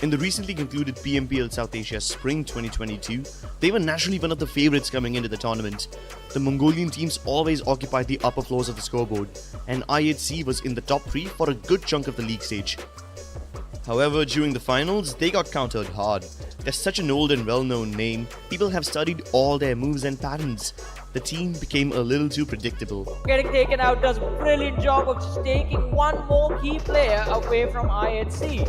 In the recently concluded PMPL South Asia Spring 2022, they were naturally one of the favourites coming into the tournament. The Mongolian teams always occupied the upper floors of the scoreboard, and IHC was in the top 3 for a good chunk of the league stage. However, during the finals, they got countered hard. They're such an old and well-known name, people have studied all their moves and patterns. The team became a little too predictable. Getting taken out does a brilliant job of just taking one more key player away from IHC.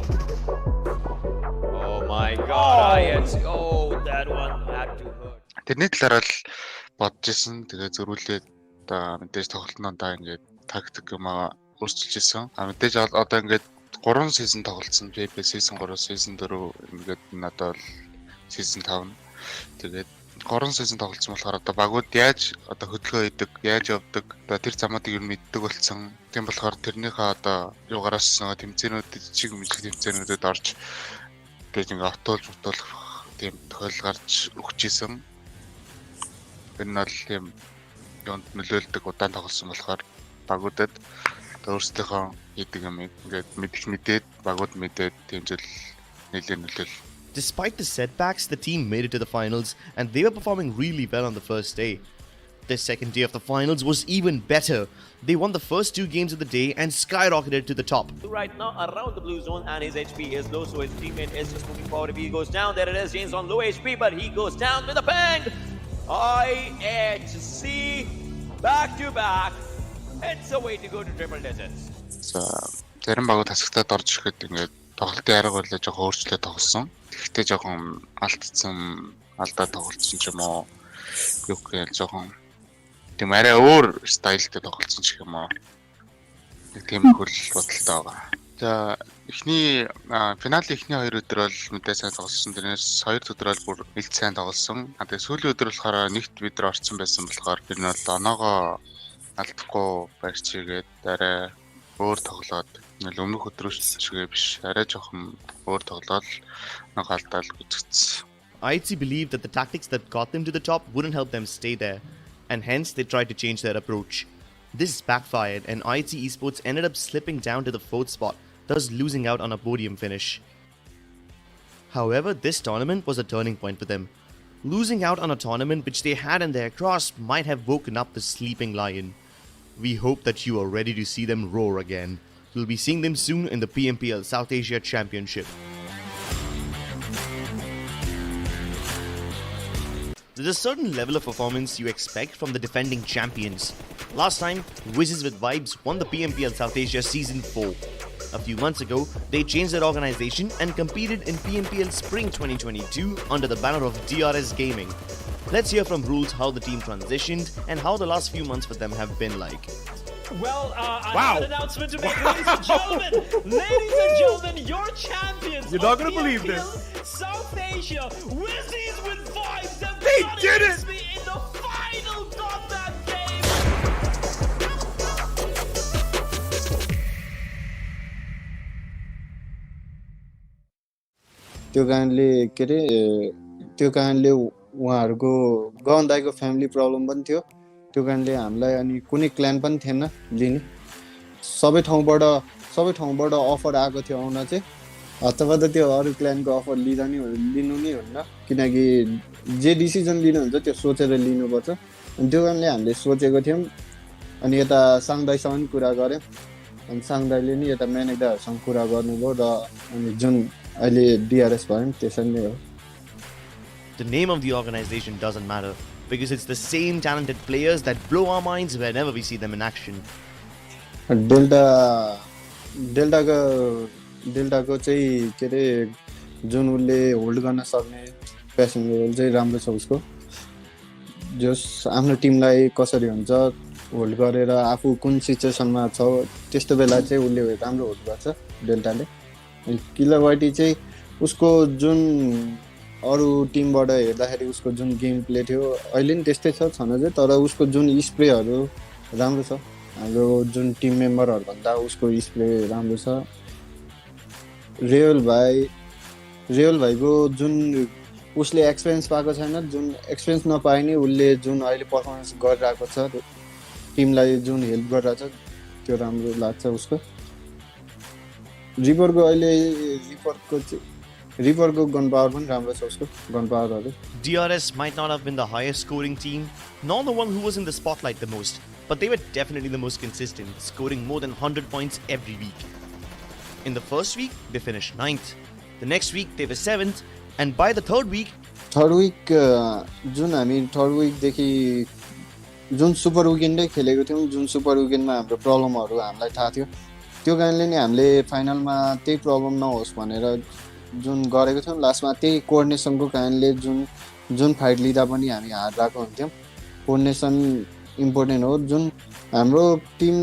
Oh my god, IHC. Oh, that one had to hurt. Тэрний талаар л бодож исэн. Тэгээ зөрүүлээд одоо мэдээж тоглолтноо ингээд тактик юмаа өөрчилж исэн. Мэдээж одоо ингээд 3 season тоглолцсон. PP season 3, season 4 ингээд надад бол season 5. Тэгээд 3 season тоглолцсон болохоор одоо багууд яаж одоо хөдөлгөөн хийдэг, яаж явдаг, одоо тэр замуудыг юу мэддэг болсон. Тийм болохоор тэрнийхээ одоо юугаараас тэмцээнүүд чиг мэдлэг тэмцээнүүдэд орж тэгээд ингээд отуулж тийм тохиол гарч өгч исэн. Тэр нь бол тийм юунд нөлөөлдөг удаан тоглосон болохоор багуудад өөрсдийнхөө хийдэг юм ингээд мэдээд багууд мэдээд тийм зүйл нэлээд нөлөөл. Despite the setbacks, the team made it to the finals and they were performing really well on the first day. The second day of the finals was even better. They won the first 2 games of the day and skyrocketed to the top. Right now around the blue zone and his HP is low, so his teammate is just moving forward. If he goes down, there it is, James on low HP, but he goes down with a bang. IHC back to back. It's a way to go to triple digits. За зарим багууд хасагтаад орж ирэхэд ингээд тоглолтын арга барилаа жоохон өөрчлөлт тоглосон. Гэхдээ жоохон алдаа тоглолцсон ч юм уу. Юу гэвэл жоохон тийм арай өөр стайлтай тоглолцсон ч юм уу. Тийм хөл бодолтой байгаа. За эхний финалийн эхний 2 өдөр бол мэдээ сайн тоглосон. Тэрнээс 2 өдөр бол бүр илт сайн тоглосон. Тэгээ сүүлийн өдөр болохоор нэгт бид нар орсон байсан болохоор бид нь бол оноогоо алдахгүй барьчихгээд арай өөр тоглоод өмнөх өдрөөс чигээ биш арай жоохон өөр тоглоод нэг алдаал үзэгдсэн. IHC believed that the tactics that got them to the top wouldn't help them stay there, and hence they tried to change their approach. This backfired and IHC Esports ended up slipping down to the 4th spot, thus losing out on a podium finish. However, this tournament was a turning point for them. Losing out on a tournament which they had in their grasp might have woken up the sleeping lion. We hope that you are ready to see them roar again. We'll be seeing them soon in the PMPL South Asia Championship. There's a certain level of performance you expect from the defending champions. Last time, Wizards with Vibes won the PMPL South Asia Season 4. A few months ago, they changed their organization and competed in PMPL Spring 2022 under the banner of DRS Gaming. Let's hear from Rules how the team transitioned and how the last few months for them have been like. Well, I have an announcement to make, ladies and gentlemen. Ladies and gentlemen, your champions. You're not gonna believe this. South Asia, Wizards with Vibes. They did it! In the final combat game. त्यो कारणले उहाँहरुको gun दाइको family problem पनि थियो त्यो कारणले हामीलाई अनि कुनै क्ल्यान पनि थिएन लिने सबै ठाउँबाट अफर आएको थियो आउन चाहिँ हतपत त्यो अरु क्ल्यानको अफर लिनु नै हुन्न किनकि जे डिसिजन लिनु हुन्छ त्यो सोचेर लिनुपर्छ अनि त्यो कारणले हामीले सोचेको थियौं अनि यता साङदाइसँग कुरा गरे अनि साङदाइले नि यता म्यानेजरसँग कुरा गर्नुभयो र अनि जुन अहिले DRS भयो त्यसै नै हो. The name of the organization doesn't matter because it's the same talented players that blow our minds whenever we see them in action. Delta को चाहिँ के रे जुन उले होल्ड गर्न सक्ने प्यासन लेभल चाहिँ राम्रो छ उसको जस आफ्नो टिमलाई कसरी हुन्छ होल्ड गरेर आफू कुन सिचुएसनमा छ त्यस्तो बेला चाहिँ उले राम्रो होल्ड गर्छ डेल्टाले. किलरवाइटी चाहिँ उसको जुन अरु टिमबाट हेर्दाखेरि उसको जुन गेम प्ले थियो अहिले नि त्यस्तै छ छन चाहिँ तर उसको जुन स्प्रेहरु राम्रो छ हाम्रो जुन टिम मेम्बरहरु भन्दा उसको स्प्रे राम्रो छ. रियल भाइको जुन उसले एक्सपिरियन्स पाएको छैन जुन एक्सपिरियन्स नपाए नि उसले जुन अहिले परफर्मेन्स गरिरहेको छ टिमलाई जुन हेल्प गरिरहेछ त्यो राम्रो लाग्छ उसको. रिपोर्टको अहिले रिपरको गन पावर पनि राम्रो छ उसको gun पावरहरू DRS might not have been the highest scoring team, nor the one who was in the spotlight the most, but they were definitely the most consistent, scoring more than 100 points every week. In the first week, they finished 9th. The next week, they were 7th, and by the third week, जुन हामी third विकदेखि जुन super विकेन्डै खेलेको थियौँ जुन super विकेन्डमा हाम्रो प्रब्लमहरू हामीलाई थाहा थियो त्यो कारणले नै हामीले फाइनलमा त्यही प्रब्लम नहोस् भनेर जुन गरेको थियौँ लास्टमा त्यही कोअर्डिनेसनको कारणले जुन फाइट लिँदा पनि हामी हारिरहेको हुन्थ्यौँ कोअर्डिनेसन इम्पोर्टेन्ट हो जुन हाम्रो टिम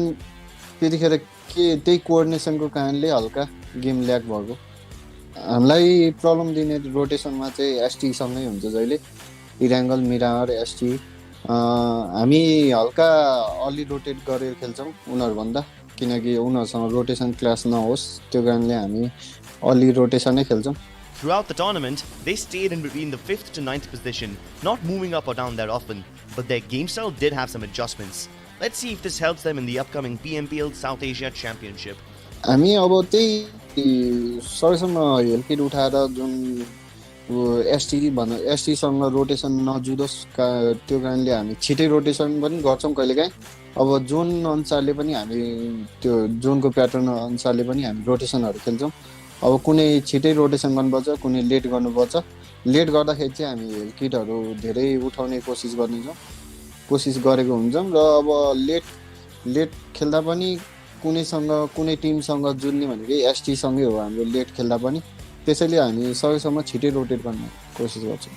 त्यतिखेर त्यही कोअर्डिनेसनको कारणले हल्का गेम ल्याक भएको हामीलाई प्रब्लम दिने रोटेसनमा चाहिँ एसटीसँगै हुन्छ जहिले इराङ्गल मिरामर एसटी हामी हल्का अलि रोटेट गरेर खेल्छौँ उनीहरूभन्दा किनकि उनीहरूसँग रोटेसन क्लास नहोस् त्यो कारणले हामी अलि रोटेसनै खेल्छौँ throughout the tournament, they stayed in between the 5th to 9th position, not moving up or down that often, but their game style did have some adjustments. Let's see if this helps them in the upcoming PMPL South Asia Championship. हामी अब त्यही सकेसम्म हेल्किट उठाएर जुन एसटीसँग rotation नजुदोस् त्यो कारणले हामी छिटै rotation पनि गर्छौँ कहिलेकाहीँ अब जोन अनुसारले पनि हामी त्यो जोनको प्याटर्न अनुसारले पनि हामी रोटेसनहरू खेल्छौँ अब कुनै छिटै रोटेसन गर्नुपर्छ कुनै लेट गर्नुपर्छ लेट गर्दाखेरि चाहिँ हामी हेल्किटहरू धेरै उठाउने कोसिस गरेको हुन्छौँ र अब लेट खेल्दा पनि कुनै टिमसँग जुन्ने भनेको एसटीसँगै हो हाम्रो लेट खेल्दा पनि त्यसैले हामी सकेसम्म छिटै रोटेट गर्ने कोसिस गर्छौँ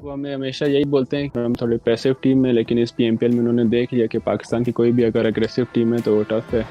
वो हमें हमेशा यही बोलते हैं कि हम थोड़े पैसिव टीम में लेकिन इस पीएमपीएल में उन्होंने देख लिया कि पाकिस्तान की कोई भी अगर एग्रेसिव टीम है तो वो टफ है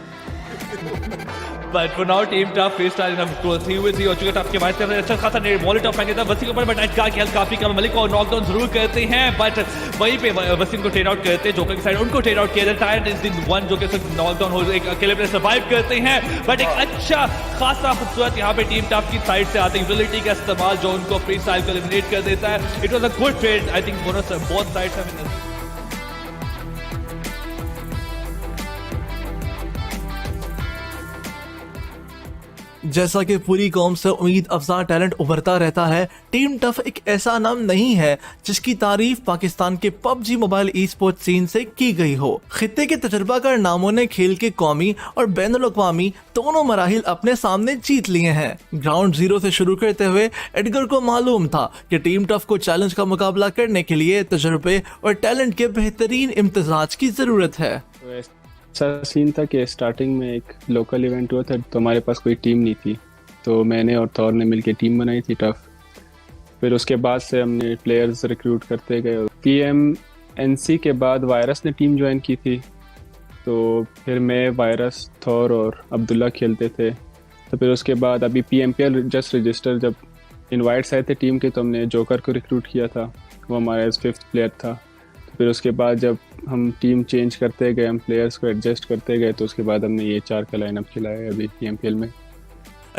But for now, Team Tough freestyle enough to 3v3 हो चुका है। टफ के बाद अच्छा खासा मॉलिटॉप फेंके था वसीम के ऊपर, बट का खेल काफी कम मलिक को नॉकडाउन जरूर करते हैं, बट वहीं पे वसीम को टेक आउट करते हैं। जोकर की साइड उनको टेक आउट किया जाता है। इस दिन वन जो कि नॉकडाउन हो एक अकेले पे सर्वाइव करते हैं, बट एक अच्छा खासा खूबसूरत यहाँ पे टीम टफ की साइड से आते हैं एबिलिटी का इस्तेमाल जो उनको फ्रीस्टाइल को एलिमिनेट कर देता है। It was a good trade I think both sides have जैसा कि पूरी कौम से उम्मीद अफजा टैलेंट उभरता रहता है, टीम टफ एक ऐसा नाम नहीं है जिसकी तारीफ पाकिस्तान के PUBG mobile esports scene से की गई हो। खित्ते के तजुर्बाकार नामों ने खेल के कौमी और बैनुल-अक़वामी दोनों मराहिल अपने सामने जीत लिए हैं। ग्राउंड जीरो से शुरू करते हुए एडगर को मालूम था कि टीम टफ को चैलेंज का मुकाबला करने के लिए तजुर्बे और टैलेंट के बेहतरीन इम्तिजाज की जरूरत है। ऐसा सीन था कि स्टार्टिंग में एक लोकल इवेंट हुआ था तो हमारे पास कोई टीम नहीं थी, तो मैंने और थॉर ने मिलके टीम बनाई थी टफ। फिर उसके बाद से हमने प्लेयर्स रिक्रूट करते गए। PMNC के बाद वायरस ने टीम ज्वाइन की थी, तो फिर मैं, वायरस, थॉर और अब्दुल्ला खेलते थे। तो फिर उसके बाद अभी PMPL जस्ट रजिस्टर जब इनवाइट्स आए थे टीम के तो हमने जोकर को रिक्रूट किया था, वो हमारा 5th प्लेयर था। फिर उसके बाद जब हम टीम चेंज करते गए, हम प्लेयर्स को एडजस्ट करते गए, तो उसके बाद हमने ये 4 का लाइनअप खिलाया है अभी PMPL में।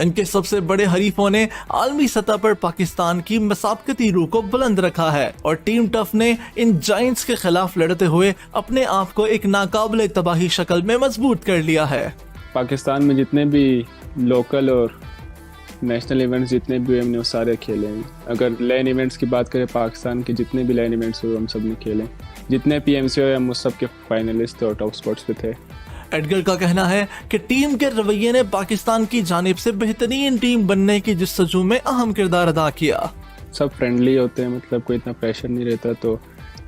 इनके सबसे बड़े हरीफों ने आलमी सतह पर पाकिस्तान की मसाबकती रूह को बुलंद रखा है और टीम टफ ने इन जायंट्स के खिलाफ लड़ते हुए अपने आप को एक नाकाबिले तबाही शक्ल में मजबूत कर लिया है। पाकिस्तान में जितने भी लोकल और नेशनल इवेंट्स जितने भी हमने वो सारे खेले हैं। अगर लैन इवेंट्स की बात करें, पाकिस्तान के जितने भी लैन इवेंट्स हुए हम सब ने खेले। जितने PMC हुए हम उस सब के फाइनलिस्ट और टॉप स्पॉट्स पे थे। एडगर का कहना है कि टीम के रवैये ने पाकिस्तान की जानिब से बेहतरीन टीम बनने की जिस्तजू में अहम किरदार अदा किया। सब फ्रेंडली होते हैं, मतलब कोई इतना प्रेशर नहीं रहता, तो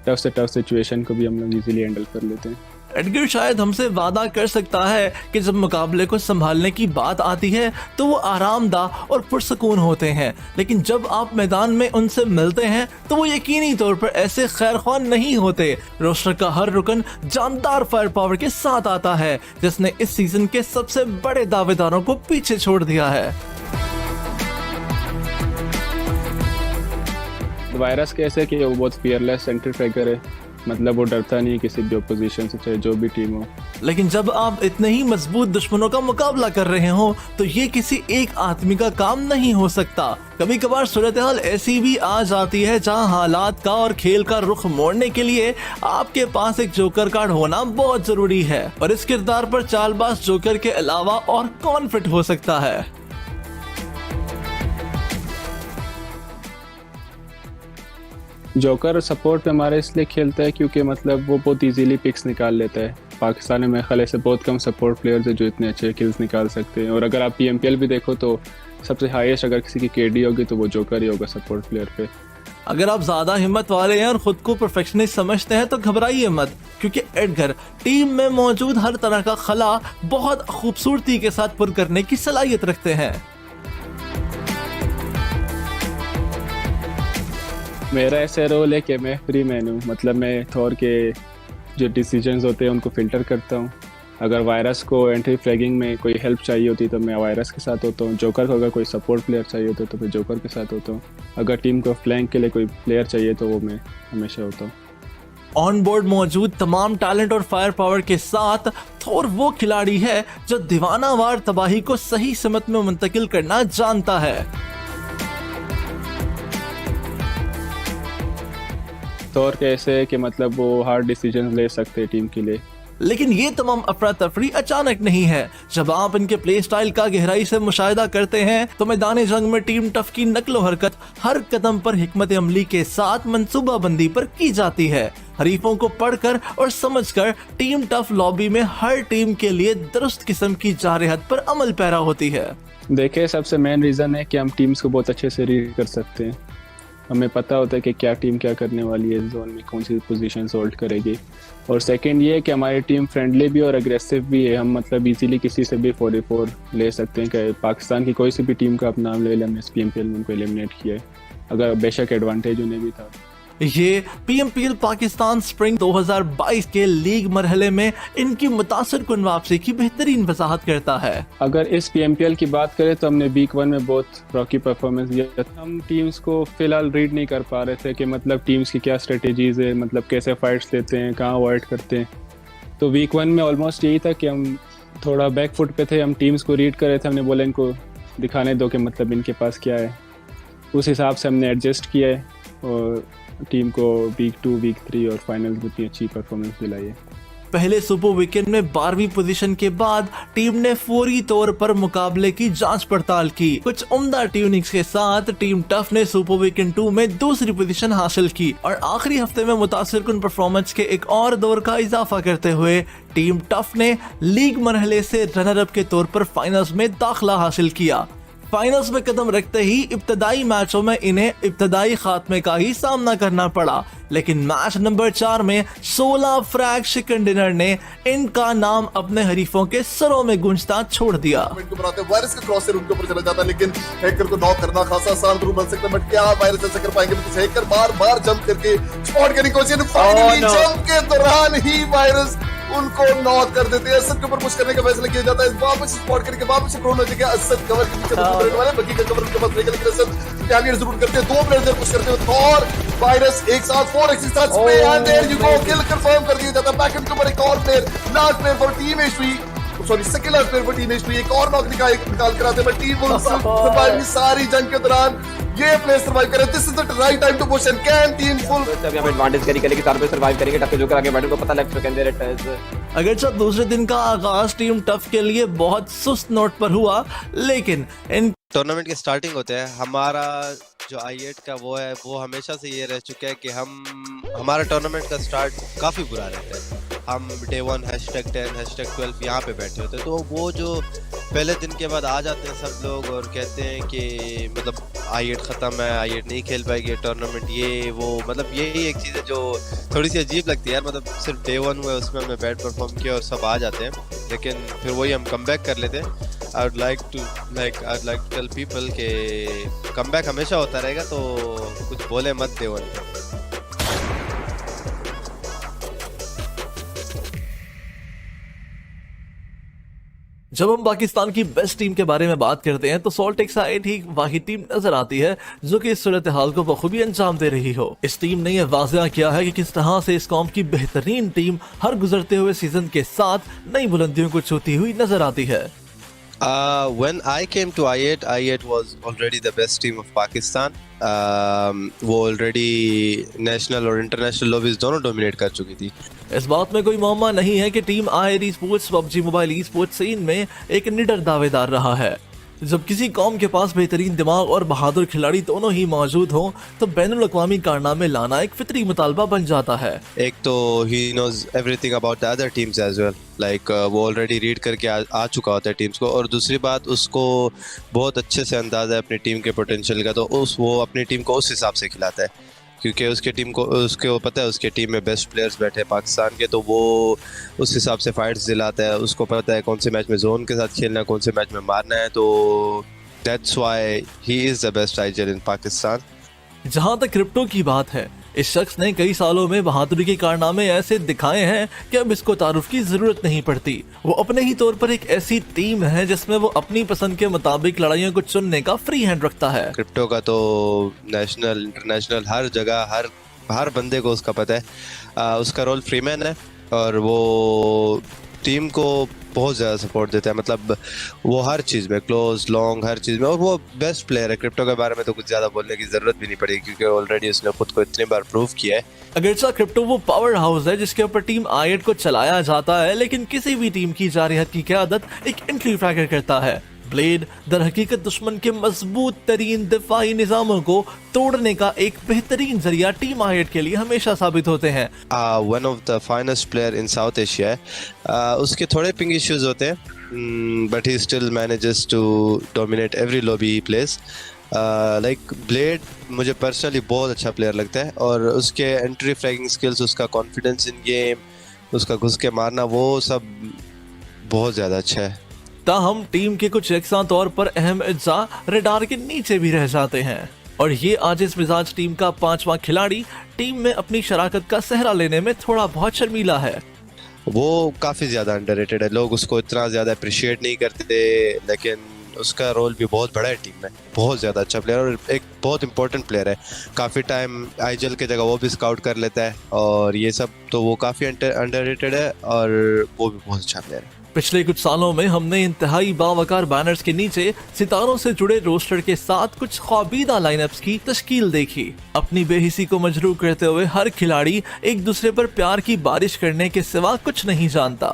टफ से टफ सिचुएशन को भी हम लोग इजीली हैंडल कर लेते हैं। एडगर शायद हमसे वादा कर सकता है कि जब मुकाबले को संभालने की बात आती है तो वो आरामदाह और पुरसकून होते हैं, लेकिन जब आप मैदान में उनसे मिलते हैं तो वो यकीनी तौर पर ऐसे खैरख्वाह नहीं होते। रोस्टर का हर रुकन जानदार फायर पावर के साथ आता है, जिसने इस सीजन के सबसे बड़े दावेदारों को पीछे छोड़ दिया है। वायरस कैसे कि वो बहुत फियरलेस सेंटर ट्रैकर है, मतलब वो डरता नहीं किसी भी अपोजिशन से, चाहे जो भी टीम हो। लेकिन जब आप इतने ही मजबूत दुश्मनों का मुकाबला कर रहे हो तो ये किसी एक आदमी का काम नहीं हो सकता। कभी कभार सूरत हाल ऐसी भी आ जाती है जहां हालात का और खेल का रुख मोड़ने के लिए आपके पास एक जोकर कार्ड होना बहुत जरूरी है। और इस किरदार पर चालबाज जोकर के अलावा और कौन फिट हो सकता है। जोकर सपोर्ट पे हमारे इसलिए खेलता है क्योंकि मतलब वो बहुत इजीली पिक्स निकाल लेता है। पाकिस्तान में मेरे ख्याल से बहुत कम सपोर्ट प्लेयर्स है जो इतने अच्छे किल्स निकाल सकते हैं। और अगर आप PMPL भी देखो तो सबसे हाईएस्ट अगर किसी की KD होगी तो वो जोकर ही होगा सपोर्ट प्लेयर पे। अगर आप ज्यादा हिम्मत वाले हैं और खुद को परफेक्शनिस्ट समझते हैं तो घबराइए मत, क्योंकि एडगर टीम में मौजूद हर तरह का खला बहुत खूबसूरती के साथ पुर करने की सलाहियत रखते हैं। मेरा ऐसा रोल है कि मैं फ्री मैन हूँ, मतलब मैं थॉर के जो डिसीजंस होते हैं उनको फ़िल्टर करता हूँ। अगर वायरस को एंट्री फ्लैगिंग में कोई हेल्प चाहिए होती तो मैं वायरस के साथ होता हूँ। जोकर को अगर कोई सपोर्ट प्लेयर चाहिए होता तो मैं जोकर के साथ होता हूँ। अगर टीम को फ्लैंक के लिए कोई प्लेयर चाहिए तो वो मैं हमेशा होता हूँ। ऑन बोर्ड मौजूद तमाम टैलेंट और फायर पावर के साथ थोर वो खिलाड़ी है जो दीवानावार तबाही को सही समत में मुंतकिल करना जानता है। थॉर कैसे है कि मतलब वो हार्ड डिसीजन ले सकते हैं टीम के लिए। लेकिन ये तमाम अफरा तफरी अचानक नहीं है। जब आप इनके प्ले स्टाइल का गहराई से मुशाहिदा करते हैं तो मैदान जंग में टीम टफ की नक्लो हरकत हर कदम पर हिकमत अमली के साथ मंसूबाबंदी पर की जाती है। हरीफों को पढ़कर और समझकर टीम टफ लॉबी में हर टीम के लिए दुरुस्त किस्म की जारहत पर अमल पैरा होती है। देखिए, सबसे मेन रीज़न है कि हम टीम्स को बहुत अच्छे से रीड कर सकते हैं। हमें पता होता है कि क्या टीम क्या करने वाली है, जोन में कौन सी पोजीशन होल्ड करेगी। और सेकंड ये है कि हमारी टीम फ्रेंडली भी और अग्रेसिव भी है। हम मतलब इजीली किसी से भी 44 ले सकते हैं कि पाकिस्तान की कोई सी भी टीम का अपना नाम ले लें, हमने PMPL में उनको एलिमिनेट किया है, अगर बेशक एडवांटेज उन्हें भी था। ये PMPL पाकिस्तान स्प्रिंग 2022 के लीग मरहले में इनकी मुतासिरकुन वापसी की बेहतरीन वजाहत करता है। अगर इस PMPL की बात करें तो हमने वीक 1 में बहुत रॉकी परफॉर्मेंस दिया। हम टीम्स को फिलहाल रीड नहीं कर पा रहे थे कि मतलब टीम्स की क्या स्ट्रेटेजीज है, मतलब कैसे फाइट्स लेते हैं, कहाँ अवॉइड करते हैं। तो वीक 1 में ऑलमोस्ट यही था कि हम थोड़ा बैक फुट पे थे। हम टीम्स को रीड कर रहे थे, हमने बोला इनको दिखाने दो कि मतलब इनके पास क्या है। उस हिसाब से हमने एडजस्ट किया है और टीम को वीक 2, वीक 3 और फाइनल में इतनी अच्छी परफॉर्मेंस दिलाई है। पहले सुपर वीकेंड में 12वीं पोजीशन के बाद टीम ने फौरी तौर पर मुकाबले की जांच पड़ताल की। कुछ उम्दा ट्यूनिंग्स के साथ टीम टफ ने सुपर वीकेंड 2 में दूसरी पोजीशन हासिल की और आखिरी हफ्ते में मुतासिरकुन परफॉर्मेंस के एक और दौर का इजाफा करते हुए टीम टफ ने लीग मरहले से रनर अप के तौर पर फाइनल्स में दाखिला हासिल किया। फाइनल्स में कदम रखते ही इब्तदाई मैचों में इन्हें इब्तदाई खात्मे का ही सामना करना पड़ा, लेकिन मैच नंबर 4 में 16 फ्रैग चिकन डिनर ने इनका नाम अपने हरीफों के सरों में गूंजता छोड़ दिया। वायरस का क्रॉस उनके ऊपर चला जाता है, लेकिन हैकर को नॉक करना खासा आसान जरूर बन सकता है, बट क्या वायरस ऐसा कर पाएंगे? तो हैकर बार जंप करके स्पॉट करने की कोशिश, फाइनली जंप के दौरान ही वायरस उनको नॉक कर देते हैं। असद के ऊपर पुश करने का फैसला किया जाता है। वापस स्पॉट करके वापस से प्रोन हो जाएगा। असद कवर के पीछे वाले बाकी का कवर उनके पास रहेगा, लेकिन असद टारगेट जरूर करते हैं। 2 प्लेयर पुश करते हैं और वायरस एक साथ 4x के साथ spray and there you go, kill confirm कर दिया जाता है। बैक एंड के ऊपर एक और player, last player for team HP, sorry second last player for team HP, एक और नॉक निकाल कर आते हैं, बट टीम वुल्फ सर्वाइव सारी जंग के दौरान ये प्लेयर सर्वाइव करे। This is the right time to push and can team wolf अभी हम एडवांटेज करेंगे, लेकिन सारे पे सर्वाइव करेंगे। टफ के जोकर आगे बैठने को पता लग चुका है देयर इट इज। अगरचे दूसरे दिन का आगाज टीम टफ के लिए बहुत सुस्त नोट पर हुआ, लेकिन इन टूर्नामेंट के स्टार्टिंग होते हैं, हमारा जो I8 का वो है, वो हमेशा से ये रह चुका है कि हमारा टूर्नामेंट का स्टार्ट काफ़ी बुरा रहता है। हम डे 1 #10 #12 यहाँ पे बैठे होते हैं, तो वो जो पहले दिन के बाद आ जाते हैं सब लोग और कहते हैं कि मतलब I8 ख़त्म है, I8 नहीं खेल पाएगी टूर्नामेंट, ये वो, मतलब यही एक चीज़ है जो थोड़ी सी अजीब लगती है यार। मतलब सिर्फ डे 1 हुआ, उसमें हमने बैट परफॉर्म किया और सब आ जाते हैं, लेकिन फिर वही हम कम बैक कर लेते हैं। I'd like to tell people कि कमबैक हमेशा होता रहेगा, तो कुछ बोले मत डे 1 पे। जब हम पाकिस्तान की बेस्ट टीम के बारे में बात करते हैं तो सॉल्ट एक साइड ही वाहिद टीम नजर आती है जो कि इस सूरत हाल को बखूबी अंजाम दे रही हो। इस टीम ने यह वाज़ेह किया है कि किस तरह से इस कौम की बेहतरीन टीम हर गुजरते हुए सीजन के साथ नई बुलंदियों को छूती हुई नजर आती है। When I came to I8 was already the best team of Pakistan. वो ऑलरेडी नेशनल और इंटरनेशनल लॉबीज दोनों डोमिनेट कर चुकी थी। इस बात में कोई मौमा नहीं है कि team JyanMaara Esports PUBG mobile esports scene में एक निडर दावेदार रहा है। जब किसी कौम के पास बेहतरीन दिमाग और बहादुर खिलाड़ी दोनों ही मौजूद हों तो बैनुल अक़वामी कारनामे लाना एक फितरी मुतालबा बन जाता है। एक तो he knows everything about the other teams as well. Like वो ऑलरेडी रीड करके आ चुका होता है टीम्स को, और दूसरी बात उसको बहुत अच्छे से अंदाजा है अपनी टीम के पोटेंशियल का, तो वो अपनी टीम को उस हिसाब से खिलाता है क्योंकि उसको पता है उसके टीम में बेस्ट प्लेयर्स बैठे हैं पाकिस्तान के, तो वो उस हिसाब से फाइट्स दिलाता है। उसको पता है कौन से मैच में जोन के साथ खेलना है, कौन से मैच में मारना है, तो that's why he is the best IGL in Pakistan. जहां तक क्रिप्टो की बात है, इस शख्स ने कई सालों में बहादुरी के कारनामे ऐसे दिखाए हैं कि अब इसको तारुफ की जरूरत नहीं पड़ती। वो अपने ही तौर पर एक ऐसी टीम है जिसमें वो अपनी पसंद के मुताबिक लड़ाइयों को चुनने का फ्री हैंड रखता है। क्रिप्टो का तो नेशनल इंटरनेशनल हर जगह हर बंदे को उसका पता है। उसका रोल फ्रीमैन है और वो टीम को बहुत ज़्यादा सपोर्ट देता है, मतलब वो हर चीज़ में क्लोज लॉन्ग हर चीज़ में, और वो बेस्ट प्लेयर है। क्रिप्टो के बारे में तो कुछ ज़्यादा बोलने की ज़रूरत भी नहीं पड़ेगी क्योंकि ऑलरेडी उसने खुद को इतनी बार प्रूव किया है। अगरचा क्रिप्टो वो पावर हाउस है जिसके ऊपर टीम I8 को चलाया जाता है, लेकिन किसी भी टीम की जारियत की क़यादत एक एंट्री फ्रैगर करता है। ब्लेड दर हकीकत दुश्मन के मजबूत तरीन दिफाई निज़ामों को तोड़ने का एक बेहतरीन जरिया टीम I8 के लिए हमेशा साबित होते हैं। One of the finest player in South Asia है। उसके थोड़े पिंग इश्यूज होते हैं, but he still manages to dominate every lobby he plays. Like Blade मुझे पर्सनली बहुत अच्छा प्लेयर लगता है, और उसके एंट्री फ्रैगिंग स्किल्स, उसका कॉन्फिडेंस इन गेम, उसका घुस के मारना, वो सब बहुत ज़्यादा अच्छा है। ताहम टीम के कुछ यकसा तौर पर अहम अज्जा रडार के नीचे भी रह जाते हैं, और ये आजिज मिजाज टीम का 5वां खिलाड़ी टीम में अपनी शराकत का सहरा लेने में थोड़ा बहुत शर्मीला है। वो काफ़ी ज़्यादा अंडररेटेड है, लोग उसको इतना ज़्यादा अप्रिशिएट नहीं करते, लेकिन उसका रोल भी बहुत बड़ा है टीम में। बहुत ज़्यादा अच्छा प्लेयर और एक बहुत इंपॉर्टेंट प्लेयर है। काफ़ी टाइम आईजल के जगह वो भी स्काउट कर लेता है और ये सब, तो वो काफ़ी अंडररेटेड है और वो भी बहुत अच्छा प्लेयर है। पिछले कुछ सालों में हमने इंतहाई बावकार बैनर्स के नीचे सितारों से जुड़े रोस्टर के साथ कुछ ख्वाबीदा लाइनअप्स की तश्कील देखी। अपनी बेहिसी को मजरूह करते हुए हर खिलाड़ी एक दूसरे पर प्यार की बारिश करने के सिवा कुछ नहीं जानता।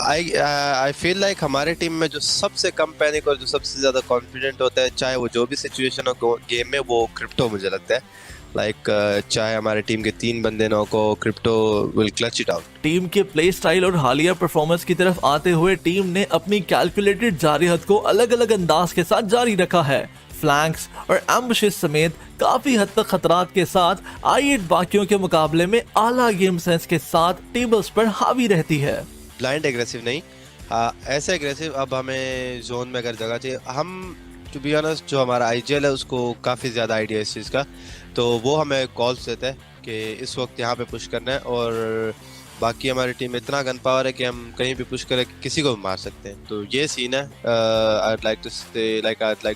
आई फील लाइक हमारे टीम में जो सबसे कम पैनिक और जो सबसे ज्यादा कॉन्फिडेंट होता है, चाहे वो जो भी सिचुएशन हो गेम में, वो क्रिप्टो मुझे लगता है। चाहे हमारे टीम के 3 बंदे ना को, crypto will clutch it out. Team के प्ले स्टाइल और हालिया परफॉर्मेंस की तरफ आते हुए टीम ने अपनी कैलकुलेटेड जारियत को अलग अलग अंदाज के साथ जारी रखा है। फ्लैंक्स और एम्बुशेस समेत काफी हद तक खतरात के साथ I8 बाकियों के मुकाबले में आला गेम सेंस के साथ टेबल्स पर हावी रहती है। ब्लाइंड एग्रेसिव नहीं, ऐसे एग्रेसिव। अब हमें जोन में अगर जगह चाहिए, हम टू बी ऑनेस्ट जो हमारा आईजीएल है उसको काफ़ी ज़्यादा आइडिया इस चीज़ का, तो वो हमें कॉल्स देता है कि इस वक्त यहाँ पे पुश करना है, और बाकी हमारी टीम में इतना गन पावर है कि हम कहीं भी पुश करें किसी को भी मार सकते हैं। तो ये सीन है। I'd like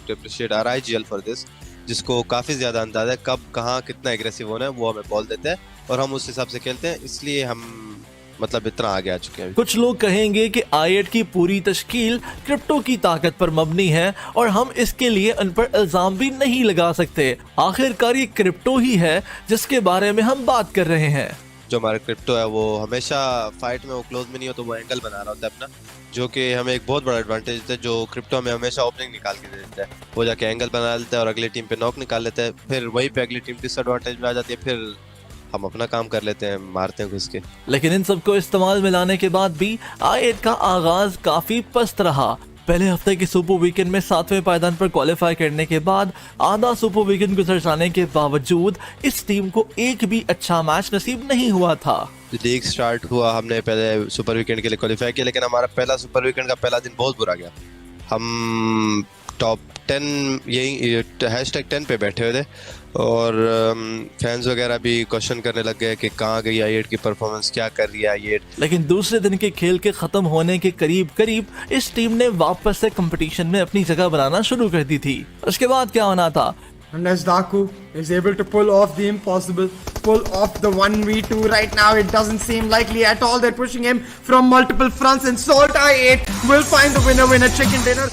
to appreciate our IGL for this, जिसको काफ़ी ज़्यादा अंदाज़ा है कब कहाँ कितना एग्रेसिव होना है, वो हमें कॉल देता है और हम उस हिसाब से खेलते हैं, इसलिए हम मतलब इतना आगे आ चुके हैं। कुछ लोग कहेंगे कि I8 की पूरी तश्कील क्रिप्टो की ताकत पर मबनी है और हम इसके लिए उन पर इल्जाम भी नहीं लगा सकते। आखिरकार ये क्रिप्टो ही है जिसके बारे में हम बात कर रहे हैं। जो हमारा क्रिप्टो है वो हमेशा फाइट में वो क्लोज में नहीं हो तो वो एंगल बना रहा होता है अपना, जो कि हमें एक बहुत बड़ा एडवांटेज देता है। जो क्रिप्टो हमें हमेशा ओपनिंग निकाल के दे देता है, वो जाके एंगल बना लेता है और अगली टीम पे नॉक निकाल लेता है, फिर वहीं पे अगली टीम डिसएडवांटेज में आ जाती है, फिर हम अपना काम कर लेते हैं, मारते हैं घुस के। लेकिन इन सबको इस्तेमाल में लाने के बाद भी I8 का आगाज काफी पस्त रहा। पहले हफ्ते के सुपर वीकेंड में 7वें पायदान पर क्वालिफाई करने के बाद आधा सुपर वीकेंड गुजर जाने के बावजूद इस टीम को एक भी अच्छा मैच नसीब नहीं हुआ था। लीग स्टार्ट हुआ, हमने पहले सुपर वीकेंड के लिए क्वालिफाई किया, लेकिन हमारा पहला सुपर वीकेंड का पहला दिन बहुत बुरा गया। हम टॉप 10 यही #10 पे बैठे हुए थे और फैंस वगैरह भी क्वेश्चन करने लग गए कि कहाँ गई i8 की परफॉर्मेंस, क्या कर रही है i8। लेकिन दूसरे दिन के खेल के खत्म होने के करीब इस टीम ने वापस से कंपटीशन में अपनी जगह बनाना शुरू कर दी थी। उसके बाद क्या होना था? Unless Daku is able to pull off the impossible, pull off the 1v2 right now, it doesn't seem likely at all. They're pushing him from multiple fronts and Salt i8 will find the winner in a chicken dinner.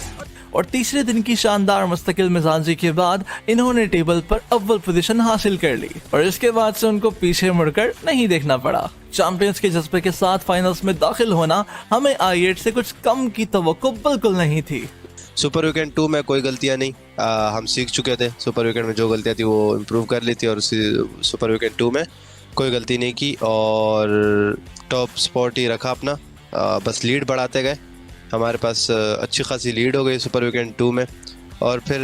और तीसरे दिन की शानदार मुस्तकिल मिजाजी के बाद इन्होंने table पर अव्वल पोजीशन हासिल कर ली और इसके बाद से उनको पीछे मुड़कर नहीं देखना पड़ा। चैंपियंस के जज्बे के साथ फाइनल्स में दाखिल होना हमें i8 से कुछ कम की तवक्को बिल्कुल नहीं थी। सुपर वीकेंड 2 में कोई गलतियां नहीं, हम सीख चुके थे। सुपर वीकेंड में जो गलतियां थी वो इम्प्रूव कर ली थी और उसी सुपर वीकेंड 2 में कोई गलती नहीं की और टॉप स्पॉट ही रखा अपना, बस लीड बढ़ाते गए। हमारे पास अच्छी खासी लीड हो गई सुपर वीकेंड 2 में और फिर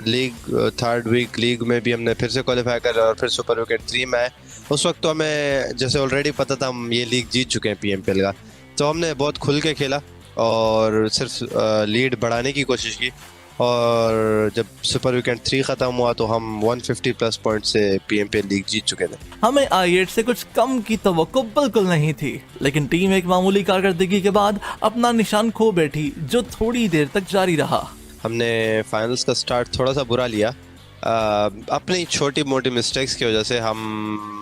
लीग थर्ड वीक लीग में भी हमने फिर से क्वालिफाई कर और फिर सुपर वीकेंड 3 में आए। उस वक्त तो हमें जैसे ऑलरेडी पता था हम ये लीग जीत चुके हैं PMPL का, तो हमने बहुत खुल के खेला और सिर्फ लीड बढ़ाने की कोशिश की और जब सुपर वीकेंड 3 खत्म हुआ तो हम 150 प्लस पॉइंट से PMPL लीग जीत चुके थे। हमें i8 से कुछ कम की तवक्को बिल्कुल नहीं थी, लेकिन टीम एक मामूली कारकर्दगी के बाद अपना निशान खो बैठी जो थोड़ी देर तक जारी रहा। हमने फाइनल्स का स्टार्ट थोड़ा सा बुरा लिया, अपनी छोटी मोटी मिस्टेक्स की वजह से हम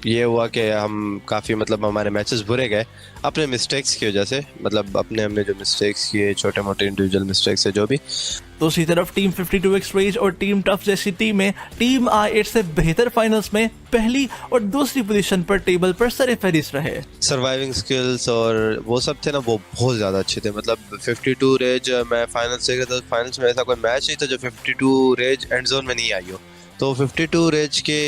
ये हुआ कि हम काफ़ी मतलब हमारे मैचेस बुरे गए अपने मिस्टेक्स की वजह से, मतलब हमने जो मिस्टेक्स किए छोटे मोटे इंडिविजुअल मिस्टेक्स है जो भी। दूसरी तरफ टीम 52x रेज और टीम टफ जैसी टीमें टीम i8 से बेहतर फाइनल्स में पहली और दूसरी पोजीशन पर टेबल पर सरेफहरिस्त रहे। सर्वाइविंग स्किल्स और वो सब थे ना, वो बहुत ज़्यादा अच्छे थे। मतलब 52 रेज मैं फाइनल्स से गया था, फाइनल्स में ऐसा कोई मैच नहीं था जो 52 रेज एंड जोन में नहीं आई हो, तो 52 रेज के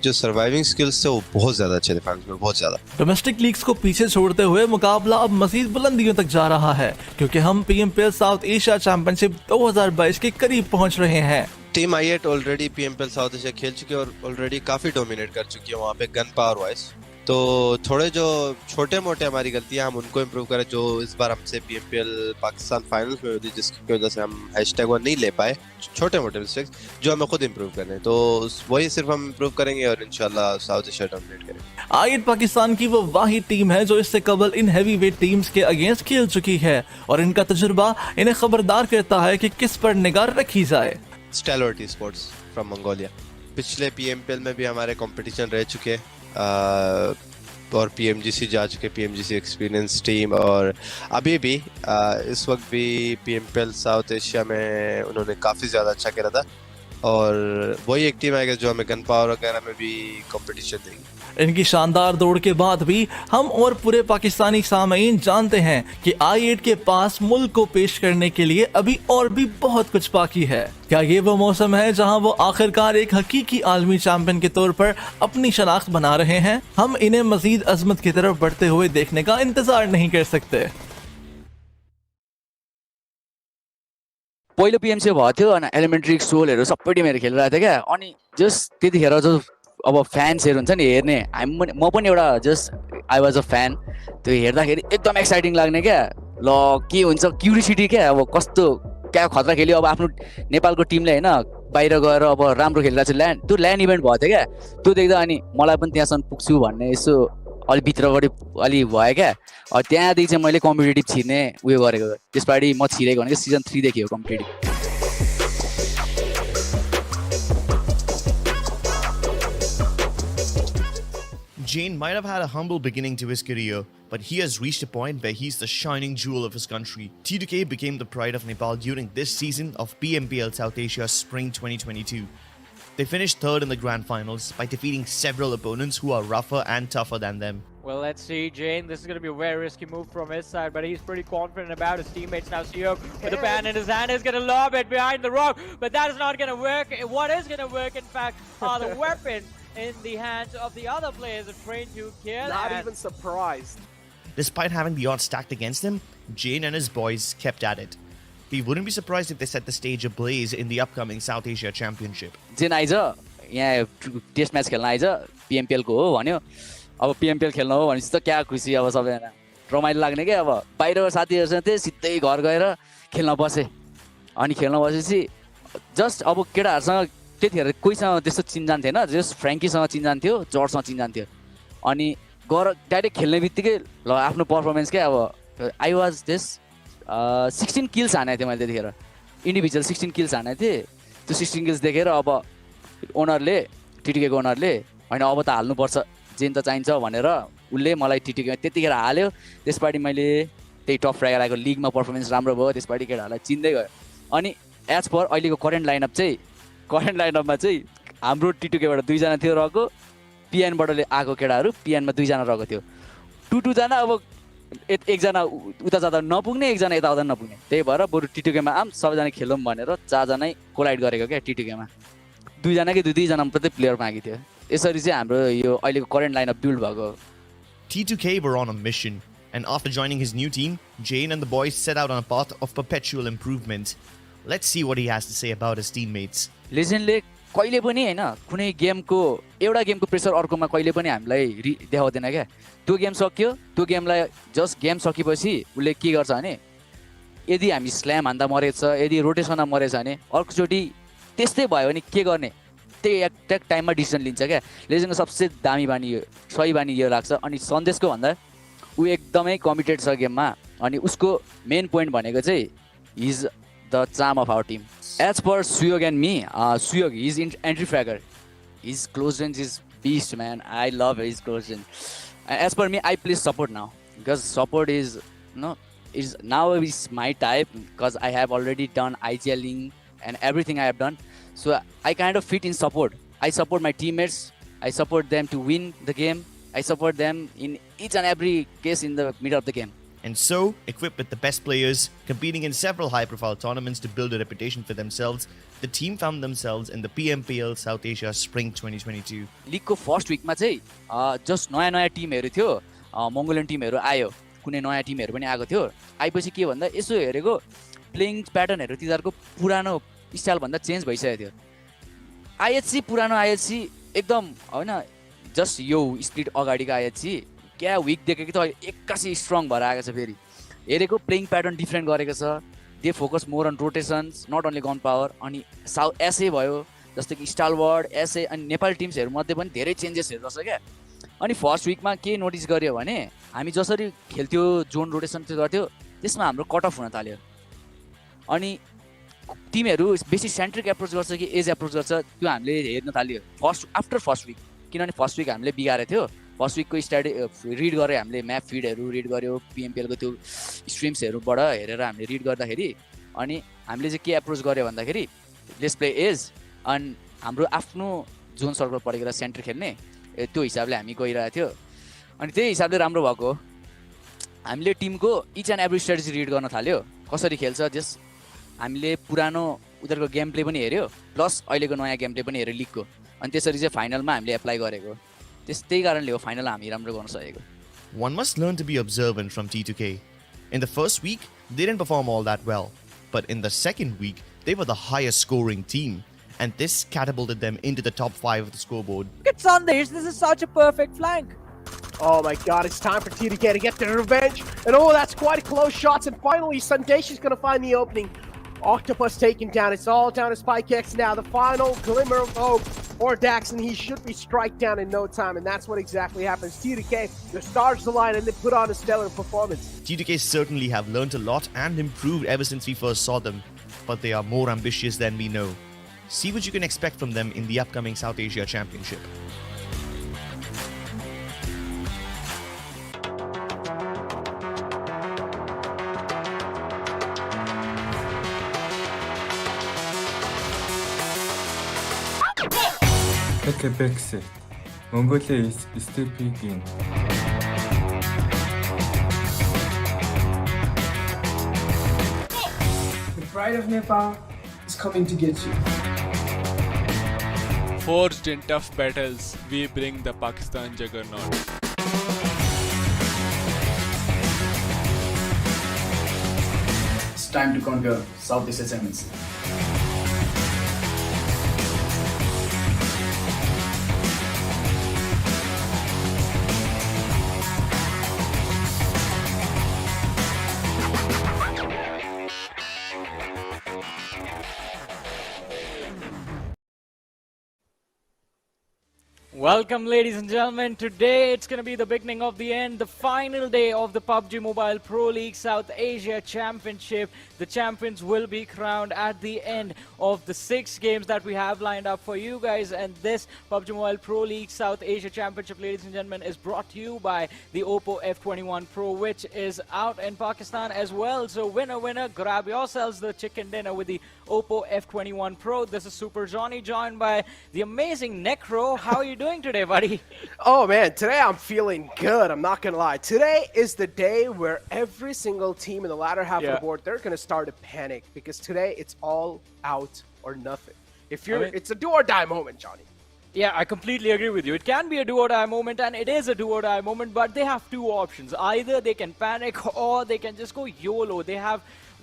जो सर्वाइविंग स्किल्स थे वो बहुत ज्यादा अच्छे थे फाइनल्स में, बहुत ज्यादा। डोमेस्टिक लीग्स को पीछे छोड़ते हुए मुकाबला अब मजीद बुलंदियों तक जा रहा है क्योंकि हम PMPL साउथ एशिया चैंपियनशिप 2022 के करीब पहुंच रहे हैं। Team i8 already PMPL south Asia खेल चुकी है और ऑलरेडी काफी डोमिनेट कर चुकी है वहाँ पे गन पावर वाइज, तो थोड़े जो छोटे मोटे हमारी गलतियां हम उनको इम्प्रूव करें जो इस बार हमसे PMPL पाकिस्तान फाइनल्स में हुई थी जिसकी वजह से हम #1 नहीं ले पाए, छोटे मोटे मिस्टेक्स जो हमें खुद इम्प्रूव करने, तो वही सिर्फ हम इम्प्रूव करेंगे और इंशाल्लाह साउथ एशिया डोमिनेट करेंगे। i8 पाकिस्तान की वो वाहिद टीम है जो इससे कबल इन हैवी वेट टीम्स के अगेंस्ट खेल चुकी है और इनका तजुर्बा इन्हें खबरदार करता है कि किस पर निगाह रखी जाए। Stalwart Esports फ्रॉम मंगोलिया, पिछले PMPL में भी हमारे कंपटीशन रह चुके हैं और PMGC जा चुके, PMGC एक्सपीरियंस टीम, और अभी भी इस वक्त भी PMPL साउथ एशिया में उन्होंने काफ़ी ज़्यादा अच्छा करा था और वही एक टीम आएगा जो हमें गन पावर वगैरह में भी कंपटीशन देगी। इनकी शानदार दौड़ के बाद भी हम और पूरे पाकिस्तानी सामीन जानते हैं कि i8 के पास मुल्क को पेश करने के लिए अभी और भी बहुत कुछ बाकी है। क्या ये वो मौसम है जहां वो आखिरकार एक हकीकी आलमी चैंपियन के तौर पर अपनी शनाख्त बना रहे हैं? हम इन्हें मजीद अजमत की तरफ बढ़ते हुए देखने का इंतजार नहीं कर सकते। पहिलो PMC भएको थियो अनि एलिमेन्ट्री सोलहरू सबै टिमहरू खेलिरहेको थियो क्या, अनि जस्ट त्यतिखेर जो अब फ्यान्सहरू हुन्छ नि हेर्ने, म पनि एउटा just I was a fan, त्यो हेर्दाखेरि एकदम एक्साइटिङ लाग्ने क्या, ल के हुन्छ क्युरियोसिटी क्या, अब कस्तो क्या खतरा खेल्यो, अब आफ्नो नेपालको टिमले होइन बाहिर गएर अब राम्रो खेलिरहेको छ, त्यो ल्यान्ड इभेन्ट भएको थियो क्या, त्यो देख्दा अनि मलाई पनि त्यहाँसम्म पुग्छु भन्ने यसो अलिक भित्रबाट अलि भयो क्या, त्यहाँदेखि चाहिँ मैले कम्पिटेटिभ छिर्ने उयो गरेको, त्यसपाटि म छिरेको भनेको सिजन 3 देखि हो competitive. Jyan might have had a humble beginning to his career, but he has reached a point where he's the shining jewel of his country. T2K became the pride of Nepal during this season of PMPL South Asia Spring 2022. They finished third in the grand finals by defeating several opponents who are rougher and tougher than them. Well, let's see, Jyan. This is going to be a very risky move from his side, but he's pretty confident about his teammates. Now, Sanhok with the pan in his hand is going to lob it behind the rock, but that is not going to work. What is going to work, in fact, are the weapons in the hands of the other players of Train to Kill. Not even surprised. Despite having the odds stacked against him, Jyan and his boys kept at it. We wouldn't be surprised if they set the stage ablaze in the upcoming South Asia Championship. Jyan eyes यहाँ test match खेल्न eyes, PMPL को हो भन्यो, अब PMPL खेल्न हो भनेपछि त क्या खुसी, अब सबैजना रमाइलो लाग्ने क्या, अब बाहिर साथीहरूसँग थिएँ सिधै घर गएर खेल्न बसेँ, अनि खेल्न बसेपछि जस्ट अब केटाहरूसँग त्यतिखेर कोहीसँग त्यस्तो चिन्जान थिएन, जस्ट फ्रेङ्कीसँग चिन्जान थियो, जर्जसँग चिन्जान थियो। अनि गएर डाइरेक्ट खेल्ने बित्तिकै ल आफ्नो पर्फर्मेन्स क्या अब आई वाज दिस 16 किल्स हानेको थिएँ मैले त्यतिखेर, इन्डिभिजुअल 16 किल्स हानेको थिएँ। त्यो 16 किल्स देखेर अब ओनरले टिटिकेको ओनरले होइन अब त हाल्नुपर्छ, जेन त चाहिन्छ भनेर उसले मलाई टिटिके त्यतिखेर हाल्यो। त्यसपाटि मैले त्यही टप फ्राइगर आएको लिगमा पर्फर्मेन्स राम्रो भयो, त्यसपाटि केटाहरूलाई चिन्दै गयो। अनि एज पर अहिलेको करेन्ट लाइनअपमा चाहिँ हाम्रो टिटिकेबाट 2 जना थियो रहेको, पिएनबाट आएको केटाहरू पिएनमा 2 जना रहेको थियो। 2 जना अब एकजना उता जाँदा नपुग्ने, एकजना यता आउँदा नपुग्ने, त्यही भएर बरु टिटिकेमा सबैजना खेलौँ भनेर 4 जनै कोलाइड गरेको क्या टिटिकेमा। 2 जना कि 2 जना मात्रै प्लेयर मागेको थियो। यसरी चाहिँ हाम्रो यो अहिलेको करेन्ट लाइनअप बिल्ड भएको। T2K were on a mission, and after joining his new team, Jane and the boys set out on a path of perpetual improvement. Let's see what he has to say about his teammates. लेजेन्डले कहिले पनि हैन कुनै गेमको एउटा गेमको pressure अर्कोमा कहिले पनि हामीलाई देखाउँदैन क्या। त्यो गेम सक्यो, त्यो गेमलाई जस्ट गेम सकेपछि उसले के गर्छ भने यदि हामी स्ल्याम हान्दा मरेछ, यदि रोटेसनमा मरेछ भने अर्कोचोटि त्यस्तै भयो भने के गर्ने, त्यही एक्ज्याक्ट टाइममा डिसिजन लिन्छ क्या। लेजेन्डको सबसे दामी बानी यो, सही बानी यो लाग्छ। अनि सन्देशको भन्दा ऊ एकदमै कमिटेड छ गेममा, अनि उसको मेन पोइन्ट भनेको चाहिँ is the charm of our team. As per Suyog and me, Suyog is entry fragger, his close range is beast, man. I love his close range. As per me, I play support now because support is now is my type because I have already done IGLing and everything I have done. So I kind of fit in support. I support my teammates. I support them to win the game. I support them in each and every case in the middle of the game. And so, equipped with the best players, competing in several high-profile tournaments to build a reputation for themselves, the team found themselves in the PMPL South Asia Spring 2022. League को first week मा चाहिँ just नयाँ टिमहरु थियो, Mongolian टिमहरु आयो, कुनै नयाँ टिमहरु पनि आएको थियो। आएपछि के भन्दा यसो हेरेको प्लेइङ प्याटर्नहरु तिनीहरुको पुरानो स्टाइल भन्दा चेन्ज भइसकेको थियो। आईएचसी पुरानो आईएचसी एकदम हैन जस्ट यो स्प्लिट अगाडिको आईएचसी क्या विक देखेको त एक्कासी स्ट्रङ भएर आएको छ। फेरि हेरेको प्लेइङ प्याटर्न डिफरेन्ट गरेको छ। They focus more on rotations, not only gun power. अनि साउथ एसए भयो जस्तै कि स्टालवर्ड एसए अनि नेपाल टिम्सहरु मध्ये पनि धेरै चेन्जेसहरु रहेछ क्या। अनि फर्स्ट विकमा के नोटिस गर्यो भने हामी जसरी खेल्थ्यो जोन रोटेसन त्यो गर्थ्यो त्यसमा हाम्रो कट अफ हुन थाल्यो। अनि टिमहरु बेसी सेन्ट्रिक एप्रोच गर्छ कि एज एप्रोच गर्छ त्यो हामीले हेर्न थाल्यो आफ्टर फर्स्ट विक। किनभने फर्स्ट विक हामीले बिगारेको थियो। फर्स्ट विकको स्टडी रिड गरे हामीले, म्याप फिडहरु रिड गर्यो, पिएमपीएलको त्यो स्ट्रिम्सहरुबाट हेरेर हामीले रिड गर्दाखेरि अनि हामीले चाहिँ के एप्रोच गर्यो भन्दाखेरि लेट्स प्ले एज अनि हाम्रो आफ्नो जोन सर्कल परेर सेन्टर खेल्ने त्यो हिसाबले हामी गइरहेको थियो। अनि त्यही हिसाबले राम्रो भएको हो। हामीले टिमको each and every strategy read गर्न थाल्यो, कसरी खेल्छ जस हामीले पुरानो उनीहरुको गेम प्ले पनि हेर्यो प्लस अहिलेको नयाँ गेम प्ले पनि हेर्यो लिगको। अनि त्यसरी चाहिँ फाइनलमा हामीले एप्लाई गरेको। त्यही कारणले हो फाइनल हामी राम्रो गर्न सकेको। One must learn to be observant from T2K. In the first week, they didn't perform all that well, but in the second week, they were the highest scoring team, and this catapulted them into the top 5 of the scoreboard. Look at Sandesh, this is such a perfect flank. Oh my god, it's time for T2K to get their revenge. And oh, that's quite a close shots. And finally, Sandesh is going to find the opening. Octopus taken down. It's all down to SpikeX now. The final glimmer of hope for Daxon. He should be strike down in no time, and that's what exactly happens. T2K, the stars align, and they put on a stellar performance. T2K certainly have learned a lot and improved ever since we first saw them, but they are more ambitious than we know. See what you can expect from them in the upcoming South Asia Championship. It's Mongolia is still peaking. The pride of Nepal is coming to get you. Forged in tough battles, we bring the Pakistan juggernaut. It's time to conquer South Asia Championship. Welcome, ladies and gentlemen. Today it's going to be the beginning of the end, the final day of the PUBG Mobile Pro League South Asia Championship. The champions will be crowned at the end of the 6 games that we have lined up for you guys. And this PUBG Mobile Pro League South Asia Championship, ladies and gentlemen, is brought to you by the Oppo F21 Pro, which is out in Pakistan as well. So winner, winner, grab yourselves the chicken dinner with the Oppo F21 Pro. This is Super Johnny, joined by the amazing Necro. How are you doing today, buddy? Oh man, today I'm feeling good. I'm not gonna lie. Today is the day where every single team in the latter half of the board, they're gonna start to panic, because today it's all out or nothing. If you're, it's a do or die moment, Johnny. Yeah, I completely agree with you. It can be a do or die moment, and it is a do or die moment, but they have 2 options. Either they can panic or they can just go YOLO. They have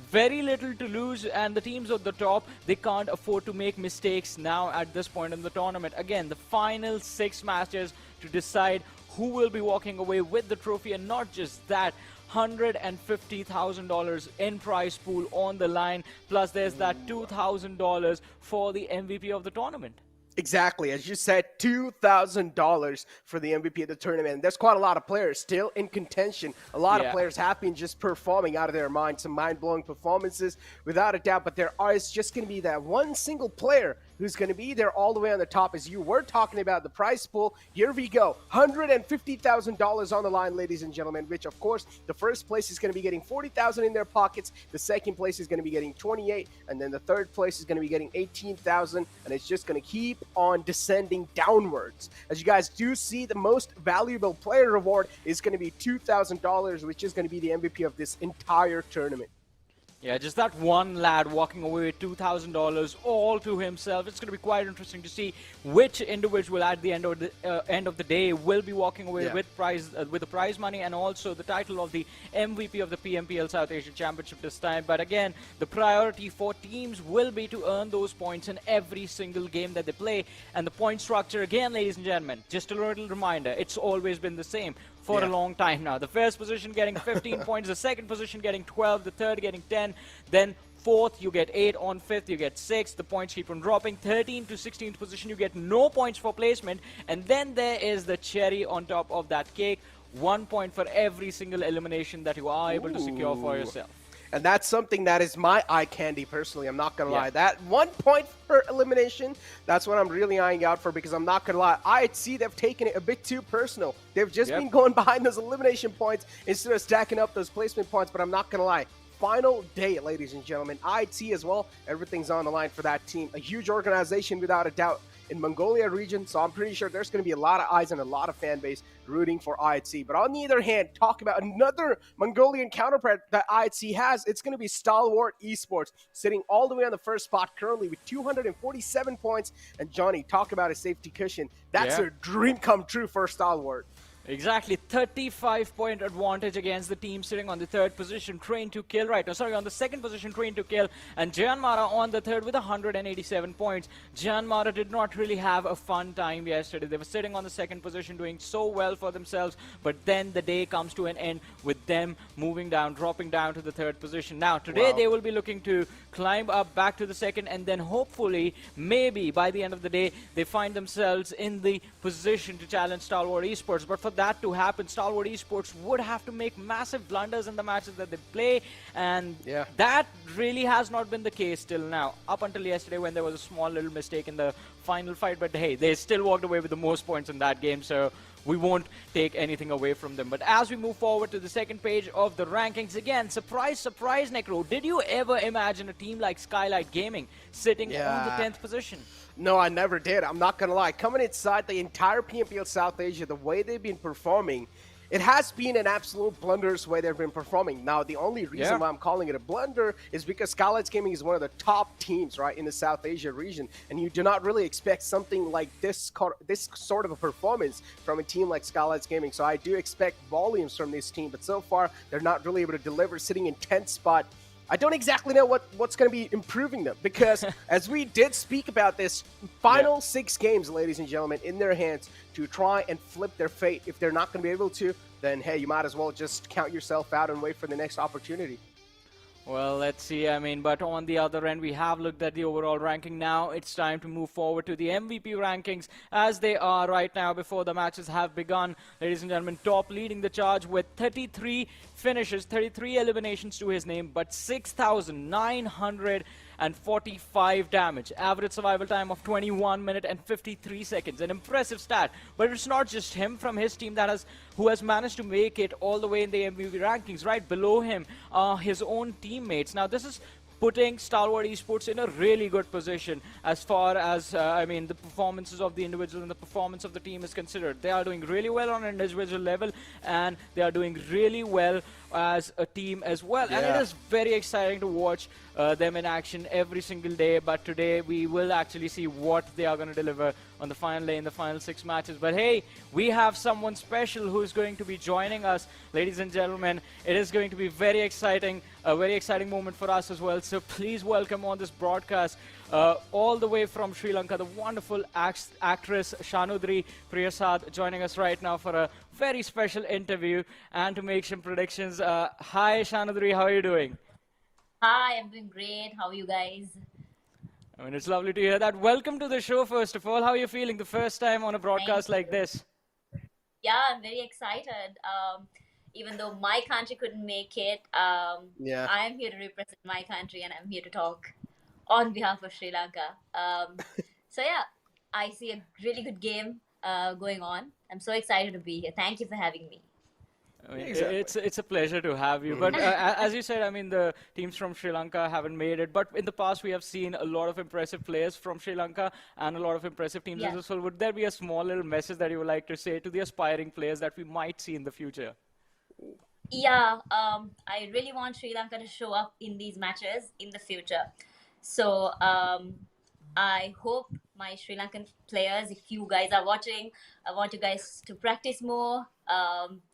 very little to lose, and the teams at the top, they can't afford to make mistakes now at this point in the tournament. Again, the final 6 matches to decide who will be walking away with the trophy, and not just that, $150,000 in prize pool on the line, plus there's that $2,000 for the MVP of the tournament. Exactly, as you said, $2,000 for the MVP of the tournament. There's quite a lot of players still in contention. A lot of players have been just performing out of their mind, some mind-blowing performances, without a doubt. But there is just going to be that one single player who's going to be there all the way on the top. As you were talking about the prize pool, here we go. $150,000 on the line, ladies and gentlemen, which, of course, the first place is going to be getting $40,000 in their pockets. The second place is going to be getting $28,000, and then the third place is going to be getting $18,000, and it's just going to keep on descending downwards. As you guys do see, the most valuable player reward is going to be $2,000, which is going to be the MVP of this entire tournament. Yeah, just that one lad walking away with $2,000 all to himself. It's going to be quite interesting to see which individual at the end of the day will be walking away with the prize money, and also the title of the MVP of the PMPL South Asia Championship this time. But again, the priority for teams will be to earn those points in every single game that they play. And the point structure, again, ladies and gentlemen, just a little reminder, it's always been the same for a long time now. The first position getting 15 points, the second position getting 12, the third getting 10, then fourth you get 8, on fifth you get 6, the points keep on dropping, 13 to 16th position you get no points for placement, and then there is the cherry on top of that cake, 1 point for every single elimination that you are able to secure for yourself. And that's something that is my eye candy personally. I'm not going to lie. That 1 point per elimination, that's what I'm really eyeing out for, because I'm not going to lie. IHC, they've taken it a bit too personal. They've just been going behind those elimination points instead of stacking up those placement points, but I'm not going to lie. Final day, ladies and gentlemen. IHC as well. Everything's on the line for that team. A huge organization without a doubt in Mongolia region, so I'm pretty sure there's going to be a lot of eyes and a lot of fan base rooting for IHC. But on the other hand, talk about another Mongolian counterpart that IHC has. It's going to be Stalwart Esports, sitting all the way on the first spot currently with 247 points. And Johnny, talk about a safety cushion. That's a dream come true for Stalwart. Exactly, 35-point advantage against the team sitting on the third position, Train to Kill right now. Sorry, on the second position, Train to Kill, and JyanMaara on the third with 187 points. JyanMaara did not really have a fun time yesterday. They were sitting on the second position, doing so well for themselves, but then the day comes to an end with them moving down, dropping down to the third position. Now, today they will be looking to climb up back to the second, and then hopefully, maybe by the end of the day, they find themselves in the position to challenge Stalwart Esports. But for that to happen, Stalwart Esports would have to make massive blunders in the matches that they play, and that really has not been the case till now, up until yesterday when there was a small little mistake in the final fight. But hey, they still walked away with the most points in that game, so we won't take anything away from them. But as we move forward to the second page of the rankings, again, surprise, surprise, Necro, did you ever imagine a team like Skylightz Gaming sitting on the 10th position? No, I never did. I'm not going to lie. Coming inside the entire PMPL South Asia, the way they've been performing, it has been an absolute blunderous way they've been performing. Now, the only reason why I'm calling it a blunder is because Skylightz Gaming is one of the top teams, right, in the South Asia region. And you do not really expect something like this sort of a performance from a team like Skylightz Gaming. So I do expect volumes from this team. But so far, they're not really able to deliver, sitting in 10th spot. I don't exactly know what's going to be improving them, because as we did speak about this, final 6 games, ladies and gentlemen, in their hands to try and flip their fate. If they're not going to be able to, then hey, you might as well just count yourself out and wait for the next opportunity. Well, let's see. I mean, but on the other end, we have looked at the overall ranking now. It's time to move forward to the MVP rankings as they are right now before the matches have begun. Ladies and gentlemen, top leading the charge with 33 finishes, 33 eliminations to his name, but 6,945 damage. Average survival time of 21 minutes and 53 seconds. An impressive stat. But it's not just him from his team who has managed to make it all the way in the MVP rankings. Right below him are his own teammates. Now, this is putting Stalwart Esports in a really good position as far as, I mean, the performances of the individual and the performance of the team is considered. They are doing really well on an individual level, and they are doing really well as a team as well. And it is very exciting to watch them in action every single day. But today, we will actually see what they are going to deliver on the final day in the final 6 matches. But hey, we have someone special who's going to be joining us, ladies and gentlemen. It is going to be very exciting, a very exciting moment for us as well. So please welcome on this broadcast, all the way from Sri Lanka, the wonderful actress Shanudri Priyasad, joining us right now for a very special interview and to make some predictions. Hi Shanudri, how are you doing? Hi, I'm doing great. How are you guys? I mean, it's lovely to hear that. Welcome to the show, first of all. How are you feeling the first time on a broadcast like this? Yeah, I'm very excited. Even though my country couldn't make it, I'm here to represent my country and I'm here to talk on behalf of Sri Lanka. So yeah, I see a really good game going on. I'm so excited to be here. Thank you for having me. I mean, it's a pleasure to have you. But as you said, I mean, the teams from Sri Lanka haven't made it. But in the past, we have seen a lot of impressive players from Sri Lanka and a lot of impressive teams as well. Would there be a small little message that you would like to say to the aspiring players that we might see in the future? Yeah, I really want Sri Lanka to show up in these matches in the future. So I hope my Sri Lankan players, if you guys are watching, I want you guys to practice more.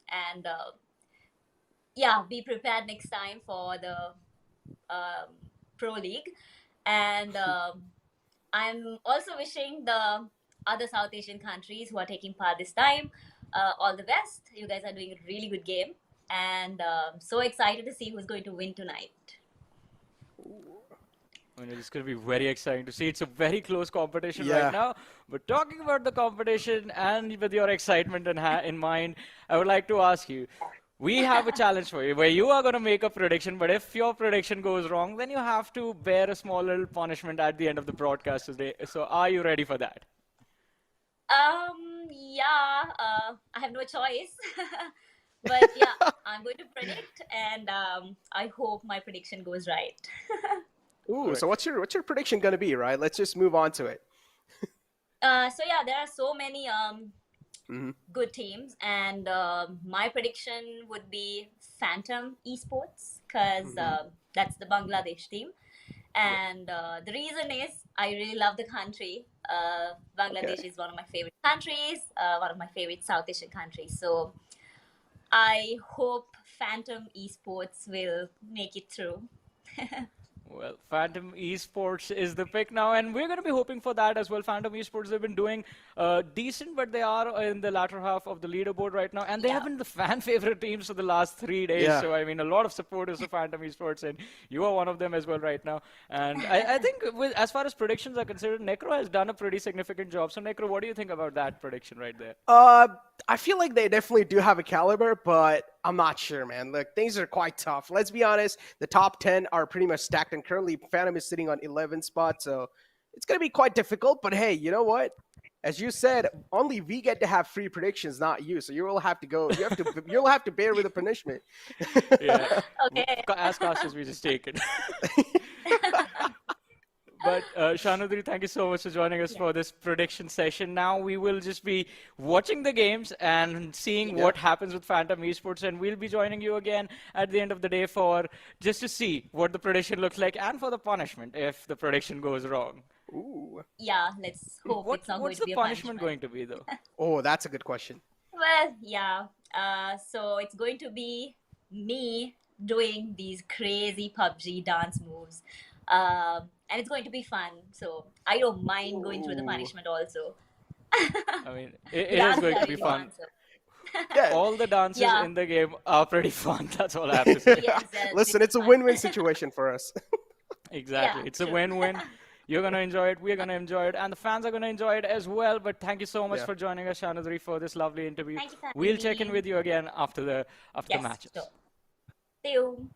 And be prepared next time for the Pro League. And I'm also wishing the other South Asian countries who are taking part this time all the best. You guys are doing a really good game. And so excited to see who's going to win tonight. I mean, it's going to be very exciting to see. It's a very close competition right now. But talking about the competition and with your excitement in mind, I would like to ask you, we have a challenge for you where you are going to make a prediction, but if your prediction goes wrong, then you have to bear a small little punishment at the end of the broadcast today. So are you ready for that? I have no choice. But yeah, I'm going to predict, and I hope my prediction goes right. Ooh, so what's your prediction gonna be, right? Let's just move on to it. So yeah, there are so many good teams, and my prediction would be Phantom Esports, because that's the Bangladesh team. And the reason is I really love the country. Bangladesh is one of my favorite countries, one of my favorite South Asian countries. So I hope Phantom Esports will make it through. Well, Phantom Esports is the pick now, and we're going to be hoping for that as well. Phantom Esports have been doing decent, but they are in the latter half of the leaderboard right now, and they have been the fan favorite teams for the last 3 days. So, I mean, a lot of supporters of Phantom Esports, and you are one of them as well right now. And I think as far as predictions are considered, Necro has done a pretty significant job. So, Necro, what do you think about that prediction right there? I feel like they definitely do have a caliber, but I'm not sure, man. Look, things are quite tough. Let's be honest. The top 10 are pretty much stacked, and currently Phantom is sitting on 11 spots, so it's going to be quite difficult. But hey, you know what? As you said, only we get to have free predictions, not you. So you will have to go. You'll have to bear with the punishment. Yeah. Okay. As fast as we just take it. But Shanudri, thank you so much for joining us for this prediction session. Now we will just be watching the games and seeing what happens with Phantom Esports, and we'll be joining you again at the end of the day for just to see what the prediction looks like and for the punishment if the prediction goes wrong. Ooh. Yeah, let's hope it's not going to be a punishment. What's the punishment going to be, though? Oh, that's a good question. Well, yeah. So it's going to be me doing these crazy PUBG dance moves. And it's going to be fun, so I don't mind going through the punishment also. I mean, it is going to be fun. All the dances Yeah. in the game are pretty fun. That's all I have to say. Listen, it's a win-win situation for us. Exactly. Yeah, It's a true. win-win. You're going to enjoy it. We're going to enjoy it. And the fans are going to enjoy it as well. But thank you so much Yeah. for joining us, Shanadri, for this lovely interview. Thank you for We'll having check in me. with you again after the Yes, matches. sure. See you.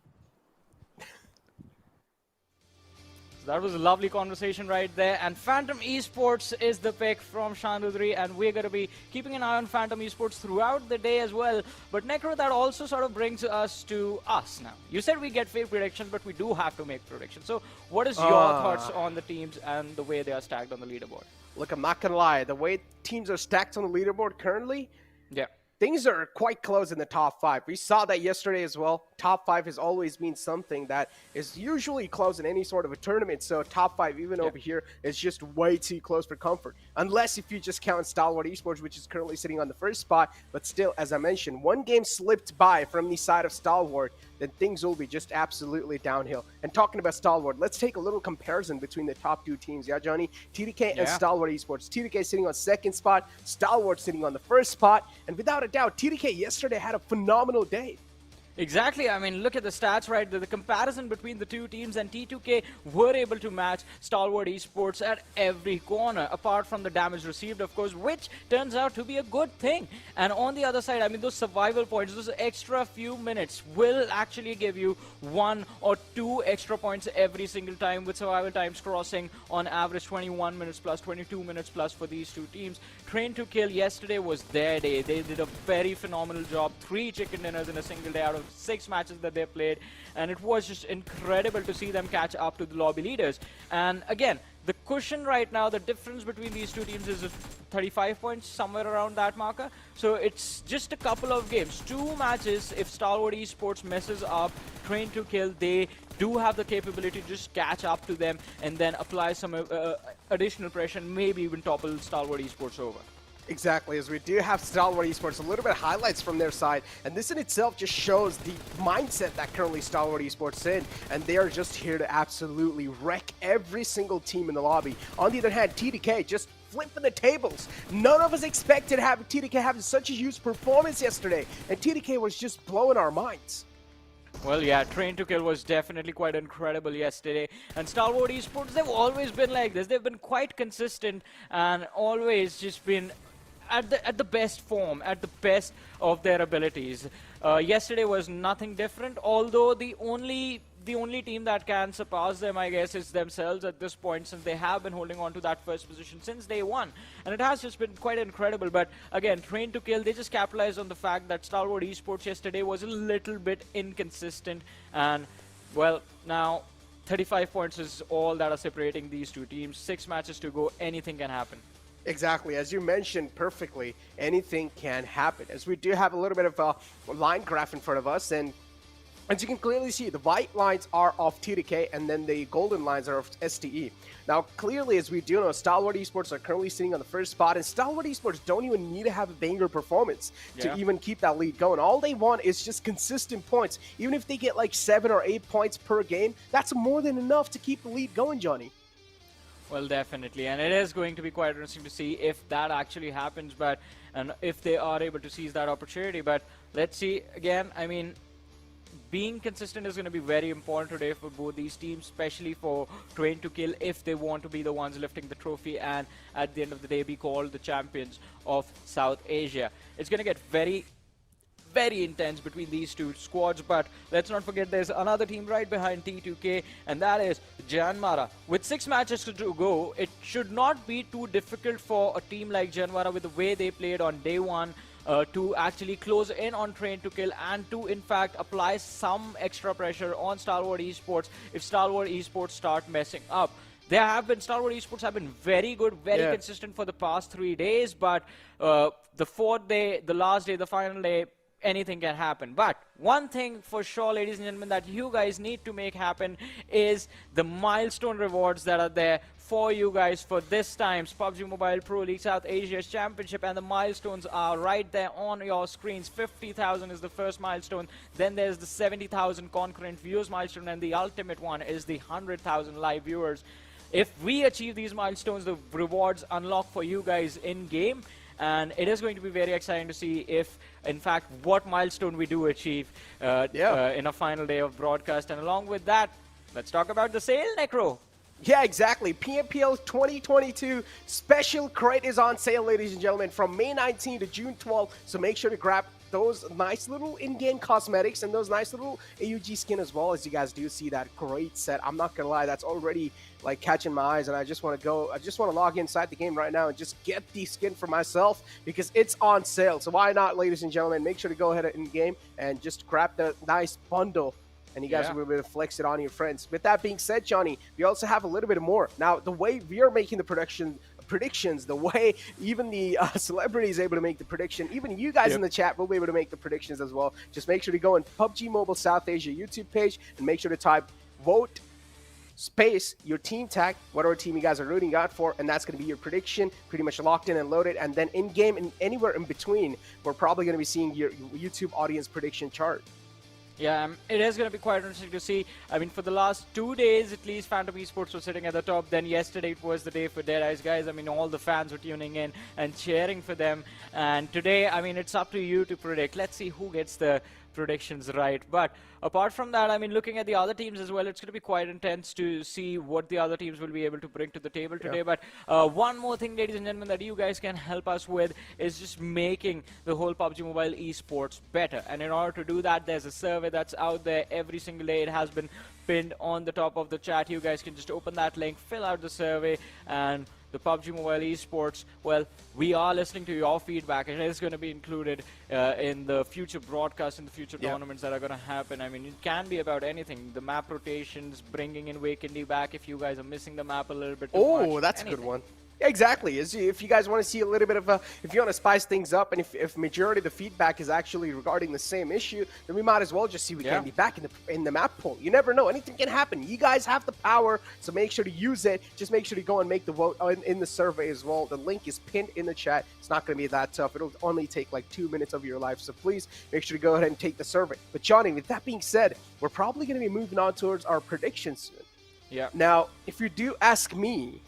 So that was a lovely conversation right there. And Phantom Esports is the pick from Shandudri, and we're going to be keeping an eye on Phantom Esports throughout the day as well. But Necro, that also sort of brings us to us now. You said we get fake predictions, but we do have to make predictions. So what is your thoughts on the teams and the way they are stacked on the leaderboard? Look, I'm not gonna lie. The way teams are stacked on the leaderboard currently, Yeah. things are quite close in the top 5. We saw that yesterday as well. Top 5 has always been something that is usually close in any sort of a tournament. So top 5, even over here, is just way too close for comfort. Unless if you just count Stalwart Esports, which is currently sitting on the first spot. But still, as I mentioned, one game slipped by from the side of Stalwart, then things will be just absolutely downhill. And talking about Stalwart, let's take a little comparison between the top 2 teams. Yeah, Johnny? TDK and Yeah. Stalwart Esports. TDK sitting on second spot, Stalwart sitting on the first spot. And without a doubt, TDK yesterday had a phenomenal day. Exactly. I mean, look at the stats, right? The comparison between the two teams, and T2K were able to match Stalwart Esports at every corner, apart from the damage received, of course, which turns out to be a good thing. And on the other side, I mean, those survival points, those extra few minutes will actually give you 1 or 2 extra points every single time, with survival times crossing on average 21 minutes plus, 22 minutes plus for these two teams. Train to Kill yesterday was their day. They did a very phenomenal job. 3 chicken dinners in a single day out of 6 matches that they played, and it was just incredible to see them catch up to the lobby leaders. And again, the cushion right now, the difference between these two teams is 35 points, somewhere around that marker. So it's just a couple of games, 2 matches. If Stalwart Esports messes up Train to Kill, they do have the capability to just catch up to them and then apply some additional pressure and maybe even topple Stalwart Esports over. Exactly, as we do have Stalwart Esports, a little bit of highlights from their side, and this in itself just shows the mindset that currently Stalwart Esports in, and they are just here to absolutely wreck every single team in the lobby. On the other hand, TDK just flipping the tables. None of us expected to have TDK having such a huge performance yesterday, and TDK was just blowing our minds. Well, yeah, Train to Kill was definitely quite incredible yesterday. And Stalwart Esports, they've always been like this. They've been quite consistent and always just been at the best form, at the best of their abilities. Yesterday was nothing different, although the only team that can surpass them, I guess, is themselves at this point, since they have been holding on to that first position since day one. And it has just been quite incredible. But again, Train to Kill, they just capitalized on the fact that Stalwart Esports yesterday was a little bit inconsistent. And, well, now 35 points is all that are separating these two teams. 6 matches to go, anything can happen. Exactly, as you mentioned perfectly, anything can happen. As we do have a little bit of a line graph in front of us, and as you can clearly see, the white lines are of TDK, and then the golden lines are of STE. Now, clearly, as we do know, Stalwart Esports are currently sitting on the first spot, and Stalwart Esports don't even need to have a banger performance to even keep that lead going. All they want is just consistent points. Even if they get like 7 or 8 points per game, that's more than enough to keep the lead going, Johnny. Well, definitely, and it is going to be quite interesting to see if that actually happens, and if they are able to seize that opportunity. But let's see. Again, I mean, being consistent is going to be very important today for both these teams, especially for Train to Kill, if they want to be the ones lifting the trophy and at the end of the day be called the champions of South Asia. It's going to get very intense between these two squads, but let's not forget there's another team right behind T2K, and that is JyanMaara. With 6 matches to go, it should not be too difficult for a team like JyanMaara, with the way they played on day one, to actually close in on Train to Kill and to in fact apply some extra pressure on Stalwart Esports if Stalwart Esports start messing up. Stalwart Esports have been very good, very consistent for the past 3 days, but the 4th day, the last day, the final day, anything can happen. But one thing for sure, ladies and gentlemen, that you guys need to make happen is the milestone rewards that are there for you guys for this time's PUBG Mobile Pro League South Asia's Championship, and the milestones are right there on your screens. 50,000 is the first milestone, then there's the 70,000 concurrent views milestone, and the ultimate one is the 100,000 live viewers. If we achieve these milestones, the rewards unlock for you guys in game. and it is going to be very exciting to see if, in fact, what milestone we do achieve in a final day of broadcast. And along with that, let's talk about the sale, Necro. Yeah, exactly. PMPL 2022 special crate is on sale, ladies and gentlemen, from May 19 to June 12. So make sure to grab those nice little in-game cosmetics and those nice little AUG skin as well. As you guys do see that great set, I'm not gonna lie, that's already like catching my eyes, and I just want to log inside the game right now and just get the skin for myself because it's on sale. So why not, ladies and gentlemen? Make sure to go ahead in game and just grab the nice bundle, and you guys will be able to flex it on your friends. With that being said, Johnny, we also have a little bit more. Now, the way we are making the predictions, the way even the celebrity is able to make the prediction, even you guys in the chat will be able to make the predictions as well. Just make sure to go on PUBG Mobile South Asia YouTube page and make sure to type vote space your team tag, whatever team you guys are rooting out for, and that's going to be your prediction, pretty much locked in and loaded. And then in game and anywhere in between, we're probably going to be seeing your YouTube audience prediction chart. Yeah, it is going to be quite interesting to see. I mean, for the last 2 days, at least, Phantom Esports was sitting at the top. Then yesterday, it was the day for Deadeyes Guys. I mean, all the fans were tuning in and cheering for them. And today, I mean, it's up to you to predict. Let's see who gets the predictions right. But apart from that, I mean, looking at the other teams as well, it's going to be quite intense to see what the other teams will be able to bring to the table today. But one more thing, ladies and gentlemen, that you guys can help us with is just making the whole PUBG Mobile esports better. And in order to do that, there's a survey that's out there every single day. It has been pinned on the top of the chat. You guys can just open that link, fill out the survey, and the PUBG Mobile Esports, well, we are listening to your feedback, and it is going to be included in the future broadcasts, in the future tournaments that are going to happen. I mean, it can be about anything. The map rotations, bringing in Wakendy back if you guys are missing the map a little bit too much. Oh, that's a good one. Yeah, exactly. If you guys want to see a little bit of if you want to spice things up, and if majority of the feedback is actually regarding the same issue, then we might as well just see Wakendy back in the map pool. You never know. Anything can happen. You guys have the power, so make sure to use it. Just make sure to go and make the vote in the survey as well. The link is pinned in the chat. It's not going to be that tough. It'll only take like 2 minutes of your life, so please make sure to go ahead and take the survey. But Johnny, with that being said, we're probably going to be moving on towards our predictions soon. Yeah. Now, if you do ask me,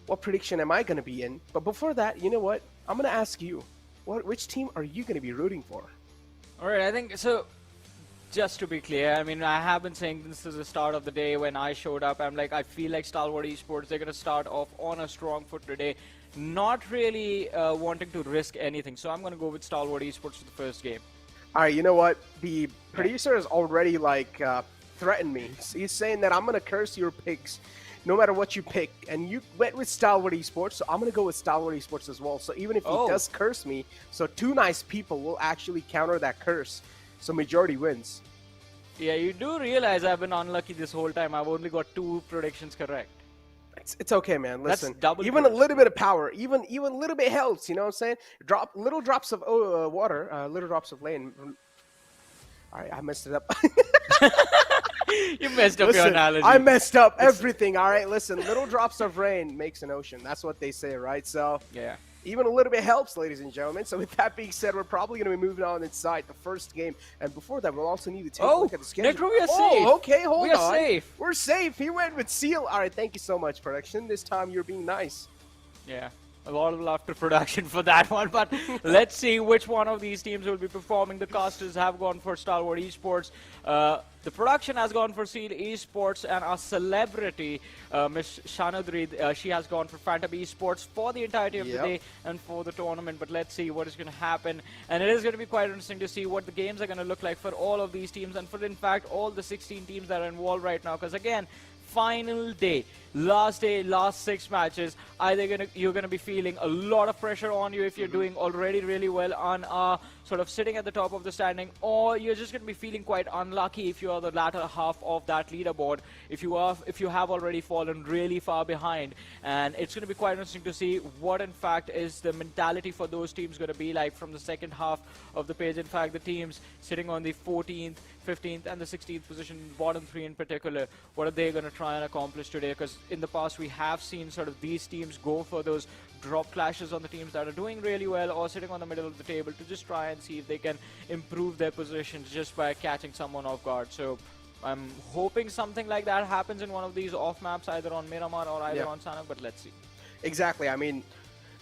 what prediction am I going to be in? But before that, you know what? I'm going to ask you, which team are you going to be rooting for? All right, I think, so just to be clear, I mean, I have been saying this is the start of the day when I showed up. I'm like, I feel like Stalwart Esports, they're going to start off on a strong foot today. Not really wanting to risk anything. So I'm going to go with Stalwart Esports for the first game. All right, you know what? The producer has already, like, threatened me. He's saying that I'm going to curse your picks no matter what you pick, and you went with Stalwart Esports, so I'm going to go with Stalwart Esports as well. So even if he does curse me, so 2 nice people will actually counter that curse, so majority wins. Yeah, you do realize I've been unlucky this whole time. I've only got 2 predictions correct. It's okay, man. Listen, that's double even a little bit of power, even a little bit helps, you know what I'm saying? Little drops of water, little drops of rain. All right, I messed it up. You messed up your analogy. I messed up everything. All right, listen. Little drops of rain makes an ocean. That's what they say, right? So yeah, even a little bit helps, ladies and gentlemen. So with that being said, we're probably going to be moving on inside the first game. And before that, we'll also need to take a look at the schedule. Necro, we are safe. Okay, hold on. We are safe. We're safe. He went with Seal. All right, thank you so much, production. This time you're being nice. Yeah. A lot of love to production for that one, but let's see which one of these teams will be performing. The casters have gone for Stalwart Esports. The production has gone for Seal Esports, and our celebrity, Miss Shanadri, she has gone for Phantom Esports for the entirety of the day and for the tournament. But let's see what is going to happen. And it is going to be quite interesting to see what the games are going to look like for all of these teams, and for, in fact, all the 16 teams that are involved right now. Because, again, final day, last 6 matches. Either you're gonna be feeling a lot of pressure on you if you're doing already really well and are sort of sitting at the top of the standing, or you're just gonna be feeling quite unlucky if you are the latter half of that leaderboard, if you have already fallen really far behind. And it's gonna be quite interesting to see what in fact is the mentality for those teams gonna be like from the second half of the page. In fact, the teams sitting on the 14th, 15th and the 16th position, bottom 3 in particular, what are they going to try and accomplish today? Because in the past we have seen sort of these teams go for those drop clashes on the teams that are doing really well or sitting on the middle of the table to just try and see if they can improve their positions just by catching someone off guard. So I'm hoping something like that happens in one of these off maps, either on Miramar or either on Sanhok, but let's see. Exactly. I mean,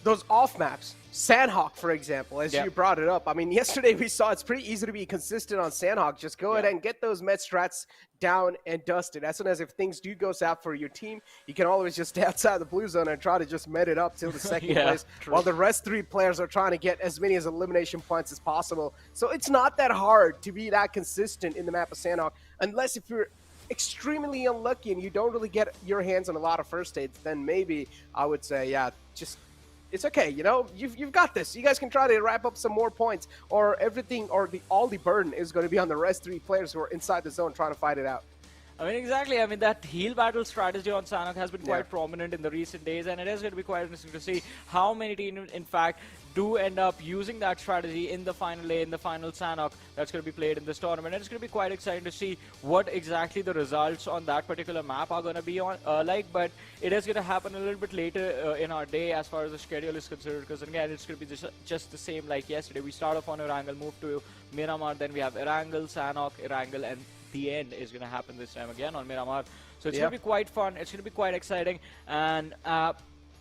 those off maps, Sanhok, for example, as Yeah. you brought it up. I mean, yesterday we saw it's pretty easy to be consistent on Sanhok. Just go ahead and get those med strats down and dusted. As soon as if things do go south for your team, you can always just stay outside the blue zone and try to just med it up till the second Yeah, place, true. while the rest 3 players are trying to get as many as elimination points as possible. So it's not that hard to be that consistent in the map of Sanhok, unless if you're extremely unlucky and you don't really get your hands on a lot of first aids, then maybe I would say, yeah, just it's okay, you know, you've got this. You guys can try to wrap up some more points, or everything, or all the burden is going to be on the rest 3 players who are inside the zone trying to fight it out. I mean, exactly. I mean, that heal battle strategy on Sanhok has been quite Yeah. prominent in the recent days, and it is going to be quite interesting to see how many teams, in fact, do end up using that strategy in the final day, in the final Sanhok that's going to be played in this tournament. And it's going to be quite exciting to see what exactly the results on that particular map are going to be on like, but it is going to happen a little bit later in our day as far as the schedule is concerned, because again, it's going to be just the same like yesterday. We start off on Erangel, move to Miramar, then we have Erangel, Sanhok, Erangel, and the end is going to happen this time again on Miramar. So it's going to be quite fun. It's going to be quite exciting. And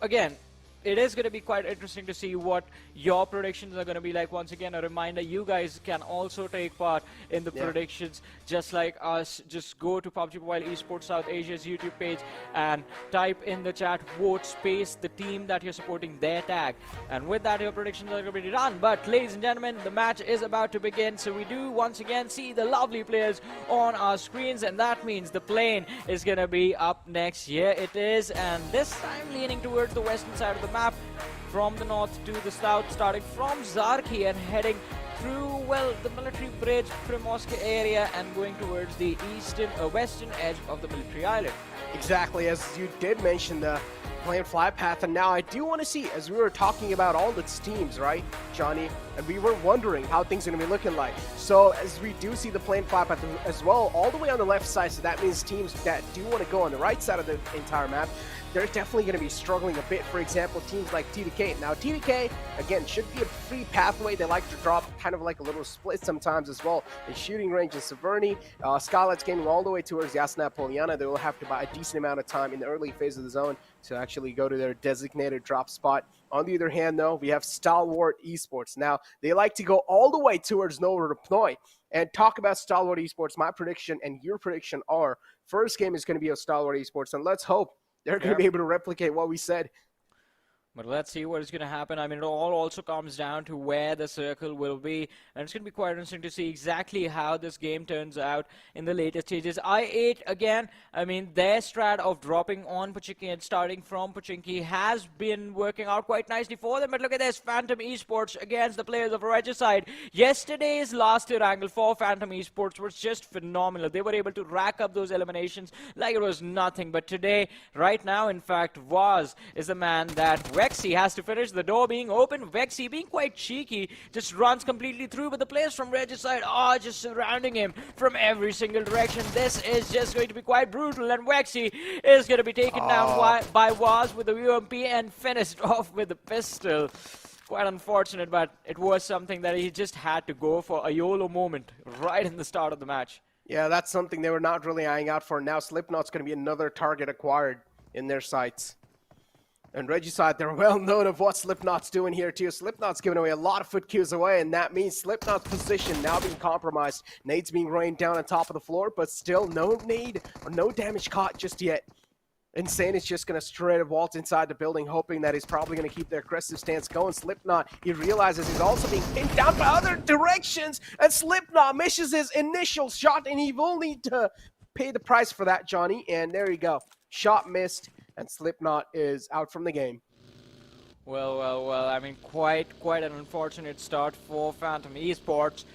again, it is going to be quite interesting to see what your predictions are going to be like. Once again, a reminder, you guys can also take part in the predictions just like us. Just go to PUBG Mobile Esports South Asia's YouTube page and type in the chat, vote space the team that you're supporting, their tag. And with that, your predictions are going to be done. But ladies and gentlemen, the match is about to begin. So we do once again see the lovely players on our screens, and that means the plane is going to be up next. Here it is, and this time leaning towards the western side of the map, from the north to the south, starting from Zarki and heading through, well, the military bridge, Primorsk area, and going towards the western edge of the military island. Exactly, as you did mention, the plane flight path, and now I do want to see, as we were talking about all its teams, right, Johnny, and we were wondering how things are going to be looking like. So as we do see the plane flight path as well, all the way on the left side, so that means teams that do want to go on the right side of the entire map, they're definitely going to be struggling a bit. For example, teams like TDK. Now, TDK, again, should be a free pathway. They like to drop kind of like a little split sometimes as well. In shooting range in Severny, Skylightz Gaming all the way towards Yasna Poliana. They will have to buy a decent amount of time in the early phase of the zone to actually go to their designated drop spot. On the other hand, though, we have Stalwart Esports. Now, they like to go all the way towards Nova Pnoy. And talk about Stalwart Esports, my prediction and your prediction are, first game is going to be a Stalwart Esports, and let's hope they're going to be able to replicate what we said. But let's see what is going to happen. I mean, it all also comes down to where the circle will be. And it's going to be quite interesting to see exactly how this game turns out in the later stages. I8, again, I mean, their strat of dropping on Pochinki and starting from Pochinki has been working out quite nicely for them. But look at this, Phantom Esports against the players of Regicide. Yesterday's last angle for Phantom Esports was just phenomenal. They were able to rack up those eliminations like it was nothing. But today, right now, in fact, Vaz is the man that Vexy has to finish, the door being open. Vexy being quite cheeky, just runs completely through, but the players from Regicide are just surrounding him from every single direction. This is just going to be quite brutal, and Vexy is going to be taken down by Waz with the UMP and finished off with the pistol. Quite unfortunate, but it was something that he just had to go for, a YOLO moment right in the start of the match. Yeah, that's something they were not really eyeing out for. Now Slipknot's going to be another target acquired in their sights. And Regicide, they're well known of what Slipknot's doing here too. Slipknot's giving away a lot of foot cues away, and that means Slipknot's position now being compromised. Nades being rained down on top of the floor, but still no nade or no damage caught just yet. Insane is just going to straight up waltz inside the building, hoping that he's probably going to keep their aggressive stance going. Slipknot, he realizes he's also being pinned down by other directions, and Slipknot misses his initial shot, and he will need to pay the price for that, Johnny. And there you go. Shot missed, and Slipknot is out from the game. Well, I mean, quite an unfortunate start for Phantom Esports.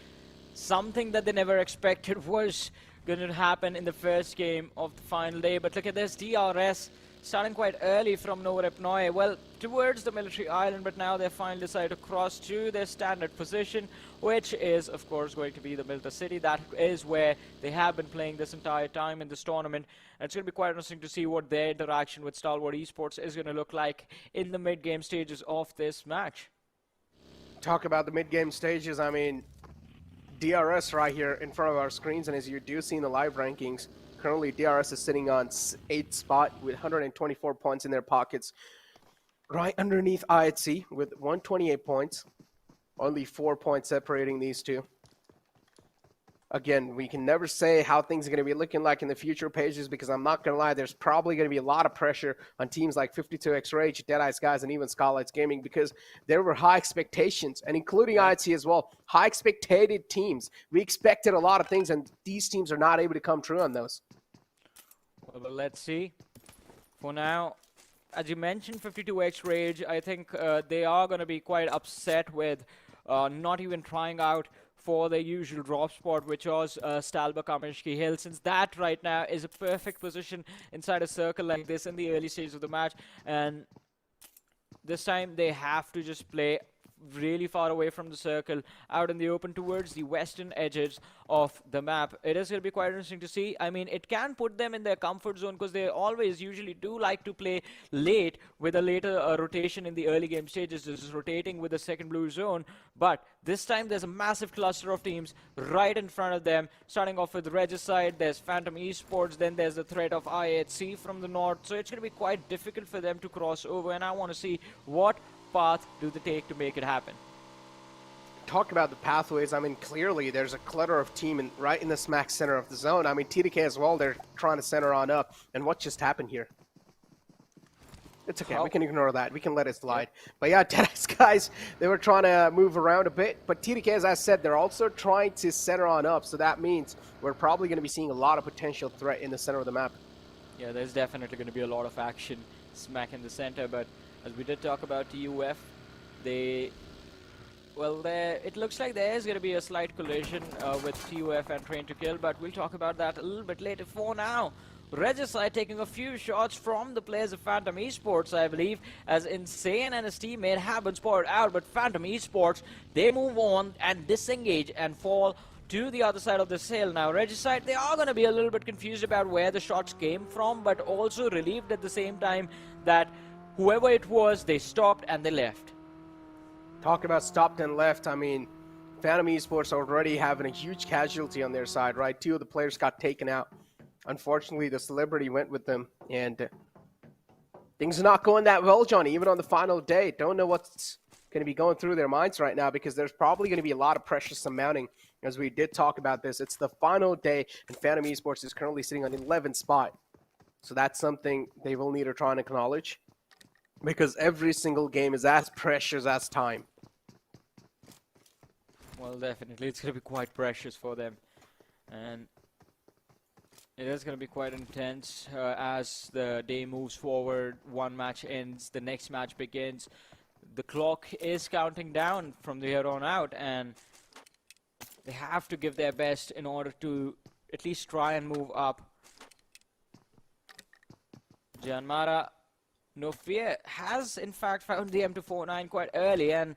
Something that they never expected was going to happen in the first game of the final day. But look at this, DRS starting quite early from Novorepnoye, well, towards the military island, but now they finally decide to cross to their standard position, which is, of course, going to be the Milta City. That is where they have been playing this entire time in this tournament. And it's going to be quite interesting to see what their interaction with Stalwart Esports is going to look like in the mid-game stages of this match. Talk about the mid-game stages, I mean, DRS right here in front of our screens, and as you do see in the live rankings, currently DRS is sitting on 8th spot with 124 points in their pockets. right underneath IHC with 128 points. Only 4 points separating these two. Again, we can never say how things are going to be looking like in the future pages because I'm not going to lie, there's probably going to be a lot of pressure on teams like 52X Rage, Deadeyes Guys, and even Skylightz Gaming because there were high expectations, and including IHC as well, high expected teams. We expected a lot of things, and these teams are not able to come true on those. Well, let's see. For now, as you mentioned, 52X Rage, I think they are going to be quite upset with not even trying out for their usual drop spot, which was Stalwart Kamishki Hill, since that right now is a perfect position inside a circle like this in the early stages of the match. And this time they have to just play really far away from the circle, out in the open towards the western edges of the map. It is going to be quite interesting to see. I mean, it can put them in their comfort zone because they always usually do like to play late with a later rotation in the early game stages, just rotating with the second blue zone. But this time there's a massive cluster of teams right in front of them, starting off with Regicide, there's Phantom Esports, then there's the threat of IHC from the north. So it's going to be quite difficult for them to cross over, and I want to see what path do they take to make it happen. Talk about the pathways. I mean, clearly there's a clutter of team right in the smack center of the zone. I mean, TDK as well, they're trying to center on up. And what just happened here? It's okay, we can ignore that. We can let it slide. But yeah, Deadeyes Guys, they were trying to move around a bit. But TDK, as I said, they're also trying to center on up. So that means we're probably going to be seeing a lot of potential threat in the center of the map. Yeah, there's definitely going to be a lot of action smack in the center. But as we did talk about TUF, it looks like there's going to be a slight collision with TUF and Train to Kill, but we'll talk about that a little bit later. For now, Regicide taking a few shots from the players of Phantom Esports, I believe, as Insane and his teammate have been spotted out, but Phantom Esports, they move on and disengage and fall to the other side of the hill. Now, Regicide, they are going to be a little bit confused about where the shots came from, but also relieved at the same time that whoever it was, they stopped and they left. Talk about stopped and left. I mean, Phantom Esports already having a huge casualty on their side, right? 2 of the players got taken out. Unfortunately, the celebrity went with them, and things are not going that well, Johnny, even on the final day. Don't know what's going to be going through their minds right now because there's probably going to be a lot of pressure surmounting, as we did talk about this. It's the final day, and Phantom Esports is currently sitting on the 11th spot. So that's something they will need to try and acknowledge, because every single game is as precious as time. Well, definitely, it's going to be quite precious for them. And it is going to be quite intense as the day moves forward. One match ends, the next match begins. The clock is counting down from here on out, and they have to give their best in order to at least try and move up. JyanMaara, no fear, has in fact found the M249 quite early, and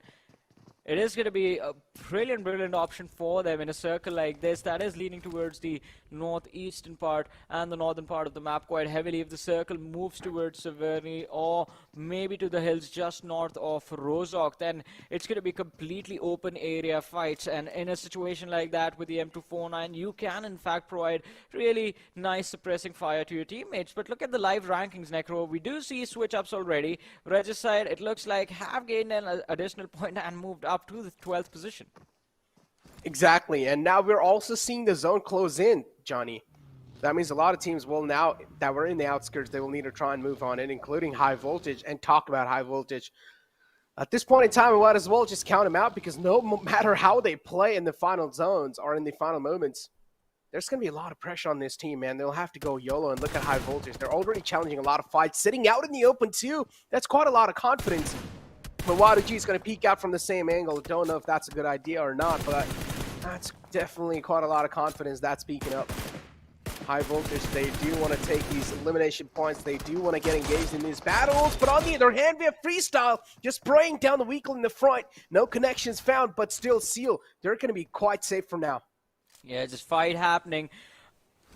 it is going to be a brilliant option for them in a circle like this that is leaning towards the northeastern part and the northern part of the map quite heavily. If the circle moves towards Severny or maybe to the hills just north of Rozhok, then it's going to be completely open area fights. And in a situation like that with the M249, you can in fact provide really nice suppressing fire to your teammates. But look at the live rankings, Necro. We do see switch ups already. Regicide, it looks like, have gained an additional point and moved up to the 12th position. Exactly, and now we're also seeing the zone close in, Johnny. That means a lot of teams will now, that were in the outskirts, they will need to try and move on in, including High Voltage, and talk about High Voltage. At this point in time, we might as well just count them out, because no matter how they play in the final zones or in the final moments, there's going to be a lot of pressure on this team, man. They'll have to go YOLO and look at High Voltage. They're already challenging a lot of fights, sitting out in the open too. That's quite a lot of confidence. But YG is going to peek out from the same angle. Don't know if that's a good idea or not, but that's definitely quite a lot of confidence that's peeking up. High Voltage, they do want to take these elimination points. They do want to get engaged in these battles. But on the other hand, we have Freestyle just spraying down the weakling in the front. No connections found, but still Seal. They're going to be quite safe for now. Yeah, just fight happening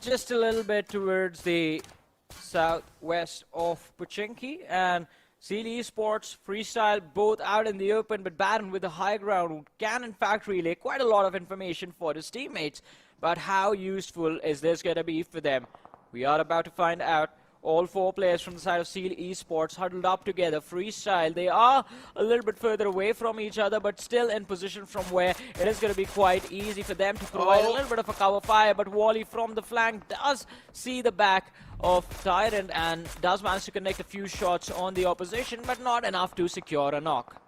just a little bit towards the southwest of Pochinki, and Seal Esports, Freestyle, both out in the open, but Baron with the high ground can in fact relay quite a lot of information for his teammates. But how useful is this going to be for them? We are about to find out All 4 players from the side of Seal Esports huddled up together. Freestyle. They are a little bit further away from each other, but still in position from where it is going to be quite easy for them to provide a little bit of a cover fire. But Wally from the flank does see the back of Tyrant and does manage to connect a few shots on the opposition, but not enough to secure a knock.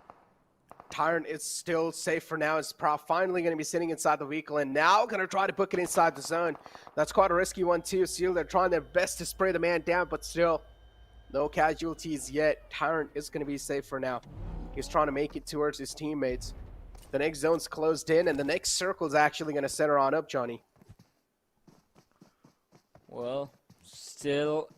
Tyrant is still safe for now. Is finally going to be sitting inside the vehicle and now going to try to book it inside the zone. That's quite a risky one too. Seal, they're trying their best to spray the man down, but still no casualties yet. Tyrant is going to be safe for now. He's trying to make it towards his teammates. The next zone's closed in and the next circle is actually going to center on up, Johnny. Well, still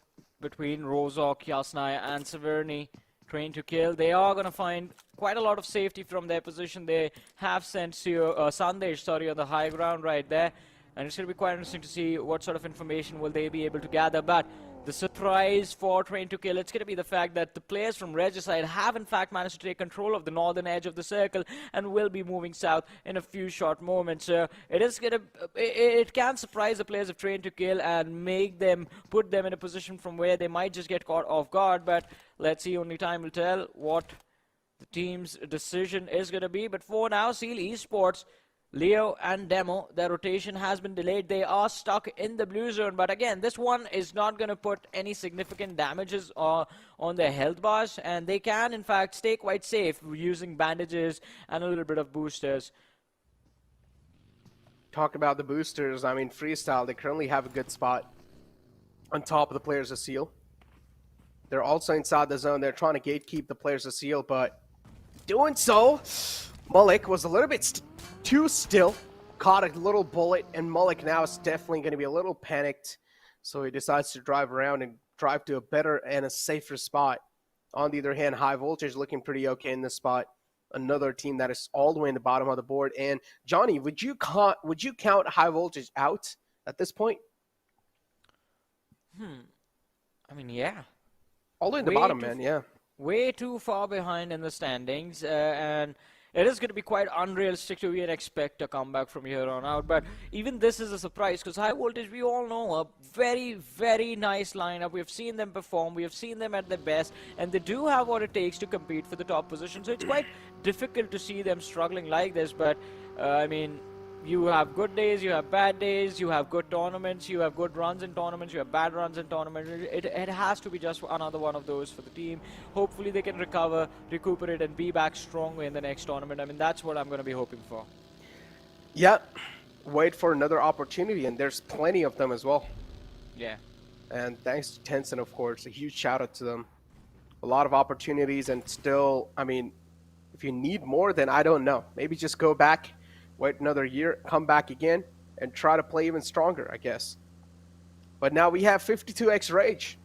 between Rozok, Yasnaya and Severny. Train to kill. They are going to find quite a lot of safety from their position. They have sent Sandesh, on the high ground right there. And it's going to be quite interesting to see what sort of information will they be able to gather. But the surprise for Train to Kill, it's going to be the fact that the players from Regicide have in fact managed to take control of the northern edge of the circle and will be moving south in a few short moments. It can surprise the players of Train to Kill and put them in a position from where they might just get caught off guard. But let's see, only time will tell what the team's decision is going to be. But for now, Seal Esports, Leo and Demo, their rotation has been delayed. They are stuck in the blue zone. But again, this one is not going to put any significant damages on their health bars. And they can, in fact, stay quite safe using bandages and a little bit of boosters. Talk about the boosters. I mean, Freestyle, they currently have a good spot on top of the players of Seal. They're also inside the zone. They're trying to gatekeep the players of Seal, but doing so, Mullik was a little bit too still, caught a little bullet, and Mullik now is definitely going to be a little panicked. So he decides to drive around and drive to a better and a safer spot. On the other hand, High Voltage looking pretty okay in this spot. Another team that is all the way in the bottom of the board. And Johnny, would you count High Voltage out at this point? I mean, yeah. All the way in the bottom, man, yeah. Way too far behind in the standings, and it is going to be quite unrealistic to even expect a comeback from here on out. But even this is a surprise because High Voltage, we all know, a very, very nice lineup. We have seen them perform. We have seen them at their best. And they do have what it takes to compete for the top position. So it's quite difficult to see them struggling like this. But, I mean, you have good days, you have bad days, you have good tournaments, you have good runs in tournaments, you have bad runs in tournaments. It has to be just another one of those for the team. Hopefully they can recuperate and be back stronger in the next tournament. I mean, that's what I'm going to be hoping for. Yeah, wait for another opportunity, and there's plenty of them as well. Yeah. And thanks to Tencent, of course, a huge shout out to them. A lot of opportunities, and still, I mean, if you need more, then I don't know. Maybe just go back, wait another year, come back again, and try to play even stronger, I guess. But now we have 52x Rage.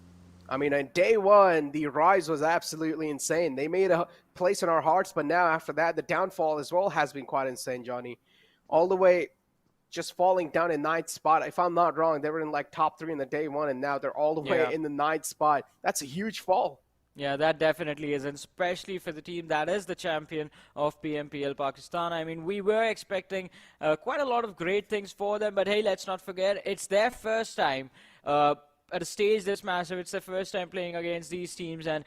I mean, on day one, the rise was absolutely insane. They made a place in our hearts, but now after that, the downfall as well has been quite insane, Johnny. All the way just falling down in 9th spot. If I'm not wrong, they were in like top 3 in the day one, and now they're all the way in the 9th spot. That's a huge fall. Yeah, that definitely is, and especially for the team that is the champion of PMPL Pakistan. I mean, we were expecting quite a lot of great things for them, but hey, let's not forget, it's their first time at a stage this massive. It's their first time playing against these teams, and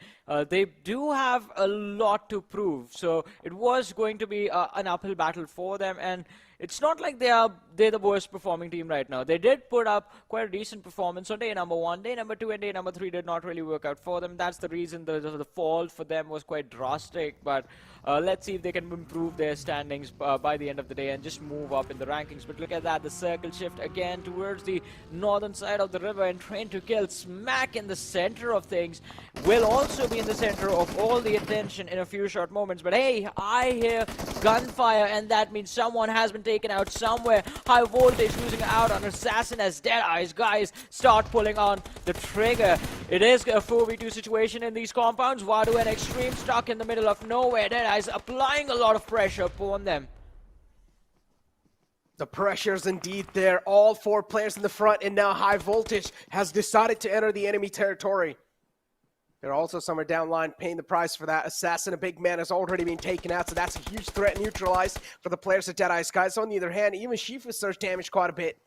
they do have a lot to prove. So it was going to be an uphill battle for them, and it's not like they're the worst performing team right now. They did put up quite a decent performance on day number 1. Day number 2 and day number 3 did not really work out for them. That's the reason the fall for them was quite drastic. But let's see if they can improve their standings by the end of the day and just move up in the rankings. But look at that, the circle shift again towards the northern side of the river, and Train to Kill smack in the center of things will also be in the center of all the attention in a few short moments. But hey, I hear gunfire, and that means someone has been taken out somewhere. High Voltage losing out on Assassin as Deadeyes Guys start pulling on the trigger. It is a 4v2 situation in these compounds. Vadu and Extreme stuck in the middle of nowhere. Deadeyes applying a lot of pressure upon them. The pressure's indeed there. All 4 players in the front, and now High Voltage has decided to enter the enemy territory. There are also some are down line paying the price for that. Assassin, a big man, has already been taken out, so that's a huge threat neutralized for the players of Deadeyes Guys. On the other hand, even Shifu starts damaged quite a bit.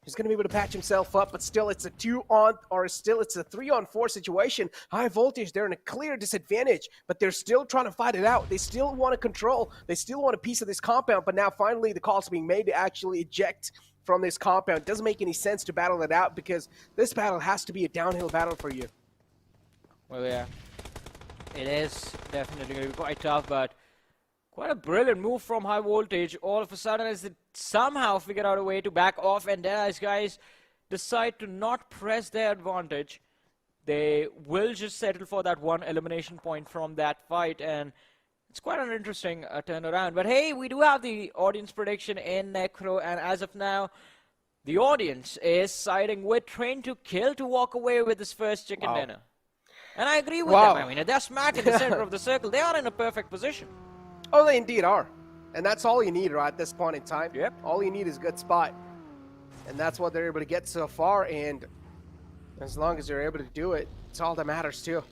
He's going to be able to patch himself up, but still it's a 3-on-4 situation. High Voltage, they're in a clear disadvantage, but they're still trying to fight it out. They still want to control. They still want a piece of this compound, but now finally the call's being made to actually eject from this compound. It doesn't make any sense to battle it out because this battle has to be a downhill battle for you. Well, yeah, it is definitely going to be quite tough, but quite a brilliant move from High Voltage. All of a sudden, as they somehow figured out a way to back off, and Deadeyes Guys decide to not press their advantage. They will just settle for that one elimination point from that fight, and it's quite an interesting turnaround. But hey, we do have the audience prediction in Necro, and as of now, the audience is siding with Train to Kill to walk away with his first chicken dinner. And I agree with them. I mean, they're smack in the center of the circle. They are in a perfect position. Oh, they indeed are. And that's all you need, right, at this point in time. Yep. All you need is a good spot. And that's what they're able to get so far. And as long as they're able to do it, it's all that matters, too.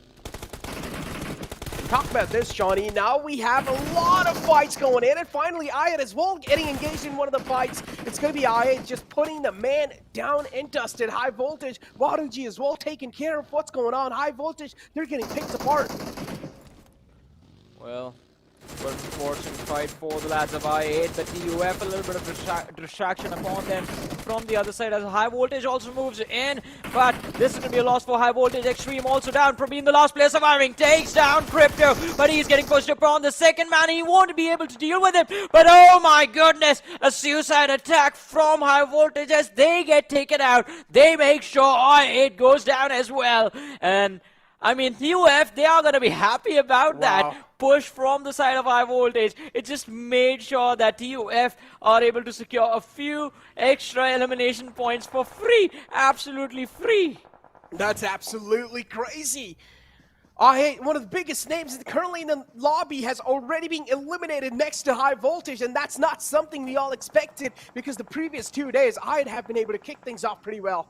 Talk about this, Johnny. Now we have a lot of fights going in. And finally, Ayat as well getting engaged in one of the fights. It's going to be Ayat just putting the man down and dusted. High Voltage. Waruji as well taking care of what's going on. High Voltage, they're getting picked apart. Well, but unfortunate fight for the lads of I8, but TUF a little bit of distraction upon them from the other side as High Voltage also moves in, but this is going to be a loss for High Voltage. Extreme also down from being the last player surviving, takes down Crypto, but he's getting pushed upon the second man. He won't be able to deal with him, but oh my goodness, a suicide attack from High Voltage as they get taken out. They make sure I8 goes down as well, and I mean, TUF, they are going to be happy about that push from the side of High Voltage. It just made sure that TUF are able to secure a few extra elimination points for free. Absolutely free. That's absolutely crazy. I8, one of the biggest names currently in the lobby, has already been eliminated next to High Voltage, and that's not something we all expected because the previous 2 days, I'd have been able to kick things off pretty well.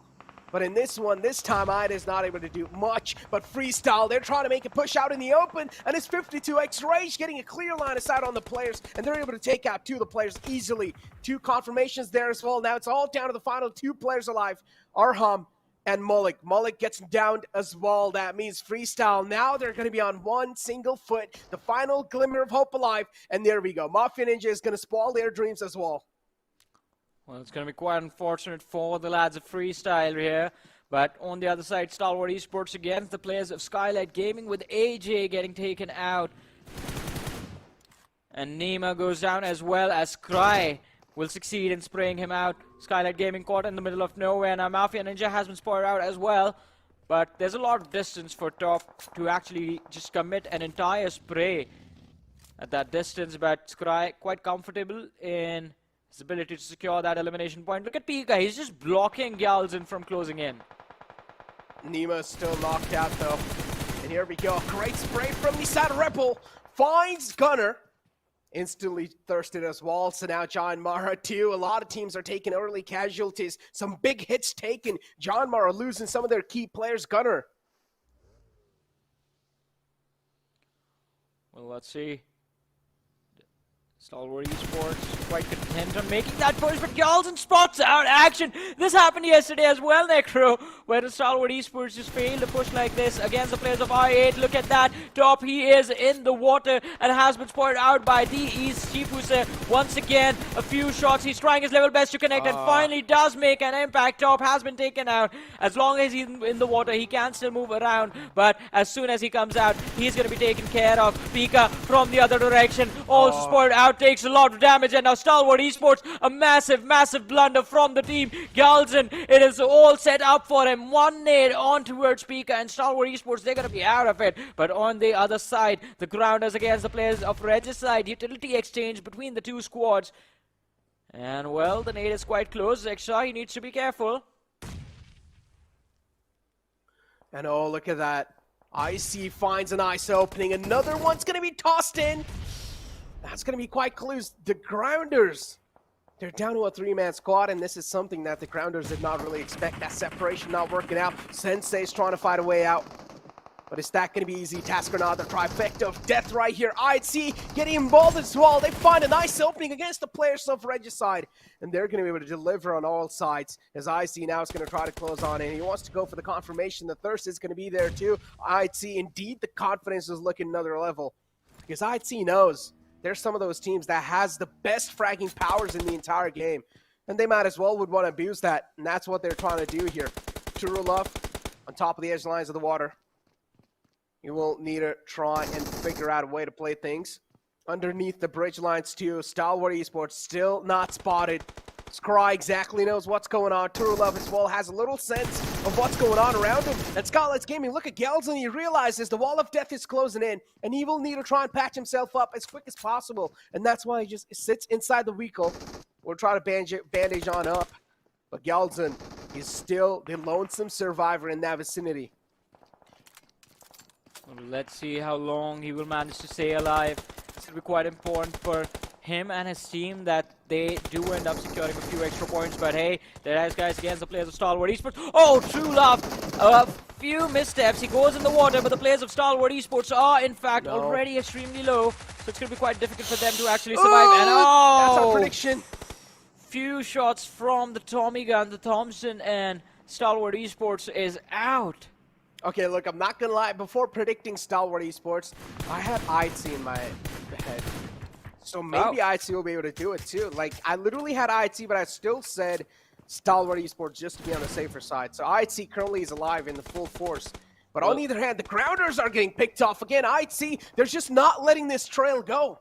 But in this one, this time, Ida is not able to do much. But Freestyle, they're trying to make a push out in the open. And it's 52x Rage getting a clear line of sight on the players. And they're able to take out 2 of the players easily. 2 confirmations there as well. Now it's all down to the final 2 players alive. Arham and Mullik. Mullik gets downed as well. That means Freestyle. Now they're going to be on one single foot. The final glimmer of hope alive. And there we go. Mafia Ninja is going to spoil their dreams as well. Well, it's going to be quite unfortunate for the lads of Freestyle here. But on the other side, Stalwart Esports against the players of Skylightz Gaming with AJ getting taken out. And Nima goes down as well as Cry will succeed in spraying him out. Skylightz Gaming caught in the middle of nowhere. Now Mafia Ninja has been spotted out as well. But there's a lot of distance for Top to actually just commit an entire spray at that distance. But Cry quite comfortable in his ability to secure that elimination point. Look at Pika, he's just blocking Galzin from closing in. Nima is still knocked out though. And here we go, great spray from the side of Rebel. Finds Gunner. Instantly thirsted as well. So now JyanMaara too. A lot of teams are taking early casualties. Some big hits taken. JyanMaara losing some of their key players. Gunner. Well, let's see. Stalwart Esports quite content on making that push, but Galzin spots out action. This happened yesterday as well, Necro, where the Stalwart Esports just failed to push like this against the players of I8. Look at that. Top, he is in the water and has been spotted out by Deadeyes Guys. Once again, a few shots. He's trying his level best to connect and finally does make an impact. Top has been taken out. As long as he's in the water, he can still move around, but as soon as he comes out, he's going to be taken care of. Pika from the other direction, also spotted out. Takes a lot of damage, and now Stalwart Esports, a massive blunder from the team. Galzin, it is all set up for him. One nade on towards Pika, and Stalwart Esports, they're going to be out of it. But on the other side, the grounders against the players of Regicide. Utility exchange between the 2 squads. And well, the nade is quite close. Extra, he needs to be careful. And oh, look at that. IC finds an ice opening. Another one's going to be tossed in. That's going to be quite close. The Grounders, they're down to a 3-man squad, and this is something that the Grounders did not really expect. That separation not working out. Sensei's trying to fight a way out. But is that going to be easy task or not? The trifecta of death right here. IHC getting involved as well. They find a nice opening against the players of Regicide. And they're going to be able to deliver on all sides. As IHC now is going to try to close on in. He wants to go for the confirmation. The thirst is going to be there too. IHC, indeed, the confidence is looking another level. Because IHC knows there's some of those teams that has the best fragging powers in the entire game. And they might as well would want to abuse that. And that's what they're trying to do here. Turulov on top of the edge lines of the water. You will need to try and figure out a way to play things. Underneath the bridge lines too, Stalwart Esports still not spotted. Scry exactly knows what's going on. Turulov as well has a little sense of what's going on around him. And Skylightz Gaming, look at Gels and he realizes the wall of death is closing in. And he will need to try and patch himself up as quick as possible. And that's why he just sits inside the vehicle. We'll try to bandage on up. But Gelson is still the lonesome survivor in that vicinity. Let's see how long he will manage to stay alive. It's going to be quite important for him and his team that they do end up securing a few extra points. But hey, Deadeyes Guys against the players of Stalwart Esports. Oh, Turulov! A few missteps. He goes in the water, but the players of Stalwart Esports are, in fact, already extremely low. So it's going to be quite difficult for them to actually survive. And that's our prediction. Few shots from the Tommy gun. The Thompson and Stalwart Esports is out. Okay, look, I'm not gonna lie. Before predicting Stalwart Esports, I had IHC in my head. So maybe IHC will be able to do it too. Like, I literally had IHC, but I still said Stalwart Esports just to be on the safer side. So IHC currently is alive in the full force. But on the other hand, the grounders are getting picked off. Again, IHC, they're just not letting this trail go.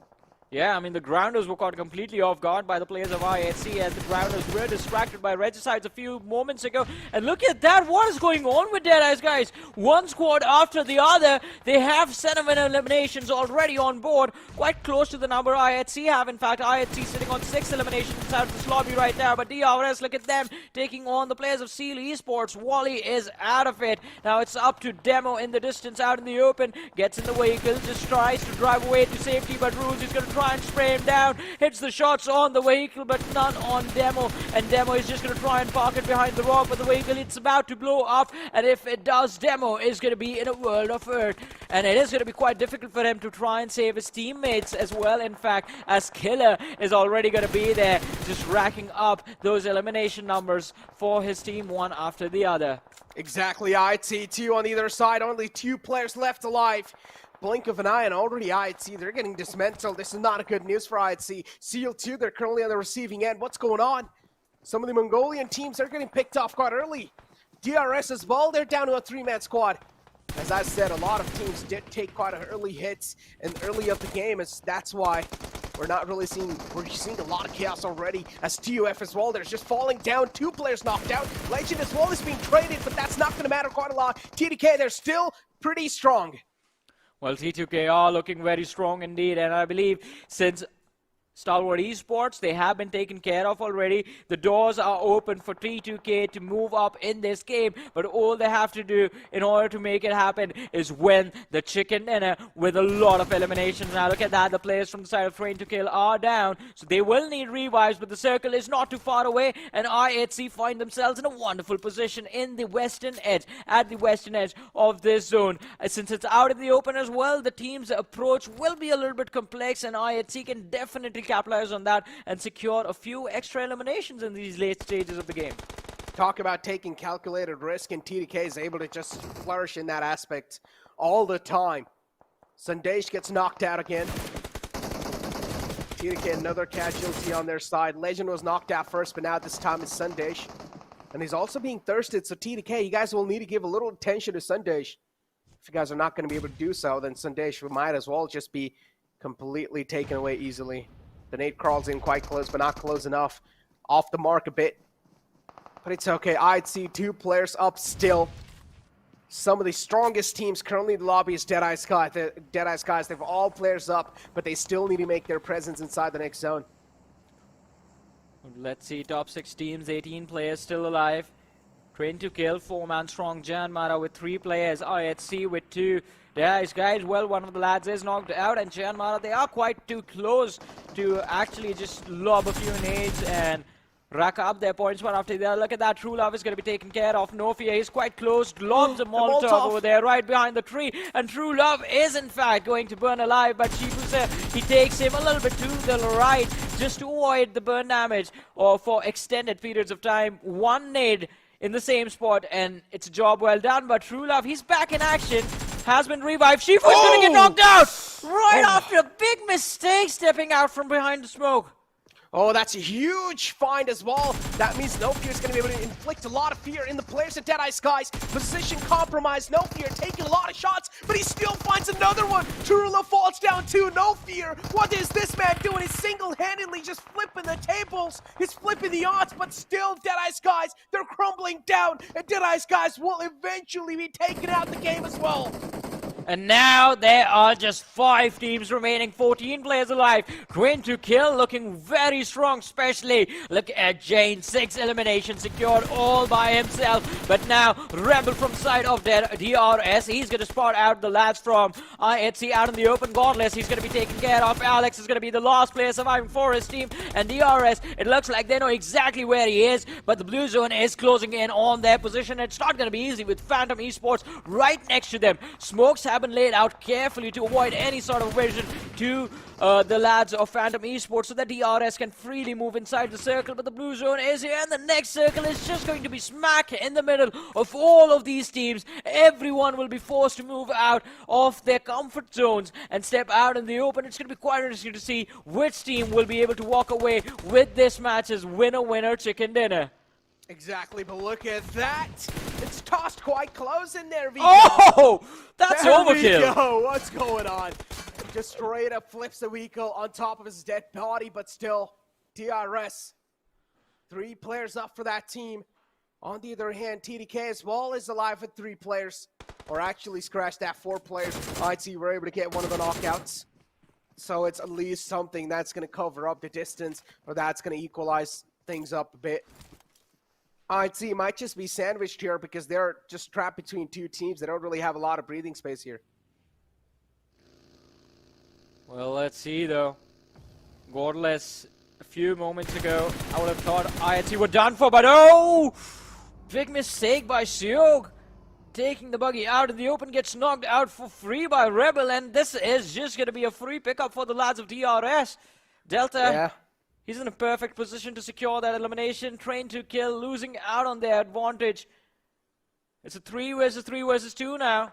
Yeah, I mean, the grounders were caught completely off guard by the players of IHC as the grounders were distracted by Regicides a few moments ago. And look at that, what is going on with Deadeyes Guys? One squad after the other. They have 7 eliminations already on board, quite close to the number IHC have. In fact, IHC sitting on 6 eliminations inside of this lobby right now. But DRS, look at them taking on the players of Seal Esports. Wally is out of it. Now it's up to Demo in the distance, out in the open. Gets in the vehicle, just tries to drive away to safety, but Rules is going to try and spray him down. Hits the shots on the vehicle, but none on Demo. And Demo is just going to try and park it behind the rock, but the vehicle, it's about to blow up. And if it does, Demo is going to be in a world of hurt. And it is going to be quite difficult for him to try and save his teammates as well. In fact, as Killer is already going to be there, just racking up those elimination numbers for his team, one after the other. Exactly, IHC 2 on either side. Only 2 players left alive. Blink of an eye, and already IHC, they're getting dismantled. This is not a good news for IHC. Seal 2, they're currently on the receiving end. What's going on? Some of the Mongolian teams are getting picked off quite early. DRS as well, they're down to a 3-man squad. As I said, a lot of teams did take quite early hits and early of the game. That's why we're not really seeing, we're seeing a lot of chaos already. As TUF as well, there's just falling down. 2 players knocked out. Legend as well is being traded, but that's not going to matter quite a lot. TDK, they're still pretty strong. Well, T2K are looking very strong indeed, and I believe since Stalwart Esports, they have been taken care of already. The doors are open for T2K to move up in this game, but all they have to do in order to make it happen is win the chicken dinner with a lot of eliminations. Now look at that, the players from the side of Train to Kill are down, so they will need revives, but the circle is not too far away, and IHC find themselves in a wonderful position in the western edge, at the western edge of this zone. Since it's out in the open as well, the team's approach will be a little bit complex, and IHC can definitely capitalize on that and secure a few extra eliminations in these late stages of the game. Talk about taking calculated risk, and TDK is able to just flourish in that aspect all the time. Sandesh gets knocked out again. TDK another casualty on their side. Legend was knocked out first, but now this time it's Sandesh. And he's also being thirsted, so TDK, you guys will need to give a little attention to Sandesh. If you guys are not going to be able to do so, then Sandesh might as well just be completely taken away easily. The nade crawls in quite close, but not close enough. Off the mark a bit. But it's okay. I'd see 2 players up still. Some of the strongest teams currently in the lobby is Deadeyes Guys. They've all players up, but they still need to make their presence inside the next zone. Let's see, top 6 teams, 18 players still alive. Train to Kill, 4-man strong. JyanMaara with 3 players. IHC with 2. Deadeyes Guys, well, one of the lads is knocked out, and JyanMaara, they are quite too close to actually just lob a few nades and rack up their points one after the other. Look at that. True Love is going to be taken care of. No Fear is quite close. Lobs a Molotov over there right behind the tree. And True Love is in fact going to burn alive. But Chibusa, he takes him a little bit to the right just to avoid the burn damage or for extended periods of time. One nade in the same spot and it's a job well done. But True Love, he's back in action. Has been revived. Shifu is going to get knocked out right after a big mistake stepping out from behind the smoke. Oh, that's a huge find as well. That means No Fear is going to be able to inflict a lot of fear in the players at Deadeyes Guys. Position compromised. No Fear taking a lot of shots, but he still finds another one. Turula falls down too. No Fear. What is this man doing? He's single-handedly just flipping the tables. He's flipping the odds, but still Deadeyes Guys, they're crumbling down, and Deadeyes Guys will eventually be taking out the game as well. And now there are just 5 teams remaining, 14 players alive. Train to Kill looking very strong, especially look at Jane. 6 eliminations secured all by himself. But now Rebel from side of DRS, he's going to spot out the lads from IHC out in the open. Godless, he's going to be taken care of. Alex is going to be the last player surviving for his team. And DRS, it looks like they know exactly where he is, but the blue zone is closing in on their position. It's not going to be easy with Phantom Esports right next to them. Smokes have been laid out carefully to avoid any sort of vision to the lads of Phantom Esports so that DRS can freely move inside the circle. But the blue zone is here and the next circle is just going to be smack in the middle of all of these teams. Everyone will be forced to move out of their comfort zones and step out in the open. It's going to be quite interesting to see which team will be able to walk away with this match's winner chicken dinner. Exactly, but look at that. It's tossed quite close in there, Vigo. Oh, that's overkill. Vigo, what's going on? Just straight up flips the vehicle on top of his dead body, but still, DRS. 3 players up for that team. On the other hand, TDK as well is alive with 3 players. Or actually scratched that 4 players. I'd see we're able to get one of the knockouts. So it's at least something that's going to cover up the distance, or that's going to equalize things up a bit. IHC might just be sandwiched here because they're just trapped between 2 teams. They don't really have a lot of breathing space here. Well, let's see though. Godless, a few moments ago, I would have thought IHC were done for, but oh! Big mistake by Seog. Taking the buggy out in the open, gets knocked out for free by Rebel, and this is just going to be a free pickup for the lads of DRS. Delta. Yeah. He's in a perfect position to secure that elimination. Train to Kill, losing out on their advantage. It's a 3 versus 3 versus 2 now.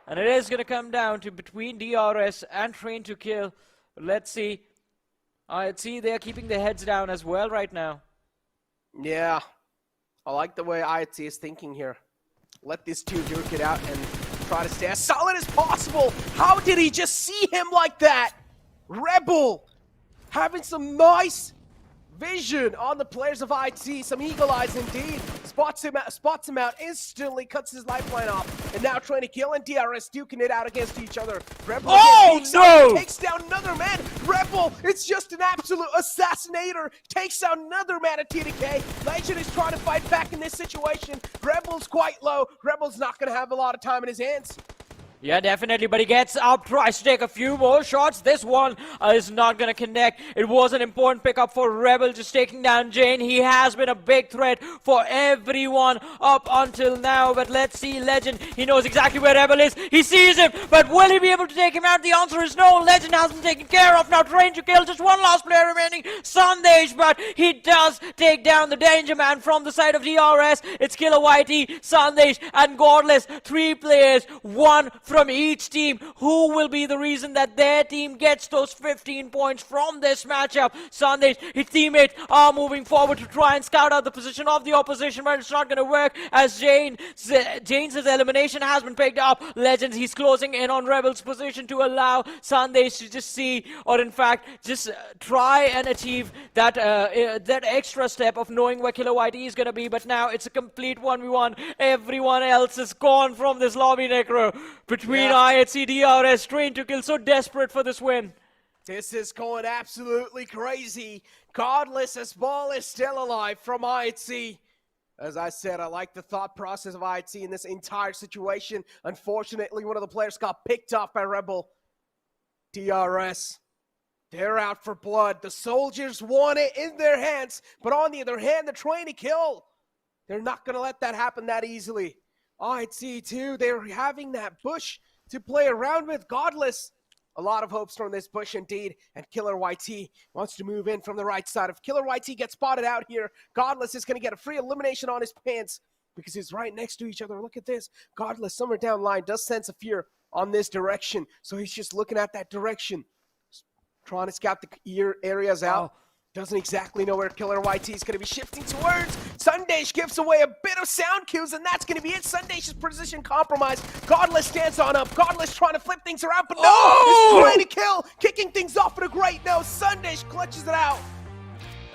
And it is going to come down to between DRS and Train to Kill. Let's see. I see they're keeping their heads down as well right now. Yeah. I like the way IHC is thinking here. Let these 2 duke it out and try to stay as solid as possible. How did he just see him like that? Rebel! Having some nice vision on the players of IHC. Some eagle eyes indeed. Spots him out instantly, cuts his lifeline off. And now Train to Kill and DRS duking it out against each other. Rebel takes down another man. Rebel, it's just an absolute assassinator. Takes down another man at TDK. Legend is trying to fight back in this situation. Rebel's quite low. Rebel's not going to have a lot of time in his hands. Yeah, definitely, but he gets up, tries to take a few more shots. This one is not going to connect. It was an important pickup for Rebel, just taking down Jane. He has been a big threat for everyone up until now, but let's see Legend. He knows exactly where Rebel is. He sees him, but will he be able to take him out? The answer is no. Legend has been taken care of. Now Train to Kill, just one last player remaining, Sandesh, but he does take down the Danger Man from the side of DRS. It's Killer Whitey, Sandesh, and Godless. 3 players, 1 from each team. Who will be the reason that their team gets those 15 points from this matchup? Sandesh, his teammates are moving forward to try and scout out the position of the opposition, but it's not going to work as Jane's elimination has been picked up. Legends, he's closing in on Rebel's position to allow Sandesh to just see, or in fact, just try and achieve that that extra step of knowing where Killer Whitey is going to be, but now it's a complete 1v1. Everyone else is gone from this lobby, Necro. Between IHC, DRS, Train to Kill, so desperate for this win. This is going absolutely crazy. Godless as ball is still alive from IHC. As I said, I like the thought process of IHC in this entire situation. Unfortunately, one of the players got picked off by Rebel. DRS. They're out for blood. The soldiers want it in their hands, but on the other hand, they're trying to kill. They're not going to let that happen that easily. IT2, they're having that bush to play around with. Godless. A lot of hopes from this bush indeed, and Killer YT wants to move in from the right side. If Killer YT gets spotted out here, Godless is going to get a free elimination on his pants because he's right next to each other. Look at this. Godless, somewhere down line, does sense a fear on this direction, so he's just looking at that direction. Trying to scout the areas out. Doesn't exactly know where Killer YT is going to be shifting towards. Sundash gives away a bit of sound cues, and that's going to be it. Sundash's position compromised. Godless stands on up. Godless trying to flip things around, but no! He's trying to kill. Kicking things off at a great no. Sundash clutches it out.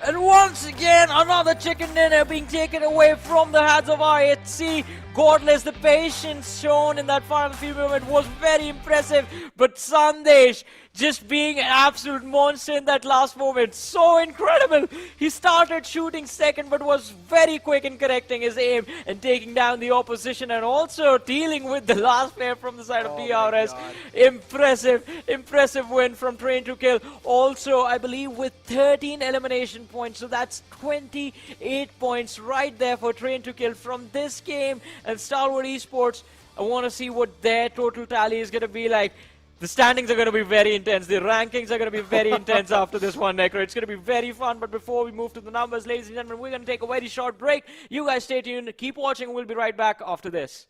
And once again, another chicken dinner being taken away from the hands of IHC. Godless, the patience shown in that final few moments was very impressive. But Sandesh just being an absolute monster in that last moment. So incredible. He started shooting second, but was very quick in correcting his aim and taking down the opposition, and also dealing with the last player from the side of DRS. Impressive win from Train to Kill. Also, I believe with 13 elimination points. So that's 28 points right there for Train to Kill from this game. And Stalwart Esports, I want to see what their total tally is going to be like. The standings are going to be very intense. The rankings are going to be very intense after this one, Necro. It's going to be very fun. But before we move to the numbers, ladies and gentlemen, we're going to take a very short break. You guys stay tuned. Keep watching. We'll be right back after this.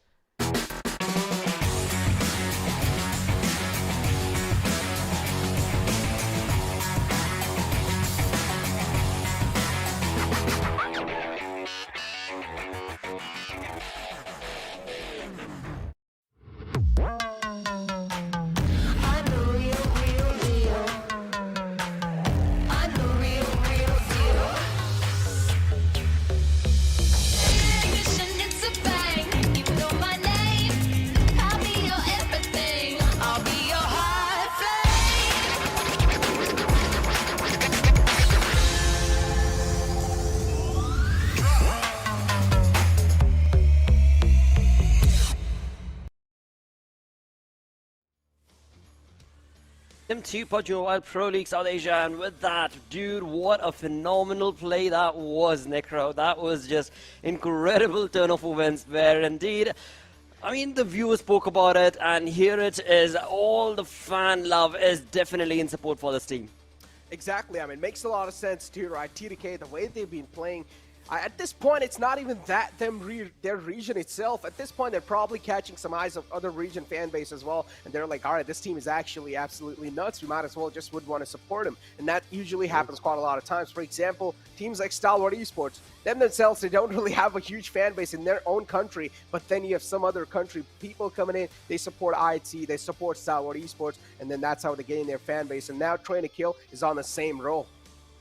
Two PUBG Mobile Pro League South Asia, and with that, dude, what a phenomenal play that was, Necro. That was just incredible turn of events where indeed, I mean, the viewers spoke about it, and here it is. All the fan love is definitely in support for this team. Exactly. I mean, it makes a lot of sense too, right? TDK, the way they've been playing, at this point, it's not even that their region itself. At this point, they're probably catching some eyes of other region fan base as well. And they're like, all right, this team is actually absolutely nuts. We might as well just would want to support them. And that usually happens quite a lot of times. For example, teams like Stalwart Esports, them themselves, they don't really have a huge fan base in their own country. But then you have some other country people coming in. They support IHC, they support Stalwart Esports. And then that's how they gain their fan base. And now Train to Kill is on the same role.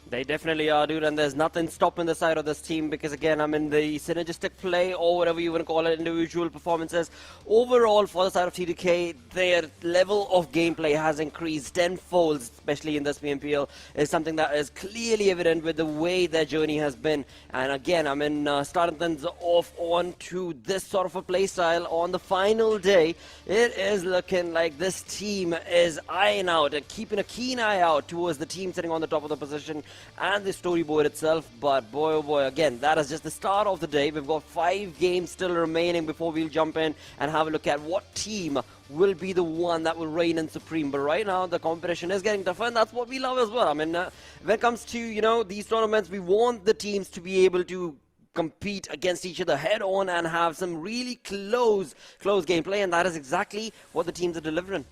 They definitely are, dude, and there's nothing stopping the side of this team because, again, I mean, the synergistic play or whatever you want to call it, individual performances, overall for the side of TDK, their level of gameplay has increased tenfold, especially in this PMPL, is something that is clearly evident with the way their journey has been. And again, I mean, starting things off on to this sort of a play style on the final day, it is looking like this team is eyeing out and keeping a keen eye out towards the team sitting on the top of the position and the storyboard itself. But boy, oh boy, again, that is just the start of the day. We've got 5 games still remaining before we'll jump in and have a look at what team will be the one that will reign in supreme. But right now, the competition is getting tougher, and that's what we love as well. I mean, when it comes to, you know, these tournaments, we want the teams to be able to compete against each other head on and have some really close gameplay, and that is exactly what the teams are delivering.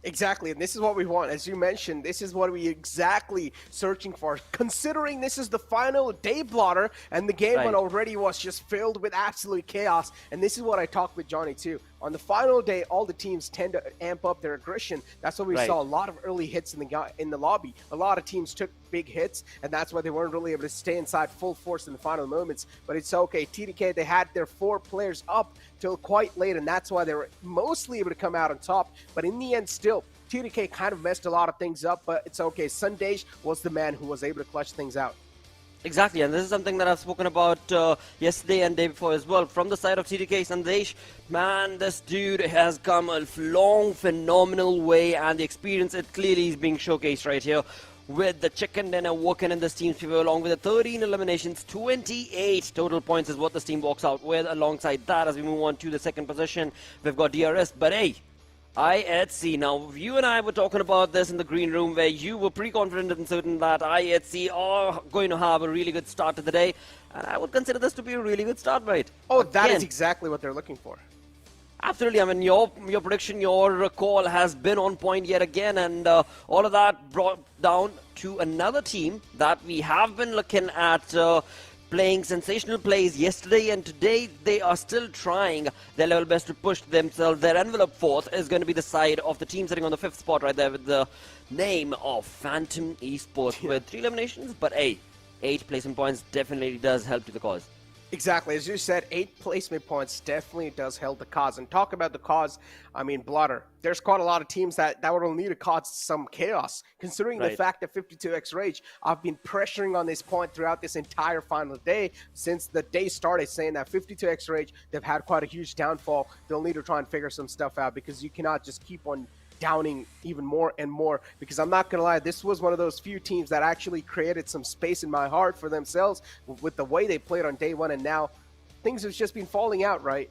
Exactly, and this is what we want. As you mentioned, this is what we exactly searching for. Considering this is the final day blotter, and the game one already was just filled with absolute chaos. And this is what I talked with Johnny too. On the final day, all the teams tend to amp up their aggression. That's why we saw a lot of early hits in the lobby. A lot of teams took big hits, and that's why they weren't really able to stay inside full force in the final moments. But it's okay. TDK, they had their 4 players up till quite late, and that's why they were mostly able to come out on top. But in the end, still, TDK kind of messed a lot of things up, but it's okay. Sandesh was the man who was able to clutch things out. Exactly, and this is something that I've spoken about yesterday and day before as well. From the side of TDK, Sandesh, man, this dude has come a long, phenomenal way, and the experience, it clearly is being showcased right here. with the chicken dinner working in this team's favor, along with the 13 eliminations. 28 total points is what this team walks out with. Alongside that, as we move on to the second position, we've got DRS. But hey, IHC. Now, you and I were talking about this in the green room, where you were pretty confident and certain that IHC are going to have a really good start to the day. And I would consider this to be a really good start, right? Oh, that is exactly what they're looking for. Absolutely. I mean, your prediction, your call has been on point yet again, and all of that brought down to another team that we have been looking at playing sensational plays yesterday, and today they are still trying their level best to push themselves. Their envelope fourth is going to be the side of the team sitting on the 5th spot right there with the name of Phantom Esports with 3 eliminations, but 8 placement points definitely does help to the cause. Exactly. As you said, 8 placement points definitely does help the cause. And talk about the cause, I mean, Blotter, there's quite a lot of teams that will need to cause some chaos, considering the fact that 52X Rage, I've been pressuring on this point throughout this entire final day, since the day started, saying that 52X Rage, they've had quite a huge downfall. They'll need to try and figure some stuff out, because you cannot just keep on downing even more and more, because I'm not gonna lie, this was one of those few teams that actually created some space in my heart for themselves with the way they played on day one, and now things have just been falling out, right?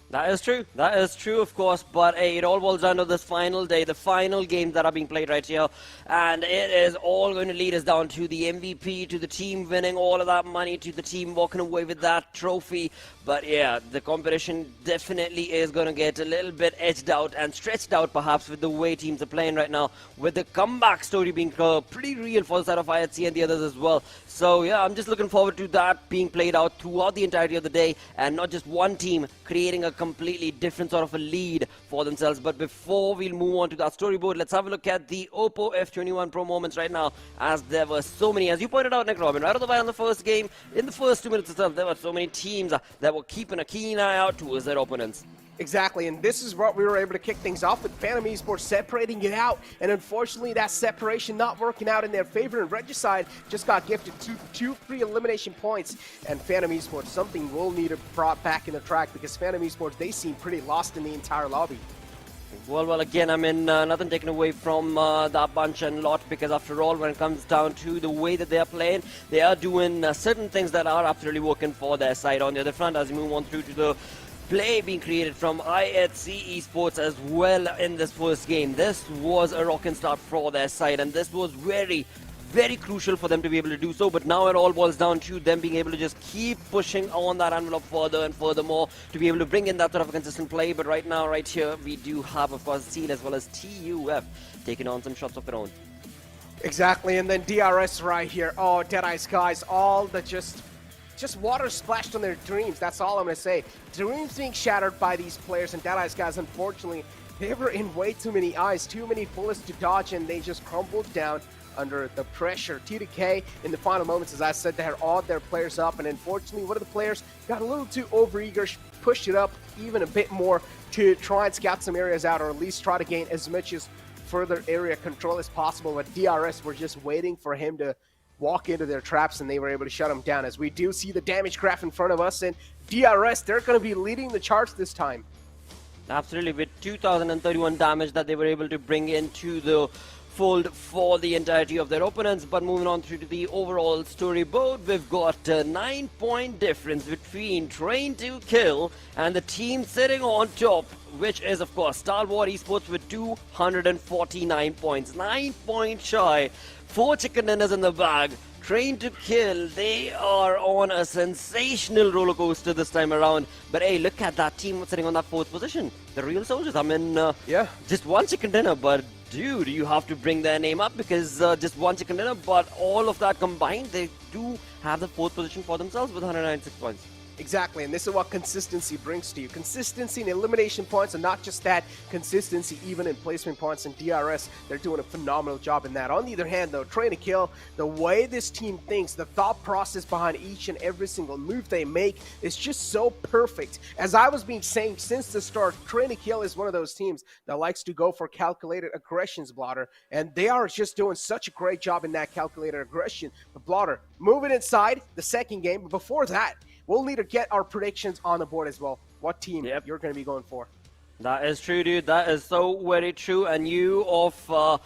That is true. That is true, of course. But hey, it all boils down to this final day, the final games that are being played right here. And it is all going to lead us down to the MVP, to the team winning all of that money, to the team walking away with that trophy. But yeah, the competition definitely is going to get a little bit edged out and stretched out, perhaps, with the way teams are playing right now, with the comeback story being pretty real for the side of IHC and the others as well. So yeah, I'm just looking forward to that being played out throughout the entirety of the day, and not just one team creating a completely different sort of a lead for themselves. But before we move on to that storyboard, let's have a look at the Oppo F21 Pro moments right now, as there were so many, as you pointed out, Nick Robin, right off the bat in the first game, in the first 2 minutes itself, there were so many teams that were keeping a keen eye out towards their opponents. Exactly, and this is what we were able to kick things off with. Phantom Esports separating it out, and unfortunately that separation not working out in their favor, and Regicide just got gifted two free elimination points. And Phantom Esports, something will need to brought back in the track, because Phantom Esports, they seem pretty lost in the entire lobby. Well, again, I mean, nothing taken away from that bunch and lot, because after all, when it comes down to the way that they are playing, they are doing certain things that are absolutely working for their side. On the other front, as we move on through to the play being created from IHC Esports as well in this first game, this was a rocking start for their side, and this was very, very crucial for them to be able to do so. But now it all boils down to them being able to just keep pushing on that envelope further and furthermore to be able to bring in that sort of a consistent play. But right now, right here, we do have, of course, Seal as well as TUF taking on some shots of their own. Exactly, and then DRS right here. Oh, Deadeyes Guys, all the just water splashed on their dreams. That's all I'm going to say. Dreams being shattered by these players, and Deadeyes Guys, unfortunately, they were in way too many eyes, too many bullets to dodge, and they just crumbled down under the pressure. TDK in the final moments, as I said, they had all their players up, and unfortunately one of the players got a little too overeager, pushed it up even a bit more to try and scout some areas out, or at least try to gain as much as further area control as possible. But DRS were just waiting for him to walk into their traps, and they were able to shut him down. As we do see the damage graph in front of us, and DRS, they're going to be leading the charts this time. Absolutely, with 2,031 damage that they were able to bring into the fold for the entirety of their opponents. But moving on through to the overall storyboard, we've got a 9-point difference between Train to Kill and the team sitting on top, which is, of course, Stalwart Esports with 249 points. 9 points shy. 4 chicken dinners in the bag. Train to Kill, they are on a sensational roller coaster this time around. But hey, look at that team sitting on that 4th position. The real soldiers. I mean, just 1 chicken dinner, but dude, you have to bring their name up, because just 1 chicken dinner, but all of that combined, they do have the 4th position for themselves with 196 points. Exactly, and this is what consistency brings to you. Consistency in elimination points, and not just that, consistency even in placement points. And DRS, they're doing a phenomenal job in that. On the other hand, though, Train to Kill, the way this team thinks, the thought process behind each and every single move they make is just so perfect. As I was being saying since the start, Train to Kill is one of those teams that likes to go for calculated aggressions, Blotter, and they are just doing such a great job in that calculated aggression. But Blotter, moving inside the second game, but before that, we'll need to get our predictions on the board as well. What team you're going to be going for? That is true, dude. That is so very true. And you of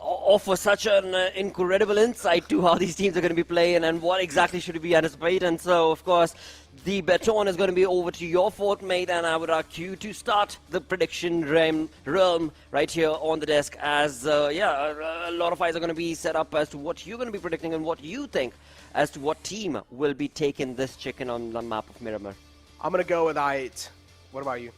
offer such an incredible insight to how these teams are going to be playing and what exactly should we anticipate. And so, of course, the baton is going to be over to your fort, mate, and I would ask you to start the prediction realm right here on the desk as, a lot of eyes are going to be set up as to what you're going to be predicting and what you think as to what team will be taking this chicken on the map of Miramar. I'm going to go with I8. What about you?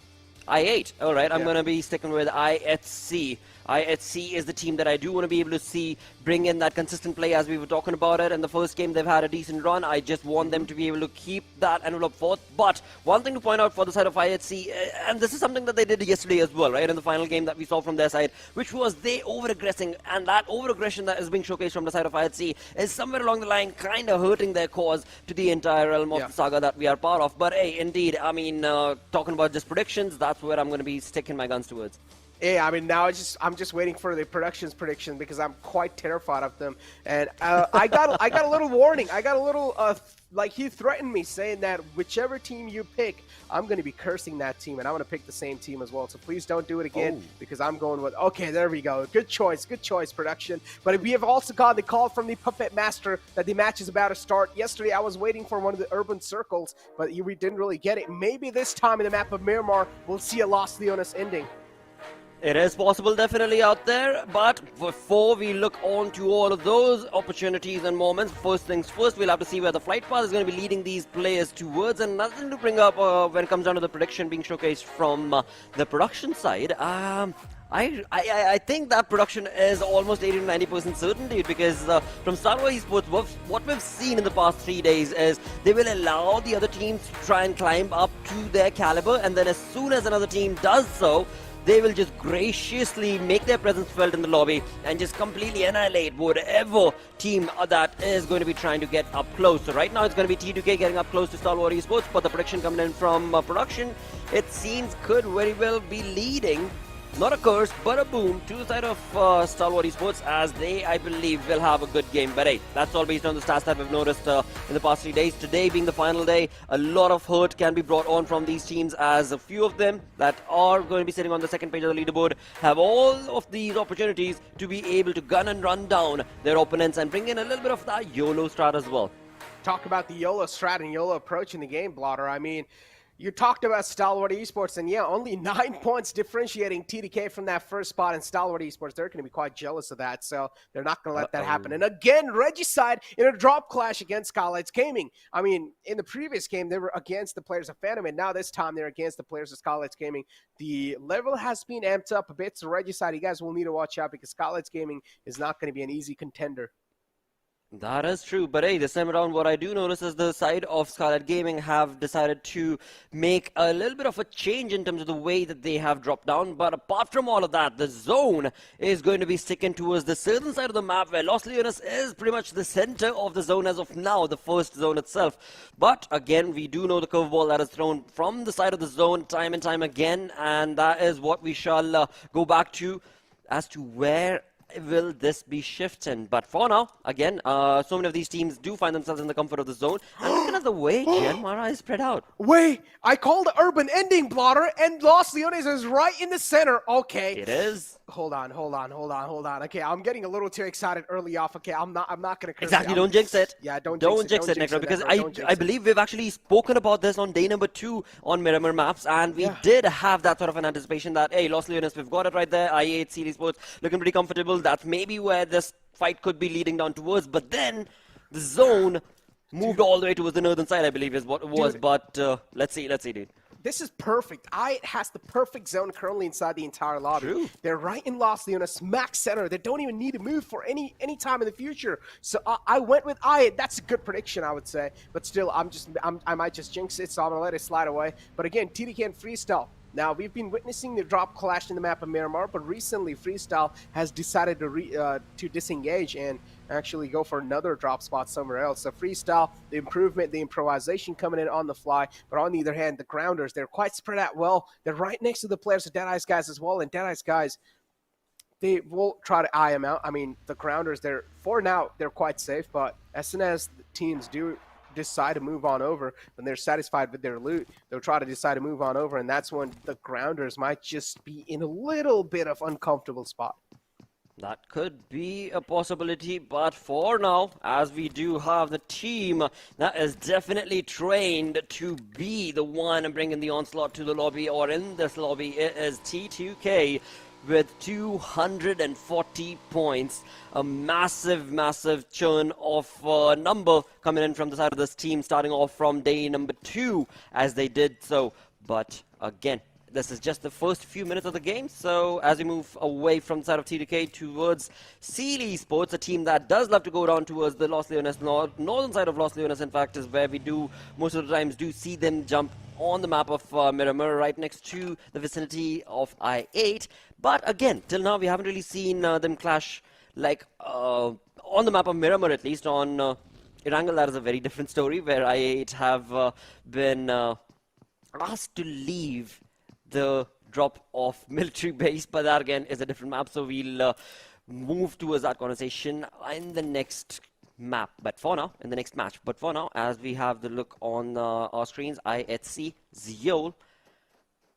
I8. All right, I'm going to be sticking with IHC. IHC is the team that I do want to be able to see bring in that consistent play as we were talking about it. In the first game, they've had a decent run. I just want them to be able to keep that envelope forth. But one thing to point out for the side of IHC, and this is something that they did yesterday as well, right, in the final game that we saw from their side, which was they over-aggressing. And that over-aggression that is being showcased from the side of IHC is somewhere along the line kind of hurting their cause to the entire realm of the saga that we are part of. But hey, indeed, I mean, talking about just predictions, that's where I'm going to be sticking my guns towards. Yeah, I mean, now I'm just waiting for the prediction because I'm quite terrified of them. And I got a little warning. I got a little like he threatened me saying that whichever team you pick, I'm going to be cursing that team, and I'm going to pick the same team as well. So please don't do it again because I'm going with. Okay, there we go. Good choice, production. But we have also got the call from the Puppet Master that the match is about to start. Yesterday, I was waiting for one of the urban circles, but we didn't really get it. Maybe this time in the map of Miramar, we'll see a Los Leones ending. It is possible definitely out there, but before we look on to all of those opportunities and moments, first things first, we'll have to see where the flight path is going to be leading these players towards. And nothing to bring up when it comes down to the prediction being showcased from the production side. I think that production is almost 80 to 90% certain, dude, because from Stalwart Esports, what we've seen in the past 3 days is they will allow the other teams to try and climb up to their caliber, and then as soon as another team does so, they will just graciously make their presence felt in the lobby and just completely annihilate whatever team that is going to be trying to get up close. So right now it's going to be T2K getting up close to Stalwart Esports, but the prediction coming in from production, it seems could very well be leading, not a curse, but a boom to the side of Stalwart Esports, as they, I believe, will have a good game. But hey, that's all based on the stats that we've noticed in the past 3 days. Today being the final day, a lot of hurt can be brought on from these teams, as a few of them that are going to be sitting on the second page of the leaderboard have all of these opportunities to be able to gun and run down their opponents and bring in a little bit of that YOLO strat as well. Talk about the YOLO strat and YOLO approach in the game, Blotter. I mean, you talked about Stalwart Esports, and yeah, only 9 points differentiating TDK from that first spot in Stalwart Esports. They're going to be quite jealous of that, so they're not going to let that happen. And again, Regicide in a drop clash against Skylightz Gaming. I mean, in the previous game, they were against the players of Phantom, and now this time they're against the players of Skylightz Gaming. The level has been amped up a bit, so Regicide, you guys will need to watch out because Skylightz Gaming is not going to be an easy contender. That is true, but hey, this time around what I do notice is the side of Stalwart Gaming have decided to make a little bit of a change in terms of the way that they have dropped down. But apart from all of that, the zone is going to be sticking towards the southern side of the map, where Los Leones is pretty much the center of the zone as of now, the first zone itself. But again, we do know the curveball that is thrown from the side of the zone time and time again, and that is what we shall go back to as to where will this be shifting. But for now, again, so many of these teams do find themselves in the comfort of the zone. And looking at the way JyanMaara is spread out. Wait, I called the urban ending, Blotter, and Los Leones is right in the center. Okay. It is. Hold on. Okay, I'm getting a little too excited early off. Okay, I'm not going to curse. Exactly, don't jinx it. Yeah, don't jinx it, Necro, because I believe we've actually spoken about this on day number 2 on Miramar maps, and we did have that sort of an anticipation that, hey, Los Leones, we've got it right there. IHC Esports looking pretty comfortable. That's maybe where this fight could be leading down towards, but then the zone moved all the way towards the northern side, I believe is what it was. Dude. But let's see, dude. This is perfect. It has the perfect zone currently inside the entire lobby. True. They're right in Los Leones, smack center. They don't even need to move for any time in the future. So I went with That's a good prediction, I would say. But still, I might just jinx it, so I'm gonna let it slide away. But again, TDK and Freestyle. Now, we've been witnessing the drop clash in the map of Miramar, but recently Freestyle has decided to disengage and actually go for another drop spot somewhere else. So Freestyle, the improvement, the improvisation coming in on the fly, but on the other hand, the Grounders, they're quite spread out well. They're right next to the players of Deadeyes Guys as well, and Deadeyes Guys, they will try to eye them out. I mean, the Grounders, for now, they're quite safe, but as soon as the teams do decide to move on over, when they're satisfied with their loot, they'll try to decide to move on over, and that's when the Grounders might just be in a little bit of uncomfortable spot. That could be a possibility, but for now, as we do have the team that is definitely trained to be the one bringing the onslaught to the lobby, or in this lobby, it is T2K with 240 points. A massive churn of number coming in from the side of this team, starting off from day number 2 as they did so. But again, this is just the first few minutes of the game, so as we move away from the side of T2K towards Stalwart Esports, a team that does love to go down towards the Los Leones, northern side of Los Leones, in fact, is where we do most of the times do see them jump on the map of Miramar, right next to the vicinity of I-8. But again, till now, we haven't really seen them clash, like, on the map of Miramar, at least. On Erangel, that is a very different story, where I-8 have been asked to leave the drop-off military base, but that again is a different map, so we'll move towards that conversation in the next map, but for now, in the next match. But for now, as we have the look on our screens, IHC Zeol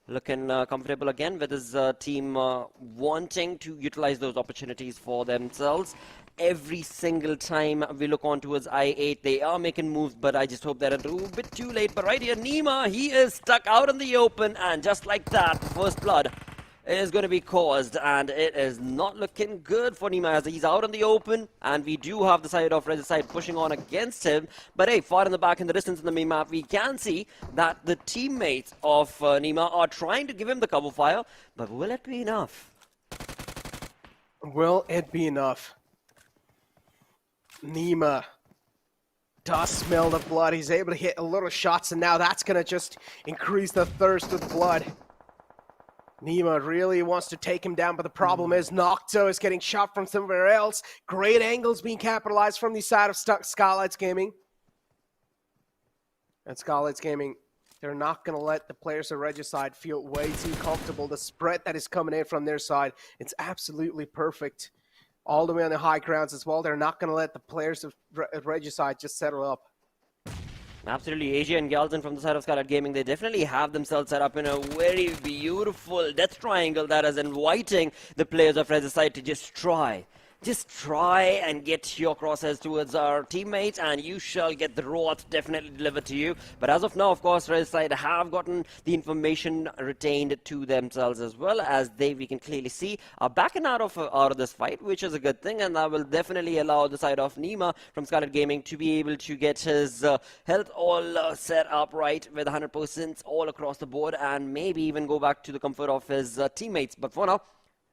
looking comfortable again with his team wanting to utilize those opportunities for themselves. Every single time we look on towards I-8, they are making moves, but I just hope they're a little bit too late. But right here, Nima, he is stuck out in the open, and just like that, first blood is going to be caused, and it is not looking good for Nima as he's out in the open, and we do have the side of Regicide pushing on against him. But hey, far in the back in the distance in the main map, we can see that the teammates of Nima are trying to give him the cover fire, but will it be enough? Will it be enough? Nima does smell the blood. He's able to hit a little shots, and now that's going to just increase the thirst with blood. Nima really wants to take him down, but the problem is Nocto is getting shot from somewhere else. Great angles being capitalized from the side of Skylightz Gaming. And Skylightz Gaming, they're not going to let the players of Regicide feel way too comfortable. The spread that is coming in from their side, it's absolutely perfect. All the way on the high grounds as well. They're not going to let the players of Regicide just settle up. Absolutely. AJ and Galton from the side of Stalwart Gaming, they definitely have themselves set up in a very beautiful death triangle that is inviting the players of Regicide to just try and get your crosshairs towards our teammates, and you shall get the wrath definitely delivered to you. But as of now, of course, Regicide have gotten the information retained to themselves, as well as we can clearly see, are backing out of this fight, which is a good thing, and that will definitely allow the side of Nima from Stalwart Gaming to be able to get his health all set up right with 100% all across the board, and maybe even go back to the comfort of his teammates. But for now,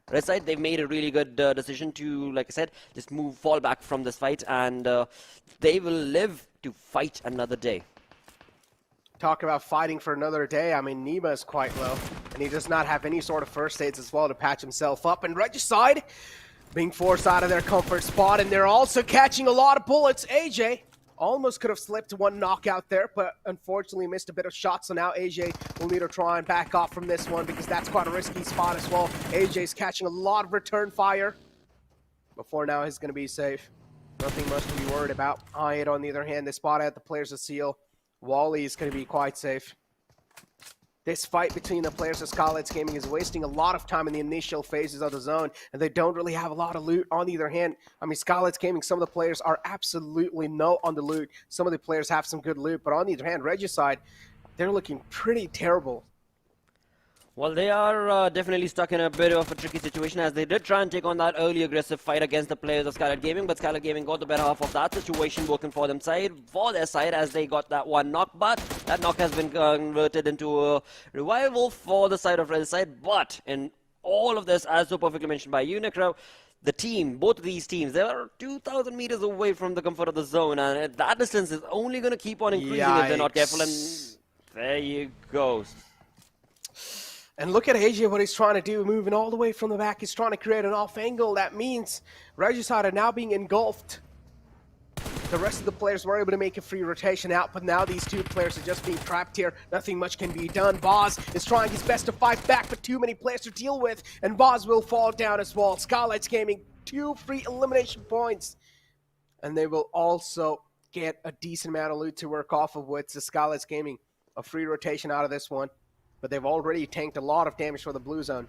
Regicide, they've made a really good decision to, like I said, just fall back from this fight, and they will live to fight another day. Talk about fighting for another day. I mean, Nima is quite low, and he does not have any sort of first aids as well to patch himself up. And Regicide being forced out of their comfort spot, and they're also catching a lot of bullets. AJ almost could have slipped one knockout there, but unfortunately missed a bit of shots. So now AJ will need to try and back off from this one, because that's quite a risky spot as well. AJ's catching a lot of return fire. But for now, he's going to be safe. Nothing much to be worried about. I-8, on the other hand, they spot out the players of Seal. Wally is going to be quite safe. This fight between the players of Skylightz Gaming is wasting a lot of time in the initial phases of the zone, and they don't really have a lot of loot. On the other hand, I mean, Skylightz Gaming, some of the players are absolutely no on the loot. Some of the players have some good loot, but on the other hand, Regicide, they're looking pretty terrible. Well, they are definitely stuck in a bit of a tricky situation, as they did try and take on that early aggressive fight against the players of Stalwart Gaming, but Stalwart Gaming got the better half of that situation, working for their side, as they got that one knock. But that knock has been converted into a revival for the side of Regicide. But in all of this, as so perfectly mentioned by you, Necro, the team, both of these teams, they are 2,000 meters away from the comfort of the zone, and that distance is only going to keep on increasing if they're not careful. And there you go. And look at AJ, what he's trying to do, moving all the way from the back. He's trying to create an off angle. That means Regicide are now being engulfed. The rest of the players were able to make a free rotation out, but now these two players are just being trapped here. Nothing much can be done. Boz is trying his best to fight back, but too many players to deal with, and Boz will fall down as well. Skylightz Gaming, 2 free elimination points. And they will also get a decent amount of loot to work off of with the Skylightz Gaming. A free rotation out of this one. But they've already tanked a lot of damage for the blue zone.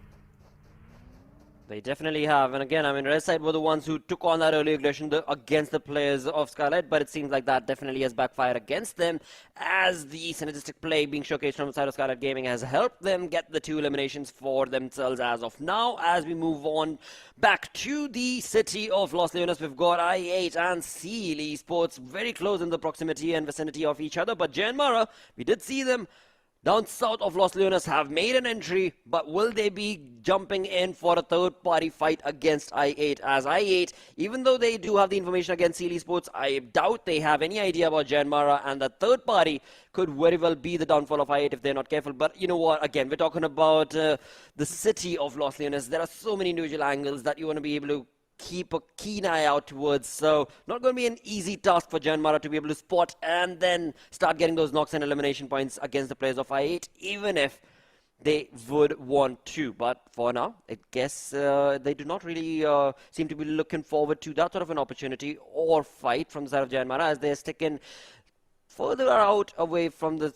They definitely have, and again, I mean, Red side were the ones who took on that early aggression against the players of Skylight, but it seems like that definitely has backfired against them, as the synergistic play being showcased from the side of Skylight Gaming has helped them get the 2 eliminations for themselves as of now. As we move on back to the city of Los Leones, we've got i8 and Seal Esports very close in the proximity and vicinity of each other, but JyanMaara, we did see them down south of Los Leones have made an entry, but will they be jumping in for a third-party fight against i8? As i8, even though they do have the information against Seal Esports, I doubt they have any idea about JyanMaara, and the third party could very well be the downfall of i8 if they're not careful. But you know what, again, we're talking about the city of Los Leones. There are so many individual angles that you want to be able to keep a keen eye out towards, so not going to be an easy task for JyanMaara to be able to spot and then start getting those knocks and elimination points against the players of i8, even if they would want to. But for now, I guess they do not really seem to be looking forward to that sort of an opportunity or fight from the side of JyanMaara, as they're sticking further out away from the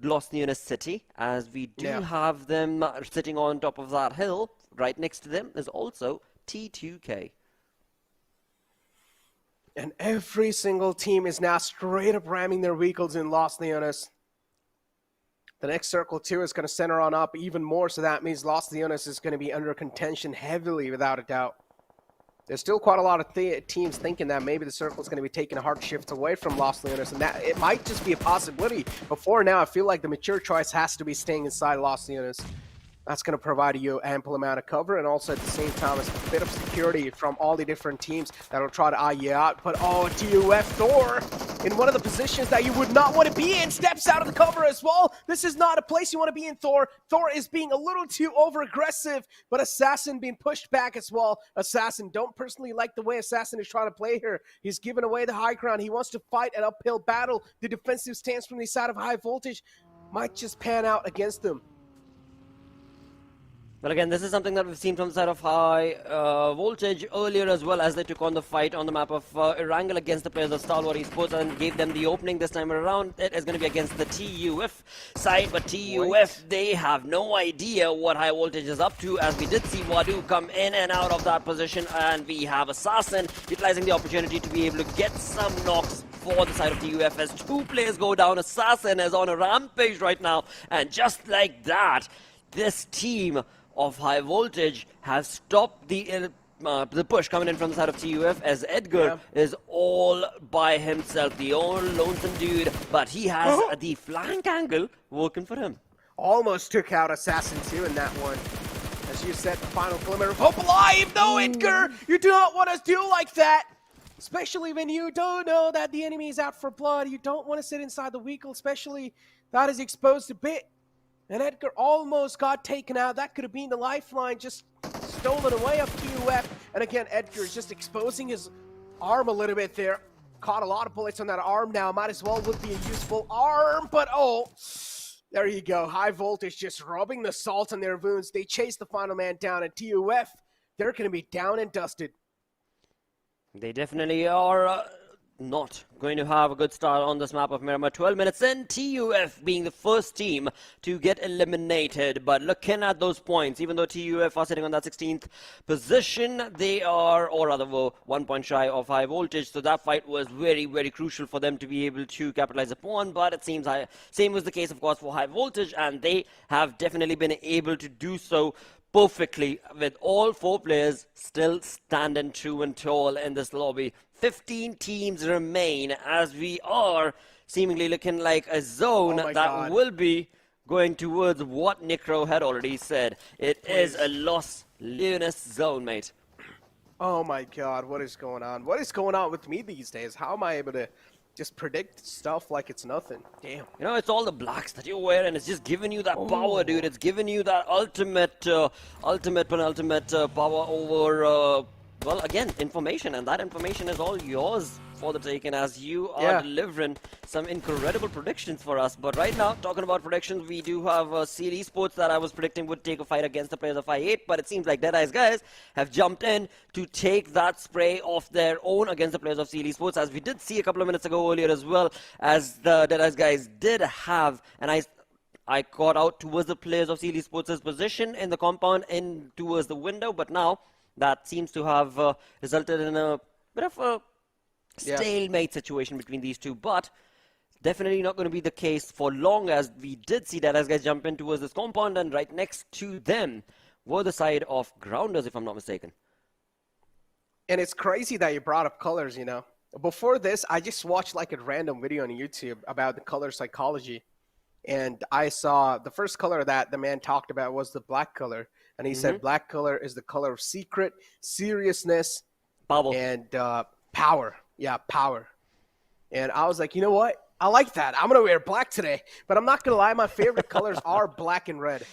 Los Leones city, as we do have them sitting on top of that hill. Right next to them is also T2K. And every single team is now straight up ramming their vehicles in Los Leones. The next circle too is going to center on up even more, so that means Los Leones is going to be under contention heavily, without a doubt. There's still quite a lot of teams thinking that maybe the circle is going to be taking a hard shift away from Los Leones, and that it might just be a possibility. But for now, I feel like the mature choice has to be staying inside Los Leones. That's going to provide you ample amount of cover, and also at the same time, it's a bit of security from all the different teams that will try to eye you out. But oh, TUF Thor, in one of the positions that you would not want to be in, steps out of the cover as well. This is not a place you want to be in, Thor. Thor is being a little too over-aggressive, but Assassin being pushed back as well. Assassin, don't personally like the way Assassin is trying to play here. He's giving away the high ground. He wants to fight an uphill battle. The defensive stance from the side of High Voltage might just pan out against them. Well, again, this is something that we've seen from the side of High Voltage earlier as well, as they took on the fight on the map of Erangel against the players of Stalwart Esports and gave them the opening this time around. It is going to be against the TUF side, but TUF, they have no idea what High Voltage is up to, as we did see Wadu come in and out of that position, and we have Assassin utilizing the opportunity to be able to get some knocks for the side of TUF as 2 players go down. Assassin is on a rampage right now, and just like that, this team of High Voltage has stopped the push coming in from the side of TUF, as Edgar is all by himself, the old lonesome dude, but he has the flank angle working for him. Almost took out Assassin too in that one. As you said, the final glimmer of hope alive. No, Edgar, you do not want to do like that. Especially when you don't know that the enemy is out for blood. You don't want to sit inside the vehicle, especially that is exposed a bit. And Edgar almost got taken out. That could have been the lifeline, just stolen away of TUF. And again, Edgar is just exposing his arm a little bit there. Caught a lot of bullets on that arm now. Might as well would be a useful arm, but oh, there you go. High Voltage just rubbing the salt on their wounds. They chase the final man down, and TUF, they're going to be down and dusted. They definitely are not going to have a good start on this map of Miramar. 12 minutes in, TUF being the first team to get eliminated. But looking at those points, even though TUF are sitting on that 16th position, they are, or rather were 1 point shy of High Voltage. So that fight was very, very crucial for them to be able to capitalize upon. But it seems same was the case, of course, for High Voltage, and they have definitely been able to do so perfectly, with all 4 players still standing true and tall in this lobby. 15 teams remain, as we are seemingly looking like a zone that will be going towards what Necro had already said. It is a Los Leones zone, mate. Oh my god, what is going on? What is going on with me these days? How am I able to just predict stuff like it's nothing? Damn. You know, it's all the blacks that you wear, and it's just giving you that power, dude. It's giving you that ultimate, penultimate power over, well, again, information. And that information is all yours for the taking, as you are delivering some incredible predictions for us. But right now, talking about predictions, we do have Seal Esports that I was predicting would take a fight against the players of i8, but it seems like Deadeyes Guys have jumped in to take that spray of their own against the players of Seal Esports, as we did see a couple of minutes ago earlier as well, as the Deadeyes Guys did have, and I caught out towards the players of Seal Esports' position in the compound, in towards the window, but now that seems to have resulted in a bit of a Yeah. stalemate situation between these two. But definitely not going to be the case for long, as we did see Deadeyes Guys jump in towards this compound, and right next to them were the side of Grounders, if I'm not mistaken. And it's crazy that you brought up colors, you know. Before this, I just watched like a random video on YouTube about the color psychology. And I saw the first color that the man talked about was the black color. And he said black color is the color of secret, seriousness, and power. Yeah, power. And I was like, you know what? I like that. I'm going to wear black today. But I'm not going to lie, my favorite colors are black and red.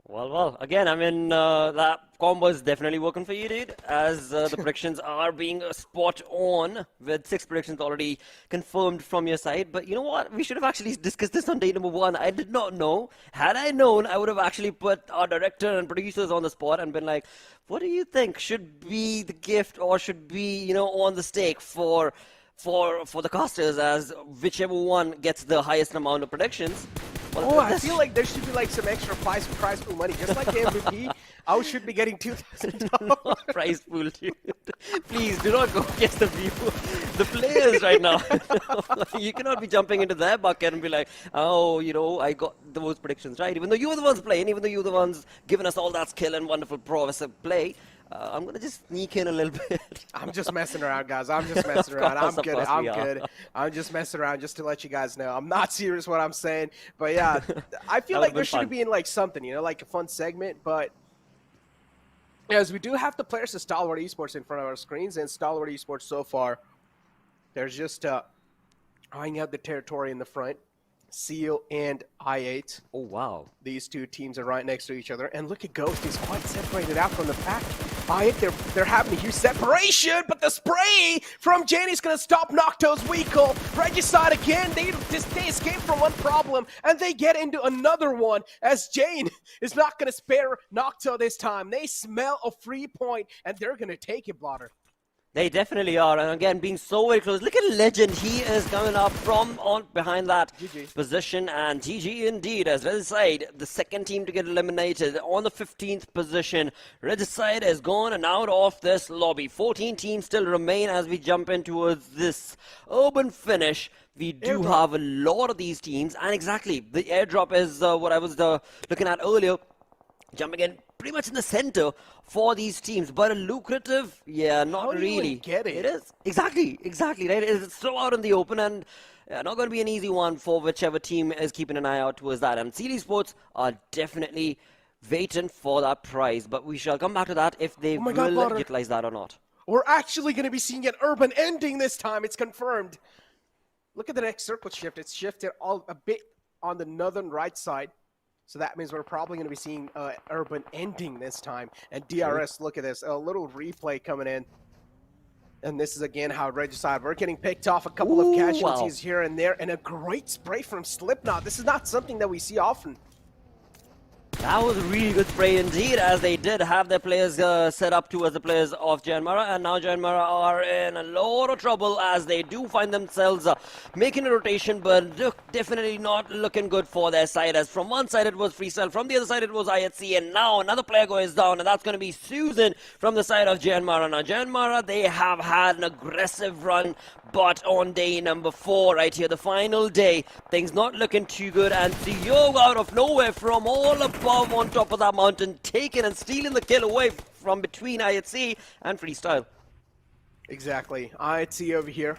Well, again, I mean, that combo is definitely working for you, dude, as the predictions are being spot on, with 6 predictions already confirmed from your side. But you know what? We should have actually discussed this on day number 1. I did not know. Had I known, I would have actually put our director and producers on the spot and been like, what do you think should be the gift or should be, you know, on the stake for the casters, as whichever one gets the highest amount of predictions? Well, I feel like there should be like some extra prize pool money, just like the MVP. I should be getting $2,000 prize pool, dude. Please do not go against the players right now. You cannot be jumping into their bucket and be like, oh, you know, I got those predictions right. Even though you were the ones playing, even though you were the ones giving us all that skill and wonderful prowess of play. I'm going to just sneak in a little bit. I'm just messing around, guys. I'm just messing around. I'm good. I'm good. I'm just messing around just to let you guys know. I'm not serious what I'm saying. But yeah, I feel like there should be like something, you know, like a fun segment. But as we do have the players of Stalwart Esports in front of our screens, and Stalwart Esports so far, there's just eyeing out the territory in the front. Seal and I8. Oh, wow. These two teams are right next to each other. And look at Ghost. He's quite separated out from the pack. I8, they're having a huge separation, but the spray from Jane is going to stop Nocto's vehicle. Regicide again. They escape from one problem, and they get into another one, as Jane is not going to spare Nocto this time. They smell a free point, and they're going to take it, Blotter. They definitely are, and again, being so very close. Look at Legend, he is coming up from on behind that position, and GG indeed, as Regicide, the second team to get eliminated on the 15th position. Regicide has gone and out of this lobby. 14 teams still remain as we jump in towards this urban finish. We do have a lot of these teams, and exactly, the airdrop is what I was looking at earlier. Jumping in pretty much in the center for these teams, but a lucrative, yeah, not How do really. you get it? It is exactly, right? It's so out in the open, and not going to be an easy one for whichever team is keeping an eye out towards that. And CD Sports are definitely waiting for that prize, but we shall come back to that if they will utilize that or not. We're actually going to be seeing an urban ending this time. It's confirmed. Look at the next circle shift. It's shifted a bit on the northern right side. So that means we're probably going to be seeing urban ending this time. And DRS, look at this. A little replay coming in. And this is again how Regicide, we're getting picked off a couple of casualties here and there. And a great spray from Slipknot. This is not something that we see often. That was a really good spray indeed, as they did have their players set up towards the players of JyanMaara, and now JyanMaara are in a lot of trouble as they do find themselves making a rotation, but definitely not looking good for their side, as from one side it was Freestyle, from the other side it was IHC, and now another player goes down, and that's going to be Susan from the side of JyanMaara. Now JyanMaara, they have had an aggressive run, but on day number 4 right here, the final day, things not looking too good, and Siyog out of nowhere from all above on top of that mountain, taking and stealing the kill away from between IHC and Freestyle. Exactly. IHC over here.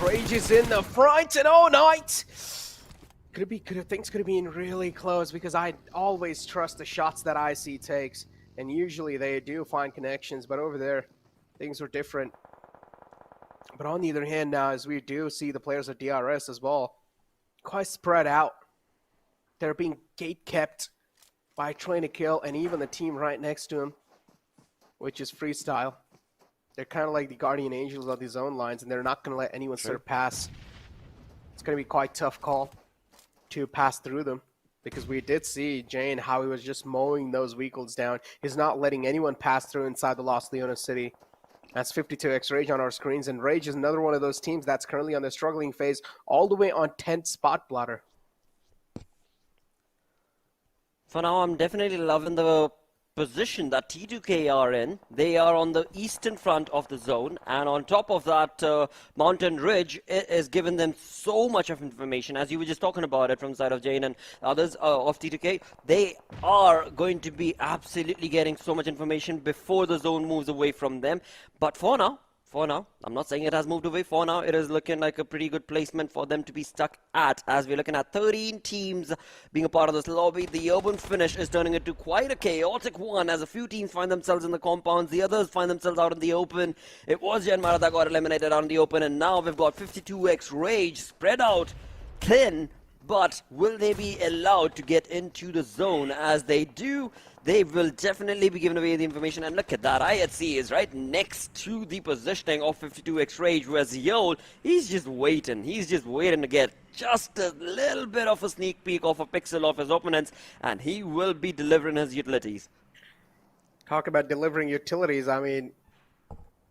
Rage is in the front, and oh, night! Things could have been really close, because I always trust the shots that IHC takes, and usually they do find connections, but over there, things were different. But on the other hand now, as we do see the players of DRS as well, quite spread out. They're being gate-kept by Train to Kill, and even the team right next to him, which is Freestyle. They're kind of like the guardian angels of these zone lines, and they're not going to let anyone surpass. It's going to be quite a tough call to pass through them, because we did see Jane, how he was just mowing those vehicles down. He's not letting anyone pass through inside the Los Leones city. That's 52x Rage on our screens, and Rage is another one of those teams that's currently on the struggling phase, all the way on 10th spot, Blotter. For now, I'm definitely loving the position that T2K are in. They are on the eastern front of the zone, and on top of that mountain ridge, it is giving them so much of information. As you were just talking about it from the side of Jane and others of T2K, they are going to be absolutely getting so much information before the zone moves away from them. But for now, I'm not saying it has moved away. For now, it is looking like a pretty good placement for them to be stuck at, as we're looking at 13 teams being a part of this lobby. The urban finish is turning into quite a chaotic one, as a few teams find themselves in the compounds, the others find themselves out in the open. It was JyanMaara that got eliminated out in the open, and now we've got 52x Rage spread out thin. But will they be allowed to get into the zone? As they do, they will definitely be giving away the information. And look at that, IHC is right next to the positioning of 52x Rage, whereas Yol, he's just waiting. He's just waiting to get just a little bit of a sneak peek of a pixel of his opponents, and he will be delivering his utilities. Talk about delivering utilities. I mean,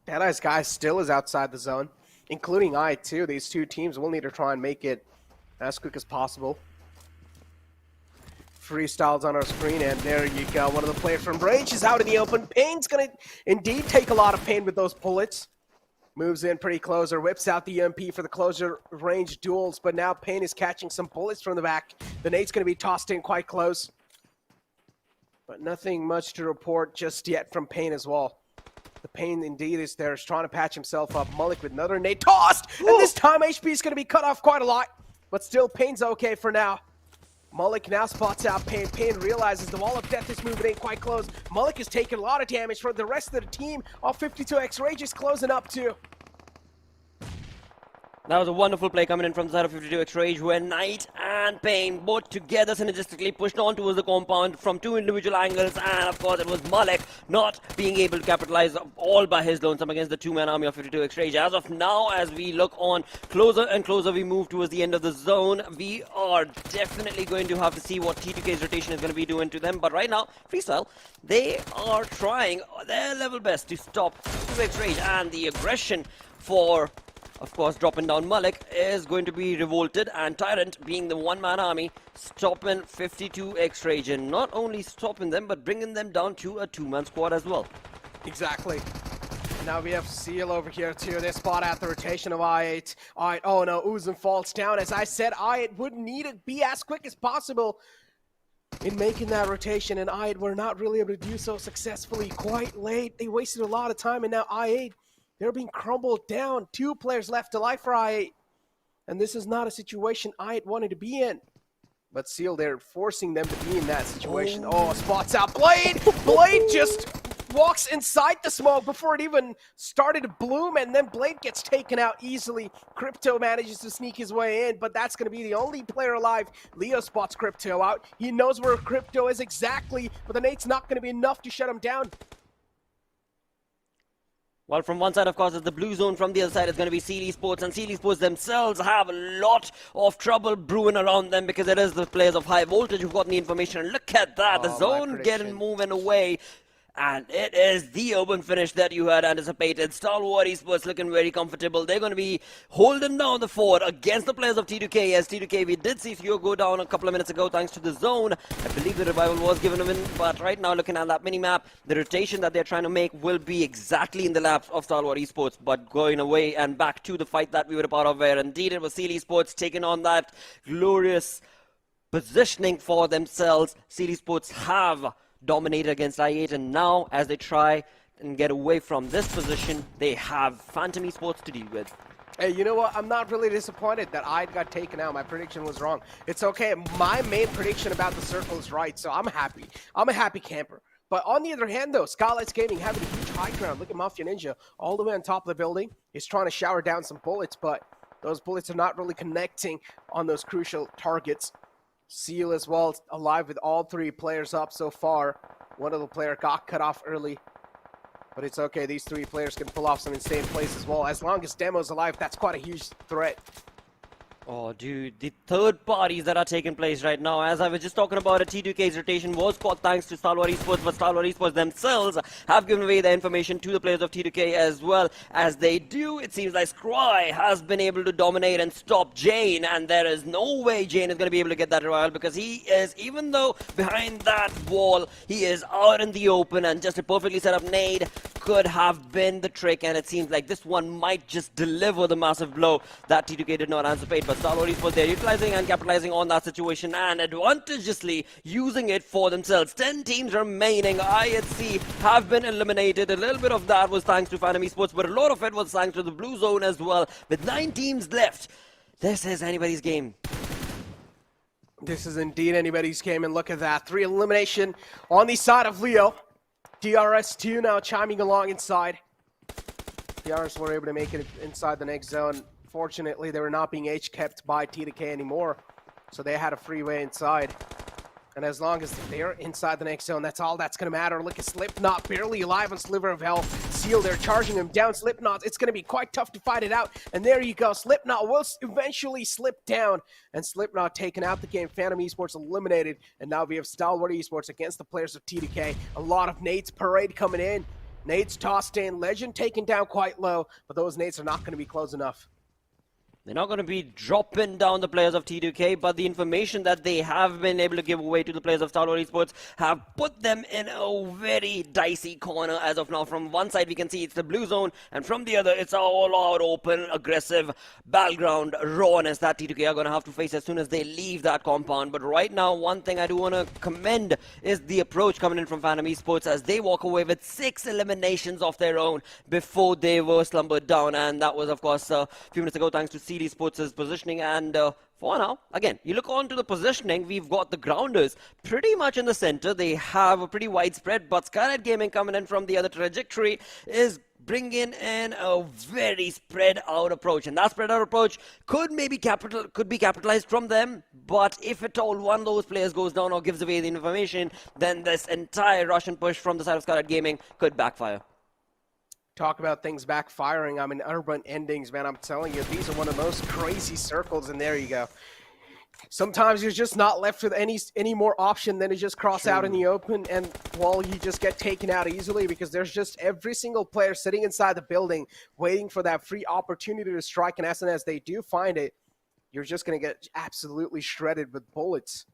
Deadeyes Guys still is outside the zone, including I2. These two teams will need to try and make it as quick as possible. Freestyles on our screen, and there you go. One of the players from Rage is out in the open. Pain's gonna indeed take a lot of pain with those bullets. Moves in pretty closer, whips out the EMP for the closer range duels, but now Pain is catching some bullets from the back. The nade's gonna be tossed in quite close. But nothing much to report just yet from Pain as well. The Pain indeed is there, is trying to patch himself up. Mullik with another nade tossed, and this time HP is gonna be cut off quite a lot. But still, Pain's okay for now. Mullik now spots out Pain. Pain realizes the wall of death is moving in quite close. Mullik is taking a lot of damage from the rest of the team. All 52x Rage is closing up too. That was a wonderful play coming in from the side of 52x Rage, where Knight and Pain both together synergistically pushed on towards the compound from two individual angles, and of course it was Mullik not being able to capitalize all by his lonesome against the two-man army of 52x Rage. As of now, as we look on closer and closer, we move towards the end of the zone. We are definitely going to have to see what T2K's rotation is going to be doing to them, but right now, Freestyle, they are trying their level best to stop 52x Rage, and the aggression for, of course, dropping down Mullik is going to be revolted, and Tyrant, being the one-man army, stopping 52x Rage, and not only stopping them, but bringing them down to a two-man squad as well. Exactly. Now we have Seal over here too. They spot out the rotation of I8. I8, oh no, Uzun falls down. As I said, I8 would need to be as quick as possible in making that rotation, and I8 were not really able to do so successfully. Quite late. They wasted a lot of time, and now I8, they're being crumbled down. 2 players left alive for I8. And this is not a situation I8 wanted to be in. But Seal, they're forcing them to be in that situation. Oh, spots out Blade! Blade just walks inside the smoke before it even started to bloom, and then Blade gets taken out easily. Crypto manages to sneak his way in, but that's going to be the only player alive. Leo spots Crypto out. He knows where Crypto is exactly, but the nade's not going to be enough to shut him down. Well, from one side, of course, is the blue zone. From the other side is going to be Stalwart Esports, and Stalwart Esports themselves have a lot of trouble brewing around them, because it is the players of high voltage who've gotten the information. And look at that, the zone getting moving away. And it is the urban finish that you had anticipated. Stalwart Esports looking very comfortable. They're going to be holding down the fort against the players of T2K. As T2K, we did see Fuel go down a couple of minutes ago thanks to the zone. I believe the revival was given a win, but right now, looking at that mini-map, the rotation that they're trying to make will be exactly in the laps of Stalwart Esports, but going away and back to the fight that we were a part of, where indeed it was Stalwart Esports taking on that glorious positioning for themselves. Stalwart Esports have dominated against I8, and now as they try and get away from this position, they have Phantom Esports to deal with. Hey, you know what? I'm not really disappointed that I got taken out. My prediction was wrong. It's okay. My main prediction about the circle is right, so I'm happy. I'm a happy camper. But on the other hand, though, Skylightz Gaming having a huge high ground. Look at Mafia Ninja all the way on top of the building. He's trying to shower down some bullets, but those bullets are not really connecting on those crucial targets. Seal as well, alive with all 3 players up so far. One of the players got cut off early, but it's okay. These 3 players can pull off some insane plays as well. As long as Demo's alive, that's quite a huge threat. Oh, dude, the third parties that are taking place right now, as I was just talking about, a T2K's rotation was caught thanks to Stalwart Esports, but Stalwart Esports themselves have given away the information to the players of T2K as well. As they do, it seems like Scry has been able to dominate and stop Jane, and there is no way Jane is going to be able to get that royal, because he is, even though behind that wall, he is out in the open, and just a perfectly set up nade could have been the trick, and it seems like this one might just deliver the massive blow that T2K did not anticipate. But Stalwart Esports, they're utilizing and capitalizing on that situation and advantageously using it for themselves. 10 teams remaining. IHC have been eliminated. A little bit of that was thanks to Phantom Esports, but a lot of it was thanks to the blue zone as well. With 9 teams left, this is anybody's game. This is indeed anybody's game, and look at that. 3 elimination on the side of Leo. DRS2 now chiming along inside. DRS were able to make it inside the next zone. Fortunately, they were not being H-kept by T2K anymore, so they had a freeway inside. And as long as they're inside the next zone, that's all that's going to matter. Look at Slipknot, barely alive on Sliver of Hell. Seal, they're charging him down. Slipknot, it's going to be quite tough to fight it out. And there you go. Slipknot will eventually slip down. And Slipknot taking out the game. Phantom Esports eliminated. And now we have Stalwart Esports against the players of T2K. A lot of nades parade coming in. Nades tossed in. Legend taken down quite low. But those nades are not going to be close enough. They're not going to be dropping down the players of T2K, but the information that they have been able to give away to the players of Stalwart Esports have put them in a very dicey corner as of now. From one side, we can see it's the blue zone, and from the other, it's all out open, aggressive, battleground rawness that T2K are going to have to face as soon as they leave that compound. But right now, one thing I do want to commend is the approach coming in from Phantom Esports as they walk away with 6 eliminations of their own before they were slumbered down. And that was, of course, a few minutes ago, thanks to CD Sports' positioning. And for now, again, you look on to the positioning, we've got the Grounders pretty much in the center. They have a pretty wide spread, but Skylightz Gaming coming in from the other trajectory is bringing in a very spread out approach, and that spread out approach could be capitalized from them. But if at all one of those players goes down or gives away the information, then this entire Russian push from the side of Skylightz Gaming could backfire. Talk about things backfiring. I mean, urban endings, man. I'm telling you, these are one of the most crazy circles, and there you go. Sometimes you're just not left with any more option than to just cross out in the open, and well, you just get taken out easily because there's just every single player sitting inside the building waiting for that free opportunity to strike, and as they do find it, you're just going to get absolutely shredded with bullets.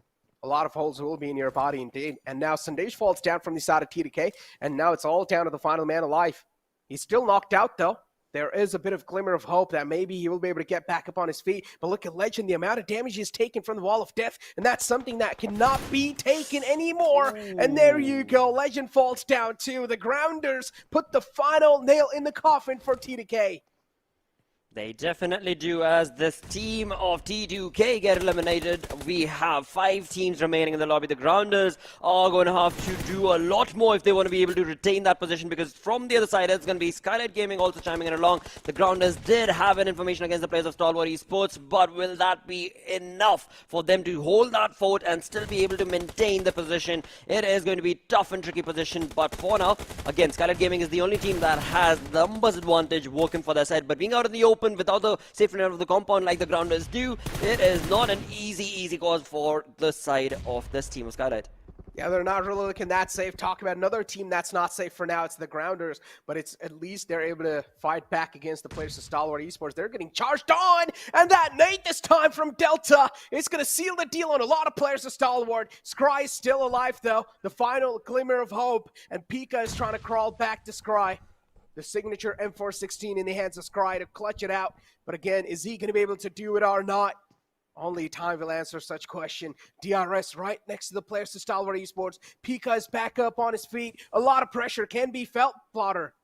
A lot of holes will be in your body indeed. And now Sandesh falls down from the side of T2K, and now it's all down to the final man alive. He's still knocked out, though. There is a bit of glimmer of hope that maybe he will be able to get back up on his feet. But look at Legend, the amount of damage he's taken from the Wall of Death, and that's something that cannot be taken anymore. Ooh. And there you go. Legend falls down, too. The Grounders put the final nail in the coffin for T2K. They definitely do. As this team of T2K get eliminated, we have 5 teams remaining in the lobby. The Grounders are going to have to do a lot more if they want to be able to retain that position, because from the other side, it's going to be Skylightz Gaming also chiming in along. The Grounders did have an information against the players of Stalwart Esports, but will that be enough for them to hold that fort and still be able to maintain the position? It is going to be a tough and tricky position, but for now, again, Skylightz Gaming is the only team that has numbers advantage working for their side, but being out in the open without the safety net of the compound like the Grounders do, it is not an easy cause for the side of this team of Skylightz. Yeah, they're not really looking that safe. Talk about another team that's not safe for now. It's the Grounders, but it's at least they're able to fight back against the players of Stalwart Esports. They're getting charged on, and that nade this time from Delta is going to seal the deal on a lot of players of Stalwart. Scry is still alive, though. The final glimmer of hope, and Pika is trying to crawl back to Scry. The signature M416 in the hands of Scry to clutch it out. But again, is he going to be able to do it or not? Only time will answer such question. DRS right next to the players to Stalwart Esports. Pika is back up on his feet. A lot of pressure can be felt, Plotter.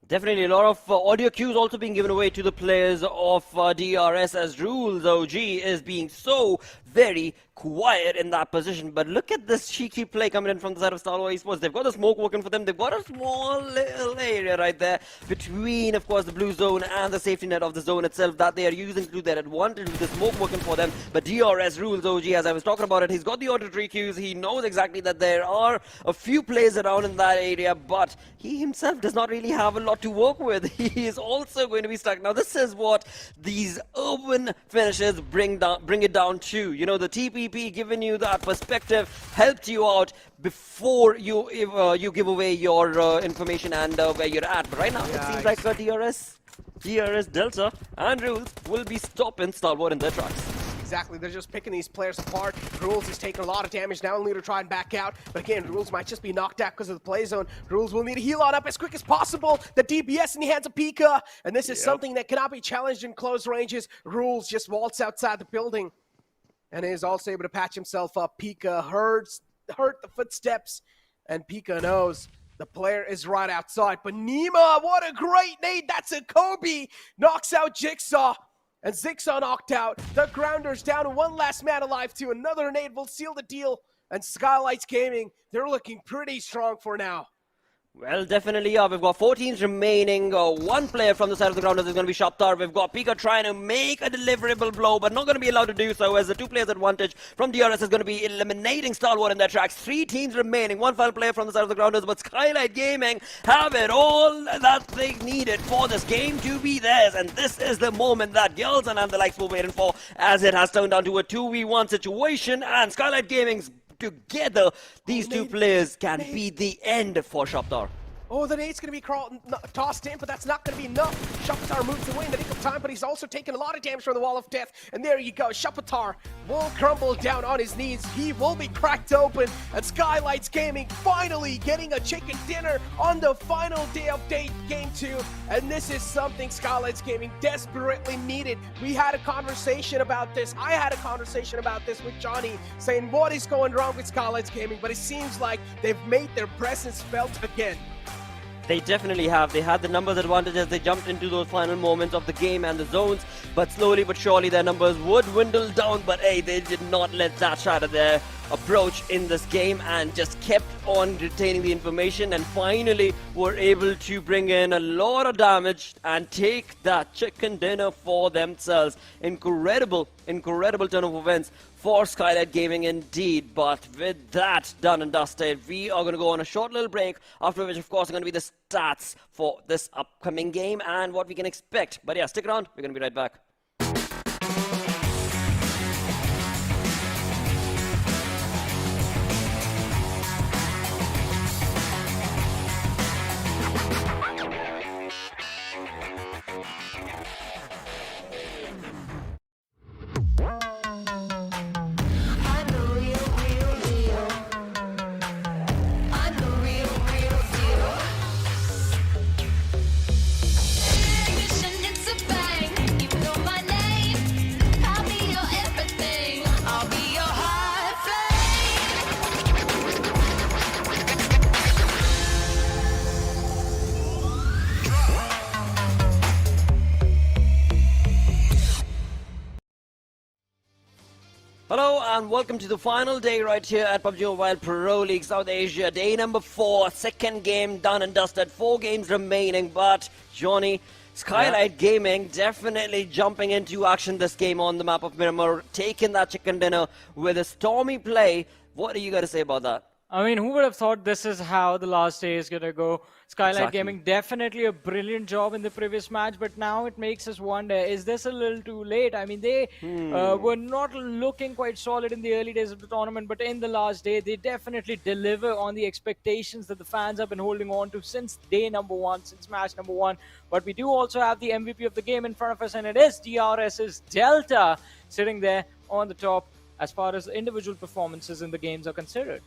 Definitely a lot of audio cues also being given away to the players of DRS, as Rules OG is being so very quiet in that position. But look at this cheeky play coming in from the side of Stalwart Esports. They've got the smoke working for them. They've got a small little area right there between, of course, the blue zone and the safety net of the zone itself that they are using to their advantage with the smoke working for them. But DRS rules OG, as I was talking about it. He's got the auto tree queues. He knows exactly that there are a few players around in that area, but he himself does not really have a lot to work with. He is also going to be stuck. Now, this is what these urban finishes bring it down to. You know, the TPP giving you that perspective helped you out before you give away your information and where you're at. But right now, it seems like DRS Delta and Rules will be stopping Stalwart in their tracks. Exactly, they're just picking these players apart. Rules is taking a lot of damage now, only to try and back out. But again, Rules might just be knocked out because of the play zone. Rules will need to heal on up as quick as possible. The DPS in the hands of Pika. And this is something that cannot be challenged in close ranges. Rules just waltz outside the building. And is also able to patch himself up. Pika hurt the footsteps. And Pika knows the player is right outside. But Nima, what a great nade. That's a Kobe. Knocks out Jigsaw. And Zigsaw knocked out. The Grounders down to one last man alive too. Another nade will seal the deal. And Skylightz Gaming, they're looking pretty strong for now. Well, definitely, yeah. We've got 4 teams remaining. One player from the side of the ground is going to be Shaptar. We've got Pika trying to make a deliverable blow, but not going to be allowed to do so, as the 2 players advantage from DRS is going to be eliminating Stalwart in their tracks. 3 teams remaining. 1 final player from the side of the grounders, but Skylightz Gaming have it all that they needed for this game to be theirs. And this is the moment that Girls and the likes were waiting for, as it has turned down to a 2v1 situation. And Skylightz Gaming's together, these 2 players can be the end for Shaptar. Oh, the nade's going to be tossed in, but that's not going to be enough. Shapatar moves away in the nick of time, but he's also taking a lot of damage from the Wall of Death. And there you go. Shapatar will crumble down on his knees. He will be cracked open. And Skylightz Gaming finally getting a chicken dinner on the final day of Game 2. And this is something Skylightz Gaming desperately needed. We had a conversation about this. I had a conversation about this with Johnny, saying what is going wrong with Skylightz Gaming, but it seems like they've made their presence felt again. They definitely have. They had the numbers advantage as they jumped into those final moments of the game and the zones, but slowly but surely their numbers would dwindle down. But hey, they did not let that shatter their approach in this game and just kept on retaining the information, and finally were able to bring in a lot of damage and take that chicken dinner for themselves. Incredible turn of events for Skylightz Gaming indeed. But with that done and dusted, we are going to go on a short little break, after which of course are going to be the stats for this upcoming game and what we can expect. But yeah, stick around, we're going to be right back. Hello and welcome to the final day right here at PUBG Mobile Pro League South Asia. Day number 4, second game done and dusted, 4 games remaining. But Johnny, Skylightz Gaming definitely jumping into action this game on the map of Miramar, taking that chicken dinner with a stormy play. What are you going to say about that? I mean, who would have thought this is how the last day is going to go? Skylightz Gaming definitely a brilliant job in the previous match, but now it makes us wonder, is this a little too late? I mean, they were not looking quite solid in the early days of the tournament, but in the last day, they definitely deliver on the expectations that the fans have been holding on to since day number 1, since match number 1. But we do also have the MVP of the game in front of us, and it is DRS's Delta sitting there on the top as far as individual performances in the games are considered.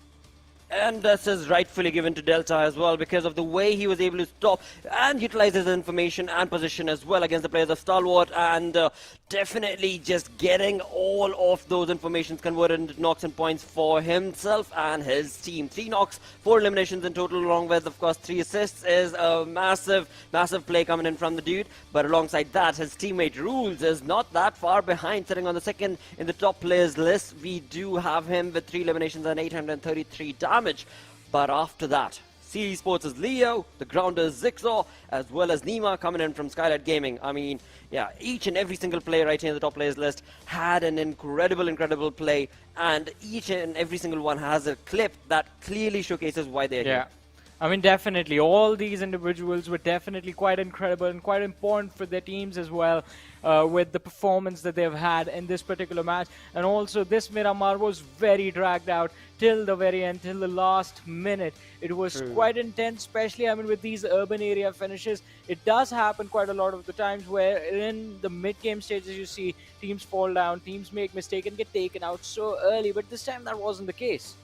And this is rightfully given to Delta as well because of the way he was able to stop and utilize his information and position as well against the players of Stalwart, and definitely just getting all of those informations converted into knocks and points for himself and his team. 3 knocks, 4 eliminations in total, along with, of course, 3 assists is a massive play coming in from the dude. But alongside that, his teammate Rules is not that far behind, sitting on the second in the top players list. We do have him with 3 eliminations and 833 damage. But after that, C Esports is Leo, the Grounders Zixor, as well as Nima coming in from Skylightz Gaming. I mean, yeah, each and every single player right here in the top players list had an incredible play, and each and every single one has a clip that clearly showcases why they're here. I mean, definitely, all these individuals were definitely quite incredible and quite important for their teams as well, with the performance that they've had in this particular match. And also, this Miramar was very dragged out till the very end, till the last minute. It was quite intense, especially, I mean, with these urban area finishes. It does happen quite a lot of the times where in the mid-game stages you see teams fall down, teams make mistakes and get taken out so early, but this time that wasn't the case.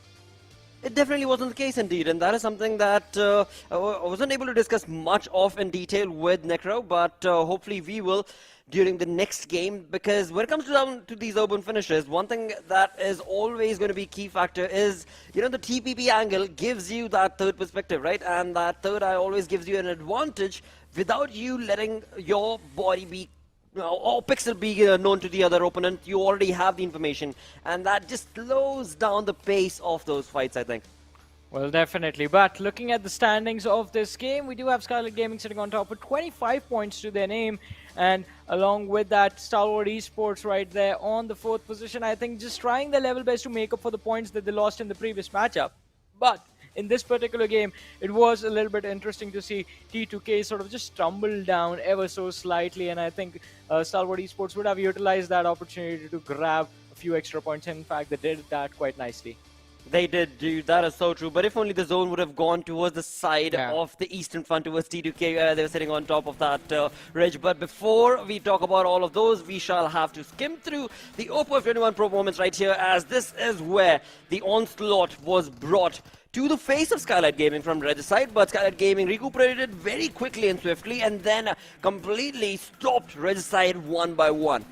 It definitely wasn't the case indeed, and that is something that I wasn't able to discuss much of in detail with Necro, but hopefully we will during the next game, because when it comes down to these urban finishes, one thing that is always going to be key factor is, you know, the TPP angle gives you that third perspective, right? And that third eye always gives you an advantage without you letting your body be or pixel be known to the other opponent. You already have the information, and that just slows down the pace of those fights, I think. Well, definitely. But looking at the standings of this game, we do have Skylightz Gaming sitting on top with 25 points to their name. And along with that, Stalwart Esports right there on the 4th position. I think just trying their level best to make up for the points that they lost in the previous matchup. But in this particular game, it was a little bit interesting to see T2K sort of just stumble down ever so slightly. And I think Stalwart Esports would have utilized that opportunity to grab a few extra points. In fact, they did that quite nicely. They did, dude. That is so true. But if only the zone would have gone towards the side of the eastern front, towards T2K, they were sitting on top of that ridge. But before we talk about all of those, we shall have to skim through the Oppo F21 Pro moments right here, as this is where the onslaught was brought to the face of Skylightz Gaming from Regicide, but Skylightz Gaming recuperated very quickly and swiftly, and then completely stopped Regicide one by one.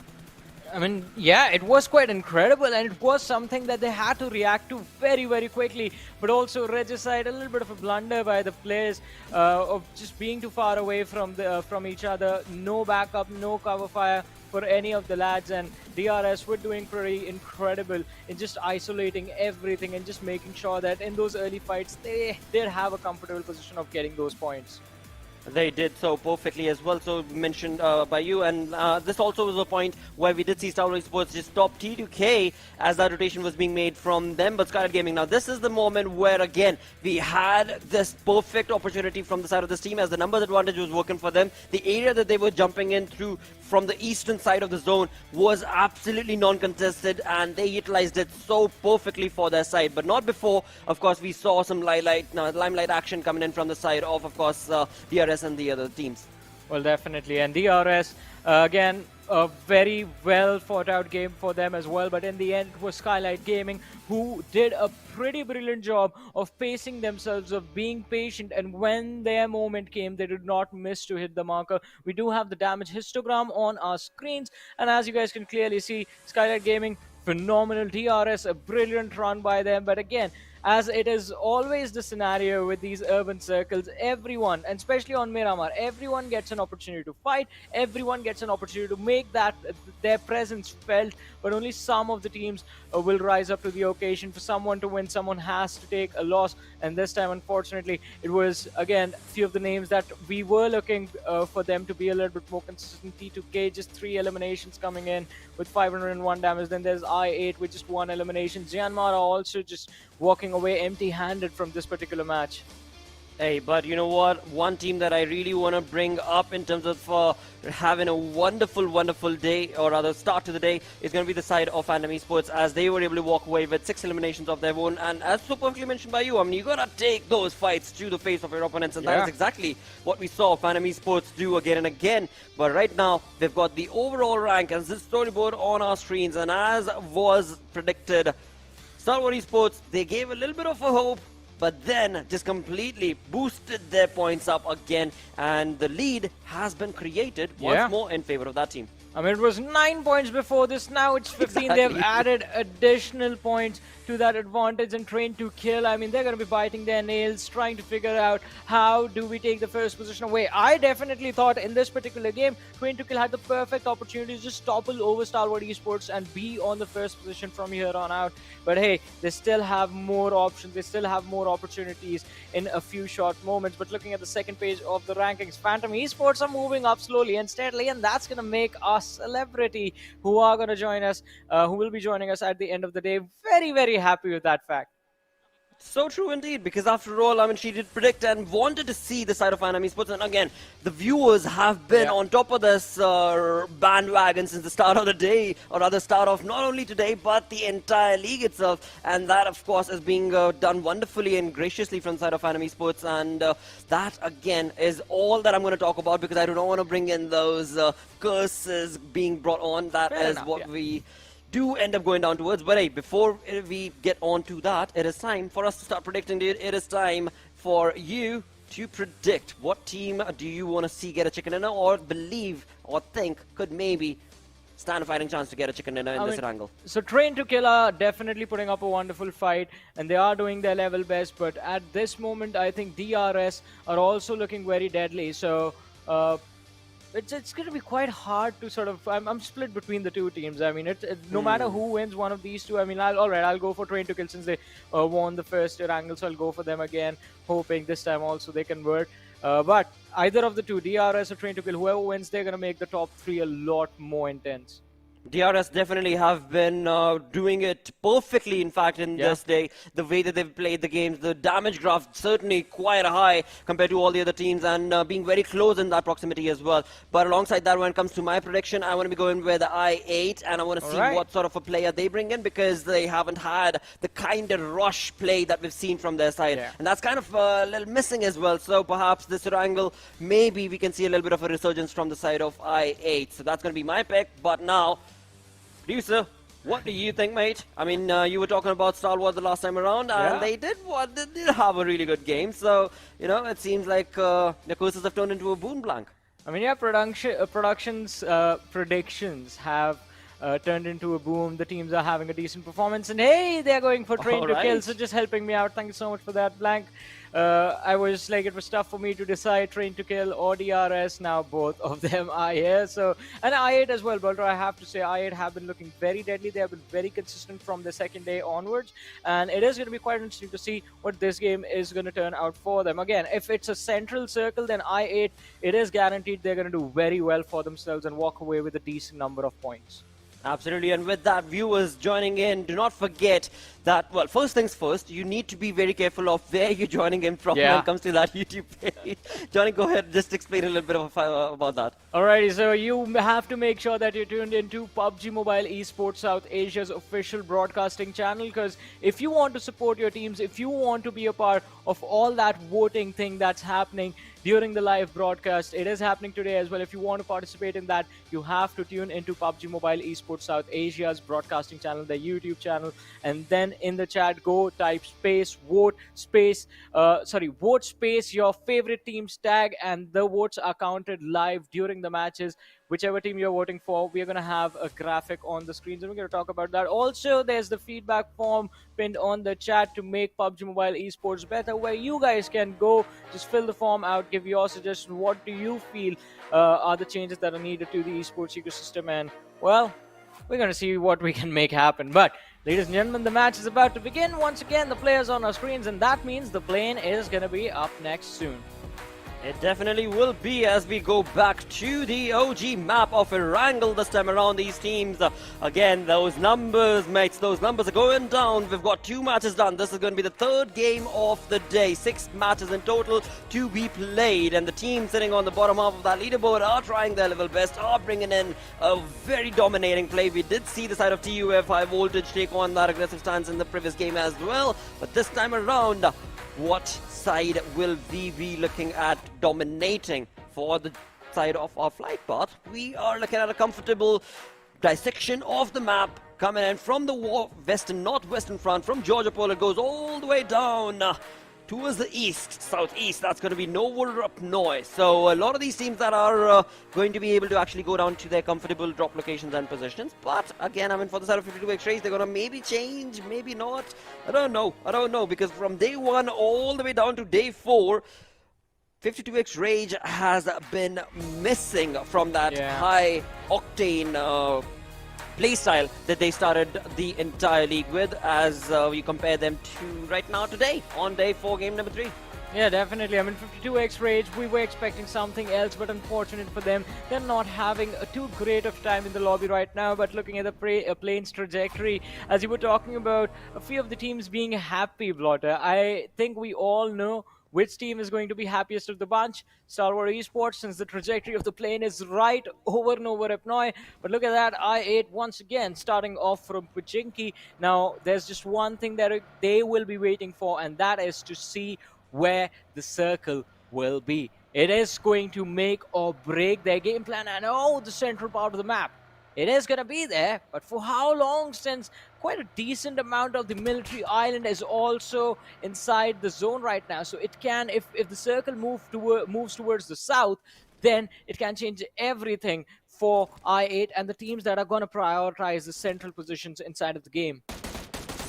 I mean, yeah, it was quite incredible, and it was something that they had to react to very, very quickly. But also, Regicide, a little bit of a blunder by the players of just being too far away from each other. No backup, no cover fire for any of the lads, and DRS were doing pretty incredible in just isolating everything and just making sure that in those early fights, they did have a comfortable position of getting those points. They did so perfectly as well, so mentioned by you, and this also was a point where we did see Stalwart Esports just stop T2K as that rotation was being made from them, but Skylightz Gaming. Now this is the moment where again we had this perfect opportunity from the side of this team, as the numbers advantage was working for them. The area that they were jumping in through from the eastern side of the zone was absolutely non-contested, and they utilized it so perfectly for their side, but not before. Of course, we saw some limelight action coming in from the side of course, DRS and the other teams. Well, definitely. And DRS, again, a very well thought out game for them as well. But in the end, it was Skylightz Gaming who did a pretty brilliant job of pacing themselves, of being patient. And when their moment came, they did not miss to hit the marker. We do have the damage histogram on our screens. And as you guys can clearly see, Skylightz Gaming, phenomenal. DRS, a brilliant run by them. But again, as it is always the scenario with these urban circles, everyone, and especially on Miramar, everyone gets an opportunity to fight, everyone gets an opportunity to make that their presence felt, but only some of the teams will rise up to the occasion. For someone to win, someone has to take a loss, and this time, unfortunately, it was, again, a few of the names that we were looking for them to be a little bit more consistent. T2K, just 3 eliminations coming in with 501 damage. Then there's I8 with just 1 elimination. JyanMaara also just walking away empty-handed from this particular match. Hey, but you know what? One team that I really want to bring up in terms of having a wonderful day, or rather start to the day, is going to be the side of Phantom Esports, as they were able to walk away with 6 eliminations of their own. And as so perfectly mentioned by you, I mean, you got to take those fights to the face of your opponents, and that is exactly what we saw Phantom Esports do again and again. But right now, they've got the overall rank as this storyboard on our screens, and as was predicted, Stalwart Esports, they gave a little bit of a hope, but then just completely boosted their points up again, and the lead has been created once more in favor of that team. I mean, it was 9 points before this, now it's 15. Exactly. They've added additional points to that advantage and Train to Kill. I mean, they're going to be biting their nails, trying to figure out how do we take the first position away. I definitely thought in this particular game, Train to Kill had the perfect opportunity to just topple over Stalwart Esports and be on the first position from here on out. But hey, they still have more options, they still have more opportunities in a few short moments. But looking at the second page of the rankings, Phantom Esports are moving up slowly and steadily, and that's going to make us celebrity who are going to join us, who will be joining us at the end of the day, very happy with that fact. So true indeed, because after all, I mean, she did predict and wanted to see the side of Phantom Esports, and again, the viewers have been on top of this bandwagon since the start of the day, or rather start of not only today, but the entire league itself, and that of course is being done wonderfully and graciously from the side of Phantom Esports, and that again is all that I'm going to talk about, because I do not want to bring in those curses being brought on. That is what we do end up going down towards. But hey, before we get on to that, it is time for us to start predicting, dude. It is time for you to predict what team do you want to see get a chicken dinner, or believe or think could maybe stand a fighting chance to get a chicken dinner in this Erangel. So Train to Kill are definitely putting up a wonderful fight, and they are doing their level best, but at this moment I think DRS are also looking very deadly. So it's going to be quite hard to sort of... I'm split between the two teams. I mean, no matter who wins one of these two, I mean, I'll go for Train to Kill since they won the first Erangel, so I'll go for them again, hoping this time also they convert. But either of the two, DRS or Train to Kill, whoever wins, they're going to make the top three a lot more intense. DRS definitely have been doing it perfectly, in fact, in this day. The way that they've played the games, the damage graph certainly quite high compared to all the other teams, and being very close in that proximity as well. But alongside that, when it comes to my prediction, I want to be going with the I-8, and I want to see what sort of a player they bring in, because they haven't had the kind of rush play that we've seen from their side. And that's kind of a little missing as well. So perhaps this Erangel, maybe we can see a little bit of a resurgence from the side of I-8. So that's going to be my pick. But now, producer, what do you think, mate? I mean, you were talking about Stalwart the last time around, and they did have a really good game. So, you know, it seems like the curses have turned into a boon blank. I mean, yeah, predictions have turned into a boom. The teams are having a decent performance, and hey, they're going for Train to Kill, so just helping me out. Thank you so much for that, Blank. I was like, it was tough for me to decide Train to Kill or DRS. Now both of them are here. So, and I8 as well, but I have to say I8 have been looking very deadly. They have been very consistent from the second day onwards, and it is going to be quite interesting to see what this game is going to turn out for them. Again, if it's a central circle, then I8, it is guaranteed they're going to do very well for themselves and walk away with a decent number of points. Absolutely, and with that, viewers joining in, do not forget that, well, first things first, you need to be very careful of where you're joining in from when it comes to that YouTube page. Johnny, go ahead, just explain a little bit about that. Alrighty, so you have to make sure that you're tuned into PUBG Mobile Esports South Asia's official broadcasting channel, because if you want to support your teams, if you want to be a part of all that voting thing that's happening during the live broadcast, it is happening today as well. If you want to participate in that, you have to tune into PUBG Mobile Esports South Asia's broadcasting channel, their YouTube channel, and then in the chat, go type space, vote space your favorite team's tag, and the votes are counted live during the matches. Whichever team you're voting for, we're going to have a graphic on the screens, and we're going to talk about that. Also, there's the feedback form pinned on the chat to make PUBG Mobile Esports better, where you guys can go, just fill the form out, give your suggestion. What do you feel are the changes that are needed to the esports ecosystem? And, well, we're going to see what we can make happen. But, ladies and gentlemen, the match is about to begin. Once again, the players on our screens, and that means the plane is going to be up next soon. It definitely will be, as we go back to the OG map of Erangel this time around. These teams, again, those numbers, mates, those numbers are going down. We've got 2 matches done. This is going to be the 3rd game of the day. 6 matches in total to be played. And the team sitting on the bottom half of that leaderboard are trying their level best, are bringing in a very dominating play. We did see the side of TUF High Voltage take on that aggressive stance in the previous game as well. But this time around, what side will we be looking at dominating for the side of our flight path? We are looking at a comfortable dissection of the map coming in from the western, northwestern front, from Georgia Pole. It goes all the way down towards the east, southeast, that's going to be Novorupnoi. So a lot of these teams that are going to be able to actually go down to their comfortable drop locations and positions. But again, I mean, for the side of 52x race, they're going to maybe change, maybe not. I don't know, because from day 1 all the way down to day 4, 52x Rage has been missing from that high octane playstyle that they started the entire league with, as we compare them to right now today on day 4, game number 3. Yeah, definitely. I mean, 52x Rage, we were expecting something else, but unfortunate for them, they're not having too great of time in the lobby right now. But looking at the plane's trajectory, as you were talking about a few of the teams being happy, Blotter, I think we all know which team is going to be happiest of the bunch. Stalwart Esports, since the trajectory of the plane is right over Novorupnoi. But look at that, I8 once again starting off from Pochinki. Now, there's just one thing that they will be waiting for, and that is to see where the circle will be. It is going to make or break their game plan, and the central part of the map. It is going to be there, but for how long, since quite a decent amount of the military island is also inside the zone right now. So it can, if the circle moves towards the south, then it can change everything for I8 and the teams that are going to prioritize the central positions inside of the game.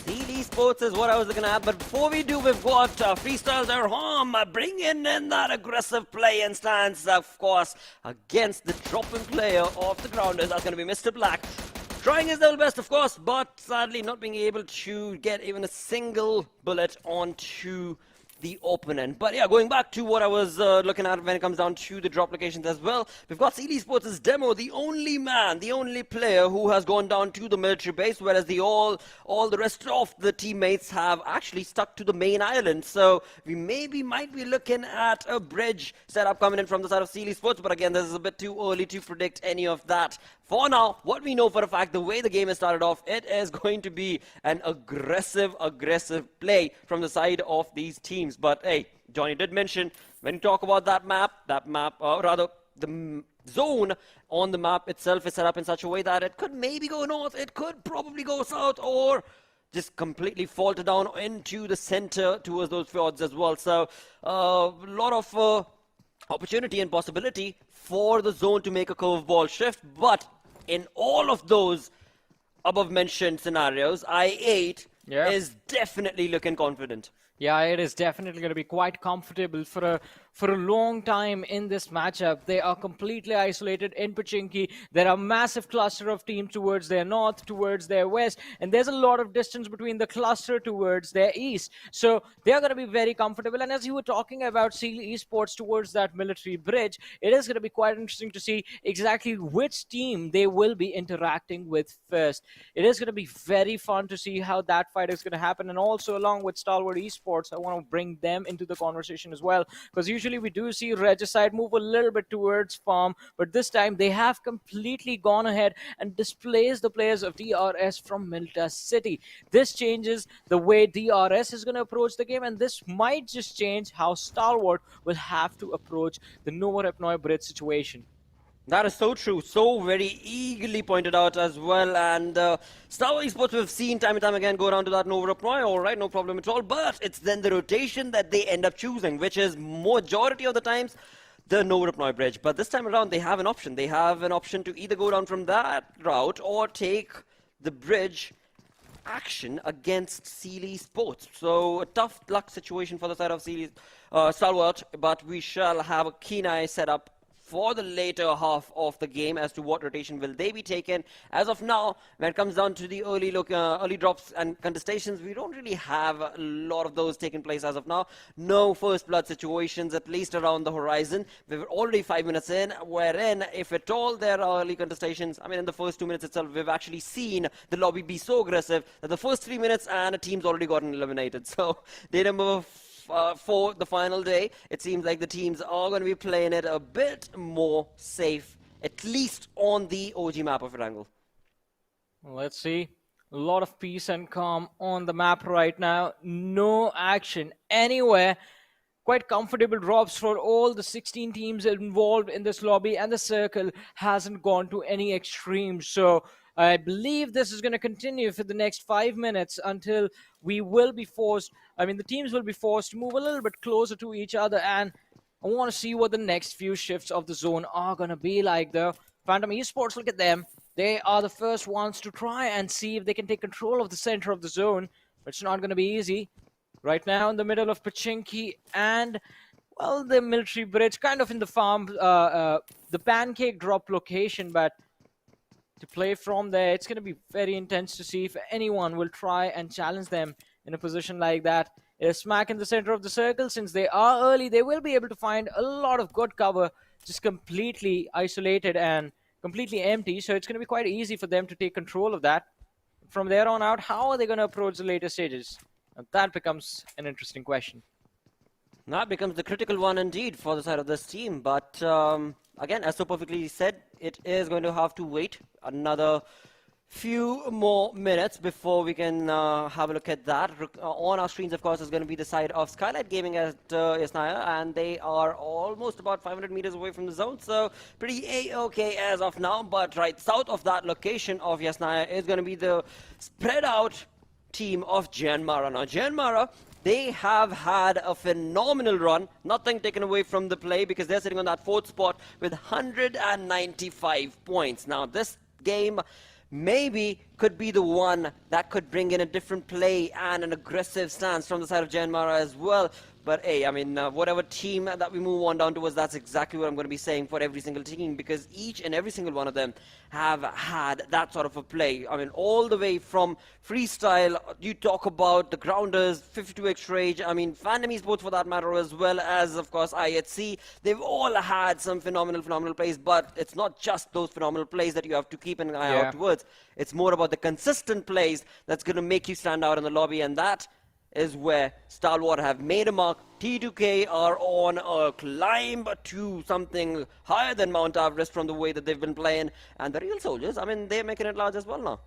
Steel Esports is what I was looking at, but before we do, we've got Freestyles at home bringing in that aggressive play and stance, of course, against the dropping player of the Grounders. That's going to be Mr. Black. Trying his level best, of course, but sadly not being able to get even a single bullet onto the opponent. But yeah, going back to what I was looking at when it comes down to the drop locations as well, we've got Steel Esports' Demo, the only man, the only player who has gone down to the military base, whereas all the rest of the teammates have actually stuck to the main island. So we might be looking at a bridge setup coming in from the side of Steel Esports, but again, this is a bit too early to predict any of that. For now, what we know for a fact, the way the game has started off, it is going to be an aggressive play from the side of these teams. But hey, Johnny did mention, when you talk about that map, rather the zone on the map itself is set up in such a way that it could maybe go north, it could probably go south, or just completely falter down into the center towards those fjords as well. So a lot of opportunity and possibility for the zone to make a curveball shift, but in all of those above mentioned scenarios, I8 is definitely looking confident. Yeah, it is definitely going to be quite comfortable for a long time in this matchup. They are completely isolated in Pochinki. There are massive cluster of teams towards their north, towards their west, and there's a lot of distance between the cluster towards their east. So they are going to be very comfortable. And as you were talking about Steel Esports towards that military bridge, it is going to be quite interesting to see exactly which team they will be interacting with first. It is going to be very fun to see how that fight is going to happen. And also along with Stalwart Esports, I want to bring them into the conversation as well, because usually we do see Regicide move a little bit towards farm, but this time they have completely gone ahead and displaced the players of DRS from Milta City. This changes the way DRS is going to approach the game, and this might just change how Stalwart will have to approach the Novorupnoi bridge situation. That is so true, so very eagerly pointed out as well. And Stalwart Esports we've seen time and time again go down to that Novorupnoi, all right, no problem at all. But it's then the rotation that they end up choosing, which is majority of the times the Novorupnoi bridge. But this time around, they have an option. They have an option to either go down from that route or take the bridge action against Steel Esports. So a tough luck situation for the side of Stalwart, but we shall have a keen eye set up for the later half of the game as to what rotation will they be taken. As of now, when it comes down to the early drops and contestations, we don't really have a lot of those taking place as of now. No first blood situations, at least around the horizon. We're already 5 minutes in, wherein, if at all there are early contestations, I mean, in the first 2 minutes itself, we've actually seen the lobby be so aggressive that the first 3 minutes and a team's already gotten eliminated. So day number for the final day, it seems like the teams are going to be playing it a bit more safe, at least on the OG map of Erangel. Let's see. A lot of peace and calm on the map right now. No action anywhere. Quite comfortable drops for all the 16 teams involved in this lobby, and the circle hasn't gone to any extremes. So I believe this is going to continue for the next 5 minutes until we will be forced, the teams will be forced to move a little bit closer to each other, and I want to see what the next few shifts of the zone are going to be like, though. Phantom Esports, look at them. They are the first ones to try and see if they can take control of the center of the zone, but it's not going to be easy. Right now in the middle of Pachinki and, well, the military bridge, kind of in the farm, the pancake drop location, but to play from there, it's going to be very intense to see if anyone will try and challenge them in a position like that. It's smack in the center of the circle. Since they are early, they will be able to find a lot of good cover, just completely isolated and completely empty, so it's going to be quite easy for them to take control of that. From there on out, how are they going to approach the later stages? Now, that becomes an interesting question. That becomes the critical one indeed for the side of this team. But again, as so perfectly said, it is going to have to wait another few more minutes before we can have a look at that. On our screens, of course, is going to be the side of Skylightz Gaming at JyanMaara, and they are almost about 500 meters away from the zone, so pretty A-okay as of now. But right south of that location of JyanMaara is going to be the spread out team of JyanMaara. Now, JyanMaara, they have had a phenomenal run, nothing taken away from the play, because they're sitting on that 4th spot with 195 points. Now, this game maybe could be the one that could bring in a different play and an aggressive stance from the side of JyanMaara as well. But hey, whatever team that we move on down towards, that's exactly what I'm going to be saying for every single team, because each and every single one of them have had that sort of a play. All the way from freestyle, you talk about the grounders, 52x rage, Phantom Esports for that matter, as well as, of course, IHC. They've all had some phenomenal plays, but it's not just those phenomenal plays that you have to keep an eye out towards. It's more about the consistent plays that's going to make you stand out in the lobby, and that is where Stalwart have made a mark. T2K are on a climb to something higher than Mount Everest from the way that they've been playing. And the real soldiers, they're making it large as well now.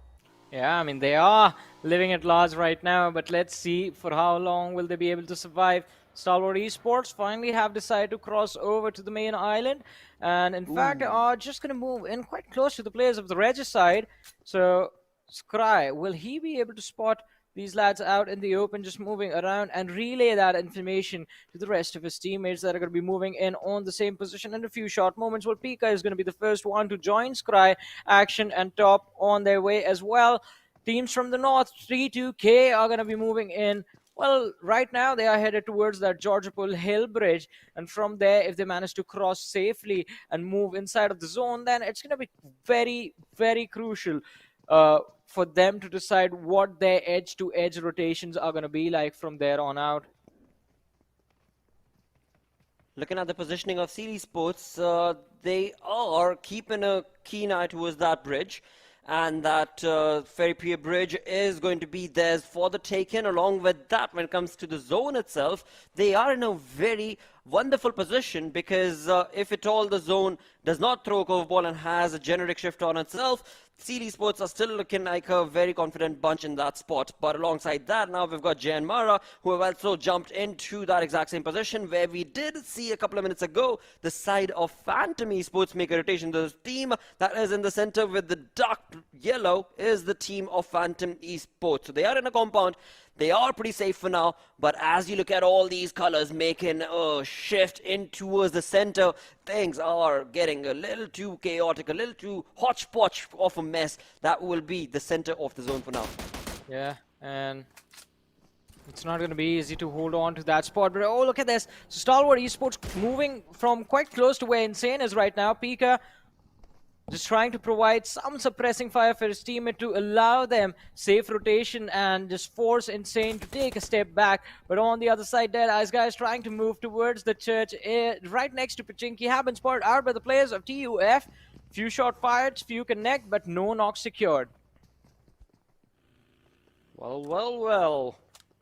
Yeah, they are living at large right now, but let's see for how long will they be able to survive. Stalwart Esports finally have decided to cross over to the main island, and in fact are just going to move in quite close to the players of the Regicide. So, Scry, will he be able to spot these lads out in the open, just moving around, and relay that information to the rest of his teammates that are going to be moving in on the same position in a few short moments? Well, Pika is going to be the first one to join Scry action and top on their way as well. Teams from the north, 3-2K, are going to be moving in. Well, right now they are headed towards that Georgiapol Hill Bridge, and from there, if they manage to cross safely and move inside of the zone, then it's going to be very, very crucial for them to decide what their edge-to-edge rotations are going to be like from there on out. Looking at the positioning of Seal Esports, they are keeping a keen eye towards that bridge. And that Ferry Pier Bridge is going to be theirs for the taking. Along with that, when it comes to the zone itself, they are in a very wonderful position, because if at all the zone does not throw a curveball and has a generic shift on itself, Seal Esports are still looking like a very confident bunch in that spot. But alongside that, now we've got JyanMaara, who have also jumped into that exact same position, where we did see a couple of minutes ago the side of Phantom Esports make a rotation. The team that is in the center with the dark yellow is the team of Phantom Esports. So they are in a compound. They are pretty safe for now, but as you look at all these colors making a shift in towards the center, things are getting a little too chaotic, a little too hodgepodge of a mess. That will be the center of the zone for now. Yeah, and it's not going to be easy to hold on to that spot. But oh, look at this. So Stalwart Esports moving from quite close to where Insane is right now. Pika just trying to provide some suppressing fire for his teammate to allow them safe rotation and just force Insane to take a step back. But on the other side, Deadeyes Guys trying to move towards the church right next to Pachinki, have been spotted out by the players of TUF. Few shot fired, few connect, but no knock secured. Well.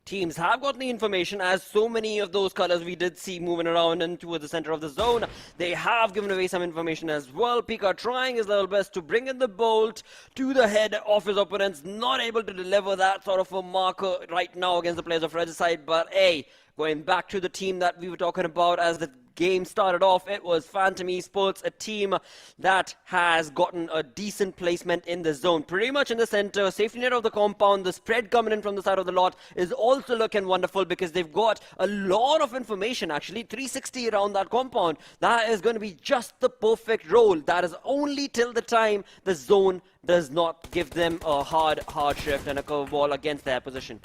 Teams have gotten the information, as so many of those colors we did see moving around and towards the center of the zone. They have given away some information as well. Pika trying his level best to bring in the bolt to the head of his opponents. Not able to deliver that sort of a marker right now against the players of Regicide. But hey, going back to the team that we were talking about as the game started off, it was Phantom Esports, a team that has gotten a decent placement in the zone. Pretty much in the center, safety net of the compound, the spread coming in from the side of the lot is also looking wonderful because they've got a lot of information, actually, 360 around that compound. That is going to be just the perfect roll. That is only till the time the zone does not give them a hard shift and a curveball against their position.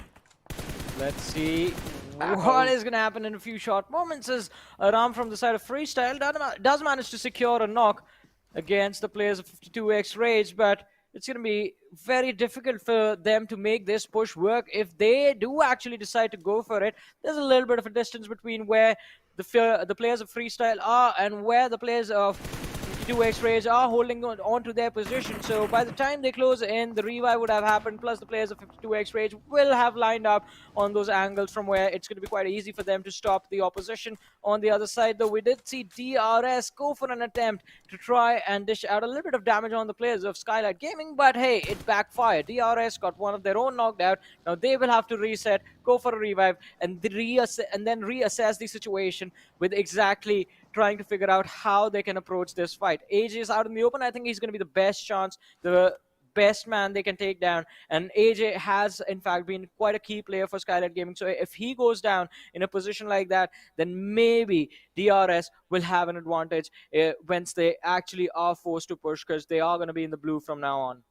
Let's see what is going to happen in a few short moments as Aram from the side of Freestyle does manage to secure a knock against the players of 52X Rage, but it's going to be very difficult for them to make this push work. If they do actually decide to go for it, there's a little bit of a distance between where the players of Freestyle are and where the players of 52X Rage are holding on to their position. So by the time they close in, the revive would have happened, plus the players of 52X Rage will have lined up on those angles from where it's going to be quite easy for them to stop the opposition. On the other side, though, we did see DRS go for an attempt to try and dish out a little bit of damage on the players of Skylightz Gaming, but hey, it backfired. DRS got one of their own knocked out. Now they will have to reset, go for a revive, and then reassess the situation with exactly trying to figure out how they can approach this fight. AJ is out in the open. I think he's going to be the best chance, the best man they can take down. And AJ has, in fact, been quite a key player for Skylightz Gaming. So if he goes down in a position like that, then maybe DRS will have an advantage once they actually are forced to push, because they are going to be in the blue from now on.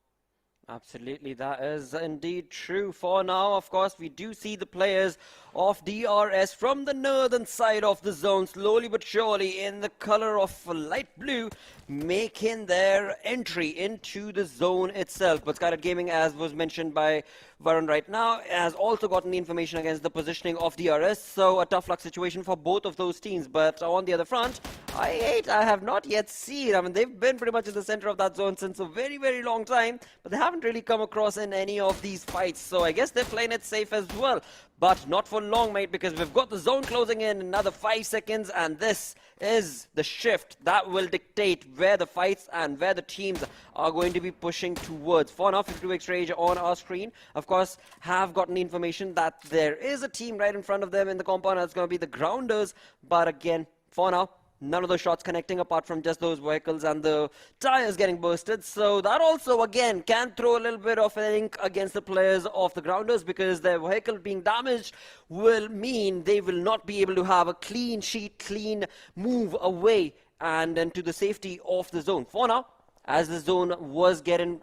Absolutely, that is indeed true. For now, of course, we do see the players of DRS from the northern side of the zone, slowly but surely in the color of light blue, making their entry into the zone itself. But Skylightz Gaming, as was mentioned by Varun right now, has also gotten the information against the positioning of DRS, so a tough luck situation for both of those teams. But on the other front, I have not yet seen, I mean, they've been pretty much in the center of that zone since a very, very long time, but they haven't really come across in any of these fights, so I guess they're playing it safe as well. But not for long, mate, because we've got the zone closing in another 5 seconds, and this is the shift that will dictate where the fights and where the teams are going to be pushing towards. For now, 52X Rage on our screen, of course, have gotten the information that there is a team right in front of them in the compound. That's going to be the Grounders, but again, for now, none of those shots connecting apart from just those vehicles and the tires getting bursted. So that also, again, can throw a little bit of an ink against the players of the Grounders, because their vehicle being damaged will mean they will not be able to have a clean sheet, clean move away and into the safety of the zone. For now, as the zone was getting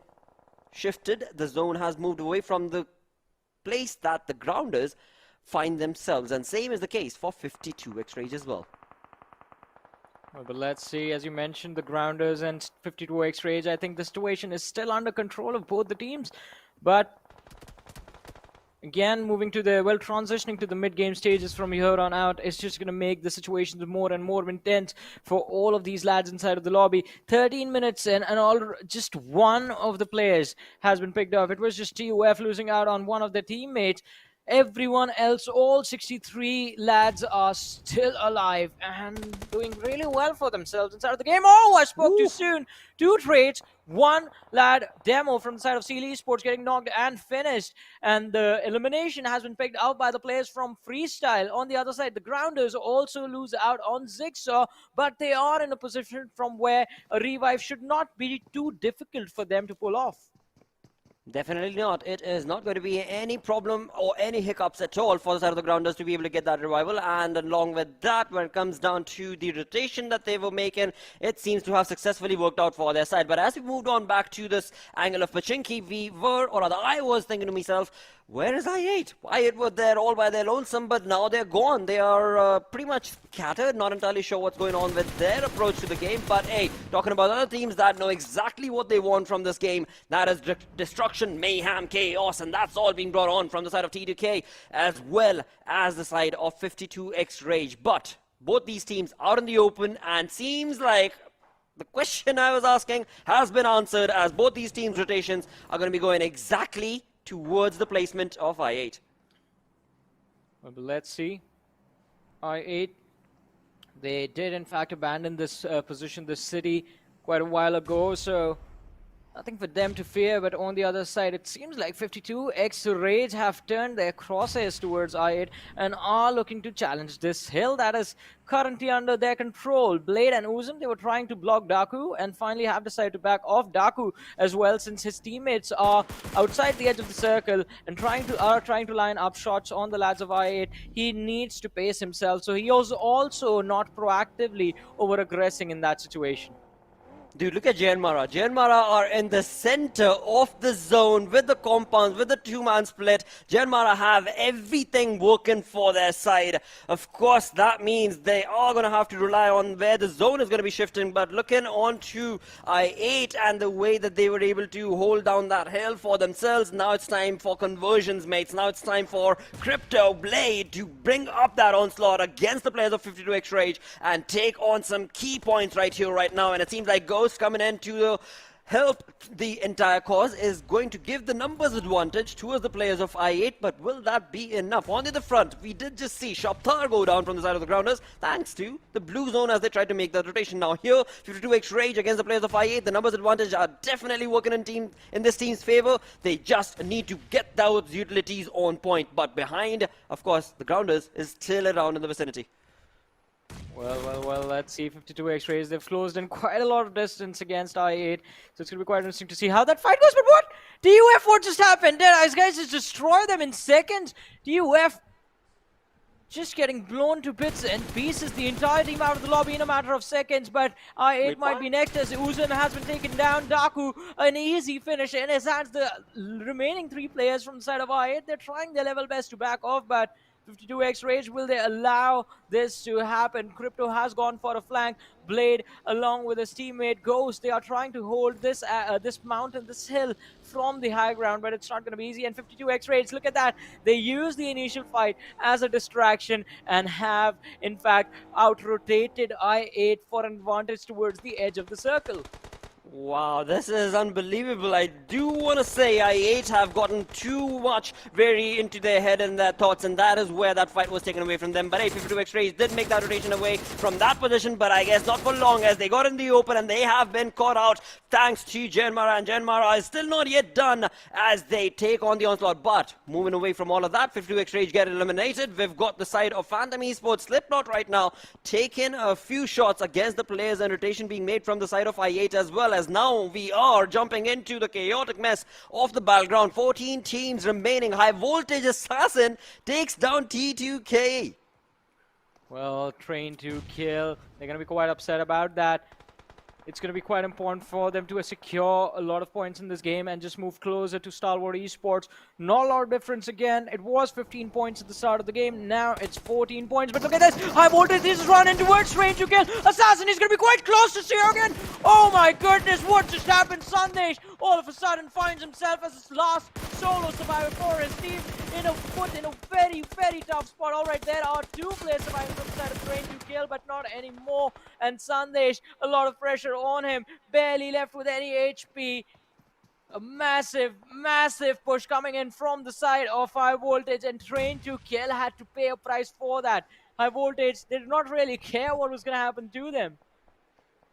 shifted, the zone has moved away from the place that the Grounders find themselves. And same is the case for 52X Rage as well. Well, but let's see, as you mentioned, the Grounders and 52X Rage, I think the situation is still under control of both the teams. But again, moving to the, well, transitioning to the mid-game stages from here on out is just going to make the situations more and more intense for all of these lads inside of the lobby. 13 minutes in, and just one of the players has been picked up. It was just TUF losing out on one of their teammates. Everyone else, all 63 lads, are still alive and doing really well for themselves inside of the game. Oh, I spoke too soon. 2 trades, 1 lad demo from the side of Stalwart Esports getting knocked and finished. And the elimination has been picked out by the players from Freestyle. On the other side, the Grounders also lose out on Zigsaw, but they are in a position from where a revive should not be too difficult for them to pull off. Definitely not. It is not going to be any problem or any hiccups at all for the side of the Grounders to be able to get that revival. And along with that, when it comes down to the rotation that they were making, it seems to have successfully worked out for their side. But as we moved on back to this angle of Pachinki, I was thinking to myself, where is I8? I8 were there all by their lonesome, but now they're gone. They are pretty much scattered. Not entirely sure what's going on with their approach to the game. But hey, talking about other teams that know exactly what they want from this game, that is destruction, mayhem, chaos, and that's all being brought on from the side of TDK as well as the side of 52X Rage. But both these teams are in the open, and seems like the question I was asking has been answered, as both these teams' rotations are going to be going exactly towards the placement of I8. Well, but let's see. I8, they did in fact abandon this position, this city, quite a while ago, so Nothing for them to fear, but on the other side, it seems like 52X Rage have turned their crosshairs towards I8 and are looking to challenge this hill that is currently under their control. Blade and Uzum, they were trying to block Daku and finally have decided to back off Daku as well, since his teammates are outside the edge of the circle and trying to line up shots on the lads of I8. He needs to pace himself, so he was also not proactively over-aggressing in that situation. Dude, look at JyanMaara. JyanMaara are in the center of the zone with the compounds, with the two-man split. JyanMaara have everything working for their side. Of course, that means they are going to have to rely on where the zone is going to be shifting. But looking on to I8 and the way that they were able to hold down that hill for themselves, now it's time for conversions, mates. Now it's time for Crypto Blade to bring up that onslaught against the players of 52X Rage and take on some key points right here, right now. And it seems like Ghost coming in to help the entire cause is going to give the numbers advantage towards the players of I8, but will that be enough? On the front, we did just see Shoptar go down from the side of the grounders thanks to the blue zone as they tried to make that rotation. Now here, 52X Rage against the players of I8, the numbers advantage are definitely working in this team's favor. They just need to get those utilities on point, but behind, of course, the grounders is still around in the vicinity. Well, let's see. 52X Rays, they've closed in quite a lot of distance against I8, so it's going to be quite interesting to see how that fight goes. But what? DUF, what just happened? Deadeyes Guys just destroy them in seconds. DUF just getting blown to bits and pieces, the entire team out of the lobby in a matter of seconds, but I8 might be next as Uzun has been taken down. Daku, an easy finish in his hands. The remaining three players from the side of I8, they're trying their level best to back off, but 52X Rage, will they allow this to happen? Crypto has gone for a flank. Blade, along with his teammate Ghost, they are trying to hold this this mountain, this hill from the high ground, but it's not going to be easy. And 52X Rage, look at that. They use the initial fight as a distraction and have, in fact, out-rotated I8 for an advantage towards the edge of the circle. Wow, this is unbelievable. I do want to say I8 have gotten too much very into their head and their thoughts, and that is where that fight was taken away from them. But hey, 52X Rage did make that rotation away from that position, but I guess not for long, as they got in the open and they have been caught out thanks to JyanMaara, and JyanMaara is still not yet done as they take on the onslaught. But moving away from all of that, 52X Rage get eliminated. We've got the side of Phantom Esports, Slipknot right now, taking a few shots against the players, and rotation being made from the side of I8 as well, as now we are jumping into the chaotic mess of the battleground. 14 teams remaining. High Voltage Assassin takes down T2K. Well, Train to Kill. They're going to be quite upset about that. It's going to be quite important for them to secure a lot of points in this game and just move closer to Stalwart Esports. Not a lot of difference again. It was 15 points at the start of the game. Now it's 14 points. But look at this. High Voltage is running towards Train to Kill. Assassin is going to be quite close to Syogen. Oh my goodness, what just happened? Sandesh all of a sudden finds himself as his last solo survivor for his team in a very, very tough spot. Alright, there are two players surviving from the side of Train to Kill, but not anymore. And Sandesh, a lot of pressure on him, barely left with any HP. A massive push coming in from the side of High Voltage, and Train to Kill had to pay a price for that. High Voltage, they did not really care what was going to happen to them.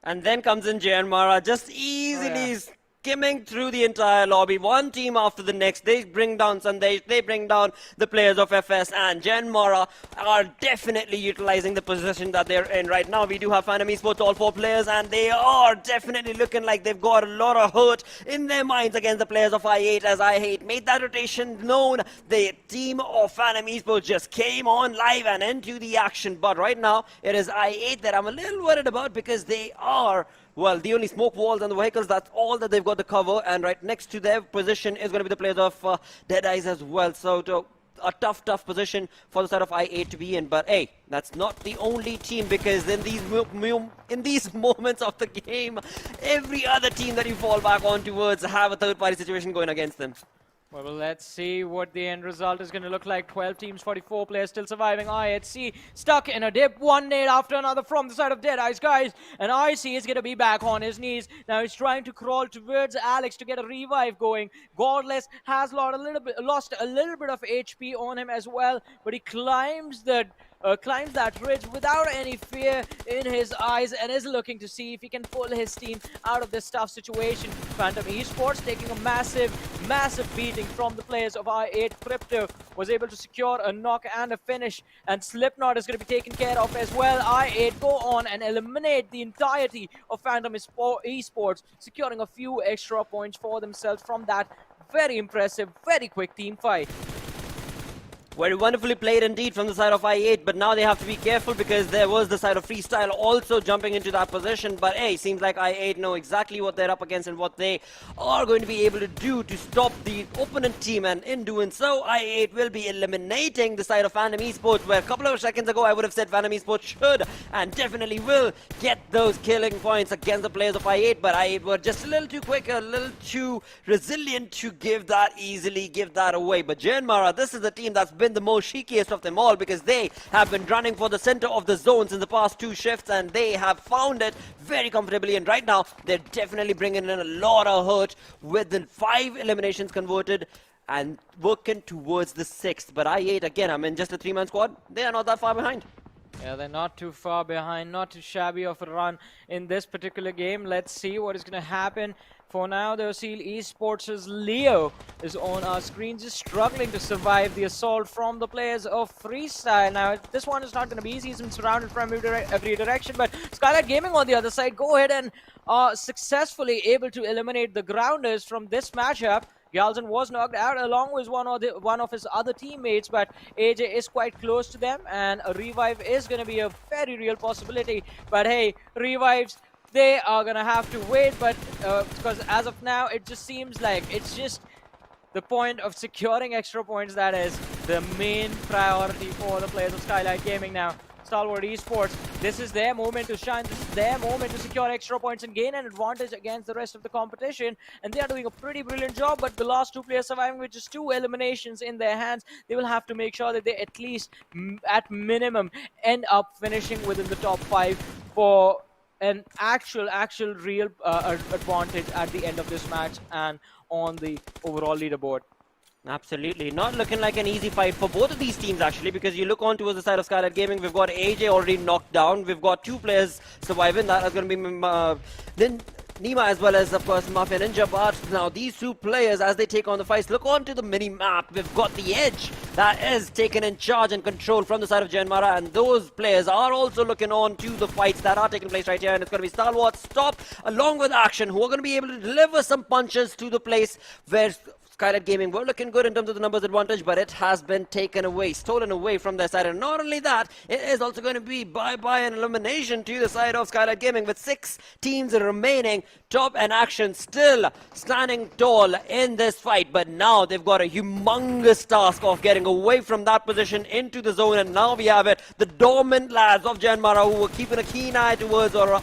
And then comes in JyanMaara, just easily skimming through the entire lobby. One team after the next. They bring down Sandesh, they bring down the players of FS, and JyanMaara are definitely utilizing the position that they're in right now. We do have Phantom Esports, all four players, and they are definitely looking like they've got a lot of hurt in their minds against the players of I8, as I8 made that rotation known. The team of Phantom Esports just came on live and into the action, but right now it is I8 that I'm a little worried about, because they are, well, the only smoke walls and the vehicles, that's all that they've got to cover. And right next to their position is going to be the players of Deadeyes as well. So a tough position for the side of I8 to be in. But hey, that's not the only team, because in these moments of the game, every other team that you fall back on towards have a third-party situation going against them. Well, let's see what the end result is going to look like. 12 teams, 44 players still surviving. IHC stuck in a dip. One nade after another from the side of Deadeyes Guys. And IC is going to be back on his knees. Now he's trying to crawl towards Alex to get a revive going. Godless has lost a little bit of HP on him as well. But he climbs the climbs that ridge without any fear in his eyes and is looking to see if he can pull his team out of this tough situation. Phantom Esports taking a massive beating from the players of I8. Crypto was able to secure a knock and a finish, and Slipknot is going to be taken care of as well. I8 go on and eliminate the entirety of Phantom Esports, securing a few extra points for themselves from that very impressive, very quick team fight. Very wonderfully played indeed from the side of I8, but now they have to be careful because there was the side of Freestyle also jumping into that position. But hey, seems like I8 know exactly what they're up against and what they are going to be able to do to stop the opponent team. And in doing so, I8 will be eliminating the side of Phantom Esports, where a couple of seconds ago I would have said Phantom Esports should and definitely will get those killing points against the players of I8. But I8 were just a little too quick, a little too resilient to give that away. But JyanMaara, this is the team that's been the most cheekiest of them all, because they have been running for the center of the zones in the past 2 shifts and they have found it very comfortably, and right now they're definitely bringing in a lot of hurt with the 5 eliminations converted and working towards the 6th. But I8 again, I mean, just a 3-man squad, they are not that far behind. Yeah, they're not too far behind, not too shabby of a run in this particular game. Let's see what is going to happen. For now, the Seal Esports' Leo is on our screen, just struggling to survive the assault from the players of Freestyle. Now, this one is not going to be easy. He's been surrounded from every direction, but Skylightz Gaming on the other side go ahead and are successfully able to eliminate the Grounders from this matchup. Galzen was knocked out along with one of his other teammates, but AJ is quite close to them, and a revive is going to be a very real possibility. But hey, revives, they are going to have to wait, but because as of now, it just seems like it's just the point of securing extra points that is the main priority for the players of Skylightz Gaming now. Stalwart Esports, this is their moment to shine, this is their moment to secure extra points and gain an advantage against the rest of the competition, and they are doing a pretty brilliant job. But the last 2 players surviving with just 2 eliminations in their hands, they will have to make sure that they at least, at minimum, end up finishing within the top 5 for an actual real advantage at the end of this match and on the overall leaderboard. Absolutely. Not looking like an easy fight for both of these teams, actually, because you look on towards the side of Skylightz Gaming, we've got AJ already knocked down. We've got 2 players surviving. That is going to be Nima as well as, of course, Mafia Ninja. But now these 2 players, as they take on the fights, look on to the mini-map. We've got the Edge that is taken in charge and control from the side of JyanMaara, and those players are also looking on to the fights that are taking place right here. And it's going to be Stalwart Stop along with Action, who are going to be able to deliver some punches to the place where Skylightz Gaming were looking good in terms of the numbers advantage, but it has been taken away, stolen away from their side. And not only that, it is also going to be bye-bye and elimination to the side of Skylightz Gaming, with 6 teams remaining. Top and Action still standing tall in this fight, but now they've got a humongous task of getting away from that position into the zone. And now we have it, the dormant lads of JyanMaara, who were keeping a keen eye towards, or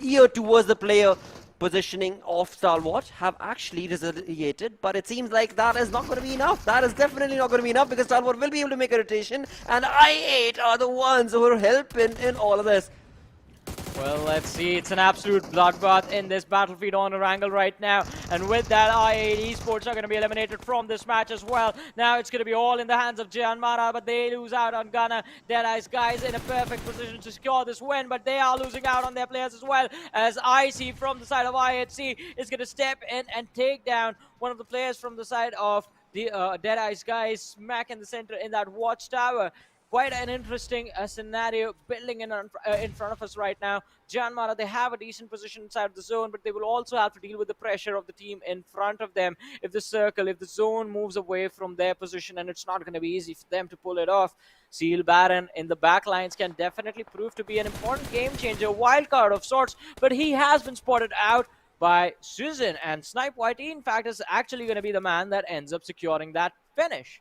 ear towards, the player positioning of Stalwart, have actually retaliated, but it seems like that is not going to be enough. That is definitely not going to be enough, because Stalwart will be able to make a rotation, and I8 are the ones who are helping in all of this. Well, let's see. It's an absolute bloodbath in this battlefield on Erangel right now. And with that, I8 Esports are going to be eliminated from this match as well. Now it's going to be all in the hands of JyanMaara, but they lose out on Gunner. Deadeyes Guys in a perfect position to secure this win, but they are losing out on their players as well, as IC from the side of IHC is going to step in and take down one of the players from the side of the Deadeyes Guys, smack in the center in that watchtower. Quite an interesting scenario building in front of us right now. JyanMaara, they have a decent position inside the zone, but they will also have to deal with the pressure of the team in front of them. If the zone moves away from their position, and it's not going to be easy for them to pull it off. Seal Baron in the back lines can definitely prove to be an important game changer, wild card of sorts, but he has been spotted out by Susan, and Snipe Whitey, in fact, is actually going to be the man that ends up securing that finish.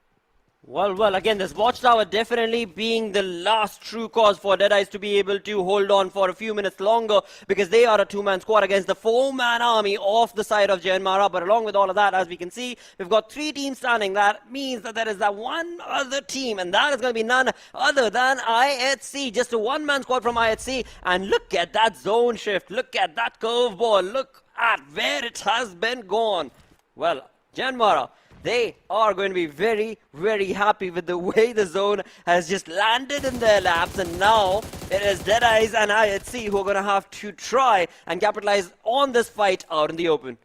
Well, again, this watchtower definitely being the last true cause for Deadeyes to be able to hold on for a few minutes longer, because they are a 2-man squad against the 4-man army off the side of JyanMaara. But along with all of that, as we can see, we've got 3 teams standing. That means that there is that one other team, and that is going to be none other than IHC. Just a 1-man squad from IHC. And look at that zone shift. Look at that curveball. Look at where it has been gone. Well, JyanMaara, they are going to be very, very happy with the way the zone has just landed in their laps, and now it is Deadeyes and IHC who are going to have to try and capitalize on this fight out in the open.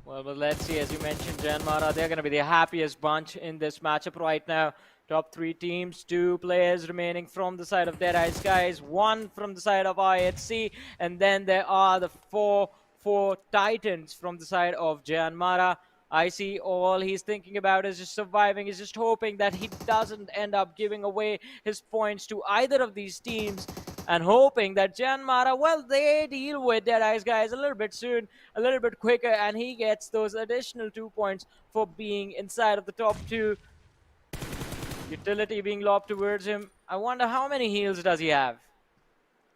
Well, but let's see, as you mentioned, JyanMaara, they're going to be the happiest bunch in this matchup right now. Top 3 teams, 2 players remaining from the side of Deadeyes Guys, 1 from the side of IHC, and then there are the 4 Titans from the side of JyanMaara. I see all he's thinking about is just surviving. He's just hoping that he doesn't end up giving away his points to either of these teams, and hoping that JyanMaara, well, they deal with Deadeyes Guys a little bit soon, a little bit quicker, and he gets those additional 2 points for being inside of the top 2. Utility being lobbed towards him. I wonder how many heals does he have?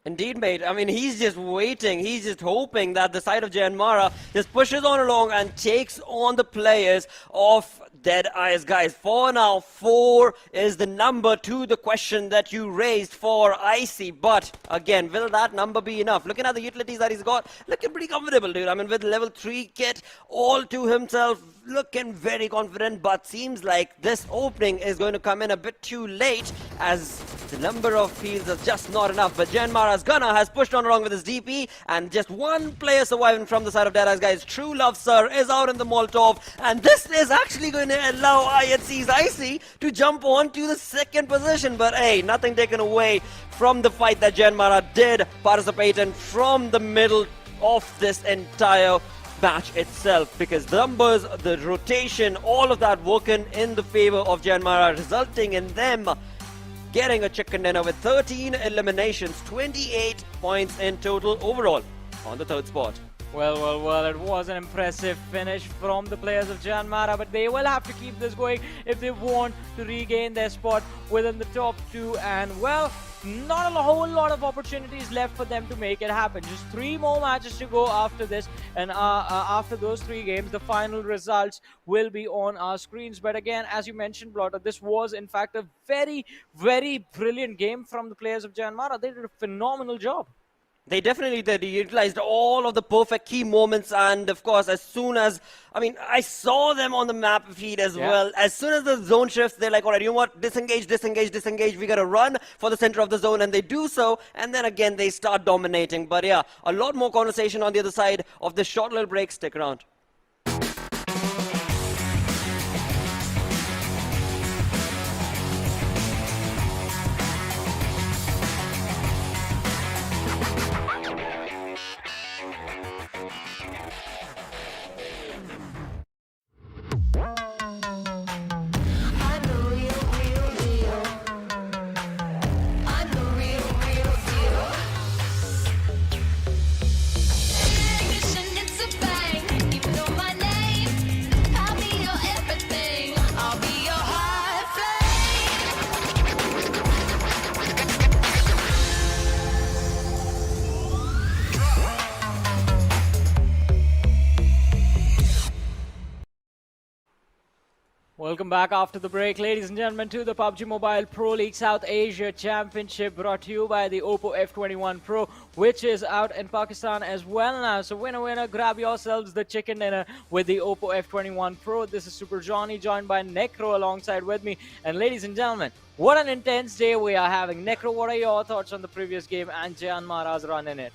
Indeed, mate. I mean, he's just waiting. He's just hoping that the side of JyanMaara just pushes on along and takes on the players of Deadeyes Guys. For now, 4 is the number to the question that you raised for Icy. But again, will that number be enough? Looking at the utilities that he's got, looking pretty comfortable, dude. I mean, with level 3 kit all to himself, looking very confident, but seems like this opening is going to come in a bit too late, as the number of heals is just not enough. But JyanMaara's gunner has pushed on along with his DP, and just 1 player surviving from the side of Deadeyes Guys. True Love Sir is out in the Molotov, and this is actually going to allow IHC's Icy to jump on to the 2nd position. But hey, nothing taken away from the fight that JyanMaara did participate in from the middle of this entire match itself, because the numbers, the rotation, all of that working in the favor of JyanMaara, resulting in them getting a chicken dinner with 13 eliminations, 28 points in total overall on the 3rd spot. Well, it was an impressive finish from the players of JyanMaara, but they will have to keep this going if they want to regain their spot within the top 2, and well, not a whole lot of opportunities left for them to make it happen. Just 3 more matches to go after this, and after those 3 games, the final results will be on our screens. But again, as you mentioned, Blotter, this was in fact a very, very brilliant game from the players of JyanMaara. They did a phenomenal job. They definitely did. He utilized all of the perfect key moments, and of course, as soon as, I mean, I saw them on the map feed as well. As soon as the zone shifts, they're like, all right, you know what, disengage, disengage, disengage. We got to run for the center of the zone, and they do so, and then again, they start dominating. But yeah, a lot more conversation on the other side of this short little break. Stick around. Welcome back after the break, ladies and gentlemen, to the PUBG Mobile Pro League South Asia Championship, brought to you by the Oppo F21 Pro, which is out in Pakistan as well now. So winner, grab yourselves the chicken dinner with the Oppo F21 Pro. This is Super Johnny, joined by Necro alongside with me. And ladies and gentlemen, what an intense day we are having. Necro, what are your thoughts on the previous game and JyanMaara's run in it?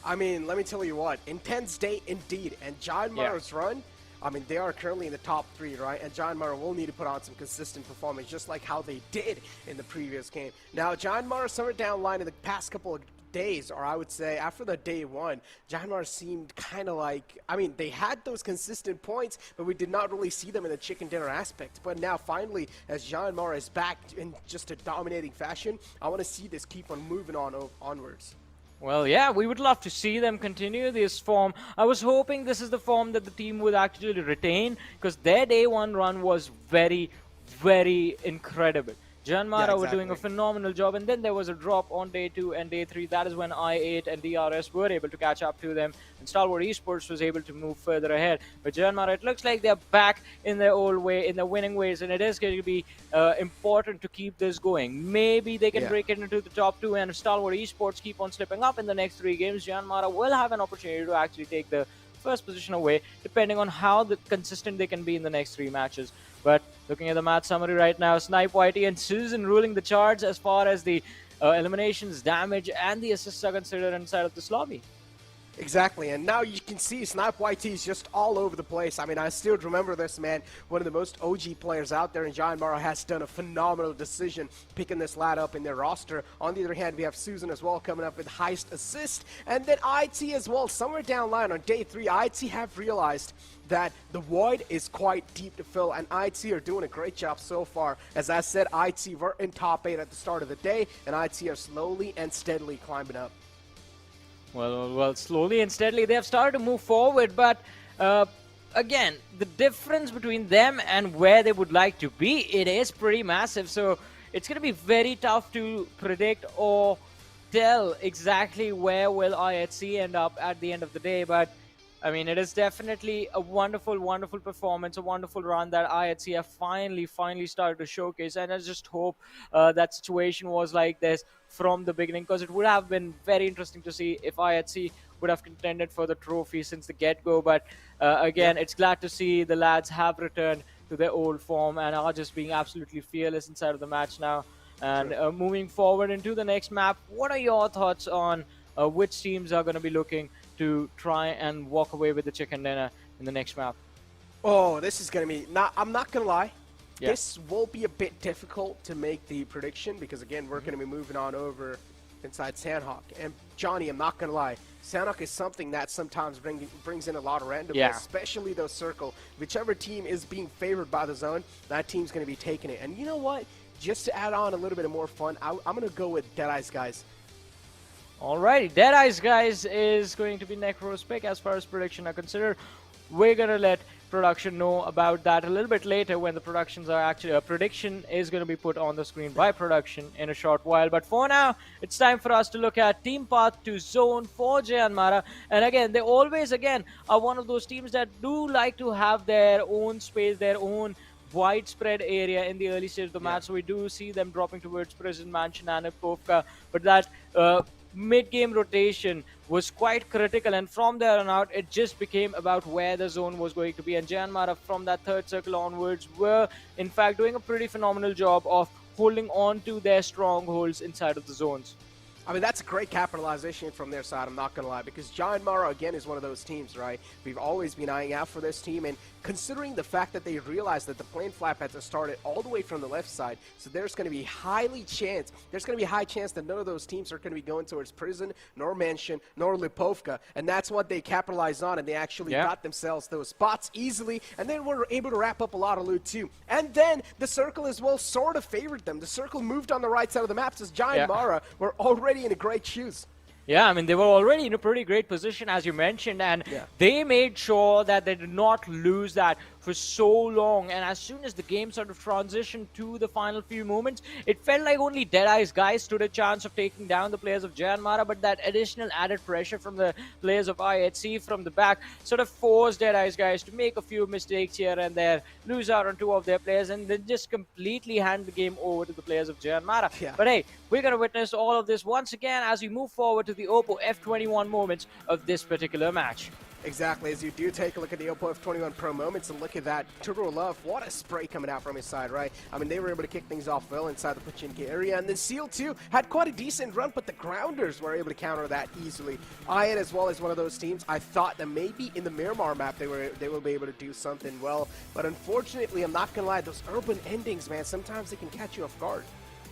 I mean, let me tell you what, intense day indeed, and JyanMaara's run, I mean, they are currently in the top 3, right? And JyanMaara will need to put on some consistent performance, just like how they did in the previous game. Now, JyanMaara somewhere down the line in the past couple of days, or I would say after the day 1, JyanMaara seemed kind of like, I mean, they had those consistent points, but we did not really see them in the chicken dinner aspect. But now, finally, as JyanMaara is back in just a dominating fashion, I want to see this keep on moving on onwards. Well, yeah, we would love to see them continue this form. I was hoping this is the form that the team would actually retain, because their day 1 run was very, very incredible. JyanMaara were doing a phenomenal job, and then there was a drop on day 2 and day 3. That is when I8 and DRS were able to catch up to them, and Stalwart Esports was able to move further ahead. But JyanMaara, it looks like they're back in their old way, in their winning ways, and it is going to be important to keep this going. Maybe they can break it into the top 2, and if Stalwart Esports keep on slipping up in the next 3 games, JyanMaara will have an opportunity to actually take the first position away, depending on how consistent they can be in the next 3 matches. But looking at the match summary right now, Snipe, Whitey, and Susan ruling the charts as far as the eliminations, damage, and the assists are considered inside of this lobby. Exactly, and now you can see Snipe YT is just all over the place. I mean, I still remember this man, one of the most OG players out there, and JyanMaara has done a phenomenal decision picking this lad up in their roster. On the other hand, we have Susan as well coming up with highest assist, and then IT as well. Somewhere down the line on day 3, IT have realized that the void is quite deep to fill, and IT are doing a great job so far. As I said, IT were in top 8 at the start of the day, and IT are slowly and steadily climbing up. Well, slowly and steadily they have started to move forward, but again, the difference between them and where they would like to be, it is pretty massive. So it's going to be very tough to predict or tell exactly where will IHC end up at the end of the day. But I mean, it is definitely a wonderful, wonderful performance, a wonderful run that IHC have finally started to showcase. And I just hope that situation was like this from the beginning, because it would have been very interesting to see if IHC would have contended for the trophy since the get-go. But again, it's glad to see the lads have returned to their old form and are just being absolutely fearless inside of the match now. And moving forward into the next map, what are your thoughts on which teams are going to be looking to try and walk away with the chicken dinner in the next map? Oh, this is going to be... I'm not going to lie. Yeah. This will be a bit difficult to make the prediction because, again, we're going to be moving on over inside Sanhok. And, Johnny, I'm not going to lie. Sanhok is something that sometimes brings in a lot of randomness, especially those circle. Whichever team is being favored by the zone, that team's going to be taking it. And you know what? Just to add on a little bit of more fun, I'm going to go with Deadeyes Guys. Alrighty, Deadeyes Guys is going to be Necro's pick as far as prediction are considered. We're going to let production know about that a little bit later when the predictions are actually... prediction is going to be put on the screen by production in a short while. But for now, it's time for us to look at team path to zone for JyanMaara. And again, they always, again, are one of those teams that do like to have their own space, their own widespread area in the early stage of the match. So we do see them dropping towards Prison Mansion and Povka. But that... mid-game rotation was quite critical, and from there on out it just became about where the zone was going to be. And JyanMaara from that third circle onwards were in fact doing a pretty phenomenal job of holding on to their strongholds inside of the zones. I mean, that's a great capitalization from their side, I'm not going to lie, because JyanMaara, again, is one of those teams, right? We've always been eyeing out for this team, and considering the fact that they realized that the plane flap had to start it all the way from the left side, so there's going to be high chance that none of those teams are going to be going towards Prison, nor Mansion, nor Lipovka, and that's what they capitalized on, and they actually got themselves those spots easily, and then were able to wrap up a lot of loot too. And then the circle as well sort of favored them. The circle moved on the right side of the map, as JyanMaara were already in a great shoes. Yeah, I mean, they were already in a pretty great position, as you mentioned, and they made sure that they did not lose that for so long. And as soon as the game sort of transitioned to the final few moments, it felt like only Deadeyes Guys stood a chance of taking down the players of JyanMaara, but that additional added pressure from the players of IHC from the back sort of forced Deadeyes Guys to make a few mistakes here and there, lose out on 2 of their players, and then just completely hand the game over to the players of JyanMaara. But hey, we're going to witness all of this once again as we move forward to the Oppo F21 moments of this particular match. Exactly, as you do take a look at the Oppo F21 Pro moments and look at that, Turbo Love, what a spray coming out from his side, right? I mean, they were able to kick things off well inside the Pachinki area, and then Seal 2 had quite a decent run, but the Grounders were able to counter that easily. Ian as well as one of those teams, I thought that maybe in the Miramar map they will be able to do something well, but unfortunately, I'm not going to lie, those urban endings, man, sometimes they can catch you off guard.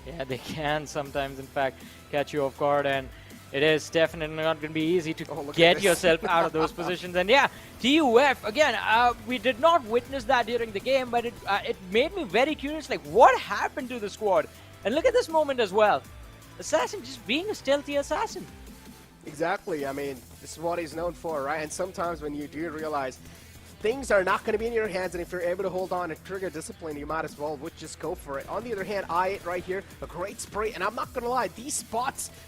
Yeah, they can sometimes, in fact, catch you off guard, and it is definitely not going to be easy to get yourself out of those positions. And yeah, TUF, again, we did not witness that during the game, but it made me very curious, like, what happened to the squad? And look at this moment as well. Assassin just being a stealthy assassin. Exactly, I mean, this is what he's known for, right? And sometimes when you do realize things are not going to be in your hands, and if you're able to hold on and trigger discipline, you might as well just go for it. On the other hand, I8 right here, a great spray, and I'm not going to lie,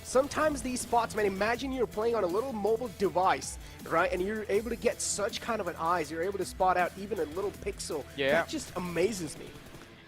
sometimes these spots, man, imagine you're playing on a little mobile device, right, and you're able to get such kind of an eyes, you're able to spot out even a little pixel. That just amazes me.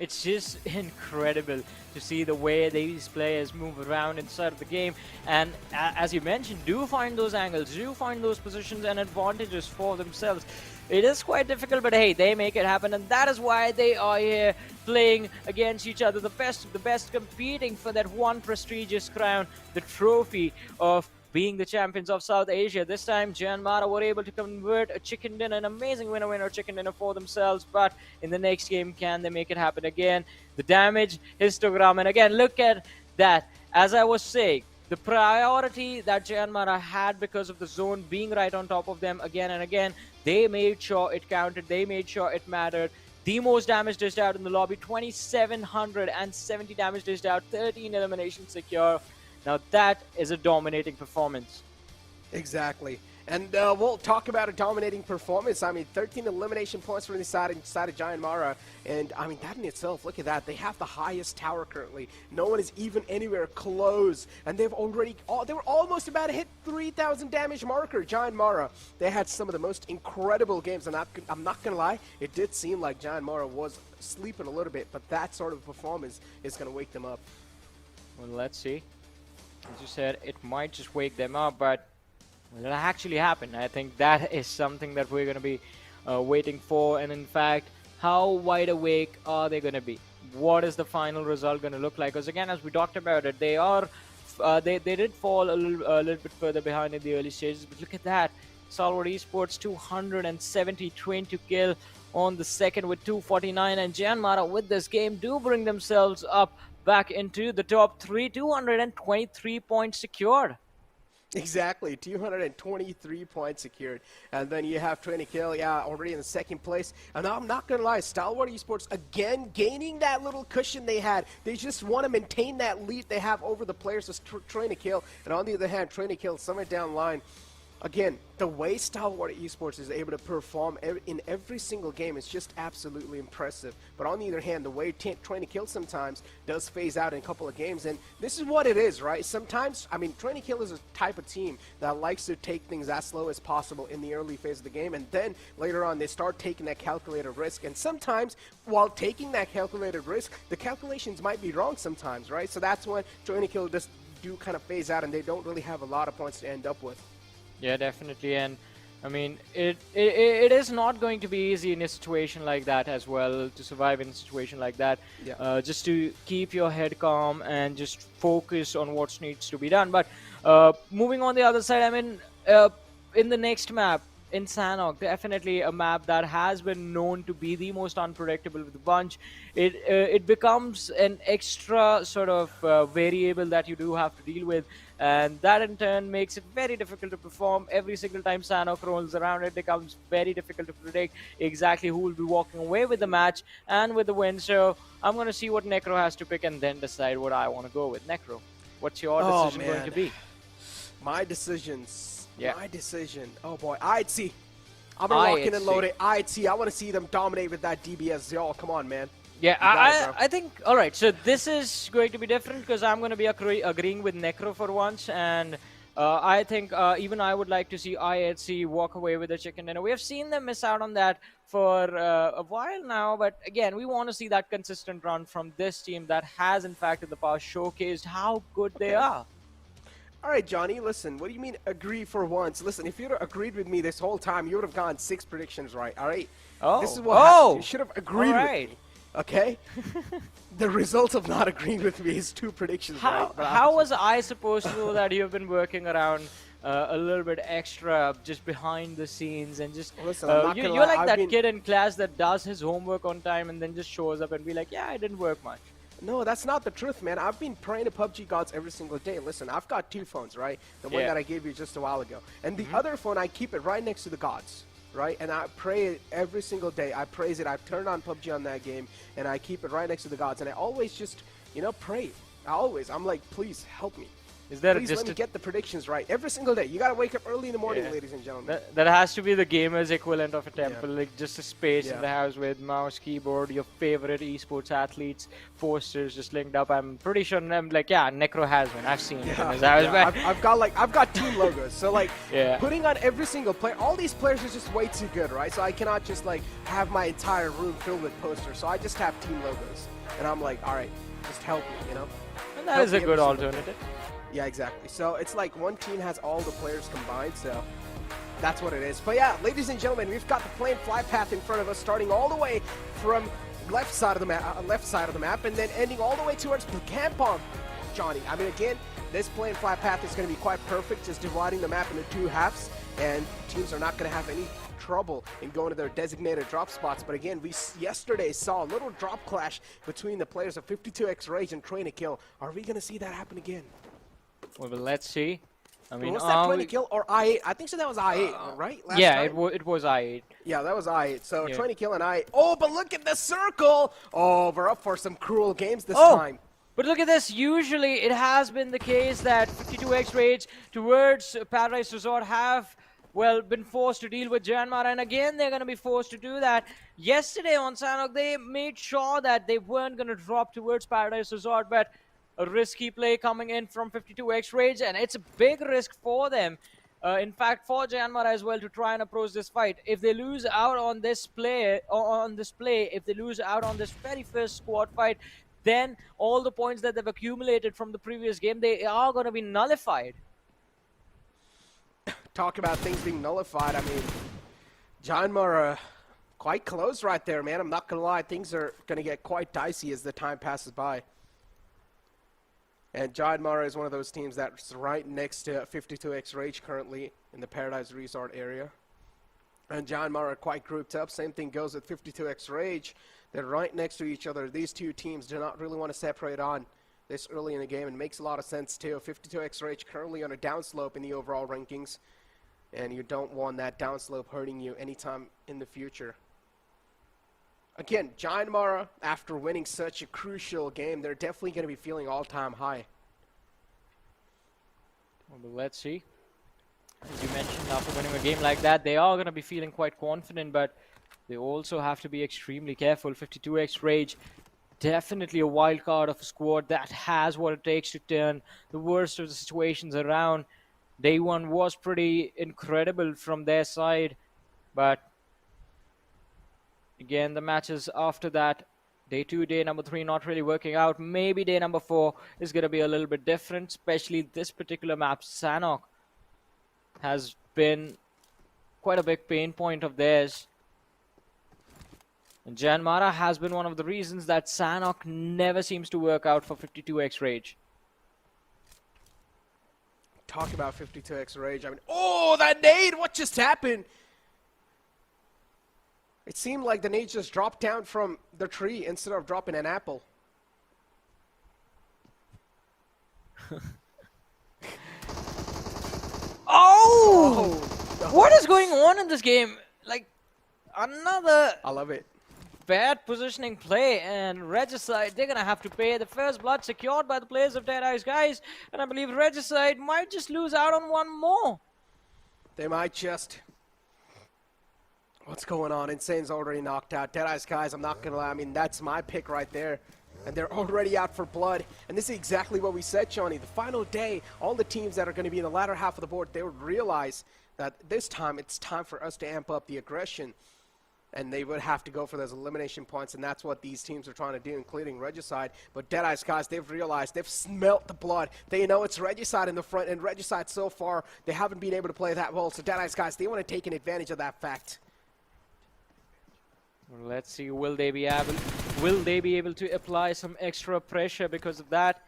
It's just incredible to see the way these players move around inside of the game, and as you mentioned, do find those angles, do find those positions and advantages for themselves. It is quite difficult, but hey, they make it happen, and that is why they are here playing against each other, the best of the best, competing for that one prestigious crown, the trophy of being the champions of South Asia. This time, JyanMaara were able to convert a chicken dinner, an amazing winner chicken dinner for themselves, but in the next game, can they make it happen again? The damage histogram, and again, look at that. As I was saying, the priority that JyanMaara had because of the zone being right on top of them again and again, they made sure it counted, they made sure it mattered. The most damage dished out in the lobby, 2,770 damage dished out, 13 eliminations secure. Now that is a dominating performance. Exactly. And we'll talk about a dominating performance. I mean, 13 elimination points from the side of JyanMaara. And, I mean, that in itself, look at that. They have the highest tower currently. No one is even anywhere close. And they've already, they were almost about to hit 3,000 damage marker, JyanMaara. They had some of the most incredible games. And I'm not going to lie, it did seem like JyanMaara was sleeping a little bit. But that sort of performance is going to wake them up. Well, let's see. As you said, it might just wake them up, but will it actually happen? I think that is something that we're going to be waiting for. And in fact, how wide awake are they going to be? What is the final result going to look like? Because again, as we talked about it, they are they did fall a little bit further behind in the early stages. But look at that. Stalwart Esports 270 train to kill on the second with 249. And JyanMaara with this game do bring themselves up back into the top 3, 223 points secured. Exactly, 223 points secured. And then you have 20 kill, already in the second place. And I'm not going to lie, Stalwart Esports, again, gaining that little cushion they had. They just want to maintain that lead they have over the players that's trying to kill. And on the other hand, trying to kill somewhere down the line. Again, the way Stalwart Esports is able to perform in every single game is just absolutely impressive. But on the other hand, the way trying to kill sometimes does phase out in a couple of games. And this is what it is, right? Sometimes, I mean, trying to kill is a type of team that likes to take things as slow as possible in the early phase of the game. And then later on, they start taking that calculated risk. And sometimes, while taking that calculated risk, the calculations might be wrong sometimes, right? So that's when trying to kill just do kind of phase out and they don't really have a lot of points to end up with. Yeah, definitely. And I mean, it is not going to be easy in a situation like that as well, to survive in a situation like that. Yeah. Just to keep your head calm and just focus on what needs to be done. But moving on the other side, I mean, in the next map, in Sanhok, definitely a map that has been known to be the most unpredictable of the bunch. It becomes an extra sort of variable that you do have to deal with, and that in turn makes it very difficult to perform. Every single time Sanhok rolls around, it becomes very difficult to predict exactly who will be walking away with the match and with the win. So I'm going to see what Necro has to pick and then decide what I want to go with. Necro, what's your decision going to be? My decisions. Yeah. My decision. Oh boy, IHC. I'm locking and loaded. IHC. I want to see them dominate with that DBS. Y'all, come on, man. Yeah, I think, all right, so this is going to be different because I'm going to be agreeing with Necro for once, and I think even I would like to see IHC walk away with the chicken dinner. We have seen them miss out on that for a while now, but again, we want to see that consistent run from this team that has, in fact, in the past showcased how good they are. All right, Johnny, listen, what do you mean agree for once? Listen, if you'd have agreed with me this whole time, you would have gotten 6 predictions right, all right? Oh. This is what happened. You should have agreed with me, okay? The result of not agreeing with me is 2 predictions right. How was I supposed to know that you've been working around a little bit extra just behind the scenes and just... Listen, you're like that kid in class that does his homework on time and then just shows up and be like, yeah, I didn't work much. No, that's not the truth, man. I've been praying to PUBG gods every single day. Listen, I've got 2 phones, right? The one that I gave you just a while ago. And the other phone, I keep it right next to the gods, right? And I pray it every single day. I praise it. I've turned on PUBG on that game, and I keep it right next to the gods. And I always just, you know, pray. I'm like, please help me. Is there Please just let me get the predictions right every single day. You gotta wake up early in the morning, ladies and gentlemen. That has to be the gamer's equivalent of a temple, like just a space in Yeah. the house with mouse, keyboard, your favorite esports athletes, posters just linked up. I'm pretty sure Necro has one. I've seen it in his house. I've got team logos. So like Yeah. putting on every single player, all these players are just way too good, right? So I cannot just like have my entire room filled with posters. So I just have team logos, and I'm like, all right, just help me, you know. And that Help is a me good every single alternative. Yeah, exactly. So it's like one team has all the players combined, so that's what it is. But yeah, ladies and gentlemen, we've got the flame fly path in front of us, starting all the way from left side of the map, and then ending all the way towards the Kampong, Johnny. I mean, again, this flame fly path is going to be quite perfect, just dividing the map into two halves, and teams are not going to have any trouble in going to their designated drop spots. But again, we yesterday saw a little drop clash between the players of 52X Rage and Train to Kill. Are we going to see that happen again? Well, let's see. I mean, was that 20 kill or I8? I think so. That was I8, right? Last yeah, time? it was I8. Yeah, that was I8. So Yeah. 20 kill and I8. Oh, but look at the circle! Oh, we're up for some cruel games this Oh! time. But look at this. Usually, it has been the case that 52X Rage towards Paradise Resort have, well, been forced to deal with JyanMaara, and again, they're going to be forced to do that. Yesterday on Sanhok, they made sure that they weren't going to drop towards Paradise Resort, but a risky play coming in from 52X Rage, and it's a big risk for them. In fact, for JyanMaara as well to try and approach this fight. If they lose out on this play, if they lose out on this very first squad fight, then all the points that they've accumulated from the previous game, they are going to be nullified. Talk about things being nullified. I mean, JyanMaara quite close right there, man. I'm not going to lie. Things are going to get quite dicey as the time passes by. And JyanMaara is one of those teams that's right next to 52X Rage currently in the Paradise Resort area. And JyanMaara are quite grouped up. Same thing goes with 52X Rage. They're right next to each other. These two teams do not really want to separate on this early in the game, and it makes a lot of sense too. 52X Rage currently on a downslope in the overall rankings, and you don't want that downslope hurting you anytime in the future. Again, JyanMaara, after winning such a crucial game, they're definitely going to be feeling all-time high. Well, let's see. As you mentioned, after winning a game like that, they are going to be feeling quite confident, but they also have to be extremely careful. 52X Rage, definitely a wild card of a squad that has what it takes to turn the worst of the situations around. Day one was pretty incredible from their side, but again, the matches after that, day 2, day number 3 not really working out. Maybe day number 4 is going to be a little bit different, especially this particular map. Sanhok has been quite a big pain point of theirs. And JyanMaara has been one of the reasons that Sanhok never seems to work out for 52X Rage. Talk about 52X Rage. I mean, oh, that nade! What just happened? It seemed like the nade just dropped down from the tree instead of dropping an apple. Oh! No. What is going on in this game? Like, another... I love it. Bad positioning play, and Regicide, they're going to have to pay. The first blood secured by the players of Deadeyes Guys, and I believe Regicide might just lose out on one more. They might just... What's going on? Insane's already knocked out. Deadeyes Guys, I'm not going to lie. I mean, that's my pick right there. And they're already out for blood. And this is exactly what we said, Johnny. The final day, all the teams that are going to be in the latter half of the board, they would realize that this time it's time for us to amp up the aggression. And they would have to go for those elimination points, and that's what these teams are trying to do, including Regicide. But Deadeyes Guys, they've realized, they've smelt the blood. They know it's Regicide in the front, and Regicide so far, they haven't been able to play that well. So Deadeyes Guys, they want to take advantage of that fact. Well, let's see, will they be able to apply some extra pressure because of that?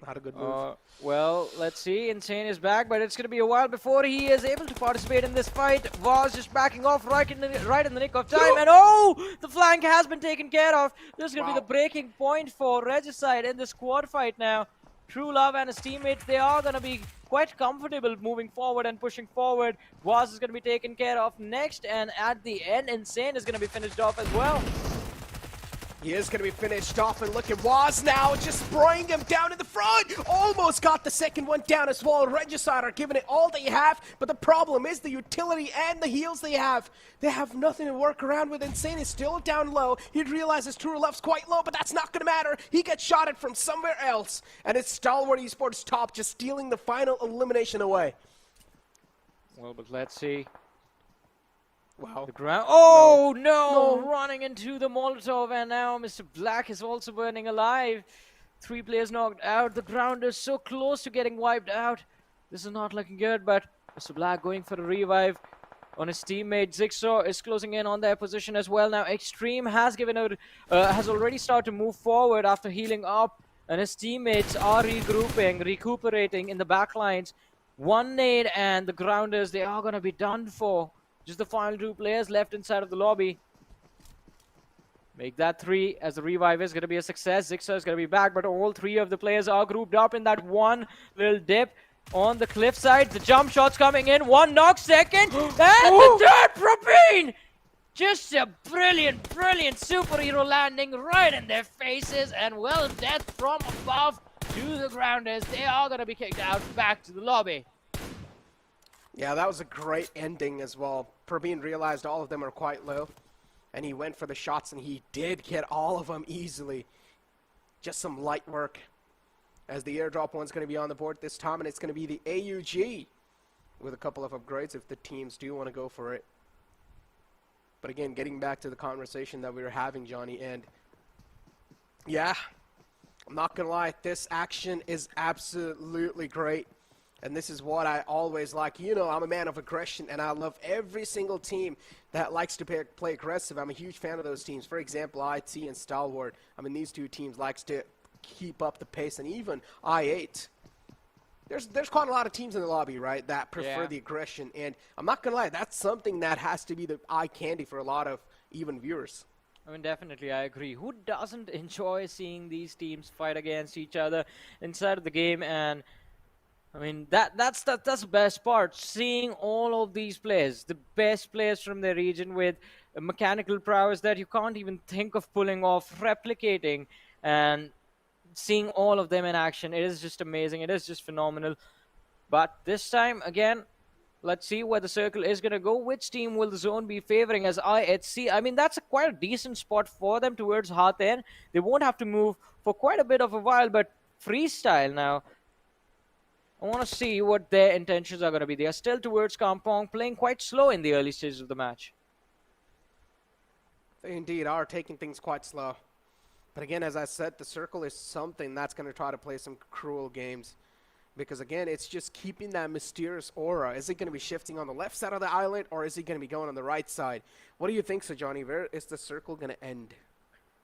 Not a good move. Well, let's see. Insane is back, but it's going to be a while before he is able to participate in this fight. Vaz just backing off right in the nick of time. And oh, the flank has been taken care of. This is going to be the breaking point for Regicide in the squad fight now. True Love and his teammates, they are going to be quite comfortable moving forward and pushing forward. Vaz is going to be taken care of next, and at the end, Insane is going to be finished off as well. He is going to be finished off, and look at Waz now, just spraying him down in the front. Almost got the second one down as well. Regicide are giving it all they have, but the problem is the utility and the heals they have nothing to work around with. Insane is still down low. He realizes True Love's quite low, but that's not going to matter. He gets shotted from somewhere else, and it's Stalwart Esports top just stealing the final elimination away. Well, but let's see. Wow. The ground. Oh no! Running into the Molotov, and now Mr. Black is also burning alive. 3 players knocked out. The ground is so close to getting wiped out. This is not looking good, but Mr. Black going for a revive on his teammate. Zigsaw is closing in on their position as well. Now Extreme has given out, has already started to move forward after healing up, and his teammates are regrouping, recuperating in the back lines. 1 nade, and the Grounders, they are going to be done for. Just the final 2 players left inside of the lobby. Make that 3 as the revive is going to be a success. Zigsaw is going to be back, but all 3 of the players are grouped up in that one little dip on the cliffside. The jump shots coming in. 1 knock, second, and the third propane! Just a brilliant superhero landing right in their faces, and well, death from above to the Grounders. They are going to be kicked out back to the lobby. Yeah, that was a great ending as well. Praveen realized all of them are quite low, and he went for the shots, and he did get all of them easily. Just some light work, as the airdrop one's going to be on the board this time, and it's going to be the AUG with a couple of upgrades if the teams do want to go for it. But again, getting back to the conversation that we were having, Johnny, and yeah, I'm not going to lie, this action is absolutely great. And this is what I always like. You know, I'm a man of aggression, and I love every single team that likes to play aggressive. I'm a huge fan of those teams. For example, IT and Stalwart. I mean, these 2 teams likes to keep up the pace, and even I8. There's quite a lot of teams in the lobby, right, that prefer the aggression. And I'm not going to lie, that's something that has to be the eye candy for a lot of even viewers. I mean, definitely, I agree. Who doesn't enjoy seeing these teams fight against each other inside of the game? And I mean, that's the best part, seeing all of these players, the best players from their region with mechanical prowess that you can't even think of pulling off, replicating, and seeing all of them in action. It is just amazing. It is just phenomenal. But this time, again, let's see where the circle is going to go. Which team will the zone be favoring as IHC? I mean, that's quite a decent spot for them towards Hathen. They won't have to move for quite a bit of a while, but Freestyle now, I want to see what their intentions are going to be. They are still towards Kampong, playing quite slow in the early stages of the match. They indeed are taking things quite slow. But again, as I said, the circle is something that's going to try to play some cruel games. Because again, it's just keeping that mysterious aura. Is it going to be shifting on the left side of the island, or is he going to be going on the right side? What do you think, so Johnny? Where is the circle going to end?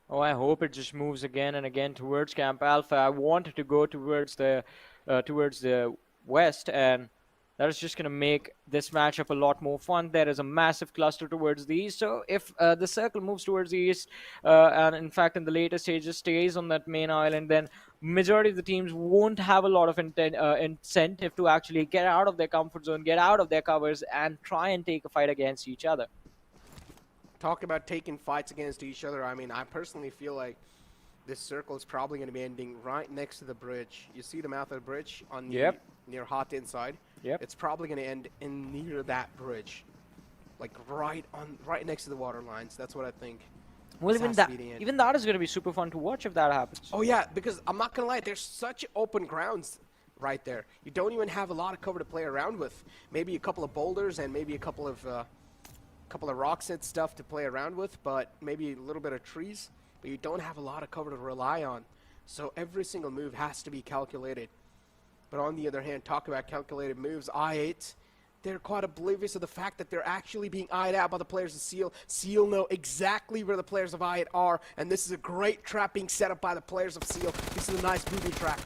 Oh, I hope it just moves again and again towards Camp Alpha. I wanted to go towards the west, and that is just going to make this matchup a lot more fun. There is a massive cluster towards the east, so if the circle moves towards the east, and in fact in the later stages stays on that main island, then majority of the teams won't have a lot of incentive to actually get out of their comfort zone, get out of their covers, and try and take a fight against each other. Talk about taking fights against each other. I mean, I personally feel like this circle is probably going to be ending right next to the bridge. You see the mouth of the bridge on the near hot inside? Yep. It's probably going to end in near that bridge. Like right next to the water lines. That's what I think. Well, even that is going to be super fun to watch if that happens. Oh yeah, because I'm not going to lie, there's such open grounds right there. You don't even have a lot of cover to play around with. Maybe a couple of boulders and maybe a couple of rocks and stuff to play around with, but maybe a little bit of trees. But you don't have a lot of cover to rely on. So every single move has to be calculated. But on the other hand, talk about calculated moves, I8, they're quite oblivious of the fact that they're actually being eyed out by the players of Seal. Seal know exactly where the players of I8 are, and this is a great trap being set up by the players of Seal. This is a nice booby trap.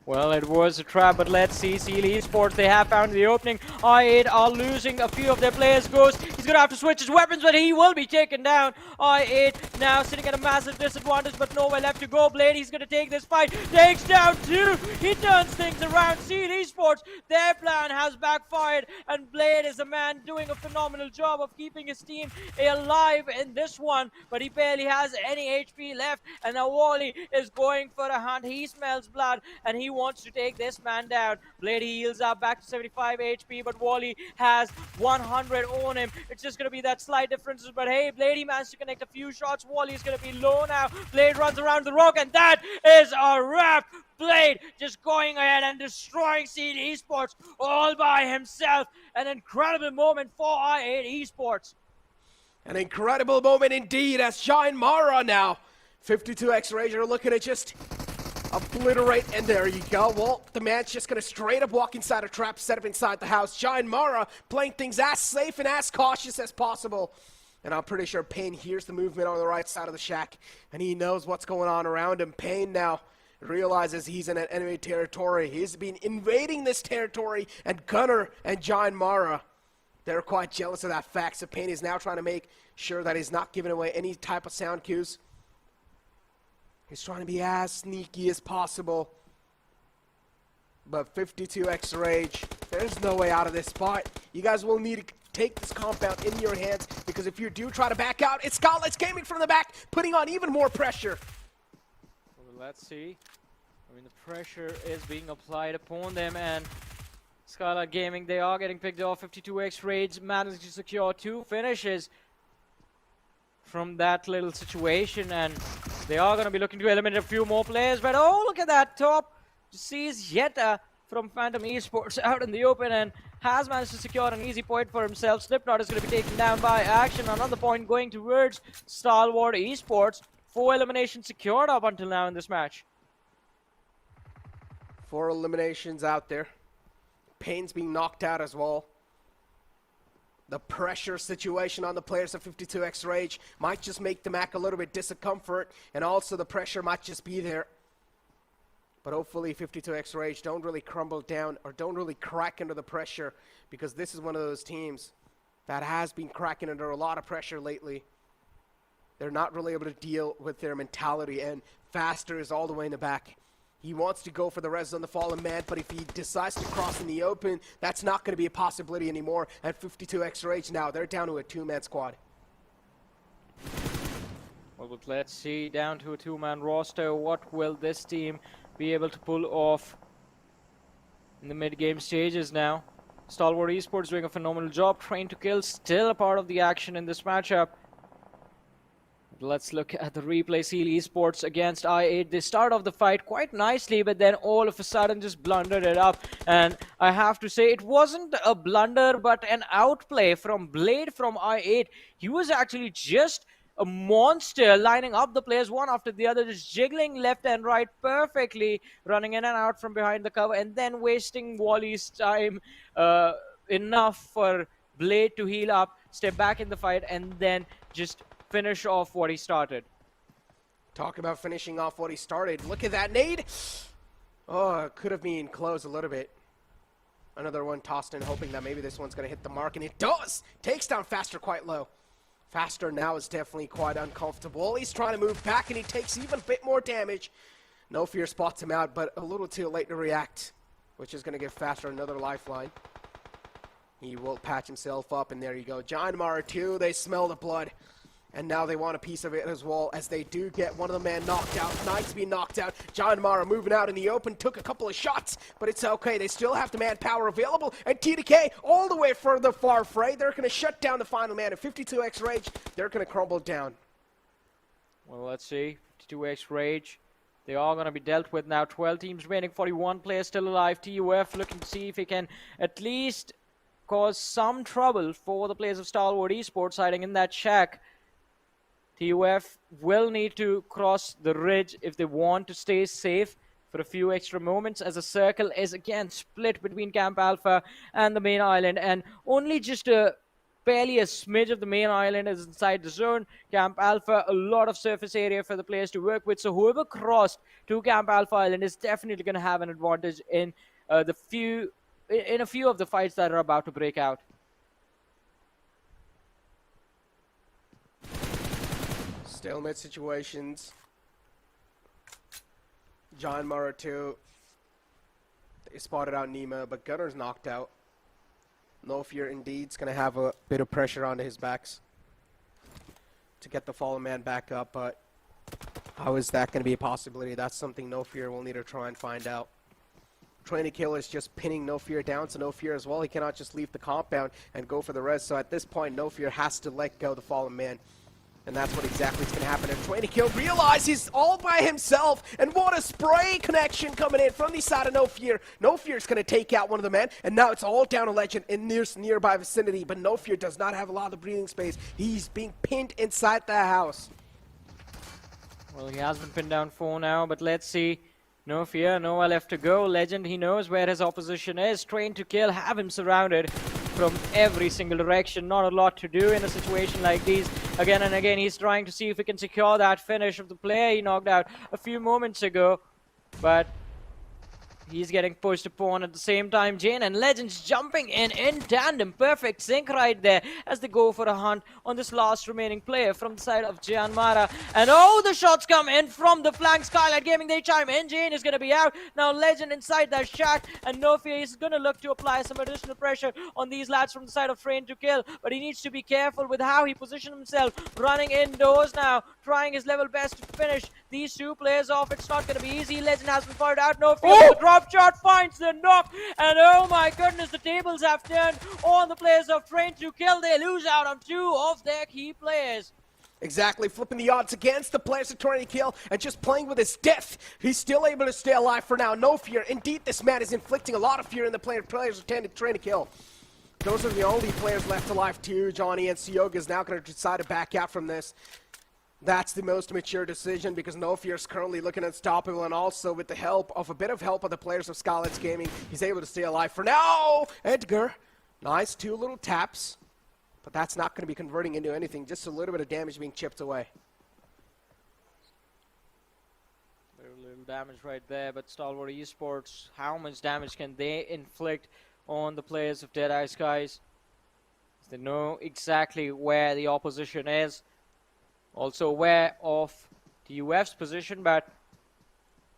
Well, it was a trap, but let's see. Seal Esports, they have found the opening. I8 are losing a few of their players. Ghost, He's gonna have to switch his weapons, but he will be taken down. I8 now sitting at a massive disadvantage, but nowhere left to go. Blade, he's gonna take this fight. Takes down 2. He turns things around. Seed Esports, their plan has backfired, and Blade is a man doing a phenomenal job of keeping his team alive in this one, but he barely has any HP left, and now Wally is going for a hunt. He smells blood, and he wants to take this man down. Blade heals up back to 75 HP, but Wally has 100 on him. It's just going to be that slight differences, but hey, Blade, he managed to connect a few shots. Wally is going to be low now. Blade runs around the rock, and that is a wrap. Blade just going ahead and destroying Seed Esports all by himself. An incredible moment for I8 Esports. An incredible moment indeed as JyanMaara now. 52x Rager looking to just obliterate, and there you go. Well, the man's just gonna straight up walk inside a trap set up inside the house. JyanMaara playing things as safe and as cautious as possible. And I'm pretty sure Payne hears the movement on the right side of the shack, and he knows what's going on around him. Payne now realizes he's in an enemy territory. He's been invading this territory, and Gunner and JyanMaara, they're quite jealous of that fact. So Payne is now trying to make sure that he's not giving away any type of sound cues. He's trying to be as sneaky as possible. But 52x Rage, there's no way out of this spot. You guys will need to take this compound in your hands, because if you do try to back out, it's Skylightz Gaming from the back, putting on even more pressure. Well, let's see. I mean, the pressure is being applied upon them, and Skylightz Gaming, they are getting picked off. 52x Rage managed to secure 2 finishes from that little situation, and they are going to be looking to eliminate a few more players. But oh, look at that top. Sees Yetta from Phantom Esports out in the open, and has managed to secure an easy point for himself. Slipknot is going to be taken down by Action. Another point going towards Stalwart Esports. 4 eliminations secured up until now in this match. 4 eliminations out there. Payne's being knocked out as well. The pressure situation on the players of 52x Rage might just make the Mac a little bit discomfort, and also the pressure might just be there. But hopefully 52x Rage don't really crumble down or don't really crack under the pressure, because this is one of those teams that has been cracking under a lot of pressure lately. They're not really able to deal with their mentality, and Faster is all the way in the back. He wants to go for the res on the fallen man, but if he decides to cross in the open, that's not going to be a possibility anymore. At 52x Rage now, they're down to a 2-man squad. Well, but let's see, down to a 2-man roster. What will this team be able to pull off in the mid-game stages now? Stalwart Esports doing a phenomenal job. Train to Kill still a part of the action in this matchup. Let's look at the replay. Seal Esports against I8. They start off the fight quite nicely, but then all of a sudden just blundered it up. And I have to say, it wasn't a blunder, but an outplay from Blade from I8. He was actually just a monster, lining up the players one after the other, just jiggling left and right perfectly, running in and out from behind the cover, and then wasting Wally's time enough for Blade to heal up, step back in the fight, and then just finish off what he started. Talk about finishing off what he started. Look at that nade. Oh, it could have been close a little bit. Another one tossed in, hoping that maybe this one's going to hit the mark, and it does. Takes down Faster quite low. Faster now is definitely quite uncomfortable. He's trying to move back, and he takes even a bit more damage. No Fear spots him out, but a little too late to react, which is going to give Faster another lifeline. He will patch himself up, and there you go. JyanMaara too, they smell the blood. And now they want a piece of it as well, as they do get one of the men knocked out. Knight's being knocked out. JyanMaara moving out in the open, took a couple of shots, but it's okay. They still have the manpower available. And TDK all the way for the far fray. They're going to shut down the final man. At 52x Rage, they're going to crumble down. Well, let's see. 52x Rage. They are going to be dealt with now. 12 teams remaining, 41 players still alive. TUF looking to see if he can at least cause some trouble for the players of Stalwart Esports hiding in that shack. TUF will need to cross the ridge if they want to stay safe for a few extra moments, as a circle is again split between Camp Alpha and the main island, and only just barely a smidge of the main island is inside the zone. Camp Alpha, a lot of surface area for the players to work with, so whoever crossed to Camp Alpha Island is definitely going to have an advantage in a few of the fights that are about to break out. Stalemate situations. JyanMaara too. They spotted out Nima, but Gunner's knocked out. No Fear indeed's gonna have a bit of pressure onto his backs to get the fallen man back up, but how is that gonna be a possibility? That's something No Fear will need to try and find out. Trying to kill is just pinning No Fear down, so No Fear as well. He cannot just leave the compound and go for the res. So at this point, No Fear has to let go the fallen man. And that's what exactly is going to happen. And trying to kill, realize he's all by himself. And what a spray connection coming in from the side of No Fear. No Fear is going to take out one of the men. And now it's all down to Legend in nearby vicinity. But No Fear does not have a lot of breathing space. He's being pinned inside the house. Well, he has been pinned down for now, but let's see. No Fear, nowhere left to go. Legend, he knows where his opposition is. Trained to kill, have him surrounded from every single direction. Not a lot to do in a situation like these. Again and again, he's trying to see if he can secure that finish of the player he knocked out a few moments ago. But he's getting pushed upon at the same time. Jane and Legends jumping in tandem. Perfect sync right there as they go for a hunt on this last remaining player from the side of JyanMaara. And oh, the shots come in from the flank. Skylightz Gaming, they chime in. Jane is going to be out. Now Legend inside that shack. And No Fear is going to look to apply some additional pressure on these lads from the side of Train to Kill. But he needs to be careful with how he positions himself. Running indoors now. Trying his level best to finish these two players off. It's not going to be easy. Legend has been fired out. No Fear with the drop shot finds the knock, and oh my goodness, the tables have turned on the players of Train to Kill. They lose out on two of their key players. Exactly, flipping the odds against the players of Trying to Kill and just playing with his death. He's still able to stay alive for now. No Fear. Indeed, this man is inflicting a lot of fear in the players of Trying to Kill. Those are the only players left alive too. Johnny and Sioga is now going to decide to back out from this. That's the most mature decision because No Fear is currently looking unstoppable, and also with the help of a bit of help of the players of Skylightz Gaming, he's able to stay alive for now. Edgar, nice 2 little taps, but that's not going to be converting into anything. Just a little bit of damage being chipped away. Very little damage right there, but Stalwart Esports, how much damage can they inflict on the players of Deadeyes Guys? They know exactly where the opposition is. Also aware of TUF's position, but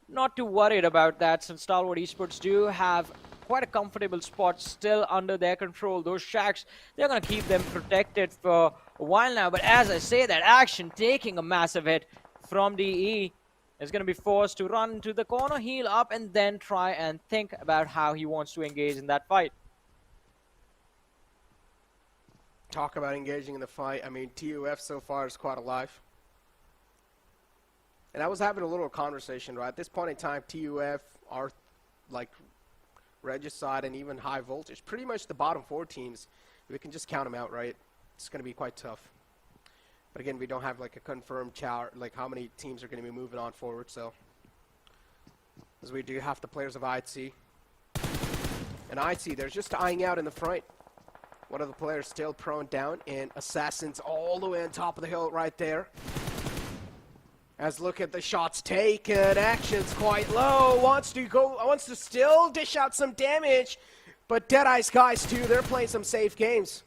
not too worried about that since Stalwart Esports do have quite a comfortable spot still under their control. Those shacks, they're going to keep them protected for a while now. But as I say, that Action taking a massive hit from DE is going to be forced to run to the corner, heal up, and then try and think about how he wants to engage in that fight. Talk about engaging in the fight. I mean, TUF so far is quite alive. And I was having a little conversation, right? At this point in time, TUF are like Regicide and even High Voltage. Pretty much the bottom 4 teams. We can just count them out, right? It's going to be quite tough. But again, we don't have like a confirmed chart, like how many teams are going to be moving on forward. So, as we do have the players of ITC. And ITC, they're just eyeing out in the front. One of the players still prone down, and Assassins all the way on top of the hill right there. As look at the shots taken, Action's quite low, wants to still dish out some damage, but Deadeyes Guys too, they're playing some safe games.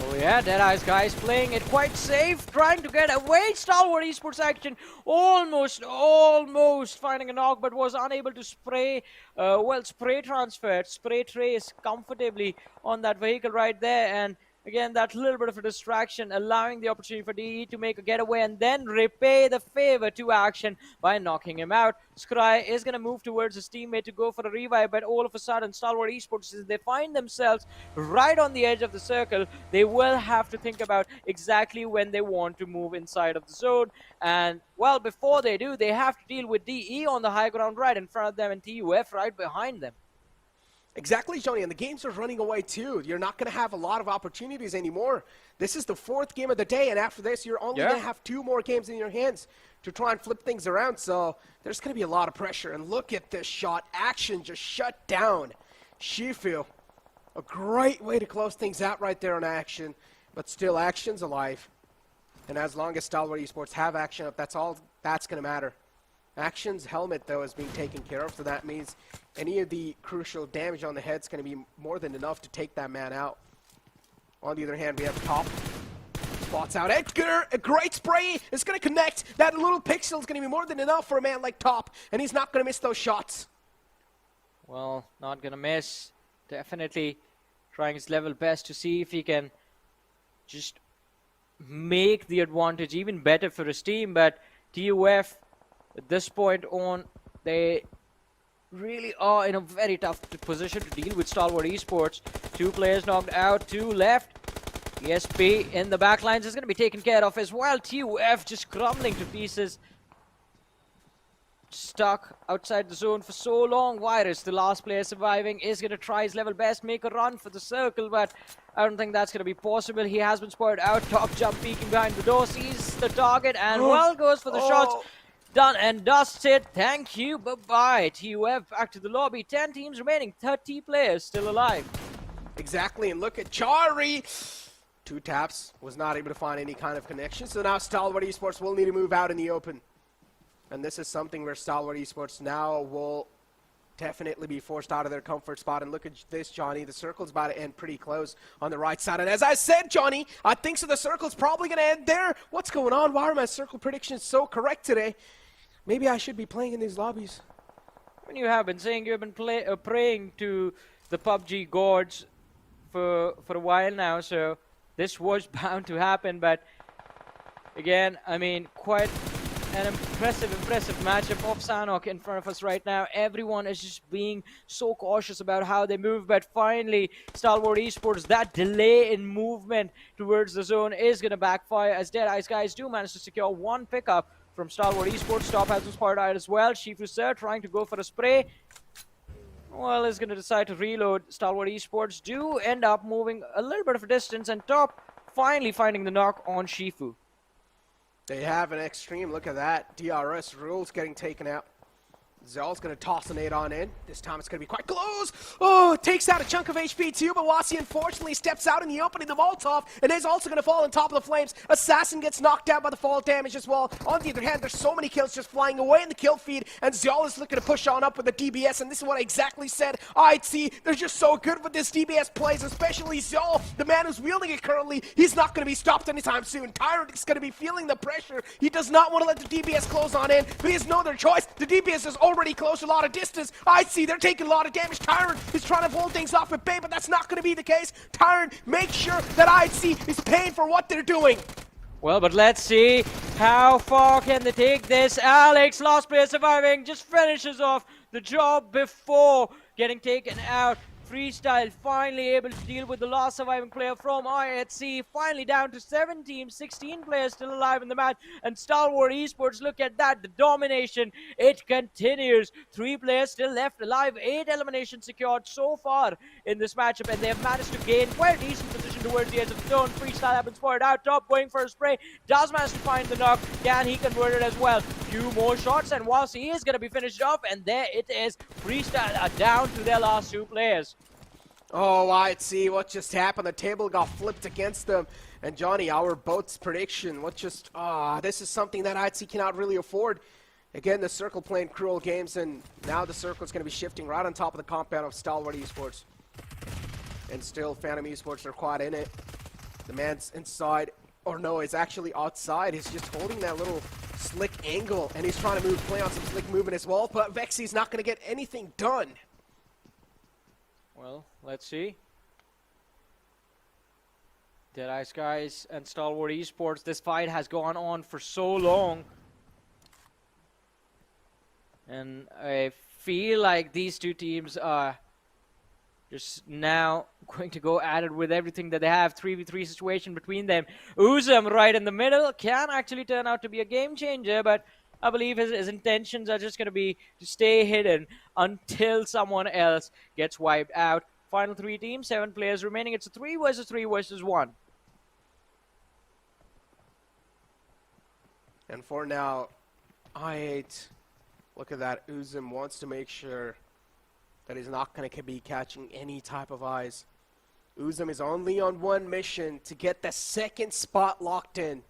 Oh yeah, Deadeyes Guys playing it quite safe, trying to get away. Stalwart Esports Action almost finding a knock, but was unable to spray, spray transferred, spray trace comfortably on that vehicle right there. And again, that little bit of a distraction, allowing the opportunity for DE to make a getaway and then repay the favor to Action by knocking him out. Scry is going to move towards his teammate to go for a revive, but all of a sudden, Stalwart Esports, they find themselves right on the edge of the circle. They will have to think about exactly when they want to move inside of the zone. And, well, before they do, they have to deal with DE on the high ground right in front of them and TUF right behind them. Exactly, Johnny, and the games are running away too. You're not going to have a lot of opportunities anymore. This is the 4th game of the day, and after this, you're only going to have 2 more games in your hands to try and flip things around. So there's going to be a lot of pressure. And look at this shot. Action just shut down Shifu. A great way to close things out right there on Action. But still, Action's alive. And as long as Stalwart Esports have Action up, that's all that's going to matter. Action's helmet, though, is being taken care of, so that means any of the crucial damage on the head is going to be more than enough to take that man out. On the other hand, we have Top. Spots out Edgar, a great spray. It's going to connect. That little pixel is going to be more than enough for a man like Top, and he's not going to miss those shots. Well, not going to miss. Definitely trying his level best to see if he can just make the advantage even better for his team. But TUF, at this point on, they really are in a very tough position to deal with Stalwart Esports. 2 players knocked out, 2 left. ESP in the backlines is going to be taken care of as well. TUF just crumbling to pieces. Stuck outside the zone for so long. Virus, the last player surviving, is going to try his level best, make a run for the circle, but I don't think that's going to be possible. He has been spotted out. Top jump peeking behind the door, sees the target, and well goes for the shots. Done and dusted. Thank you. Bye-bye. TUF back to the lobby. 10 teams remaining. 30 players still alive. Exactly, and look at Chari. 2 taps, was not able to find any kind of connection. So now Stalwart Esports will need to move out in the open. And this is something where Stalwart Esports now will definitely be forced out of their comfort spot. And look at this, Johnny. The circle's about to end pretty close on the right side. And as I said, Johnny, I think so the circle's probably going to end there. What's going on? Why are my circle predictions so correct today? Maybe I should be playing in these lobbies. I mean, you have been saying you've been praying to the PUBG gods for a while now, so this was bound to happen. But again, I mean, quite an impressive matchup of Sanhok in front of us right now. Everyone is just being so cautious about how they move, but finally, Stalwart Esports, that delay in movement towards the zone is going to backfire as Deadeyes Guys do manage to secure 1 pickup from Stalwart Esports. Top has been spotted out as well. Shifu Sir trying to go for a spray. Well, is going to decide to reload. Stalwart Esports do end up moving a little bit of a distance, and Top finally finding the knock on Shifu. They have an extreme. Look at that. DRS rules getting taken out. Zell's going to toss a nade on in. This time it's going to be quite close. Oh, takes out a chunk of HP too, but Wasi unfortunately steps out in the opening. The Molotov, and is also going to fall on top of the flames. Assassin gets knocked out by the fall damage as well. On the other hand, there's so many kills just flying away in the kill feed, and Zell is looking to push on up with the DBS, and this is what I exactly said. I'd see they're just so good with this DBS plays, especially Zell, the man who's wielding it currently. He's not going to be stopped anytime soon. Tyrant is going to be feeling the pressure. He does not want to let the DBS close on in, but he has no other choice. The DBS is already close a lot of distance. I see they're taking a lot of damage. Tyrant is trying to hold things off with Bay, but that's not going to be the case. Tyrant makes sure that IC is paying for what they're doing. Well, but let's see how far can they take this. Alex, last player surviving, just finishes off the job before getting taken out. Freestyle finally able to deal with the last surviving player from IHC. Finally down to 7 teams, 16 players still alive in the match. And Stalwart Esports, look at that, the domination, it continues. 3 players still left alive, 8 eliminations secured so far in this matchup. And they have managed to gain quite a decent position towards the edge of the zone. Freestyle have been spotted out, Top going for a spray. Does manage to find the knock. Can he convert it as well? Few more shots, and whilst he is going to be finished off, and there it is. Freestyle are down to their last 2 players. Oh, I see what just happened. The table got flipped against them. And Johnny, our boat's prediction, this is something that IHC cannot really afford. Again, the circle playing cruel games, and now the circle is going to be shifting right on top of the compound of Stalwart Esports. And still, Phantom Esports are quite in it. The man's inside, or no, he's actually outside. He's just holding that little slick angle, and he's trying to play on some slick movement as well, but Vexy's not going to get anything done. Well, let's see. Deadeyes Guys and Stalwart Esports. This fight has gone on for so long. And I feel like these 2 teams are just now going to go at it with everything that they have. 3v3 situation between them. Uzum right in the middle can actually turn out to be a game changer, but I believe his intentions are just going to be to stay hidden until someone else gets wiped out. Final 3 teams, 7 players remaining. It's a 3 versus 3 versus 1. And for now, I8, look at that. Uzum wants to make sure that he's not going to be catching any type of eyes. Uzum is only on 1 mission to get the 2nd spot locked in.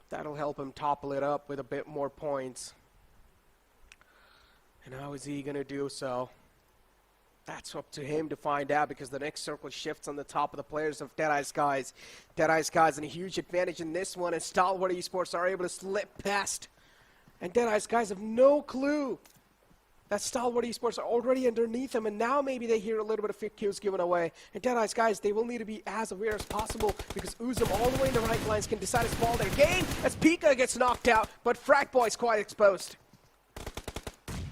That'll help him topple it up with a bit more points. And how is he going to do so? That's up to him to find out, because the next circle shifts on the top of the players of Deadeyes Guys. Deadeyes Guys in a huge advantage in this one, and Stalwart Esports are able to slip past. And Deadeyes Guys have no clue that Stalwart Esports are already underneath them, and now maybe they hear a little bit of fit kills given away. And Deadeyes Guys, they will need to be as aware as possible, because Uzum all the way in the right lines can decide to fall their game as Pika gets knocked out, but Fragboy's quite exposed.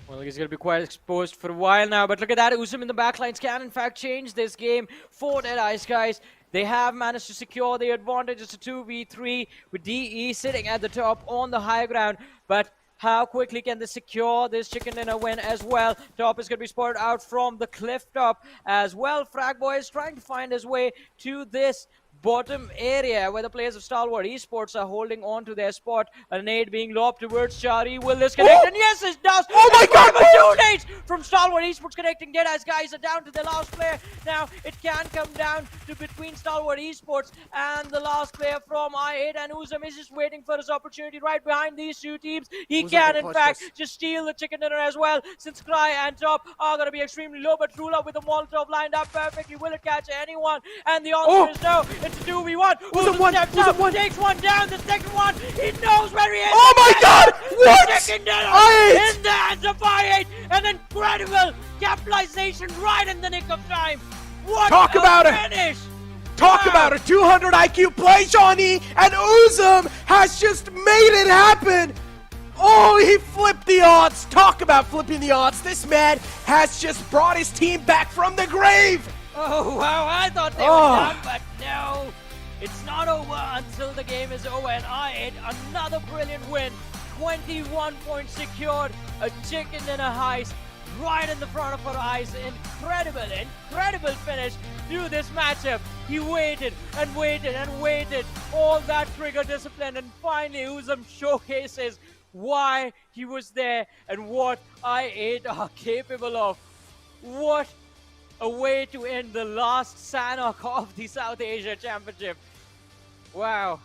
Well, he's going to be quite exposed for a while now, but look at that. Uzum in the backlines can, in fact, change this game for Deadeyes Guys. They have managed to secure the advantage. It's a 2v3 with DE sitting at the top on the high ground, but how quickly can they secure this chicken dinner win as well? Top is going to be spotted out from the cliff top as well. Fragboy is trying to find his way to this bottom area where the players of Stalwart Esports are holding on to their spot. A nade being lobbed towards Chari. Will this connect? And yes, it does! Oh my god! Two nades from Stalwart Esports connecting. Deadeyes Guys are down to their last player. Now it can come down to between Stalwart Esports and the last player from I8, and Uzum is just waiting for his opportunity right behind these two teams. He can, in fact, just steal the chicken dinner as well, since Cry and Top are going to be extremely low, but Trula with the Molotov lined up perfectly. Will it catch anyone? And the answer is no. It's a 2v1. Uzum steps up, takes one down, the second one, he knows where he is. Oh my god! What? Chicken dinner in the hands of I8, an incredible capitalization right in the nick of time. What Talk about finish! Talk about a 200 IQ play, Johnny, and Uzum has just made it happen. Oh, he flipped the odds. Talk about flipping the odds. This man has just brought his team back from the grave. Oh, wow, I thought they were done, but no. It's not over until the game is over, and I8, another brilliant win. 21 points secured, a chicken dinner heist right in the front of our eyes. Incredible finish to this matchup. He waited and waited and waited. All that trigger discipline, and finally Uzum showcases why he was there and what I8 are capable of. What a way to end the last Sanhok of the South Asia Championship. Wow.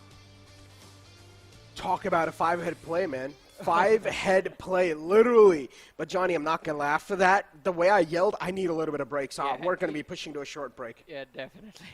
Talk about a 5-head play, man. 5-head play, literally. But Johnny, I'm not going to laugh for that. The way I yelled, I need a little bit of break, so we're going to be pushing to a short break. Yeah, definitely.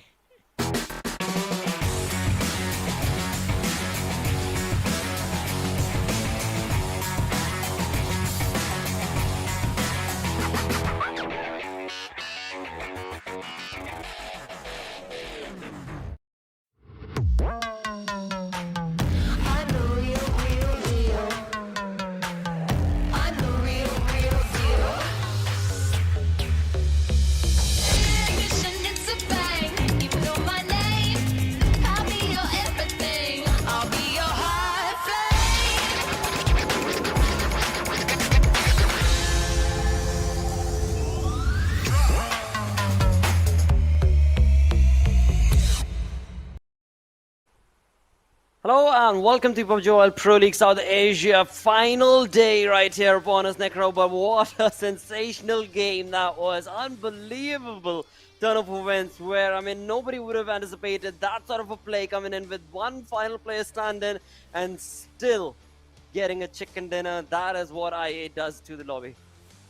Hello and welcome to PUBG Mobile Pro League South Asia. Final day right here upon us, Necro. But what a sensational game that was. Unbelievable turn of events where, I mean, nobody would have anticipated that sort of a play coming in with one final player standing and still getting a chicken dinner. That is what I8 does to the lobby.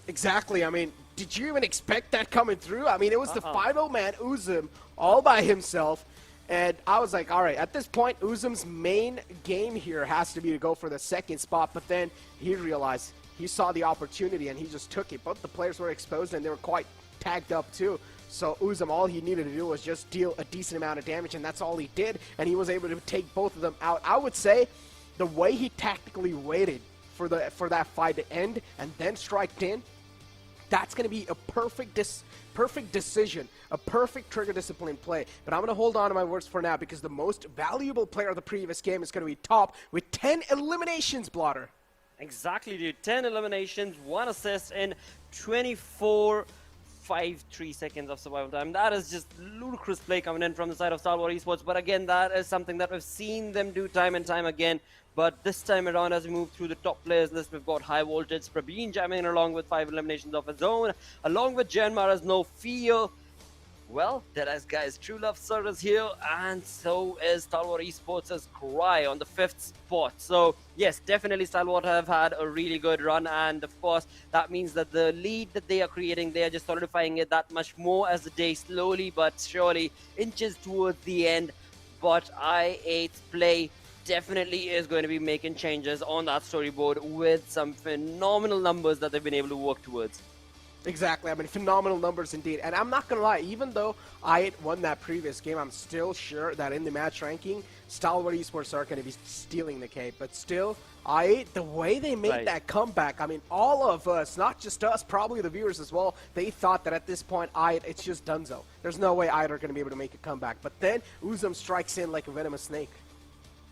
Exactly. I mean, did you even expect that coming through? I mean, it was the final man, Uzum, all by himself. And I was like, all right, at this point, Uzum's main game here has to be to go for the second spot. But then he realized, he saw the opportunity and he just took it. Both the players were exposed and they were quite tagged up too. So Uzum, all he needed to do was just deal a decent amount of damage, and that's all he did. And he was able to take both of them out. I would say the way he tactically waited for that fight to end and then striked in, that's going to be a perfect decision, a perfect trigger discipline play. But I'm going to hold on to my words for now, because the most valuable player of the previous game is going to be Top with 10 eliminations, Blotter. Exactly, dude. 10 eliminations, 1 assist in 24.53 seconds of survival time. That is just ludicrous play coming in from the side of Stalwart Esports. But again, that is something that we've seen them do time and time again. But this time around, as we move through the top players list, we've got High Voltage, Prabeen jamming in along with 5 eliminations of his own, along with JyanMaara's No Fear. Well, Deadeyes Guys, True Love Sir is here, and so is Stalwart Esports' Cry on the 5th spot. So, yes, definitely Stalwart have had a really good run, and of course, that means that the lead that they are creating, they are just solidifying it that much more as the day slowly but surely inches towards the end. But I8's play definitely is going to be making changes on that storyboard with some phenomenal numbers that they've been able to work towards. Exactly. I mean, phenomenal numbers indeed. And I'm not going to lie, even though I won that previous game, I'm still sure that in the match ranking, Stalwart Esports are going to be stealing the cake. But still, the way they made that comeback, I mean, all of us, not just us, probably the viewers as well, they thought that at this point, it's just donezo. There's no way are going to be able to make a comeback. But then, Uzum strikes in like a venomous snake.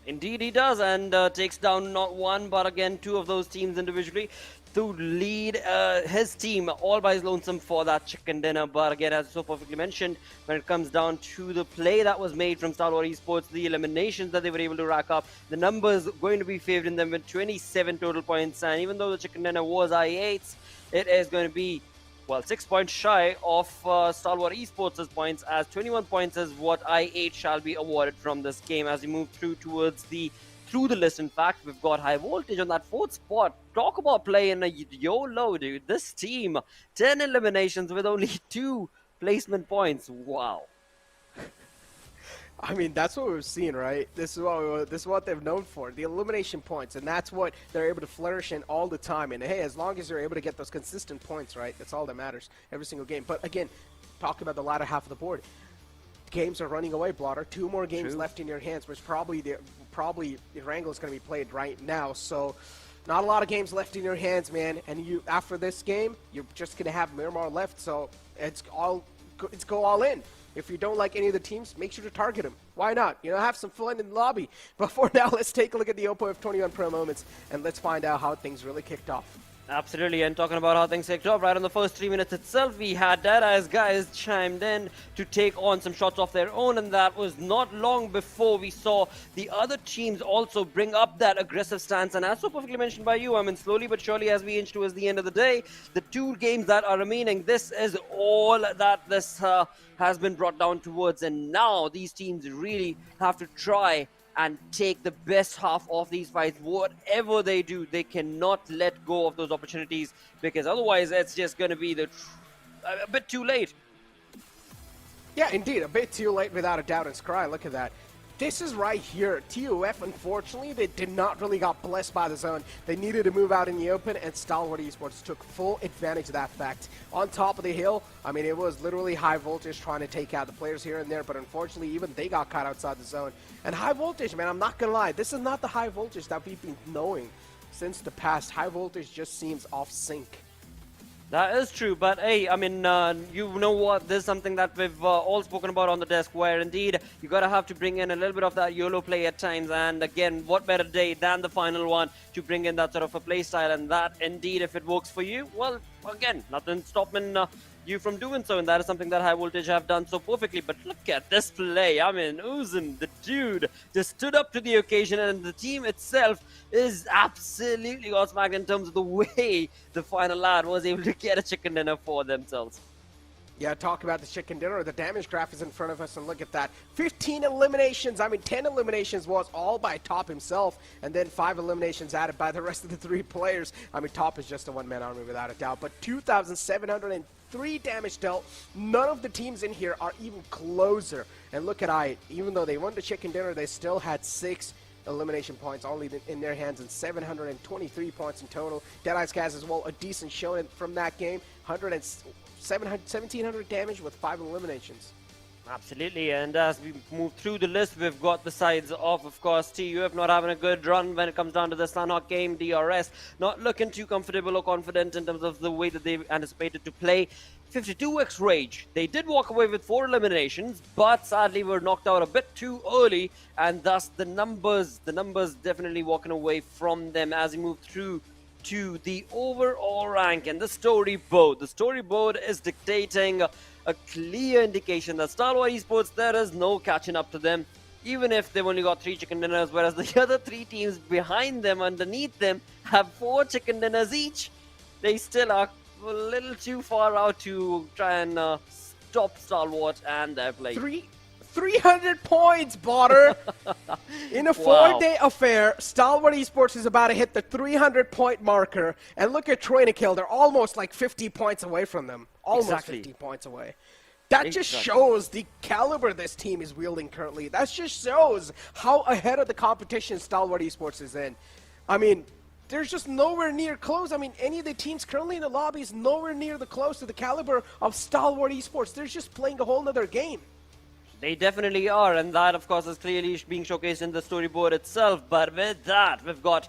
Indeed he does, and takes down not one, but again, two of those teams individually to lead his team all by his lonesome for that chicken dinner. But again, as so perfectly mentioned, when it comes down to the play that was made from Stalwart Esports, the eliminations that they were able to rack up, the numbers going to be favoring them with 27 total points. And even though the chicken dinner was I8's, it is going to be, well, 6 points shy of Stalwart Esports' points, as 21 points is what I8 shall be awarded from this game as we move through towards through the list. In fact, we've got High Voltage on that 4th spot. Talk about playing a YOLO, dude. This team, 10 eliminations with only 2 placement points. Wow. I mean, that's what we've seen, right? This is what they've known for, the elimination points, and that's what they're able to flourish in all the time. And hey, as long as you're able to get those consistent points, right, that's all that matters every single game. But again, talk about the latter half of the board. Games are running away, Blotter. 2 more games left in your hands, which probably Erangel is going to be played right now. So not a lot of games left in your hands, man. And you, after this game, you're just going to have Miramar left. So it's go all in. If you don't like any of the teams, make sure to target them. Why not? You know, have some fun in the lobby. But for now, let's take a look at the Oppo F21 Pro moments, and let's find out how things really kicked off. Absolutely, and talking about how things kicked off, right on the first 3 minutes itself, we had Deadeyes Guys chimed in to take on some shots of their own, and that was not long before we saw the other teams also bring up that aggressive stance. And as so perfectly mentioned by you, I mean, slowly but surely as we inch towards the end of the day, the 2 games that are remaining, this is all that this has been brought down towards, and now these teams really have to try and take the best half of these fights. Whatever they do, they cannot let go of those opportunities, because otherwise it's just going to be a bit too late. Yeah, indeed, a bit too late without a doubt. And Scry, look at that. This is right here. TUF, unfortunately, they did not really got blessed by the zone. They needed to move out in the open, and Stalwart Esports took full advantage of that fact. On top of the hill, I mean, it was literally High Voltage trying to take out the players here and there, but unfortunately, even they got caught outside the zone. And High Voltage, man, I'm not going to lie, this is not the High Voltage that we've been knowing since the past. High Voltage just seems off sync. That is true, but hey, I mean, you know what, this is something that we've all spoken about on the desk, where indeed you gotta have to bring in a little bit of that YOLO play at times. And again, what better day than the final one to bring in that sort of a play style, and that indeed, if it works for you, well, again, nothing stopping you from doing so, and that is something that High Voltage have done so perfectly. But look at this play. I mean, Uzum, the dude, just stood up to the occasion, and the team itself is absolutely gobsmacked in terms of the way the final lad was able to get a chicken dinner for themselves. Yeah, talk about the chicken dinner. The damage graph is in front of us, and look at that. 15 eliminations. I mean, 10 eliminations was all by Top himself, and then 5 eliminations added by the rest of the 3 players. I mean, Top is just a one-man army without a doubt, but 2,703 damage dealt. None of the teams in here are even closer. And look at I, even though they won the chicken dinner, they still had 6 elimination points only in their hands, and 723 points in total. Deadeyes Guys as well, a decent showing from that game. 1,700 damage with 5 eliminations. Absolutely, and as we move through the list, we've got the sides of course, TUF not having a good run when it comes down to the Sanhok game. DRS not looking too comfortable or confident in terms of the way that they anticipated to play. 52x Rage. They did walk away with 4 eliminations, but sadly were knocked out a bit too early, and thus the numbers definitely walking away from them as we move through to the overall rank and the storyboard. The storyboard is dictating a clear indication that Stalwart Esports, there is no catching up to them, even if they've only got 3 chicken dinners, whereas the other 3 teams behind them, underneath them, have 4 chicken dinners each. They still are a little too far out to try and stop Stalwart and their play. 300 points, Botter! In a 4-day affair, Stalwart Esports is about to hit the 300-point marker. And look at Troy and Kill. They're almost like 50 points away from them. Almost 50 points away. That just shows the caliber this team is wielding currently. That just shows how ahead of the competition Stalwart Esports is in. I mean, there's just nowhere near close. I mean, any of the teams currently in the lobby is nowhere near the close to the caliber of Stalwart Esports. They're just playing a whole nother game. They definitely are, and that, of course, is clearly being showcased in the storyboard itself. But with that, we've got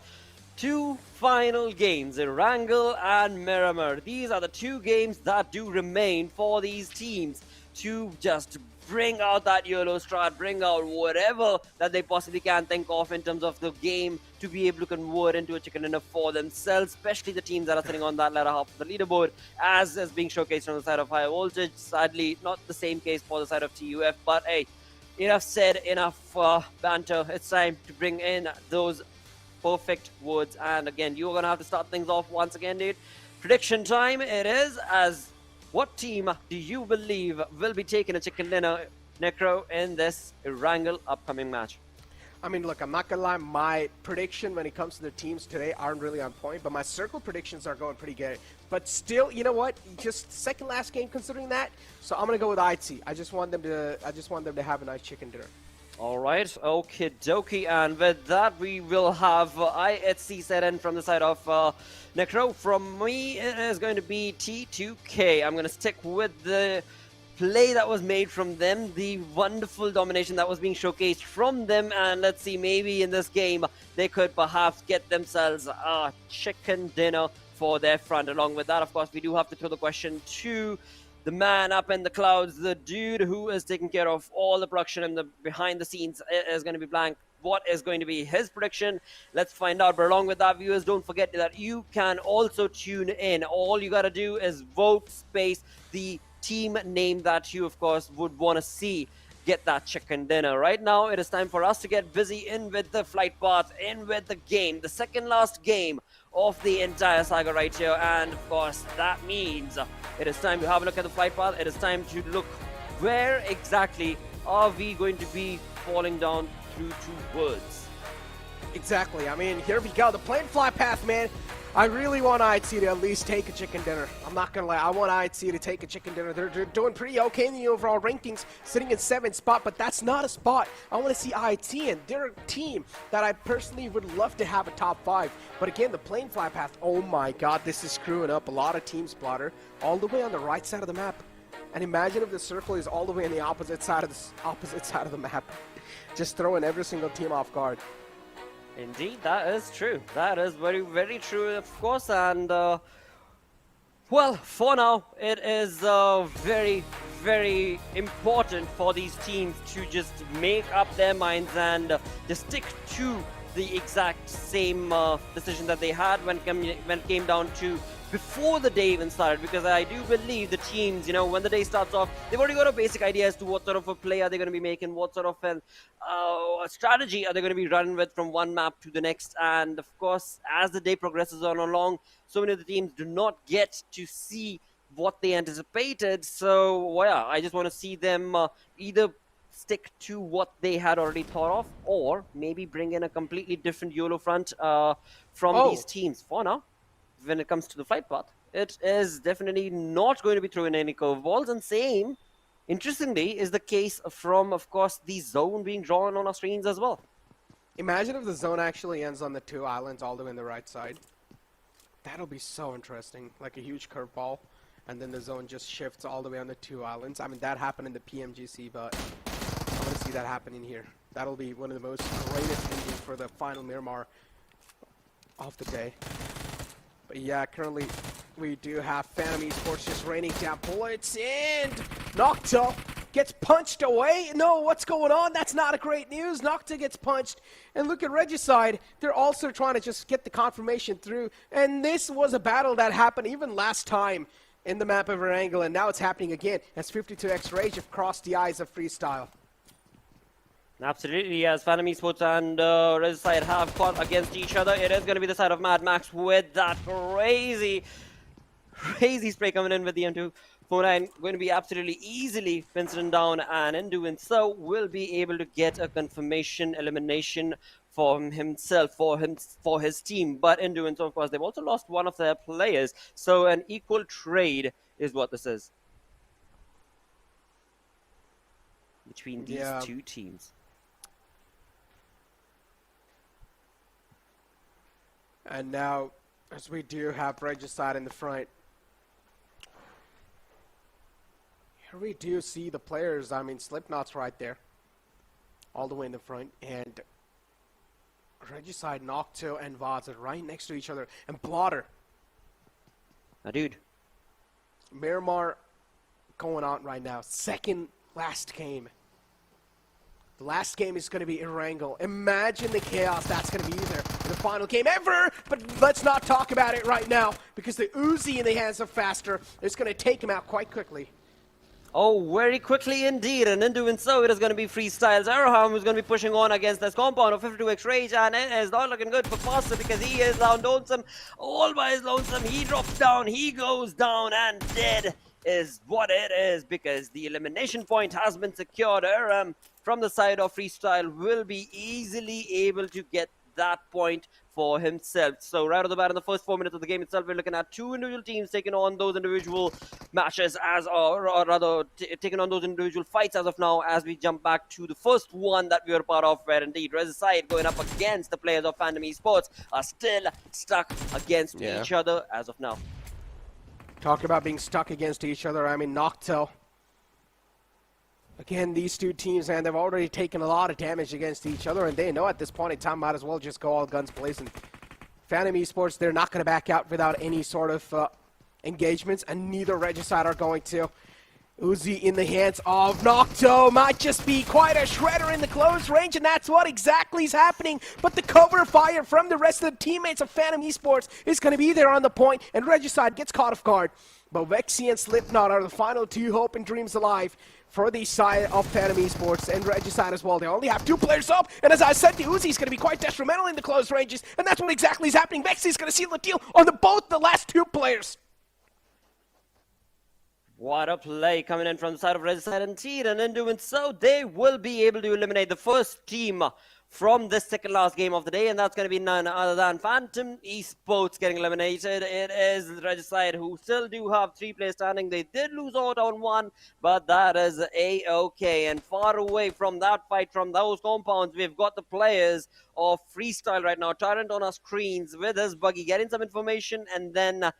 2 final games, Erangel and Miramar. These are the 2 games that do remain for these teams to just bring out that yellow strat, bring out whatever that they possibly can think of in terms of the game to be able to convert into a chicken dinner for themselves, especially the teams that are sitting on that latter half of the leaderboard, as is being showcased on the side of High Voltage. Sadly, not the same case for the side of TUF, but hey, enough said, enough banter. It's time to bring in those perfect words, and again, you're gonna have to start things off once again, dude. Prediction time it is, as what team do you believe will be taking a chicken dinner, Necro, in this Erangel upcoming match? I mean, look, I'm not going to lie. My prediction when it comes to the teams today aren't really on point, but my circle predictions are going pretty good. But still, you know what? Just second last game considering that. So I'm going to go with ITC. I just want them to have a nice chicken dinner. All right, okie dokie, and with that we will have IHC set in from the side of Necro. From me, it is going to be T2K. I'm going to stick with the play that was made from them, the wonderful domination that was being showcased from them, and let's see, maybe in this game they could perhaps get themselves a chicken dinner for their front. Along with that, of course, we do have to throw the question to the man up in the clouds, the dude who is taking care of all the production and the behind the scenes is going to be blank. What is going to be his prediction? Let's find out. But along with that, viewers, don't forget that you can also tune in. All you got to do is vote space the team name that you, of course, would want to see get that chicken dinner. Right now, it is time for us to get busy in with the flight path, in with the game, the second last game of the entire saga right here. And of course, that means it is time to have a look at the flight path. It is time to look where exactly are we going to be falling down through towards. Exactly. I mean, here we go. The plane flight path, man. I really want IHC to at least take a chicken dinner. I'm not going to lie. I want IHC to take a chicken dinner. They're doing pretty okay in the overall rankings, sitting in 7th spot, but that's not a spot I want to see IHC in. They're a team that I personally would love to have a top 5. But again, the plane fly path, oh my god, this is screwing up a lot of teams, Blotter, all the way on the right side of the map. And imagine if the circle is all the way on the opposite side of the map. Just throwing every single team off guard. Indeed, that is true. That is very, very true, of course. And, well, for now, it is very, very important for these teams to just make up their minds and just stick to the exact same decision that they had when it came down to before the day even started, because I do believe the teams, you know, when the day starts off, they've already got a basic idea as to what sort of a play are they going to be making, what sort of a strategy are they going to be running with from one map to the next. And of course, as the day progresses on along, so many of the teams do not get to see what they anticipated. So, well, yeah, I just want to see them either stick to what they had already thought of, or maybe bring in a completely different YOLO front from these teams. For now, when it comes to the flight path, it is definitely not going to be throwing any curveballs. And same, interestingly, is the case from, of course, the zone being drawn on our screens as well. Imagine if the zone actually ends on the 2 islands all the way on the right side. That'll be so interesting, like a huge curveball, and then the zone just shifts all the way on the 2 islands. I mean, that happened in the PMGC, but I want to see that happening here. That'll be one of the most greatest endings for the final Miramar of the day. But yeah, currently we do have Phantom Esports just raining down bullets, and Nocta gets punched away. No, what's going on? That's not a great news. Nocta gets punched. And look at Regicide. They're also trying to just get the confirmation through. And this was a battle that happened even last time in the map of Erangel, and now it's happening again as 52X Rage have crossed the eyes of Freestyle. Absolutely, as Phantom Esports and Regicide have fought against each other, it is going to be the side of Mad Max with that crazy spray coming in with the M2. 49 going to be absolutely easily fenced down, and in doing so will be able to get a confirmation elimination for himself, for his team. But in doing so, of course, they've also lost one of their players. So an equal trade is what this is between these two teams. And now, as we do have Regicide in the front, here we do see the players. I mean, Slipknot's right there, all the way in the front, and Regicide, Nocto, and Vaz are right next to each other, and Blotter. Now, dude. Miramar going on right now. Second last game. The last game is going to be Erangel. Imagine the chaos that's going to be there in the final game ever. But let's not talk about it right now, because the Uzi in the hands of Faster is going to take him out quite quickly. Oh, very quickly indeed, and in doing so, it is going to be Freestyles Araham who's going to be pushing on against this compound of 52x Rage, and it is not looking good for Faster because he is down lonesome, all by his lonesome. He drops down, he goes down, and dead is what it is, because the elimination point has been secured. Aram from the side of Freestyle will be easily able to get that point for himself. So right off the bat, in the first 4 minutes of the game itself, we're looking at two individual teams taking on those individual matches or rather taking on those individual fights as of now, as we jump back to the first one that we were part of, where indeed Regicide going up against the players of Phantom Esports are still stuck against each other as of now. Talk about being stuck against each other. I mean, Nocto. Again, these two teams, and they've already taken a lot of damage against each other, and they know at this point in time might as well just go all guns blazing. Phantom Esports, they're not going to back out without any sort of engagements, and neither Regicide are going to. Uzi in the hands of Nocto might just be quite a shredder in the close range, and that's what exactly is happening. But the cover fire from the rest of the teammates of Phantom Esports is going to be there on the point, and Regicide gets caught off guard. But Vexy and Slipknot are the final two hope and dreams alive for the side of Phantom Esports, and Regicide as well. They only have two players up, and as I said, the Uzi is going to be quite detrimental in the close ranges, and that's what exactly is happening. Vexy is going to seal the deal on both the last two players. What a play coming in from the side of Regicide indeed, and in doing so, they will be able to eliminate the first team from this second last game of the day, and that's going to be none other than Phantom Esports getting eliminated. It is Regicide who still do have 3 players standing. They did lose out on one, but that is a-okay. And far away from that fight, from those compounds, we've got the players of Freestyle right now. Tyrant on our screens with his buggy, getting some information, and then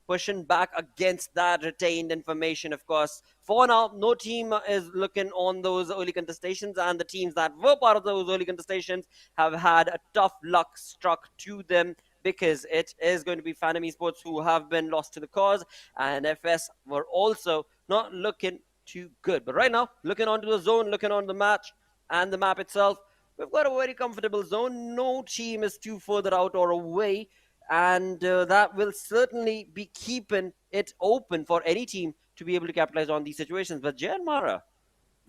pushing back against that retained information, of course. For now, no team is looking on those early contestations, and the teams that were part of those early contestations have had a tough luck struck to them, because it is going to be Phantom Esports who have been lost to the cause, and FS were also not looking too good. But right now, looking onto the zone, looking on the match and the map itself, we've got a very comfortable zone. No team is too further out or away, and that will certainly be keeping it open for any team to be able to capitalize on these situations. But JyanMaara,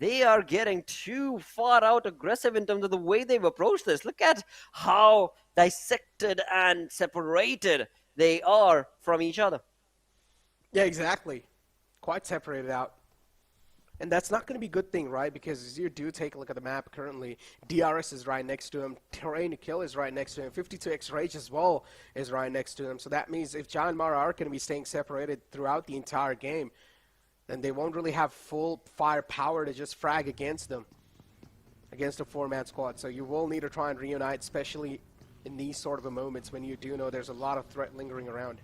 they are getting too far out aggressive in terms of the way they've approached this. Look at how dissected and separated they are from each other. Yeah, exactly. Quite separated out. And that's not going to be a good thing, right? Because as you do take a look at the map currently, DRS is right next to him, Terrain to Kill is right next to him, 52x Rage as well is right next to him. So that means if JyanMaara are going to be staying separated throughout the entire game, then they won't really have full firepower to just frag against them, against a 4-man squad. So you will need to try and reunite, especially in these sort of moments when you do know there's a lot of threat lingering around.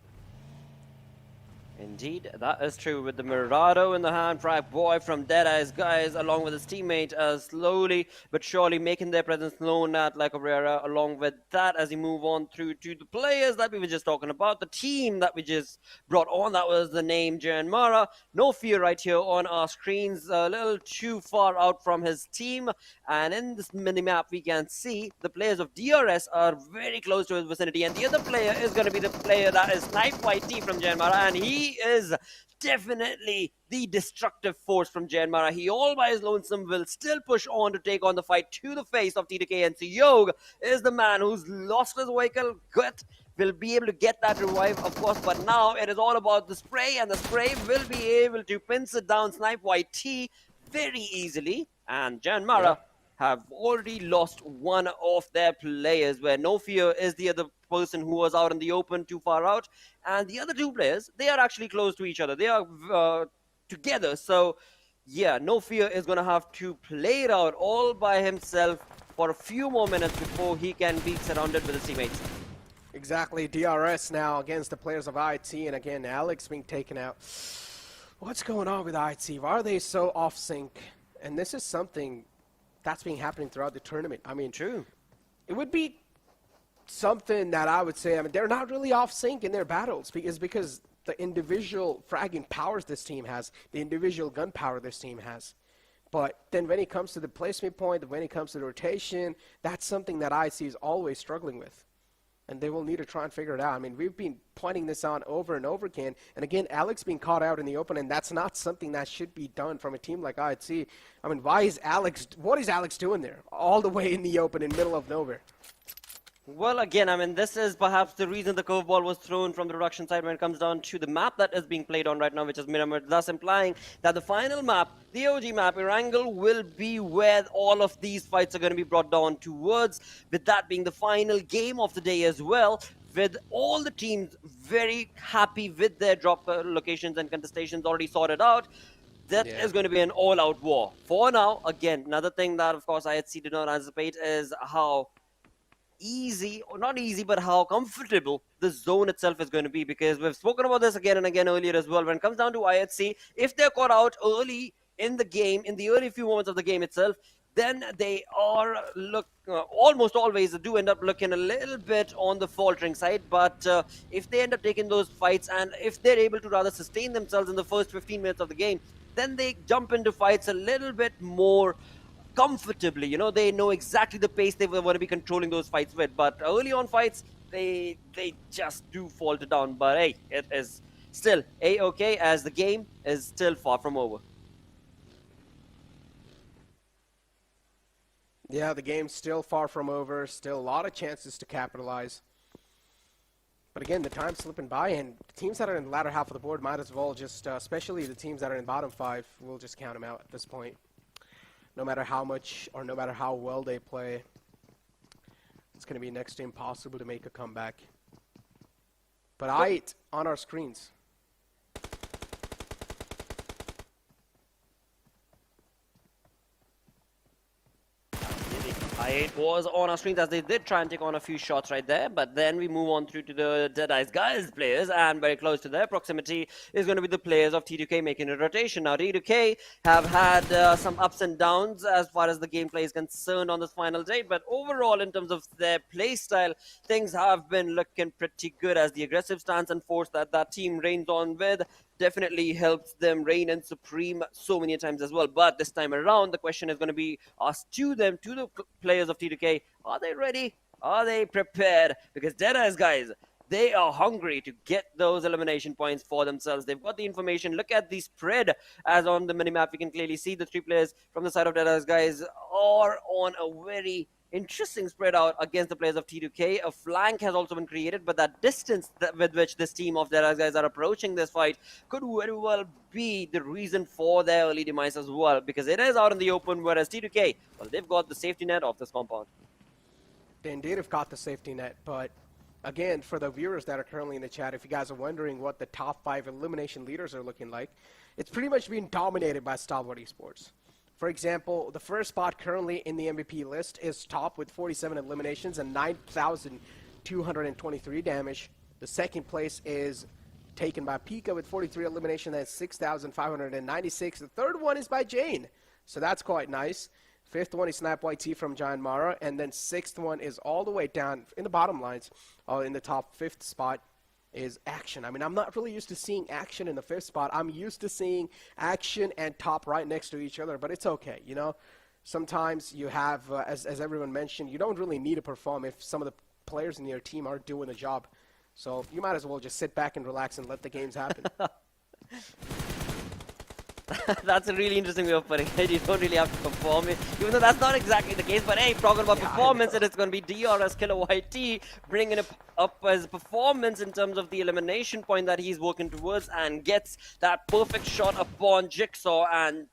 Indeed, that is true, with the Mirado in the hand. Frag Boy from Deadeyes Guys, along with his teammate, slowly but surely making their presence known at La Cabrera. Along with that, as we move on through to the players that we were just talking about, the team that we just brought on, that was the name JyanMaara. No fear right here on our screens, a little too far out from his team. And in this mini-map, we can see the players of DRS are very close to his vicinity. And the other player is going to be the player that is Snipe YT from JyanMaara, and he is definitely the destructive force from JyanMaara. He all by his lonesome will still push on to take on the fight to the face of TDK, and Yog is the man who's lost his vehicle, got will be able to get that revive, of course, but now it is all about the spray, and the spray will be able to pinch it down, snipe YT very easily, and JyanMaara have already lost one of their players, where No Fear is the other person who was out in the open, too far out, and the other two players, they are actually close to each other. They are together, so yeah, No Fear is going to have to play it out all by himself for a few more minutes before he can be surrounded with his teammates. Exactly, DRS now against the players of IT, and again, Alex being taken out. What's going on with IT? Why are they so off sync? And this is something that's been happening throughout the tournament. I mean, true. It would be something that I would say, I mean, they're not really off sync in their battles because the individual fragging powers this team has, the individual gun power this team has. But then when it comes to the placement point, when it comes to the rotation, that's something that IC is always struggling with. And they will need to try and figure it out. I mean, we've been pointing this on over and over again. And again, Alex being caught out in the open, and that's not something that should be done from a team like IC. I mean, what is Alex doing there? All the way in the open in middle of nowhere. Well, again, I mean, this is perhaps the reason the curveball was thrown from the production side when it comes down to the map that is being played on right now, which is Miramar, thus implying that the final map, the OG map, Erangel, will be where all of these fights are going to be brought down towards, with that being the final game of the day as well, with all the teams very happy with their drop locations and contestations already sorted out. That is going to be an all-out war. For now, again, another thing that, of course, IHC did not anticipate is how easy, or not easy, but how comfortable the zone itself is going to be, because we've spoken about this again and again earlier as well. When it comes down to IHC, if they're caught out early in the game, in the early few moments of the game itself, then they are almost always do end up looking a little bit on the faltering side. But if they end up taking those fights, and if they're able to rather sustain themselves in the first 15 minutes of the game, then they jump into fights a little bit more comfortably. You know, they know exactly the pace they want to be controlling those fights with. But early on fights, they just do falter down. But hey, it is still a-okay, as the game is still far from over. Yeah, the game's still far from over. Still a lot of chances to capitalize. But again, the time's slipping by, and the teams that are in the latter half of the board might as well just, especially the teams that are in bottom five, we'll just count them out at this point. No matter how much or no matter how well they play, it's going to be next to impossible to make a comeback. But on our screens. I8 was on our screens as they did try and take on a few shots right there, but then we move on through to the Deadeyes Guys players, and very close to their proximity is going to be the players of T2K making a rotation. Now, T2K have had some ups and downs as far as the gameplay is concerned on this final day, but overall, in terms of their play style, things have been looking pretty good, as the aggressive stance and force that that team reigns on with definitely helps them reign in supreme so many times as well. But this time around, the question is going to be asked to them, to the players of T2K. Are they ready? Are they prepared? Because Deadeyes Guys, they are hungry to get those elimination points for themselves. They've got the information. Look at the spread, as on the minimap we can clearly see the three players from the side of Deadeyes Guys are on a very interesting spread out against the players of T2K. A flank has also been created, but that distance with which this team of Deadeyes Guys are approaching this fight could very well be the reason for their early demise as well, because it is out in the open, whereas T2K, well, they've got the safety net of this compound. They indeed have got the safety net, but again, for the viewers that are currently in the chat, if you guys are wondering what the top 5 elimination leaders are looking like, it's pretty much being dominated by Stalwart Esports. For example, the first spot currently in the MVP list is top with 47 eliminations and 9,223 damage. The second place is taken by Pika with 43 eliminations and 6,596. The third one is by Jane, so that's quite nice. Fifth one is Snap YT from JyanMaara, and then sixth one is all the way down in the bottom lines, in the top 5th spot is Action. I mean, I'm not really used to seeing Action in the 5th spot. I'm used to seeing Action and Top right next to each other, but it's okay, you know. Sometimes you have, as everyone mentioned, you don't really need to perform if some of the players in your team are doing the job. So you might as well just sit back and relax and let the games happen. That's a really interesting way of putting it. You don't really have to perform it, even though that's not exactly the case. But hey, talking about performance, and it's going to be DRS Killer YT bringing up his performance in terms of the elimination point that he's working towards, and gets that perfect shot upon Jigsaw, and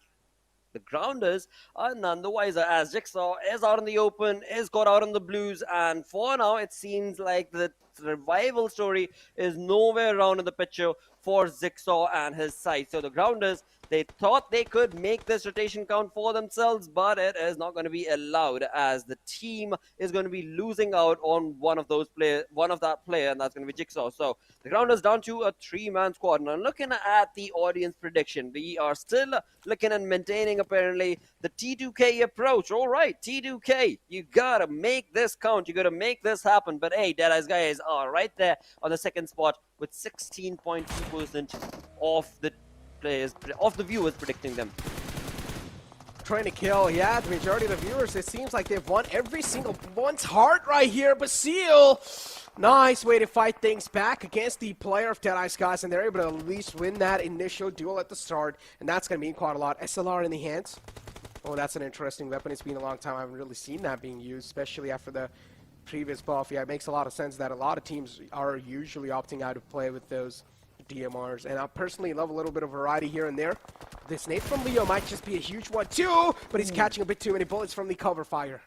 the grounders are none the wiser, as Jigsaw is out in the open, is caught out in the blues, and for now it seems like the revival story is nowhere around in the picture for Jigsaw and his side. So the grounders, they thought they could make this rotation count for themselves, but it is not going to be allowed, as the team is going to be losing out on one of that player, and that's going to be Jigsaw. So the grounders down to a 3-man squad. Now looking at the audience prediction, we are still looking and maintaining apparently the T2K approach. All right, T2K, you gotta make this count, you gotta make this happen. But hey, Deadeyes Guys are right there on the second spot with 16.2% of the viewers predicting them. Trying to kill, yeah, the majority of the viewers, it seems like they've won every single one's heart right here. Basile, nice way to fight things back against the player of Deadeyes Guys, and they're able to at least win that initial duel at the start, and that's going to mean quite a lot. SLR in the hands. Oh, that's an interesting weapon. It's been a long time. I haven't really seen that being used, especially after the previous buff. Yeah, it makes a lot of sense that a lot of teams are usually opting out of play with those DMRs, and I personally love a little bit of variety here and there. This nade from Leo might just be a huge one too, but he's catching a bit too many bullets from the cover fire.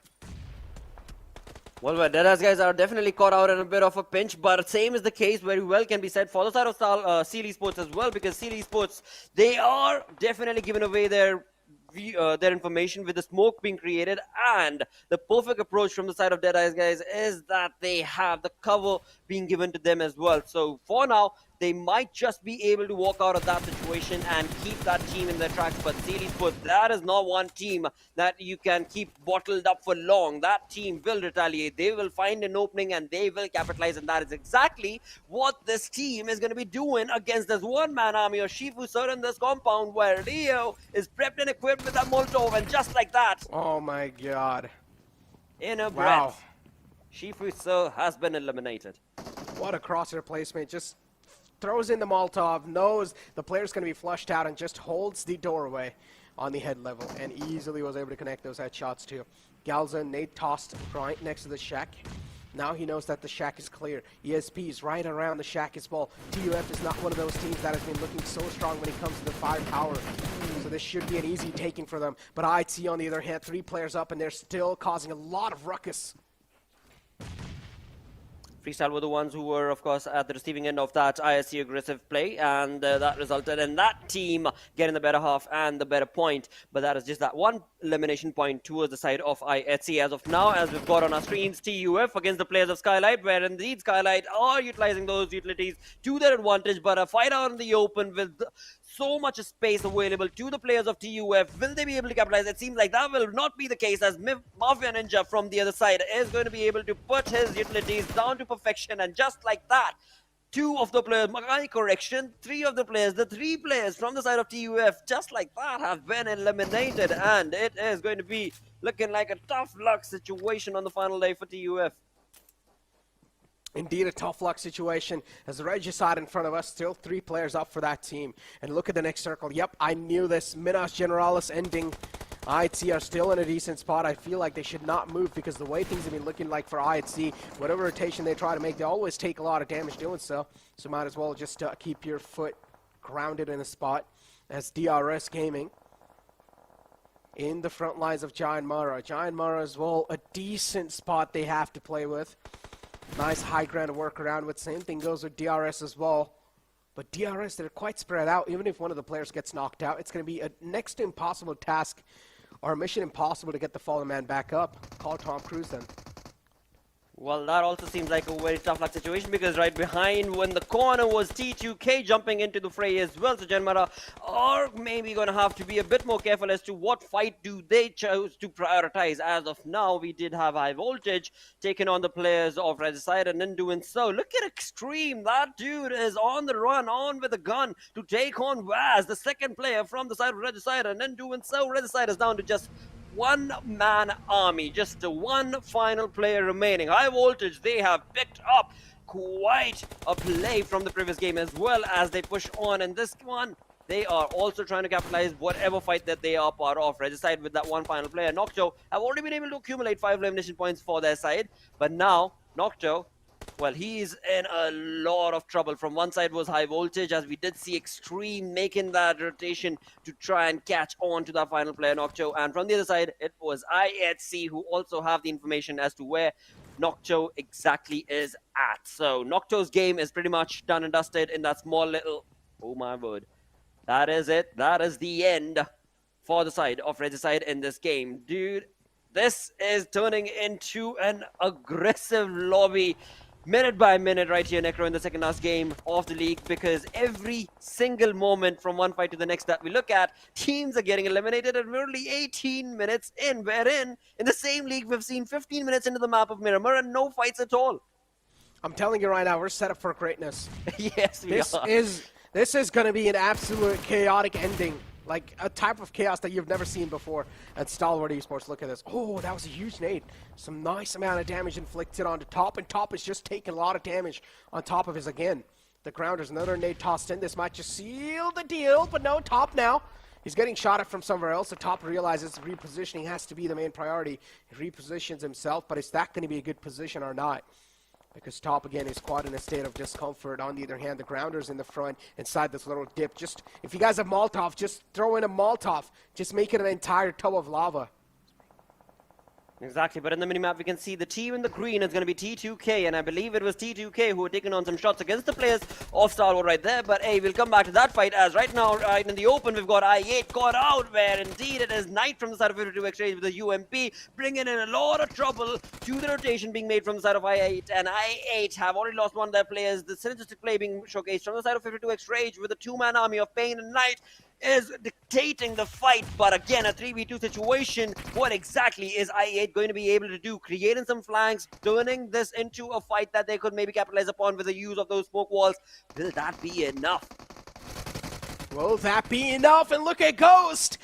Well, Deadeyes Guys are definitely caught out in a bit of a pinch, but same is the case very well can be said for the side of Skylightz as well, because Skylightz, they are definitely giving away their information with the smoke being created, and the perfect approach from the side of Deadeyes Guys is that they have the cover being given to them as well. So for now, they might just be able to walk out of that situation and keep that team in their tracks. But Skylightz, that is not one team that you can keep bottled up for long. That team will retaliate. They will find an opening and they will capitalize, and that is exactly what this team is going to be doing against this one-man army of Shifu Sir in this compound, where Leo is prepped and equipped with a Molotov, and just like that, oh my god, in a breath, Shifu Sir has been eliminated. What a crosshair placement. Just throws in the Molotov, knows the player's going to be flushed out, and just holds the doorway on the head level, and easily was able to connect those headshots too. Galza Nate tossed right next to the shack. Now he knows that the shack is clear. ESP is right around the shack as well. TUF is not one of those teams that has been looking so strong when it comes to the firepower. So this should be an easy taking for them. But ITC, on the other hand, 3 players up, and they're still causing a lot of ruckus. Freestyle were the ones who were, of course, at the receiving end of that ISC aggressive play, and that resulted in that team getting the better half and the better point. But that is just that one elimination point towards the side of ISC as of now, as we've got on our screens TUF against the players of Skylightz, where indeed Skylightz are utilizing those utilities to their advantage, but a fight out in the open with so much space available to the players of TUF. Will they be able to capitalize? It seems like that will not be the case, as Mafia Ninja from the other side is going to be able to put his utilities down to perfection, and just like that, 2 of the players, my correction, 3 of the players, the 3 players from the side of TUF, just like that, have been eliminated, and it is going to be looking like a tough luck situation on the final day for TUF. Indeed, a tough luck situation, as the Regicide in front of us, still 3 players up for that team. And look at the next circle. Yep, I knew this. Minas Generalis ending. ITC are still in a decent spot. I feel like they should not move, because the way things have been looking like for ITC, whatever rotation they try to make, they always take a lot of damage doing so. So might as well just keep your foot grounded in a spot, as DRS Gaming in the front lines of JyanMaara. JyanMaara as well, a decent spot they have to play with. Nice high ground to work around with. Same thing goes with DRS as well. But DRS, they're quite spread out. Even if one of the players gets knocked out, it's going to be a next to impossible task, or a mission impossible, to get the fallen man back up. Call Tom Cruise then. Well, that also seems like a very tough luck situation, because right behind when the corner was T2K jumping into the fray as well. So JyanMaara are maybe going to have to be a bit more careful as to what fight do they choose to prioritize. As of now, we did have High Voltage taking on the players of Regicide, and in doing so, look at Extreme. That dude is on the run, on with a gun to take on Vaz, the second player from the side of Regicide, and in doing so, Regicide is down to just one-man army, just the one final player remaining. High Voltage, they have picked up quite a play from the previous game, as well as they push on in this one. they are also trying to capitalize whatever fight that they are part of. Regicide with that one final player, Nocto, have already been able to accumulate 5 elimination points for their side. But now, Nocto, well, he's in a lot of trouble. From one side was High Voltage, as we did see Extreme making that rotation to try and catch on to that final player, Nocto. And from the other side, it was IHC who also have the information as to where Nocto exactly is at. So Nocto's game is pretty much done and dusted in that small little... Oh my word. That is it. That is the end for the side of Regicide in this game. Dude, this is turning into an aggressive lobby minute by minute right here, Necro, in the second last game of the league, because every single moment from one fight to the next that we look at, teams are getting eliminated, and we're only 18 minutes in, wherein in the same league we've seen 15 minutes into the map of Miramar and no fights at all. I'm telling you right now, we're set up for greatness. Yes, we are. This is going to be an absolute chaotic ending. Like a type of chaos that you've never seen before at Stalwart Esports. Look at this. Oh, that was a huge nade. Some nice amount of damage inflicted onto Top, and Top is just taking a lot of damage on top of his again. The Grounders, another nade tossed in. This might just seal the deal, but no, Top now. He's getting shot at from somewhere else. The Top realizes repositioning has to be the main priority. He repositions himself, but is that going to be a good position or not? Because Top, again, is quite in a state of discomfort. On the other hand, the Grounders in the front, inside this little dip. Just, if you guys have Molotov, just throw in a Molotov. Just make it an entire tub of lava. Exactly, but in the minimap we can see the team in the green is going to be T2K, and I believe it was T2K who were taking on some shots against the players of Stalwart right there. But hey, we'll come back to that fight, as right now, right in the open, we've got I8 caught out, where indeed it is Knight from the side of 52 exchange with the UMP, bringing in a lot of trouble to the rotation being made from the side of I8, and I8 have already lost one of their players. The synergistic play being showcased from the side of 52 exchange with a two-man army of Pain and Knight is dictating the fight, but again, a 3v2 situation. What exactly is I8 going to be able to do? Creating some flanks, turning this into a fight that they could maybe capitalize upon with the use of those smoke walls. Will that be enough? Will that be enough? And look at Ghost!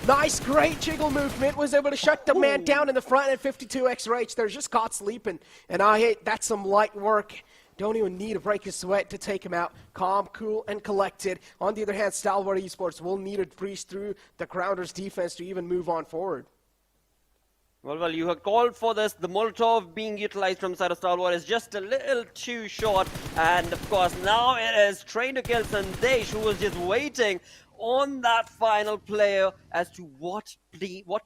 Nice, great jiggle movement. Was able to shut the man down in the front at 52x range. They're just caught sleeping. And I8, that's some light work. Don't even need to break his sweat to take him out. Calm, cool, and collected. On the other hand, Stalwart Esports will need to breeze through the Grounders' defense to even move on forward. Well, you have called for this. The Molotov being utilized from side of Stalwart is just a little too short. And of course, now it is Train to Kill Sandesh, who was just waiting on that final player as to what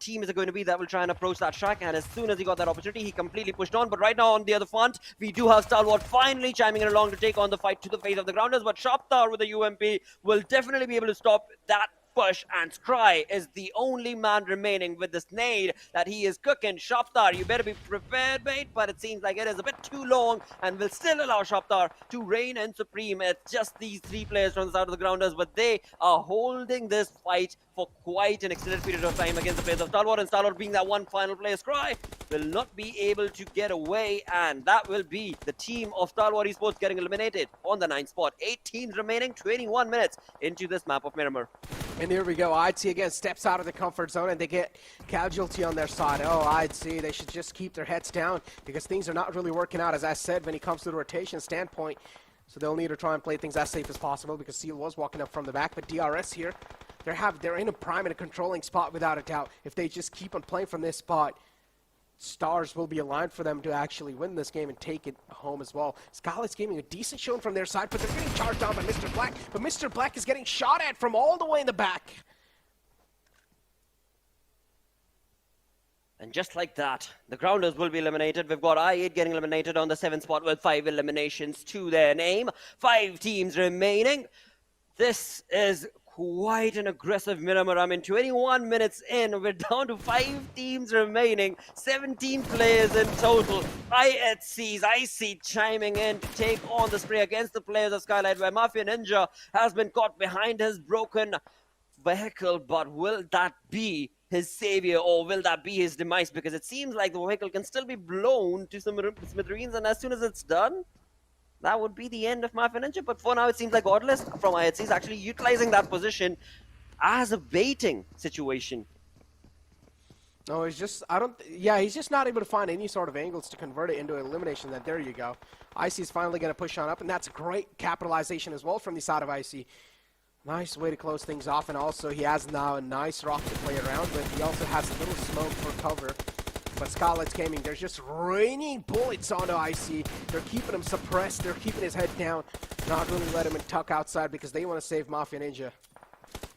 team is it going to be that will try and approach that track. And as soon as he got that opportunity, he completely pushed on. But right now on the other front, we do have Stalwart finally chiming in along to take on the fight to the face of the Grounders. But Sharptar with the UMP will definitely be able to stop that push, and Scry is the only man remaining with this nade that he is cooking. Sharptar, you better be prepared, mate, but it seems like it is a bit too long and will still allow Sharptar to reign in supreme. It's just these three players from the side of the Grounders, but they are holding this fight for quite an extended period of time against the players of Stalwart, and Stalwart being that one final player, Scry will not be able to get away, and that will be the team of Stalwart Esports getting eliminated on the 9th spot. 8 teams remaining, 21 minutes into this map of Miramar. And here we go. I'd see again steps out of the comfort zone, and they get casualty on their side. Oh, I'd see they should just keep their heads down because things are not really working out, as I said, when it comes to the rotation standpoint. So they'll need to try and play things as safe as possible because Seal was walking up from the back. But DRS here, they're in a prime and a controlling spot without a doubt. If they just keep on playing from this spot, stars will be aligned for them to actually win this game and take it home as well. Skylightz Gaming, a decent showing from their side, but they're getting charged down by Mr. Black. But Mr. Black is getting shot at from all the way in the back. And just like that, the Grounders will be eliminated. We've got I8 getting eliminated on the 7th spot with 5 eliminations to their name. 5 teams remaining. This is quite an aggressive Miramar. I mean, 21 minutes in, we're down to 5 teams remaining, 17 players in total. IC chiming in to take on the spray against the players of Skylight, where Mafia Ninja has been caught behind his broken vehicle. But will that be his savior, or will that be his demise? Because it seems like the vehicle can still be blown to some smithereens, and as soon as it's done, that would be the end of Mafia Ninja. But for now, it seems like Godless from IHC is actually utilizing that position as a baiting situation. No, he's just, he's just not able to find any sort of angles to convert it into elimination. Then there you go. IC is finally going to push on up, and that's a great capitalization as well from the side of IC. Nice way to close things off, and also he has now a nice rock to play around with. He also has a little smoke for cover. But Skylightz Gaming, they're just raining bullets onto IC. They're keeping him suppressed. They're keeping his head down. Not really let him tuck outside because they want to save Mafia Ninja.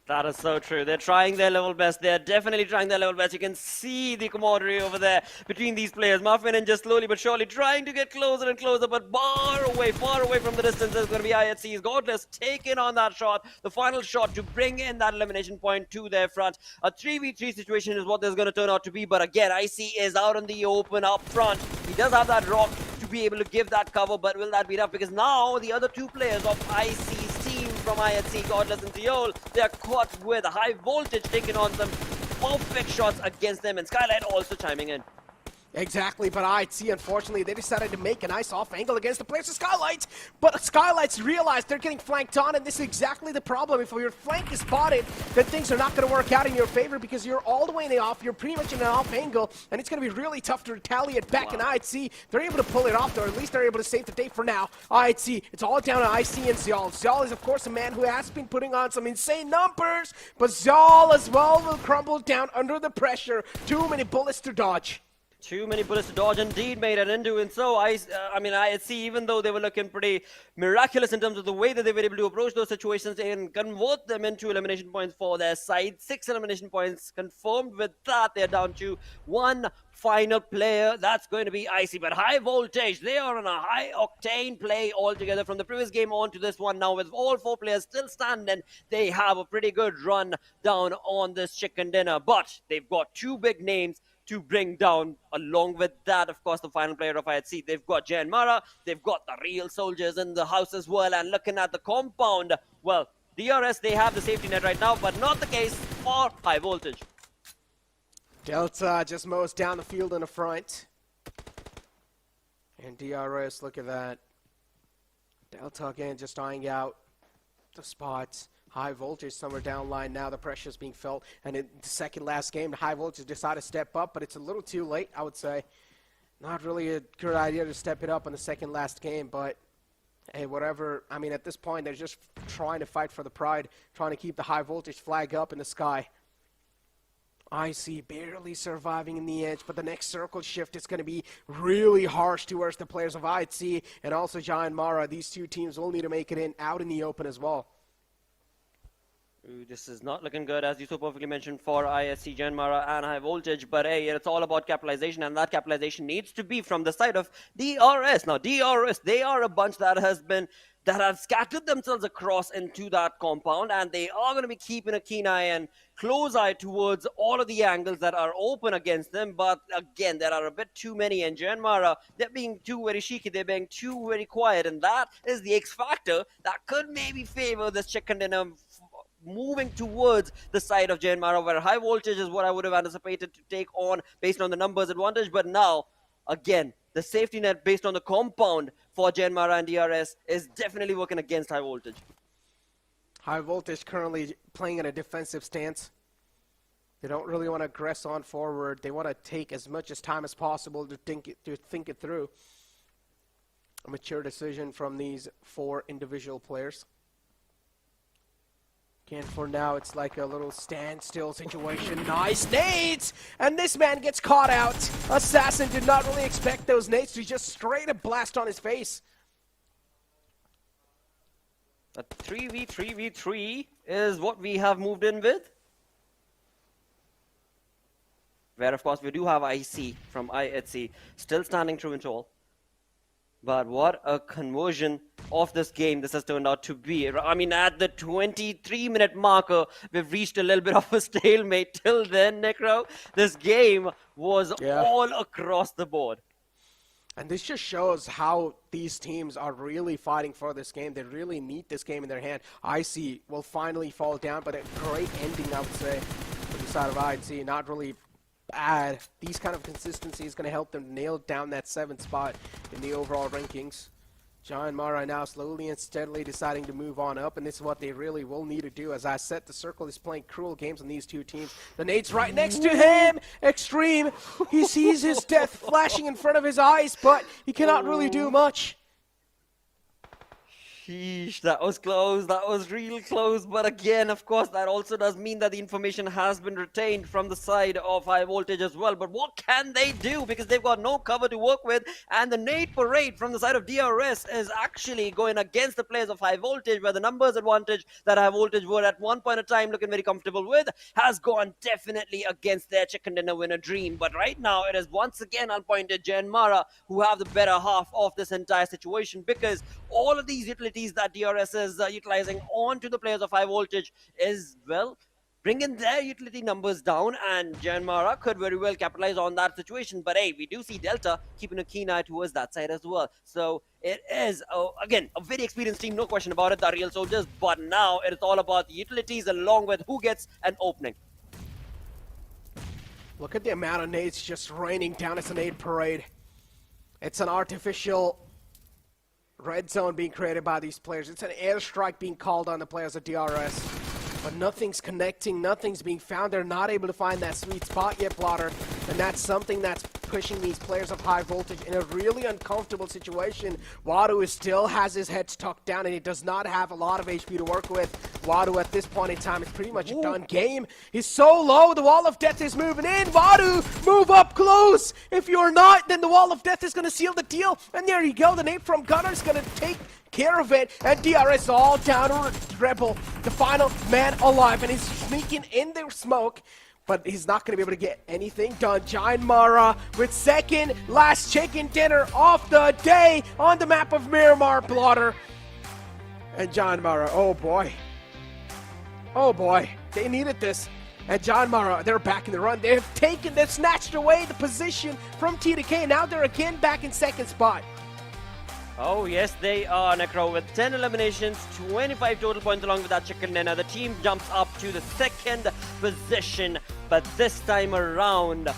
That is so true. They're trying their level best. They're definitely trying their level best. You can see the camaraderie over there between these players. Mafia Ninja slowly but surely trying to get closer and closer, but far away from the distance is going to be IHC's Godless taking on that shot, the final shot to bring in that elimination point to their front. A 3v3 situation is what this is going to turn out to be, but again, IC is out in the open up front. He does have that rock to be able to give that cover, but will that be enough? Because now the other two players of IC's team from IHC, Godless and Seoul, they are caught with high voltage taking on some perfect shots against them, and Skylight also chiming in. Exactly, but IHC, unfortunately, they decided to make a nice off angle against the players of Skylightz. But Skylightz realized they're getting flanked on, and this is exactly the problem. If your flank is spotted, then things are not going to work out in your favor because you're all the way in the off. You're pretty much in an off angle, and it's going to be really tough to retaliate back. In IHC, they're able to pull it off, or at least they're able to save the day for now. IHC, it's all down to IC and Zyal. Zyal is, of course, a man who has been putting on some insane numbers, but Zyal as well will crumble down under the pressure. Too many bullets to dodge. Too many bullets to dodge indeed, mate, and in doing so, IHC, even though they were looking pretty miraculous in terms of the way that they were able to approach those situations and convert them into elimination points for their side. 6 elimination points confirmed. With that, they're down to one final player. That's going to be IC, but high voltage, they are on a high octane play altogether from the previous game on to this one now. With all 4 players still standing, they have a pretty good run down on this chicken dinner, but they've got 2 big names to bring down. Along with that, of course, the final player of IHC. They've got JyanMaara, they've got the real soldiers in the house as well, and looking at the compound, well, DRS, they have the safety net right now, but not the case for high voltage. Delta just mows down the field in the front. And DRS, look at that. Delta again just eyeing out the spots. High voltage somewhere down line now. The pressure is being felt. And in the second last game, the high voltage decided to step up, but it's a little too late, I would say. Not really a good idea to step it up in the second last game, but hey, whatever. I mean, at this point, they're just trying to fight for the pride, trying to keep the high voltage flag up in the sky. IC barely surviving in the edge, but the next circle shift is going to be really harsh towards the players of IHC and also JyanMaara. These 2 teams will need to make it out in the open as well. Ooh, this is not looking good, as you so perfectly mentioned, for IHC, JyanMaara and high voltage, but hey, it's all about capitalization, and that capitalization needs to be from the side of DRS. Now, DRS, they are a bunch that have scattered themselves across into that compound, and they are going to be keeping a keen eye and close eye towards all of the angles that are open against them. But again, there are a bit too many, and JyanMaara, they're being too very cheeky, they're being too very quiet, and that is the X factor that could maybe favor this chicken dinner moving towards the side of JyanMaara, where high voltage is what I would have anticipated to take on based on the numbers advantage. But now, again, the safety net based on the compound for JyanMaara and DRS is definitely working against high voltage. High voltage currently playing in a defensive stance. They don't really want to aggress on forward. They want to take as much time as possible to think it through. A mature decision from these 4 individual players. Again, for now, it's like a little standstill situation. Nice nades! And this man gets caught out. Assassin did not really expect those nades to just straight up blast on his face. A 3v3v3 is what we have moved in with. Where, of course, we do have IC from IHC still standing true and tall. But what a conversion of this game this has turned out to be. I mean, at the 23-minute marker, we've reached a little bit of a stalemate. Till then, Necro, this game was all across the board. And this just shows how these teams are really fighting for this game. They really need this game in their hand. IC will finally fall down, but a great ending, I would say, for the side of IC. Not really bad. These kind of consistency is going to help them nail down that 7th spot in the overall rankings. JyanMaara now slowly and steadily deciding to move on up, and this is what they really will need to do. As I said, the circle is playing cruel games on these 2 teams. The nade's right next to him! Extreme! He sees his death flashing in front of his eyes, but he cannot really do much. Sheesh, that was close. That was real close. But again, of course, that also does mean that the information has been retained from the side of High Voltage as well. But what can they do? Because they've got no cover to work with. And the nade parade from the side of DRS is actually going against the players of High Voltage, where the numbers advantage that High Voltage were at one point of time looking very comfortable with has gone definitely against their chicken dinner winner dream. But right now, it is once again unpointed JyanMaara who have the better half of this entire situation, because all of these utilities that DRS is utilizing onto the players of High Voltage is, well, bringing their utility numbers down, and JyanMaara could very well capitalize on that situation. But hey, we do see Delta keeping a keen eye towards that side as well. So it is, again, a very experienced team, no question about it, the Real Soldiers. But now it is all about the utilities along with who gets an opening. Look at the amount of nades just raining down. It's a nade parade. It's an artificial red zone being created by these players. It's an airstrike being called on the players of DRS. But nothing's connecting, nothing's being found. They're not able to find that sweet spot yet, Blotter. And that's something that's pushing these players of High Voltage in a really uncomfortable situation. Wadu still has his head tucked down, and he does not have a lot of HP to work with. Wadu at this point in time is pretty much a done game. He's so low, the wall of death is moving in. Wadu, move up close. If you're not, then the wall of death is going to seal the deal. And there you go, the nade from Gunner is going to take care of it, and DRS all down to Rebel, the final man alive, and he's sneaking in the smoke, but he's not going to be able to get anything done. JyanMaara with second last chicken dinner of the day on the map of Miramar, Blotter. And JyanMaara, oh boy, they needed this. And JyanMaara, they're back in the run. They've snatched away the position from TDK. Now they're again back in second spot. Oh yes, they are, Necro, with 10 eliminations, 25 total points along with that chicken dinner. The team jumps up to the second position, but this time around,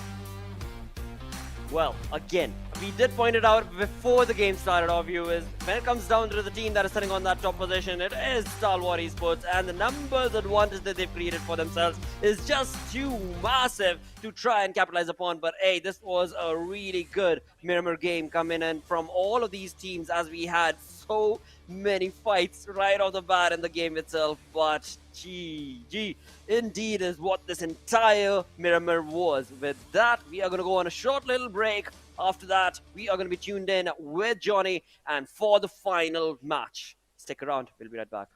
well, again, we did point it out before the game started, our viewers. When it comes down to the team that is sitting on that top position, it is Stalwart Esports, and the numbers advantage that they've created for themselves is just too massive to try and capitalize upon. But hey, this was a really good Miramar game coming in from all of these teams, as we had so many fights right off the bat in the game itself. But GG indeed is what this entire Miramar was. With that, we are going to go on a short little break. After that, we are going to be tuned in with Johnny and for the final match. Stick around, we'll be right back.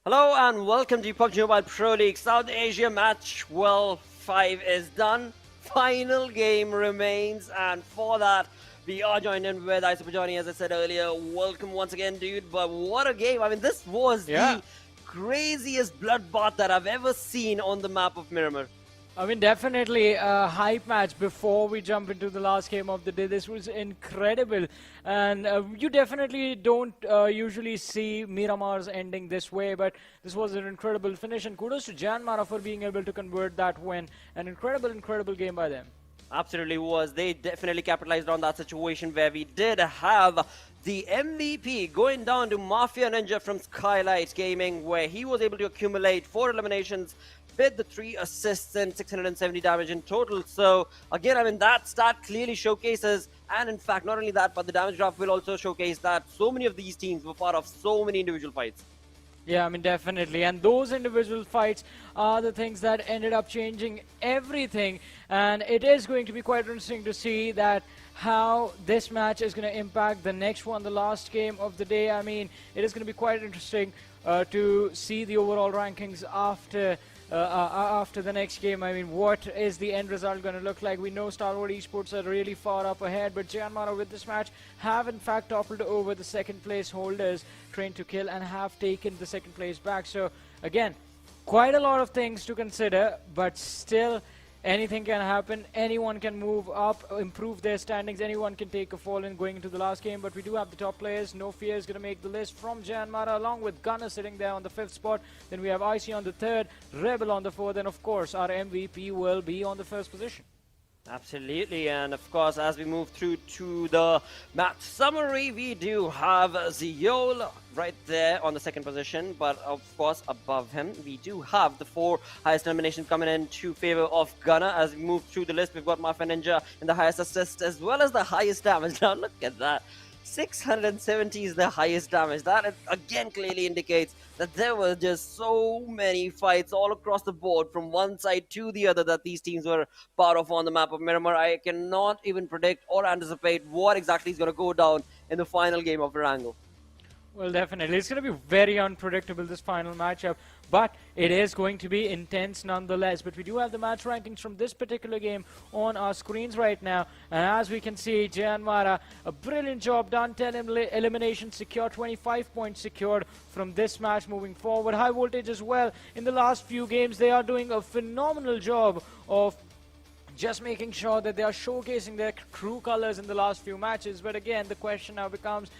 Hello and welcome to PUBG Mobile Pro League South Asia match. Well, 5 is done. Final game remains, and for that, we are joined in with Super Johnny, as I said earlier. Welcome once again, dude. But what a game. I mean, this was the craziest bloodbath that I've ever seen on the map of Miramar. I mean, definitely a hype match before we jump into the last game of the day. This was incredible. And you definitely don't usually see Miramar's ending this way, but this was an incredible finish. And kudos to JyanMaara for being able to convert that win. An incredible game by them. Absolutely was. They definitely capitalized on that situation where we did have the MVP going down to Mafia Ninja from Skylightz Gaming, where he was able to accumulate 4 eliminations with the 3 assists and 670 damage in total. So again, I mean, that stat clearly showcases, and in fact, not only that, but the damage graph will also showcase that so many of these teams were part of so many individual fights. Yeah, I mean, definitely. And those individual fights are the things that ended up changing everything. And it is going to be quite interesting to see that how this match is going to impact the next one, the last game of the day. I mean, it is going to be quite interesting to see the overall rankings after after the next game. I mean, what is the end result going to look like? We know Stalwart Esports are really far up ahead, but JyanMaara with this match have in fact toppled over the second place holders, Train to Kill, and have taken the second place back. So again, quite a lot of things to consider, but still anything can happen. Anyone can move up, improve their standings. Anyone can take a fall in going into the last game. But we do have the top players. No Fear is going to make the list from JyanMaara, along with Gunner sitting there on the 5th spot. Then we have IC on the 3rd, Rebel on the 4th, and of course our MVP will be on the 1st position. Absolutely, and of course, as we move through to the match summary, we do have Ziol right there on the 2nd position, but of course, above him, we do have the 4 highest eliminations coming in to favor of Gunner. As we move through the list, we've got Mafia Ninja in the highest assist as well as the highest damage. Now, look at that. 670 is the highest damage. That again clearly indicates that there were just so many fights all across the board from one side to the other that these teams were part of on the map of Miramar. I cannot even predict or anticipate what exactly is going to go down in the final game of Erangel. Well, definitely. It's going to be very unpredictable, this final matchup, but it is going to be intense nonetheless. But we do have the match rankings from this particular game on our screens right now. And as we can see, JyanMaara, a brilliant job done. 10 eliminations secured, 25 points secured from this match moving forward. High Voltage as well. In the last few games, they are doing a phenomenal job of just making sure that they are showcasing their true colors in the last few matches. But again, the question now becomes,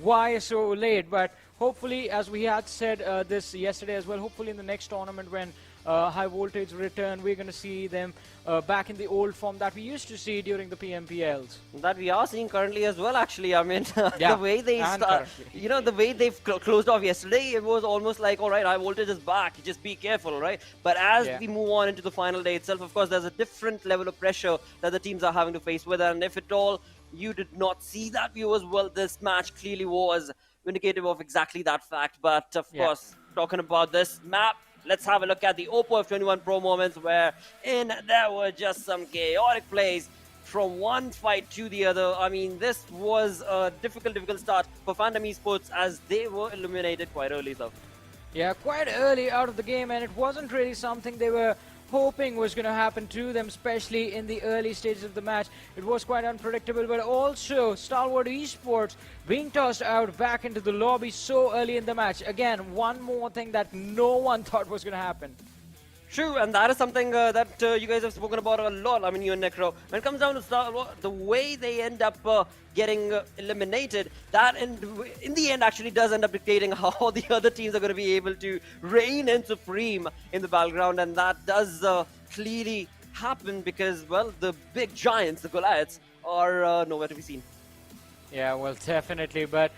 why so late? But hopefully, as we had said this yesterday as well, hopefully in the next tournament when High Voltage return, we're going to see them back in the old form that we used to see during the PMPLs. That we are seeing currently as well, actually. I mean, yeah, the way they start, you know, the way they've closed off yesterday, it was almost like, all right, High Voltage is back, just be careful, right? But as we move on into the final day itself, of course, there's a different level of pressure that the teams are having to face with, and if at all you did not see that, viewers, well, this match clearly was indicative of exactly that fact. But of course, talking about this map, let's have a look at the Oppo F21 Pro moments, where there were just some chaotic plays from one fight to the other. I mean, this was a difficult start for Phantom Esports as they were eliminated quite early, though. Yeah, quite early out of the game, and it wasn't really something they were hoping was going to happen to them, especially in the early stages of the match. It was quite unpredictable, but also Stalwart Esports being tossed out back into the lobby so early in the match. Again, one more thing that no one thought was going to happen. True, and that is something that you guys have spoken about a lot. I mean, you and Necro. When it comes down to Stalwart, the way they end up getting eliminated, that in the end actually does end up dictating how the other teams are going to be able to reign in supreme in the battleground, and that does clearly happen because, well, the big giants, the Goliaths, are nowhere to be seen. Yeah, well, definitely, but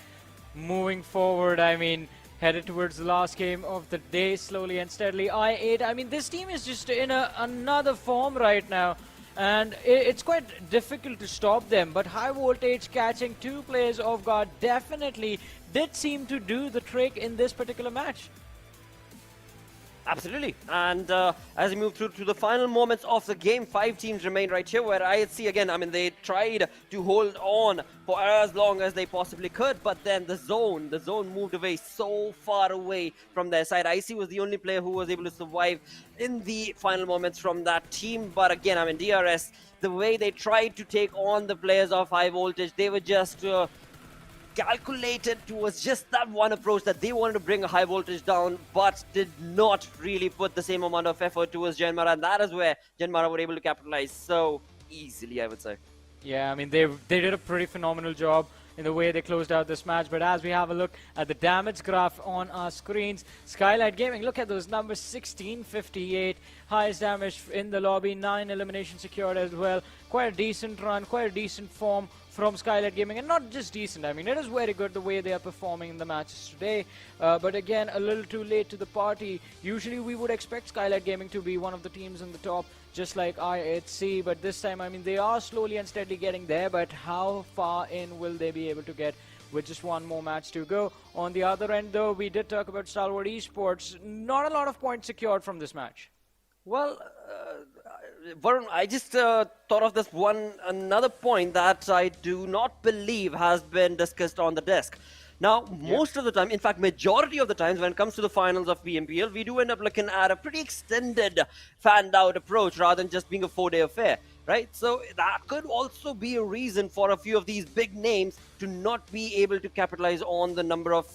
moving forward, I mean, headed towards the last game of the day, slowly and steadily. I8, I mean, this team is just in another form right now, and it's quite difficult to stop them. But High Voltage catching 2 players off guard definitely did seem to do the trick in this particular match. Absolutely, and as we move through to the final moments of the game, 5 teams remain right here, where IHC, again, I mean, they tried to hold on for as long as they possibly could, but then the zone moved away so far away from their side. IC was the only player who was able to survive in the final moments from that team, but again, I mean, DRS, the way they tried to take on the players of High Voltage, they were just calculated towards just that one approach that they wanted to bring a High Voltage down, but did not really put the same amount of effort towards JyanMaara, and that is where JyanMaara were able to capitalize so easily, I would say. Yeah, I mean, they did a pretty phenomenal job in the way they closed out this match. But as we have a look at the damage graph on our screens, Skylightz Gaming, look at those numbers, 1658, highest damage in the lobby, 9 eliminations secured as well. Quite a decent run, quite a decent form from Skylightz Gaming, and not just decent, I mean, it is very good the way they are performing in the matches today, but again, a little too late to the party. Usually we would expect Skylightz Gaming to be one of the teams in the top, just like IHC, but this time, I mean, they are slowly and steadily getting there, but how far in will they be able to get with just one more match to go? On the other end, though, we did talk about Stalwart Esports, not a lot of points secured from this match. Well, Varun, I just thought of this another point that I do not believe has been discussed on the desk. Now, most of the time, in fact, majority of the times when it comes to the finals of PMPL, we do end up looking at a pretty extended, fanned-out approach rather than just being a 4-day affair, right? So that could also be a reason for a few of these big names to not be able to capitalize on the number of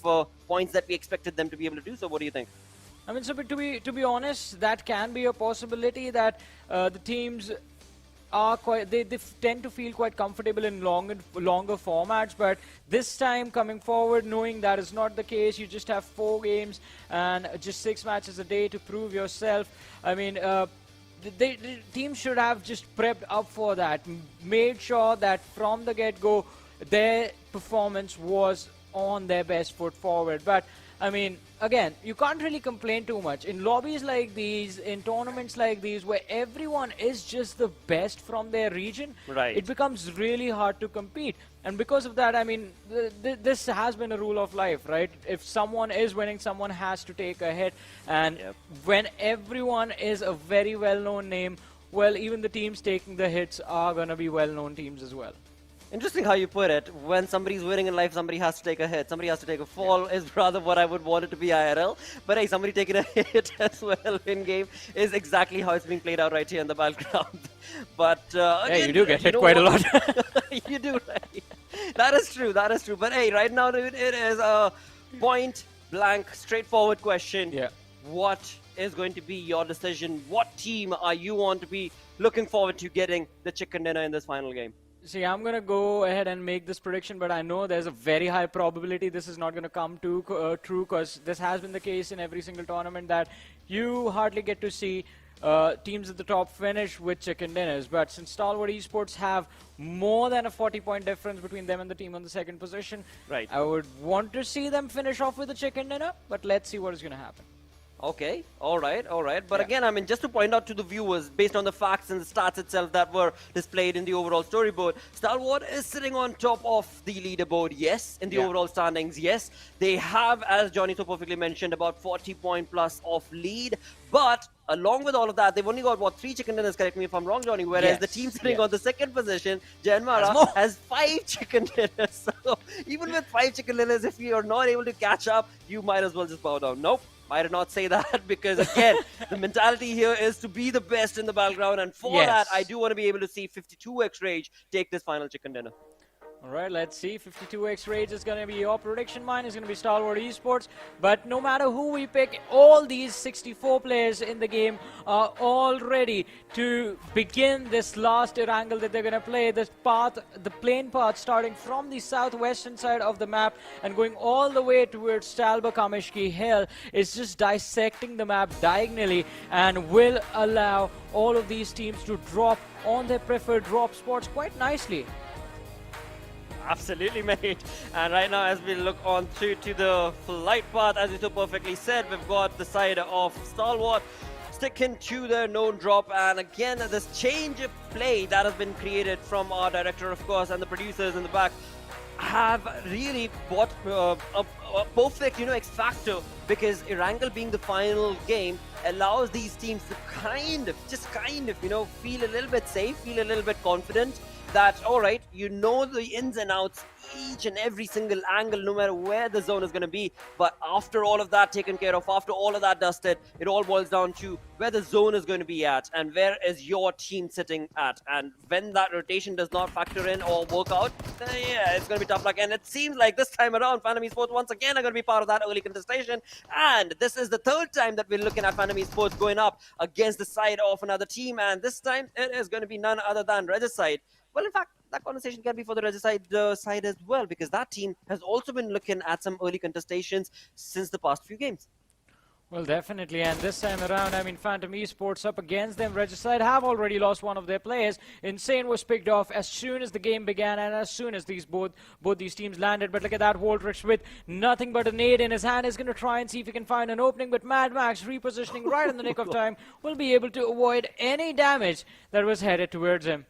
points that we expected them to be able to do. So what do you think? I mean, so to be honest, that can be a possibility that the teams are they tend to feel quite comfortable in longer formats, but this time coming forward, knowing that is not the case, you just have 4 games and just 6 matches a day to prove yourself. I mean, the team should have just prepped up for that, made sure that from the get-go their performance was on their best foot forward. But I mean, again, you can't really complain too much. In lobbies like these, in tournaments like these, where everyone is just the best from their region, right, it becomes really hard to compete. And because of that, I mean, this has been a rule of life, right? If someone is winning, someone has to take a hit. And when everyone is a very well-known name, well, even the teams taking the hits are going to be well-known teams as well. Interesting how you put it. When somebody's winning in life, somebody has to take a hit. Somebody has to take a fall is rather what I would want it to be IRL. But hey, somebody taking a hit as well in-game is exactly how it's being played out right here in the battleground. But again, yeah, you do get hit quite a lot. You do, right? That is true, that is true. But hey, right now it is a point-blank, straightforward question. Yeah. What is going to be your decision? What team are you want to be looking forward to getting the chicken dinner in this final game? See, I'm going to go ahead and make this prediction, but I know there's a very high probability this is not going to come to true, because this has been the case in every single tournament that you hardly get to see teams at the top finish with chicken dinners. But since Stalwart Esports have more than a 40-point difference between them and the team on the second position, right, I would want to see them finish off with a chicken dinner, but let's see what is going to happen. Okay, all right. But again, I mean, just to point out to the viewers, based on the facts and the stats itself that were displayed in the overall storyboard, Stalwart is sitting on top of the leaderboard, yes. In the overall standings, yes. They have, as Johnny so perfectly mentioned, about 40-point plus of lead. But along with all of that, they've only got, what, 3 chicken dinners, correct me if I'm wrong, Johnny, whereas the team sitting on the second position, JyanMaara, has 5 chicken dinners. So even with 5 chicken dinners, if you're not able to catch up, you might as well just bow down. Nope. I did not say that, because again, the mentality here is to be the best in the battleground, and for that, I do want to be able to see 52x Rage take this final chicken dinner. All right, let's see. 52x Rage is going to be your prediction. Mine is going to be Stalwart Esports. But no matter who we pick, all these 64 players in the game are all ready to begin this last Erangel that they're going to play. This path, the plane path, starting from the southwestern side of the map and going all the way towards Stalbakamishki Hill, is just dissecting the map diagonally and will allow all of these teams to drop on their preferred drop spots quite nicely. Absolutely, mate. And right now, as we look on through to the flight path, as you so perfectly said, we've got the side of Stalwart sticking to their known drop. And again, this change of play that has been created from our director, of course, and the producers in the back have really brought a perfect, X factor, because Erangel being the final game allows these teams to kind of, feel a little bit safe, feel a little bit confident that, all right, the ins and outs, each and every single angle, no matter where the zone is going to be. But after all of that taken care of, after all of that dusted, it all boils down to where the zone is going to be at and where is your team sitting at. And when that rotation does not factor in or work out, then yeah, it's going to be tough luck. And it seems like this time around, Phantom Esports once again are going to be part of that early contestation. And this is the 3rd time that we're looking at Phantom Esports going up against the side of another team. And this time, it is going to be none other than Regicide. Well, in fact, that conversation can be for the Regicide side as well, because that team has also been looking at some early contestations since the past few games. Well, definitely, and this time around, I mean, Phantom Esports up against them. Regicide have already lost one of their players. Insane was picked off as soon as the game began and as soon as both these teams landed. But look at that, Voltrix with nothing but a nade in his hand is going to try and see if he can find an opening. But Mad Max, repositioning right in the nick of time, will be able to avoid any damage that was headed towards him.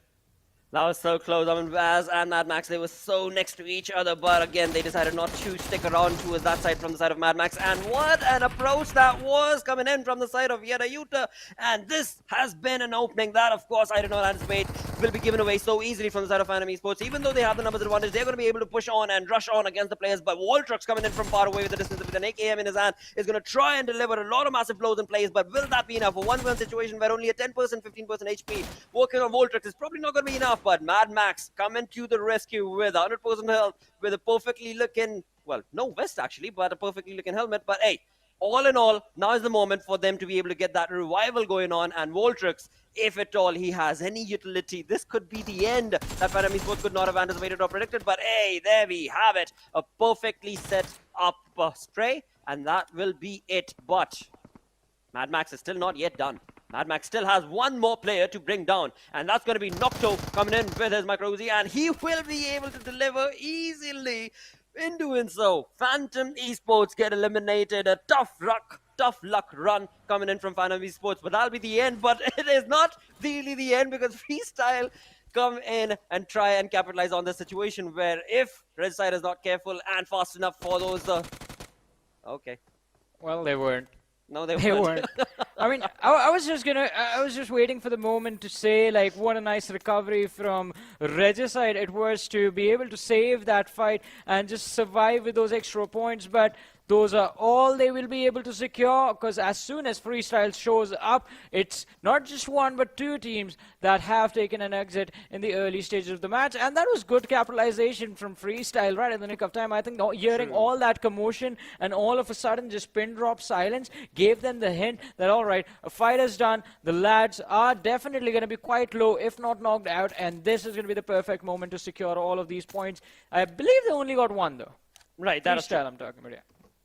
That was so close. I mean, Vaz and Mad Max, they were so next to each other, but again, they decided not to stick around towards that side from the side of Mad Max. And what an approach that was coming in from the side of Yedayuta. And this has been an opening that, of course, I did not anticipate. will be given away so easily from the side of Phantom Esports. Even though they have the numbers advantage, they're going to be able to push on and rush on against the players. But Voltrux coming in from far away with the distance with an AKM in his hand is going to try and deliver a lot of massive blows in plays. But will that be enough? A 1-1 situation where only a 10%, 15% HP working on Voltrux is probably not going to be enough. But Mad Max coming to the rescue with 100% health, with a perfectly looking, well, no vest actually, but a perfectly looking helmet. But hey, all in all, now is the moment for them to be able to get that revival going on. And Voltrux, if at all he has any utility, this could be the end that Phantom Esports could not have anticipated or predicted. But hey, there we have it. A perfectly set up stray. And that will be it. But Mad Max is still not yet done. Mad Max still has one more player to bring down, and that's going to be Nocto coming in with his micro Uzi, and he will be able to deliver easily. In doing so, Phantom Esports get eliminated. A tough luck run coming in from Phantom Esports, but that'll be the end. But it is not really the end, because Freestyle come in and try and capitalize on the situation where if Red Side is not careful and fast enough for those... Okay. Well, they weren't. No, they weren't. I mean, I was just waiting for the moment to say, like, what a nice recovery from Regicide it was to be able to save that fight and just survive with those extra points. But those are all they will be able to secure, because as soon as Freestyle shows up, it's not just one but two teams that have taken an exit in the early stages of the match. And that was good capitalization from Freestyle right in the nick of time. I think hearing all that commotion and all of a sudden just pin drop silence gave them the hint that, all right, a fight is done. The lads are definitely going to be quite low, if not knocked out, and this is going to be the perfect moment to secure all of these points. I believe they only got one, though. Right, that is true. I'm talking about, yeah.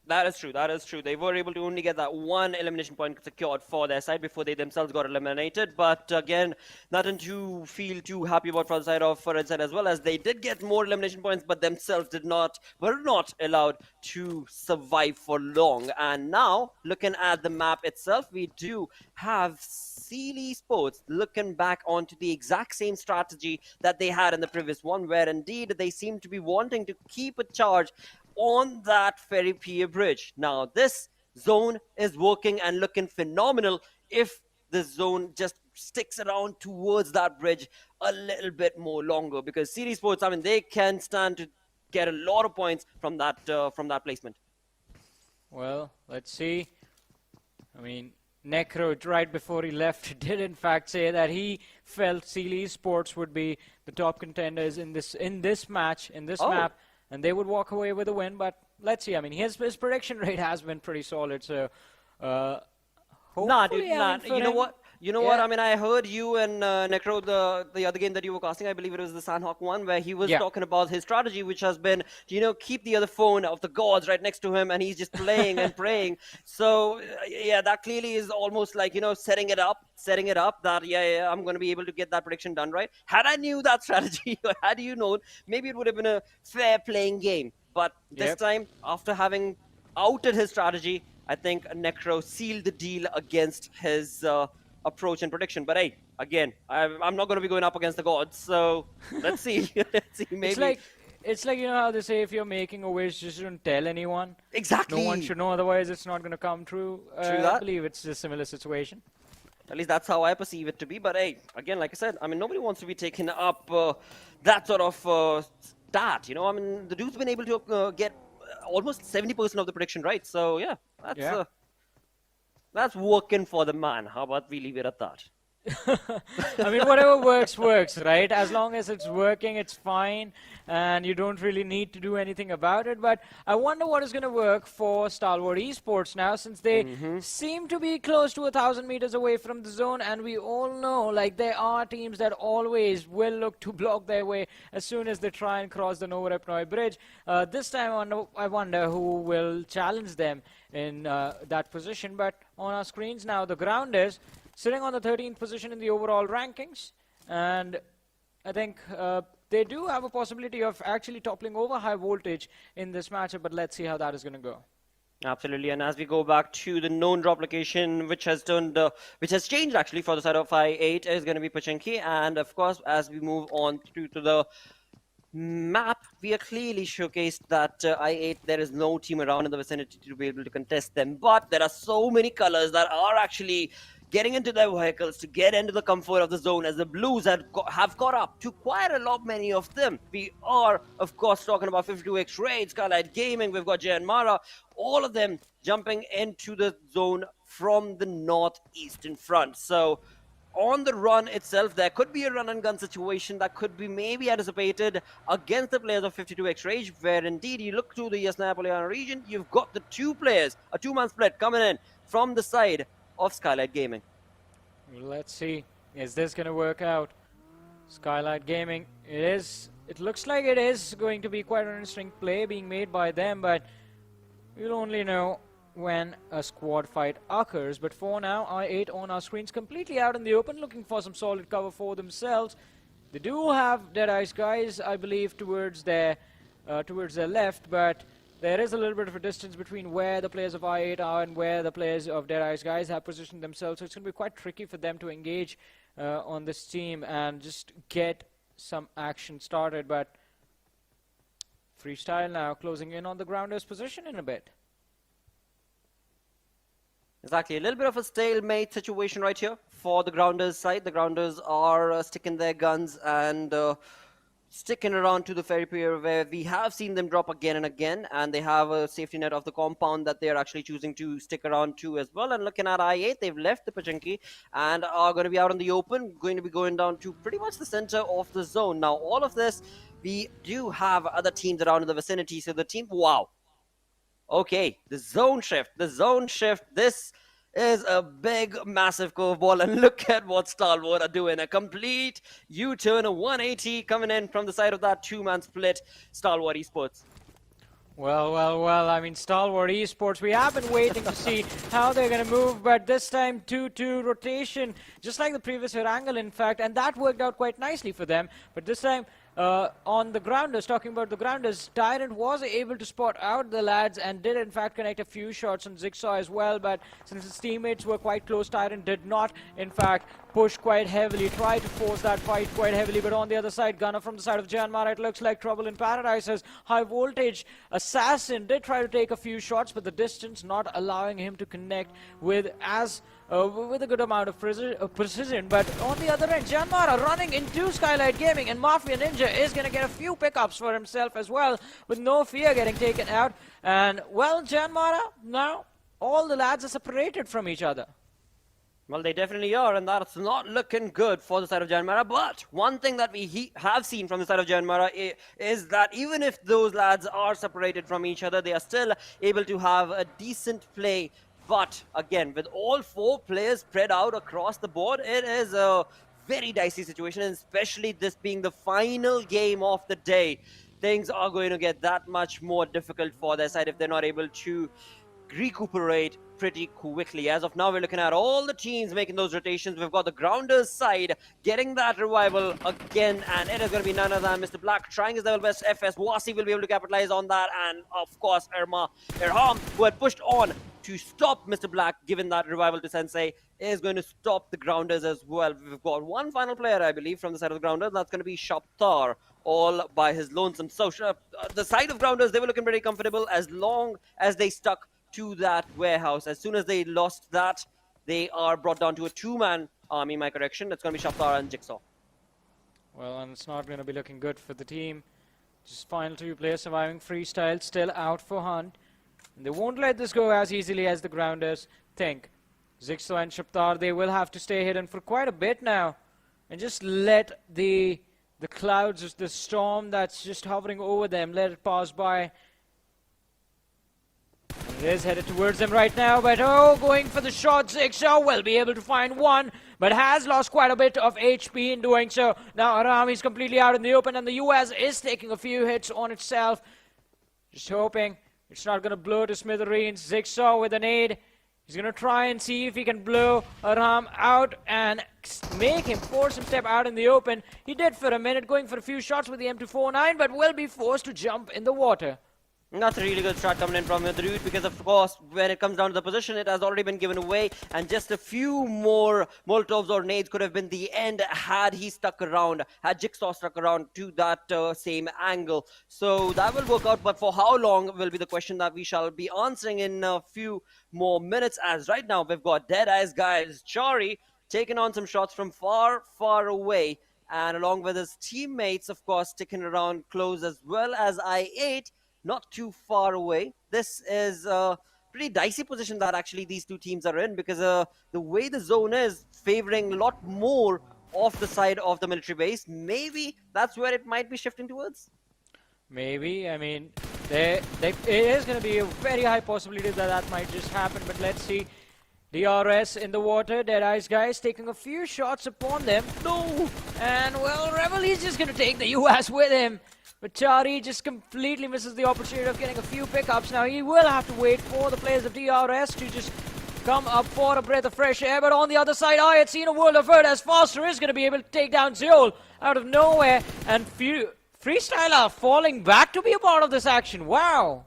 That is true. That is true. They were able to only get that one elimination point secured for their side before they themselves got eliminated. But again, nothing to feel too happy about for the side of Red Side, as well as they did get more elimination points, but themselves were not allowed to survive for long. And now, looking at the map itself, we do have Stalwart looking back onto the exact same strategy that they had in the previous one, where indeed they seem to be wanting to keep a charge on that ferry pier bridge. Now, this zone is working and looking phenomenal if the zone just sticks around towards that bridge a little bit more longer, because Stalwart, I mean, they can stand to get a lot of points from that placement. Well, let's see. I mean, Necro, right before he left, did in fact say that he felt Stalwart would be the top contenders in this match, in this map, and they would walk away with a win. But let's see. I mean, his prediction rate has been pretty solid. So, hopefully, You know what? I mean, I heard you and Necro, the other game that you were casting, I believe it was the Sanhok one, where he was talking about his strategy, which has been, keep the other phone of the gods right next to him, and he's just playing and praying. So, yeah, that clearly is almost like, setting it up that, I'm going to be able to get that prediction done, right? Had I knew that strategy, or had you known, maybe it would have been a fair playing game. But this time, after having outed his strategy, I think Necro sealed the deal against his approach and prediction. But hey, again, I'm not going to be going up against the gods, so let's see. Let's see, maybe. It's like how they say, if you're making a wish, just don't tell anyone. Exactly. No one should know, otherwise it's not going to come true. I believe it's a similar situation. At least that's how I perceive it to be. But hey, again, like I said, I mean, nobody wants to be taking up that sort of stat. I mean, the dude's been able to get almost 70% of the prediction right. So yeah, that's working for the man. How about we leave it at that? I mean, whatever works, right? As long as it's working, it's fine, and you don't really need to do anything about it. But I wonder what is going to work for Stalwart Esports now, since they seem to be close to 1,000 meters away from the zone, and we all know, like, there are teams that always will look to block their way as soon as they try and cross the Novorepnoy bridge. This time, I wonder who will challenge them in that position. But on our screens now, the Grounders sitting on the 13th position in the overall rankings, and I think they do have a possibility of actually toppling over High Voltage in this matchup, but let's see how that is going to go. Absolutely, and as we go back to the known drop location, which has changed actually for the side of I8, is going to be Pachinki, and of course, as we move on to the map, we are clearly showcased that I8, there is no team around in the vicinity to be able to contest them, but there are so many colors that are actually getting into their vehicles to get into the comfort of the zone, as the Blues have got up to quite a lot, many of them. We are, of course, talking about 52x Raid, Skylightz Gaming, we've got JyanMaara, all of them jumping into the zone from the northeastern front. So on the run itself, there could be a run and gun situation that could be maybe anticipated against the players of 52x Rage, where indeed you look to the Nepal region, you've got the two players, a two-man split coming in from the side of Skylightz Gaming. Let's see, is this going to work out? Skylightz Gaming, it looks like it is going to be quite an interesting play being made by them, but we'll only know when a squad fight occurs. But for now, I8 on our screens completely out in the open, looking for some solid cover for themselves. They do have Deadeyes Guys, I believe, towards their left, but there is a little bit of a distance between where the players of I8 are and where the players of Deadeyes Guys have positioned themselves, so it's going to be quite tricky for them to engage on this team and just get some action started. But Freestyle now closing in on the Grounders' position in a bit. Exactly, a little bit of a stalemate situation right here for the Grounders side. The Grounders are sticking their guns and sticking around to the ferry pier, where we have seen them drop again and again, and they have a safety net of the compound that they are actually choosing to stick around to as well. And looking at I8, they've left the Pachinki and are going to be out in the open, going to be going down to pretty much the center of the zone. Now, all of this, we do have other teams around in the vicinity, so the team, wow. Okay, the zone shift, this is a big, massive curveball, and look at what Stalwart are doing. A complete U-turn, a 180 coming in from the side of that two-man split, Stalwart Esports. Well, I mean, Stalwart Esports, we have been waiting to see how they're going to move, but this time 2-2 rotation, just like the previous Erangel, in fact, and that worked out quite nicely for them. But this time, on the Grounders, talking about the Grounders, Tyrant was able to spot out the lads and did in fact connect a few shots on Jigsaw as well, but since his teammates were quite close, Tyrant did not in fact push quite heavily, tried to force that fight quite heavily. But on the other side, Gunner from the side of JyanMaara, it looks like trouble in paradise, as High Voltage Assassin did try to take a few shots, but the distance not allowing him to connect with a good amount of precision. But on the other end, JyanMaara running into Skylightz Gaming, and Mafia Ninja is going to get a few pickups for himself as well, with no fear getting taken out. And well, JyanMaara, now all the lads are separated from each other. Well, they definitely are, and that's not looking good for the side of JyanMaara. But one thing that we have seen from the side of JyanMaara is that even if those lads are separated from each other, they are still able to have a decent play. But again, with all four players spread out across the board, it is a very dicey situation, and especially this being the final game of the day, things are going to get that much more difficult for their side if they're not able to recuperate pretty quickly. As of now, we're looking at all the teams making those rotations. We've got the Grounders side getting that revival again, and it is going to be none other than Mr. Black trying his level best. FS Wasi will be able to capitalize on that, and of course Erham, who had pushed on to stop Mr. Black, given that revival to Sensei, is going to stop the Grounders as well. We've got one final player, I believe, from the side of the Grounders. That's going to be Shaptar, all by his lonesome. So the side of Grounders, they were looking pretty comfortable as long as they stuck to that warehouse. As soon as they lost that, they are brought down to a two-man army, my correction. It's going to be Shaptar and Jigsaw. Well, and it's not going to be looking good for the team. Just final two players surviving. Freestyle still out for Hunt. And they won't let this go as easily as the Grounders think. Jigsaw and Shaptar, they will have to stay hidden for quite a bit now, and just let the clouds, the storm that's just hovering over them, let it pass by. It is headed towards them right now, but going for the shot. Jigsaw will be able to find one, but has lost quite a bit of HP in doing so. Now Aram is completely out in the open, and the US is taking a few hits on itself. Just hoping it's not going to blow to smithereens. Jigsaw with a nade. He's going to try and see if he can blow Aram out and make him force him step out in the open. He did for a minute, going for a few shots with the M249, but will be forced to jump in the water. That's a really good start coming in from the route, because of course when it comes down to the position, it has already been given away, and just a few more Molotovs or nades could have been the end had he stuck around, had Jigsaw stuck around to that same angle. So that will work out, but for how long will be the question that we shall be answering in a few more minutes, as right now we've got Deadeyes Guys, Chari taking on some shots from far, far away, and along with his teammates, of course, sticking around close, as well as I8, not too far away. This is a pretty dicey position that actually these two teams are in, because the way the zone is favoring a lot more off the side of the military base, maybe that's where it might be shifting towards. Maybe. I mean, it is going to be a very high possibility that that might just happen, but let's see. DRS in the water, Deadeyes Guys taking a few shots upon them. No! And well, Rebel is just going to take the US with him. But Chari just completely misses the opportunity of getting a few pickups. Now he will have to wait for the players of DRS to just come up for a breath of fresh air. But on the other side, I had seen a world of hurt, as Foster is going to be able to take down Zeol out of nowhere. And Freestyler falling back to be a part of this action. Wow.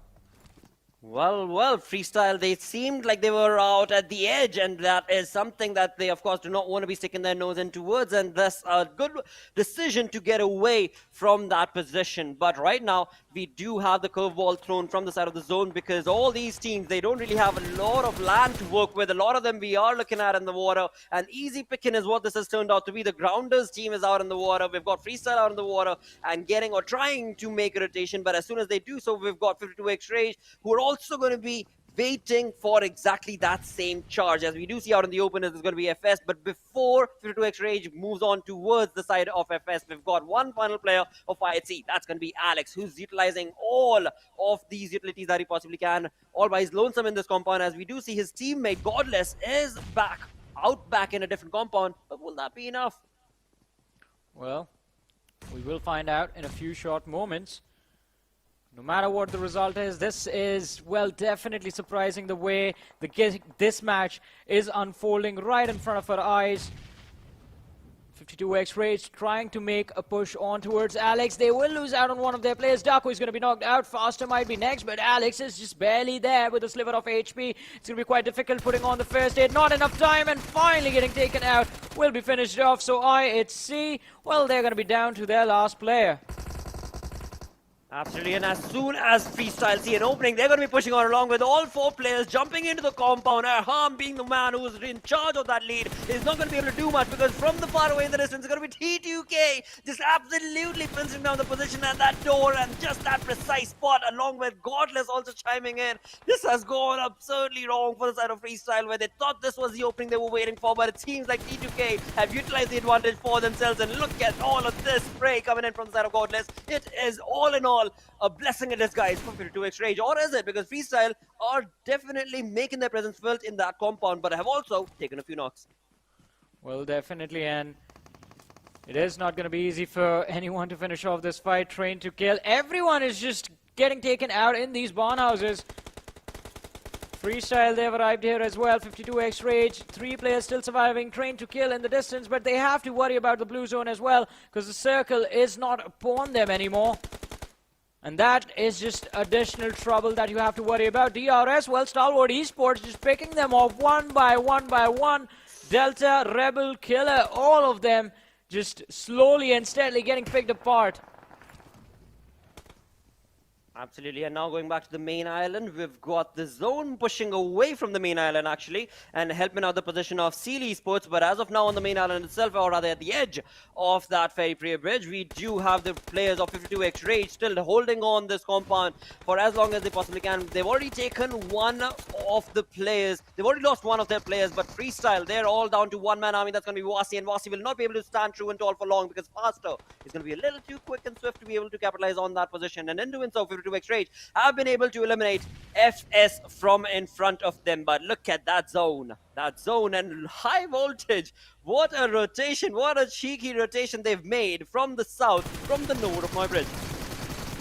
Well, Freestyle, they seemed like they were out at the edge, and that is something that they, of course, do not want to be sticking their nose in towards, and thus a good decision to get away from that position. But right now, we do have the curveball thrown from the side of the zone, because all these teams, they don't really have a lot of land to work with. A lot of them we are looking at in the water, and easy picking is what this has turned out to be. The Grounders team is out in the water. We've got Freestyle out in the water and getting or trying to make a rotation, but as soon as they do so, we've got 52X Rage, who are also going to be waiting for exactly that same charge. As we do see out in the open, is going to be FS, but before 52X Rage moves on towards the side of FS, we've got one final player of IHC. That's going to be Alex, who's utilizing all of these utilities that he possibly can, all by his lonesome in this compound. As we do see his teammate Godless is back in a different compound, but will that be enough? Well, we will find out in a few short moments. No matter what the result is, this is, well, definitely surprising the way this match is unfolding right in front of our eyes. 52X Rage trying to make a push on towards Alex. They will lose out on one of their players. Darko is going to be knocked out. Faster might be next, but Alex is just barely there with a sliver of HP. It's going to be quite difficult putting on the first aid. Not enough time, and finally getting taken out. Will be finished off. So IHC, well, they're going to be down to their last player. Absolutely, and as soon as Freestyle see an opening, they're going to be pushing on along with all four players jumping into the compound. Arham, being the man who's in charge of that lead, is not going to be able to do much, because from the far away in the distance, it's going to be T2K just absolutely fencing down the position at that door, and just that precise spot, along with Godless also chiming in. This has gone absurdly wrong for the side of Freestyle, where they thought this was the opening they were waiting for, but it seems like T2K have utilized the advantage for themselves, and look at all of this spray coming in from the side of Godless. It is all in all a blessing in disguise from 52X Rage, or is it? Because Freestyle are definitely making their presence felt in that compound, but have also taken a few knocks. Well, definitely, and it is not going to be easy for anyone to finish off this fight. Train to kill. Everyone is just getting taken out in these barn houses. Freestyle, they've arrived here as well. 52X Rage, 3 players still surviving. Train to kill in the distance, but they have to worry about the blue zone as well, because the circle is not upon them anymore. And that is just additional trouble that you have to worry about. DRS, well, Stalwart Esports just picking them off one by one. Delta, Rebel, Killer, all of them just slowly and steadily getting picked apart. Absolutely, and now going back to the main island, we've got the zone pushing away from the main island actually, and helping out the position of Stalwart Esports. But as of now on the main island itself, or rather at the edge of that ferry bridge, we do have the players of 52X Rage still holding on this compound for as long as they possibly can. They've already taken one of the players, they've already lost one of their players, but Freestyle, they're all down to one-man army. That's going to be Wasi, and Wasi will not be able to stand true and tall for long, because Faster is going to be a little too quick and swift to be able to capitalize on that position, and in doing so, 52X Rage have been able to eliminate FS from in front of them. But look at that zone and high voltage. What a rotation, what a cheeky rotation they've made from the south, from the north of my bridge.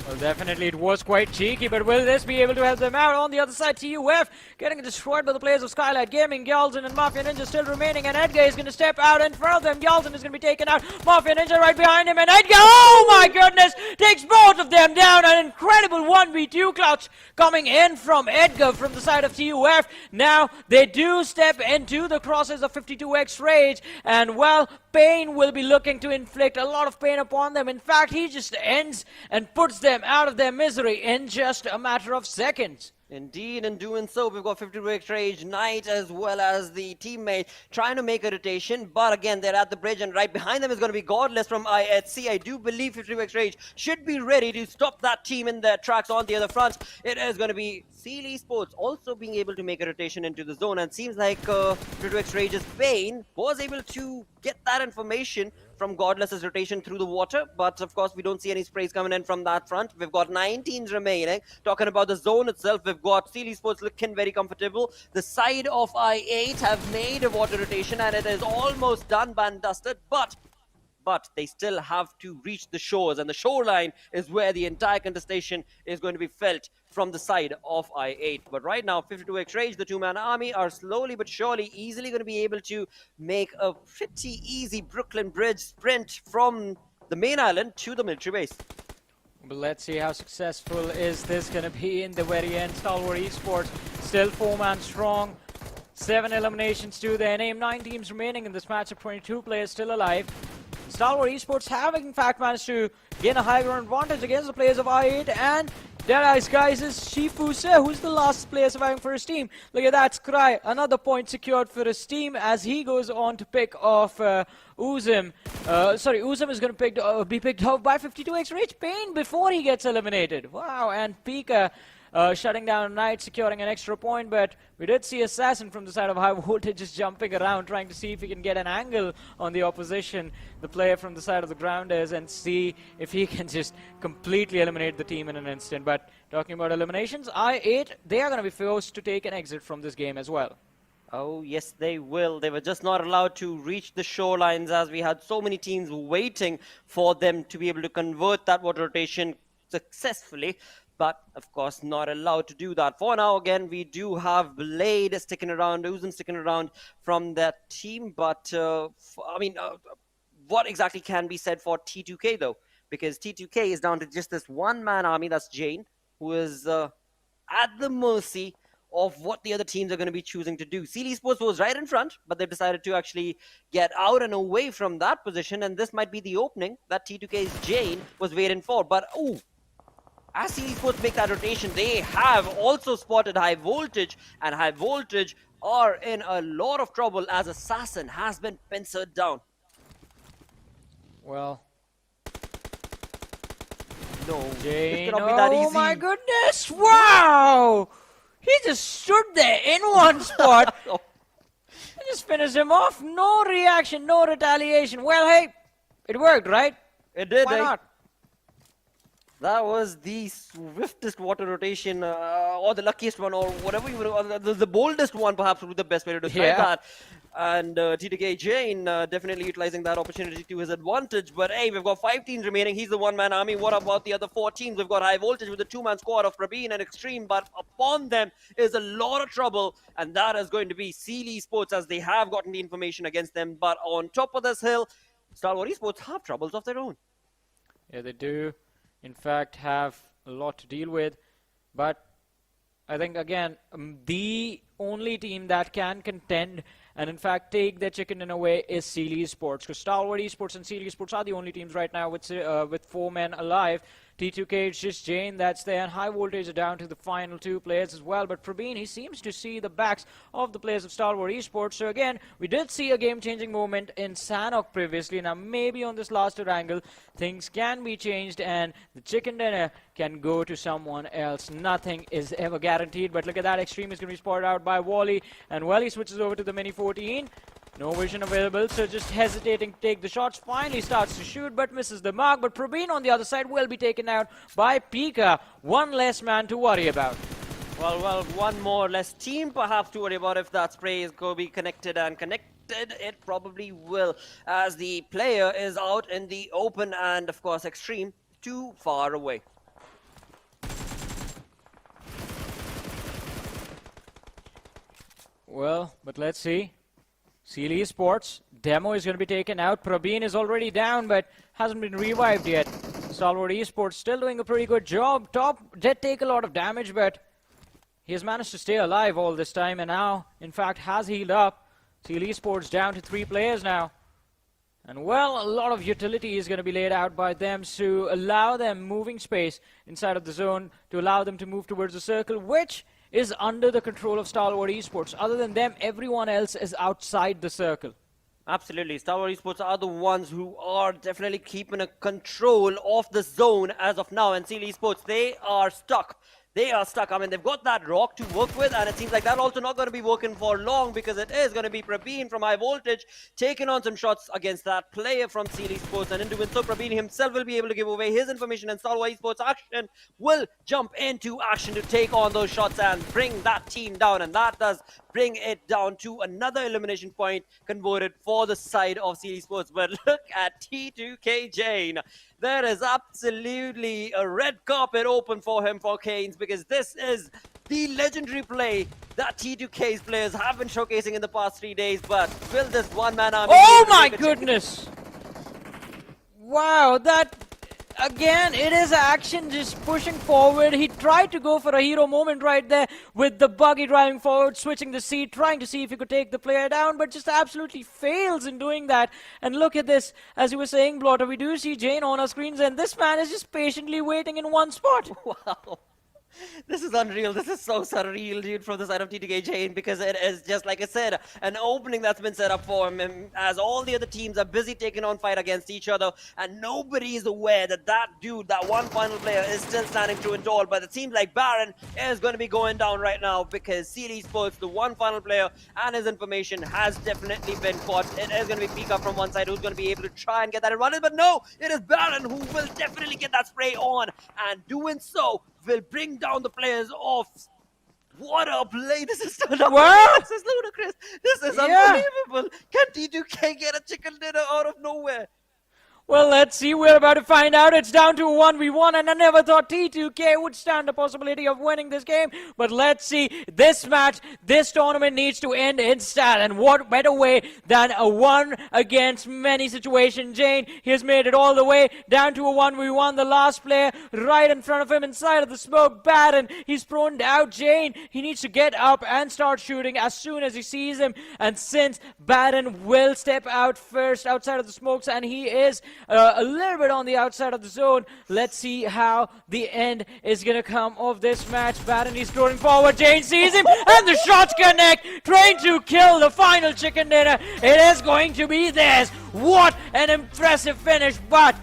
Well, definitely it was quite cheeky, but will this be able to help them out? On the other side, TUF getting destroyed by the players of Skylightz Gaming. Gyalzen and Mafia Ninja still remaining, and Edgar is going to step out in front of them. Gyalzen is going to be taken out. Mafia Ninja right behind him, and Edgar, oh my goodness, takes both of them down. An incredible 1v2 clutch coming in from Edgar from the side of TUF. Now, they do step into the crosses of 52x Rage, and well, Pain will be looking to inflict a lot of pain upon them. In fact, he just ends and puts them out of their misery in just a matter of seconds. Indeed, in doing so, we've got 52x Rage, Knight, as well as the teammate trying to make a rotation, but again, they're at the bridge, and right behind them is going to be Godless from IHC. I do believe 52x Rage should be ready to stop that team in their tracks on the other front. It is going to be Stalwart Esports also being able to make a rotation into the zone, and seems like 52x Rage's Pain was able to get that information from Godless's rotation through the water, but of course we don't see any sprays coming in from that front. We've got 9 teams remaining. Talking about the zone itself, we've got Stalwart Esports looking very comfortable. The side of I8 have made a water rotation, and it is almost done and dusted, but they still have to reach the shores, and the shoreline is where the entire contestation is going to be felt from the side of I8. But right now, 52x Rage, the two-man army, are slowly but surely easily going to be able to make a pretty easy Brooklyn Bridge sprint from the main island to the military base. But let's see how successful is this going to be in the very end. Stalwart Esports still 4-man strong. 7 eliminations to their name. 9 teams remaining in this matchup. 22 players still alive. Stalwart Esports have in fact managed to gain a high ground advantage against the players of I8, and Deadeyes Guys is Shifuse, who's the last player surviving for his team. Look at that, Scry, another point secured for his team as he goes on to pick off Uzim. Uzim is going to be picked off by 52x Rage Pain before he gets eliminated. Wow, and Pika shutting down Knight, securing an extra point, but we did see Assassin from the side of High Voltage just jumping around, trying to see if he can get an angle on the opposition, the player from the side of the ground is, and see if he can just completely eliminate the team in an instant. But talking about eliminations, I8, they are going to be forced to take an exit from this game as well. Oh, yes, they will. They were just not allowed to reach the shorelines, as we had so many teams waiting for them to be able to convert that water rotation successfully. But, of course, not allowed to do that. For now, again, we do have Blade sticking around, Uzum sticking around from that team. But, what exactly can be said for T2K, though? Because T2K is down to just this one-man army, that's Jane, who is at the mercy of what the other teams are going to be choosing to do. Stalwart Esports was right in front, but they've decided to actually get out and away from that position. And this might be the opening that T2K's Jane was waiting for. But, ooh. As Stalwart Esports make that rotation, they have also spotted High Voltage, and High Voltage are in a lot of trouble as Assassin has been pincered down. Well, no, Jane, this cannot be that easy. Oh my goodness, wow! He just stood there in one spot. I just finished him off. No reaction, no retaliation. Well, hey, it worked, right? It did. Why not? That was the swiftest water rotation, or the luckiest one, or whatever you would, or the boldest one, perhaps, would be the best way to describe that. And T2K Jane definitely utilizing that opportunity to his advantage. But hey, we've got 5 teams remaining. He's the one-man army. What about the other 4 teams? We've got High Voltage with the 2-man squad of Praveen and Extreme, but upon them is a lot of trouble, and that is going to be Stalwart Esports, as they have gotten the information against them. But on top of this hill, Stalwart Esports have troubles of their own. Yeah, they do. In fact, have a lot to deal with, but I think again the only team that can contend and in fact take their chicken in a way is Stalwart Esports, because Stalwart Esports and Stalwart Esports are the only teams right now with 4 men alive. T2K, it's just Jane that's there, and High Voltage are down to the final 2 players as well. But Praveen, he seems to see the backs of the players of Stalwart Esports. So again, we did see a game-changing moment in Sanhok previously. Now maybe on this last Erangel, things can be changed and the chicken dinner can go to someone else. Nothing is ever guaranteed, but look at that. Extreme is going to be spotted out by Wally, and Wally switches over to the Mini 14. No vision available, so just hesitating to take the shots. Finally starts to shoot, but misses the mark. But Praveen on the other side will be taken out by Pika. One less man to worry about. Well, one more less team perhaps to worry about if that spray is going to be connected and connected. It probably will, as the player is out in the open and, of course, Extreme too far away. Well, but let's see. Stalwart Esports, demo is going to be taken out. Prabeen is already down, but hasn't been revived yet. Stalwart Esports still doing a pretty good job. Top did take a lot of damage, but he has managed to stay alive all this time, and now, in fact, has healed up. Stalwart Esports down to 3 players now. And well, a lot of utility is going to be laid out by them to allow them moving space inside of the zone, to allow them to move towards the circle, which is under the control of Stalwart Esports. Other than them, everyone else is outside the circle. Absolutely. Stalwart Esports are the ones who are definitely keeping a control of the zone as of now. And Stalwart Esports, they are stuck. They are stuck. I mean, they've got that rock to work with, and it seems like that's also not going to be working for long, because it is going to be Prabeen from High Voltage taking on some shots against that player from Stalwart Esports. And in doing so, Prabeen himself will be able to give away his information, and Stalwart Esports Action will jump into action to take on those shots and bring that team down. And that does bring it down to another elimination point converted for the side of Stalwart Esports. But look at T2K Jane. There is absolutely a red carpet open for him for Canes, because this is the legendary play that T2K's players have been showcasing in the past 3 days. But will this one-man army... Oh my goodness! Wow, that... Again, it is action just pushing forward. He tried to go for a hero moment right there with the buggy driving forward, switching the seat, trying to see if he could take the player down, but just absolutely fails in doing that. And look at this, as you were saying, Blotter, we do see Jane on our screens, and this man is just patiently waiting in one spot. Wow. This is unreal. This is so surreal, dude, from the side of T2K Jane, because it is just, like I said, an opening that's been set up for him, as all the other teams are busy taking on fight against each other, and nobody is aware that that dude, that one final player, is still standing true and tall. But it seems like Baron is going to be going down right now, because Stalwart Esports, the one final player, and his information has definitely been caught. It is going to be Pika from one side who's going to be able to try and get that in one, but no, it is Baron who will definitely get that spray on, and doing so will bring down the players off. What a play this is turned out. This is ludicrous. This is unbelievable. Can T2K get a chicken dinner out of nowhere? Well, let's see. We're about to find out. It's down to 1v1, and I never thought T2K would stand the possibility of winning this game. But let's see. This match, this tournament needs to end in style. And what better way than a one against many situation? Jane, he has made it all the way down to a 1v1. The last player right in front of him inside of the smoke. Baron, he's prone out. Jane, he needs to get up and start shooting as soon as he sees him. And since Baron will step out first outside of the smokes, and he is a little bit on the outside of the zone, let's see how the end is going to come of this match. Baron is throwing forward. Jane sees him, and the shots connect. Trying to kill the final chicken dinner. It is going to be theirs. What an impressive finish, but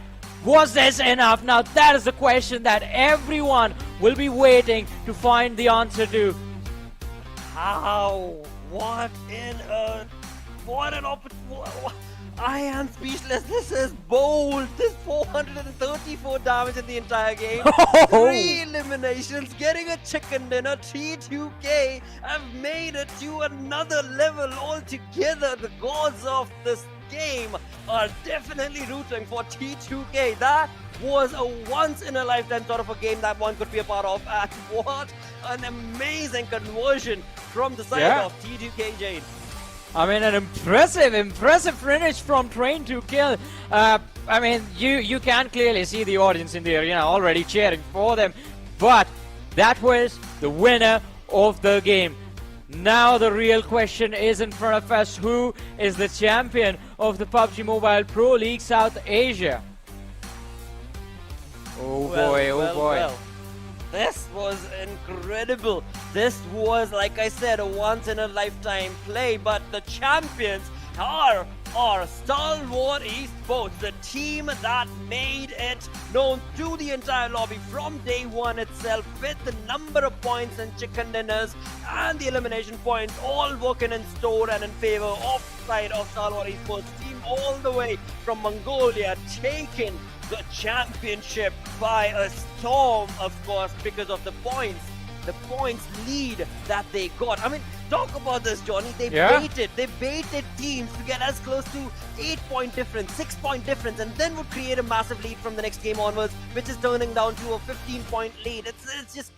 was this enough? Now that is the question that everyone will be waiting to find the answer to. How? What an opportunity. I am speechless. This is bold. This 434 damage in the entire game. 3 eliminations, getting a chicken dinner. T2K have made it to another level altogether. The gods of this game are definitely rooting for T2K. That was a once-in-a-lifetime sort of a game that one could be a part of. And what an amazing conversion from the side of T2K Jane. I mean, an impressive finish from Train to Kill. I mean, you can clearly see the audience in the arena already cheering for them. But that was the winner of the game. Now the real question is in front of us. Who is the champion of the PUBG Mobile Pro League South Asia? Oh boy. This was incredible. This was, like I said, a once-in-a-lifetime play, but the champions are Stalwart Esports, the team that made it known to the entire lobby from day one itself, with the number of points and chicken dinners and the elimination points all working in store and in favor of the side of Stalwart Esports team, all the way from Mongolia, taking the championship by a storm, of course, because of the points lead that they got. I mean, talk about this, Johnny. They baited teams to get as close to 8-point difference, 6-point difference, and then would create a massive lead from the next game onwards, which is turning down to a 15-point lead. It's just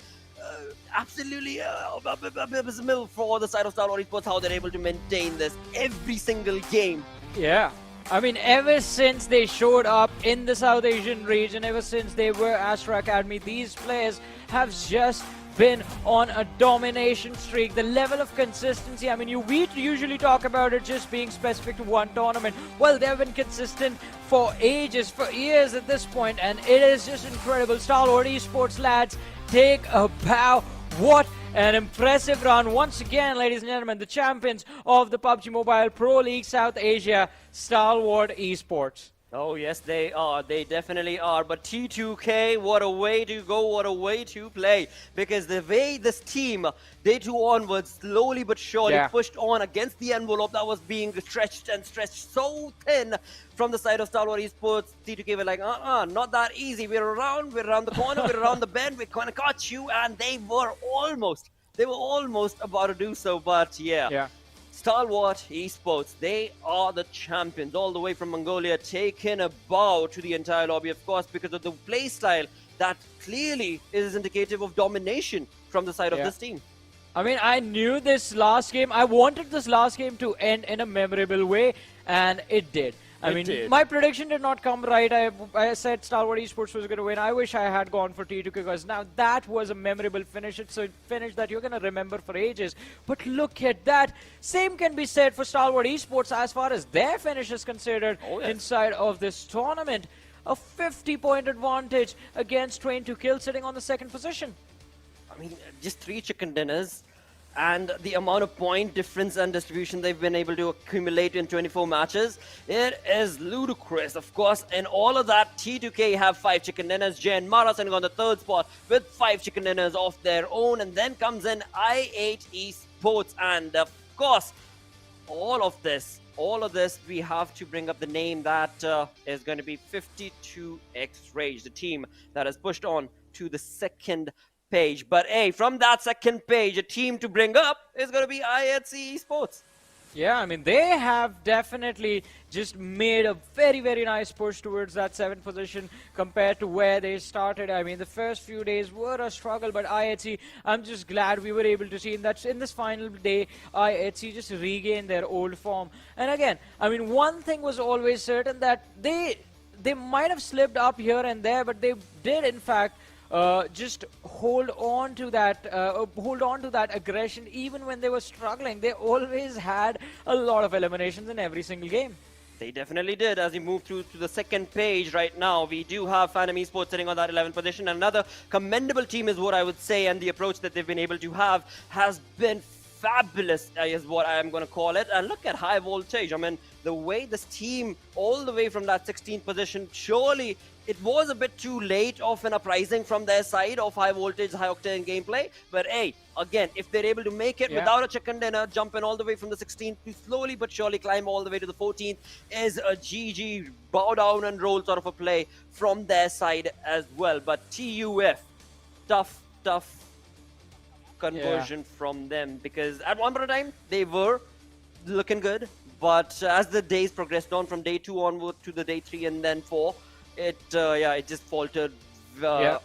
absolutely abysmal for the side of Stalwart Esports, how they're able to maintain this every single game. Yeah. I mean, ever since they showed up in the South Asian region, ever since they were Astra Academy, these players have just been on a domination streak. The level of consistency, I mean, we usually talk about it just being specific to one tournament. Well, they've been consistent for ages, for years at this point, and it is just incredible. Stalwart Esports lads, take a bow. What an impressive run. Once again, ladies and gentlemen, the champions of the PUBG Mobile Pro League South Asia, Stalwart Esports. Oh yes, they are. They definitely are. But T2K, what a way to go, what a way to play. Because the way this team, day 2 onwards, slowly but surely pushed on against the envelope that was being stretched and stretched so thin from the side of Stalwart Esports. T2K were like, not that easy. We're around the corner, we're around the bend, we're gonna catch you. And they were almost about to do so, but yeah. Stalwart Esports, they are the champions all the way from Mongolia, taking a bow to the entire lobby, of course, because of the play style that clearly is indicative of domination from the side of this team. I mean, I knew this last game, I wanted this last game to end in a memorable way, and it did. I mean, my prediction did not come right. I said Stalwart Esports was going to win. I wish I had gone for T2K because now that was a memorable finish. It's a finish that you're going to remember for ages. But look at that. Same can be said for Stalwart Esports as far as their finish is considered inside of this tournament. A 50-point advantage against Train to Kill sitting on the 2nd position. I mean, just 3 chicken dinners. And the amount of point difference and distribution they've been able to accumulate in 24 matches, it is ludicrous. Of course, in all of that, T2K have 5 chicken dinners. JyanMaara sitting on the 3rd spot with 5 chicken dinners of their own. And then comes in i8 Esports. And of course, all of this, we have to bring up the name that is going to be 52X Rage, the team that has pushed on to the 2nd page. But hey, from that 2nd page, a team to bring up is going to be i8 Esports. Yeah, I mean, they have definitely just made a very, very nice push towards that 7th position compared to where they started. I mean, the first few days were a struggle, but i8, I'm just glad we were able to see in this final day, i8 just regained their old form. And again, I mean, one thing was always certain, that they might have slipped up here and there, but they did, in fact, just hold on to that aggression even when they were struggling. They always had a lot of eliminations in every single game. They definitely did. As we move through to the 2nd page right now, we do have Phantom Esports sitting on that 11th position. Another commendable team is what I would say, and the approach that they've been able to have has been fabulous, is what I am going to call it. And look at High Voltage. I mean, the way this team, all the way from that 16th position, surely it was a bit too late of an uprising from their side of High Voltage, High Octane gameplay. But hey, again, if they're able to make it without a chicken dinner, jumping all the way from the 16th to slowly but surely climb all the way to the 14th is a GG, bow down and roll sort of a play from their side as well. But TUF, tough conversion from them, because at one point in time they were looking good, but as the days progressed on from day 2 onward to the day 3 and then 4, it just faltered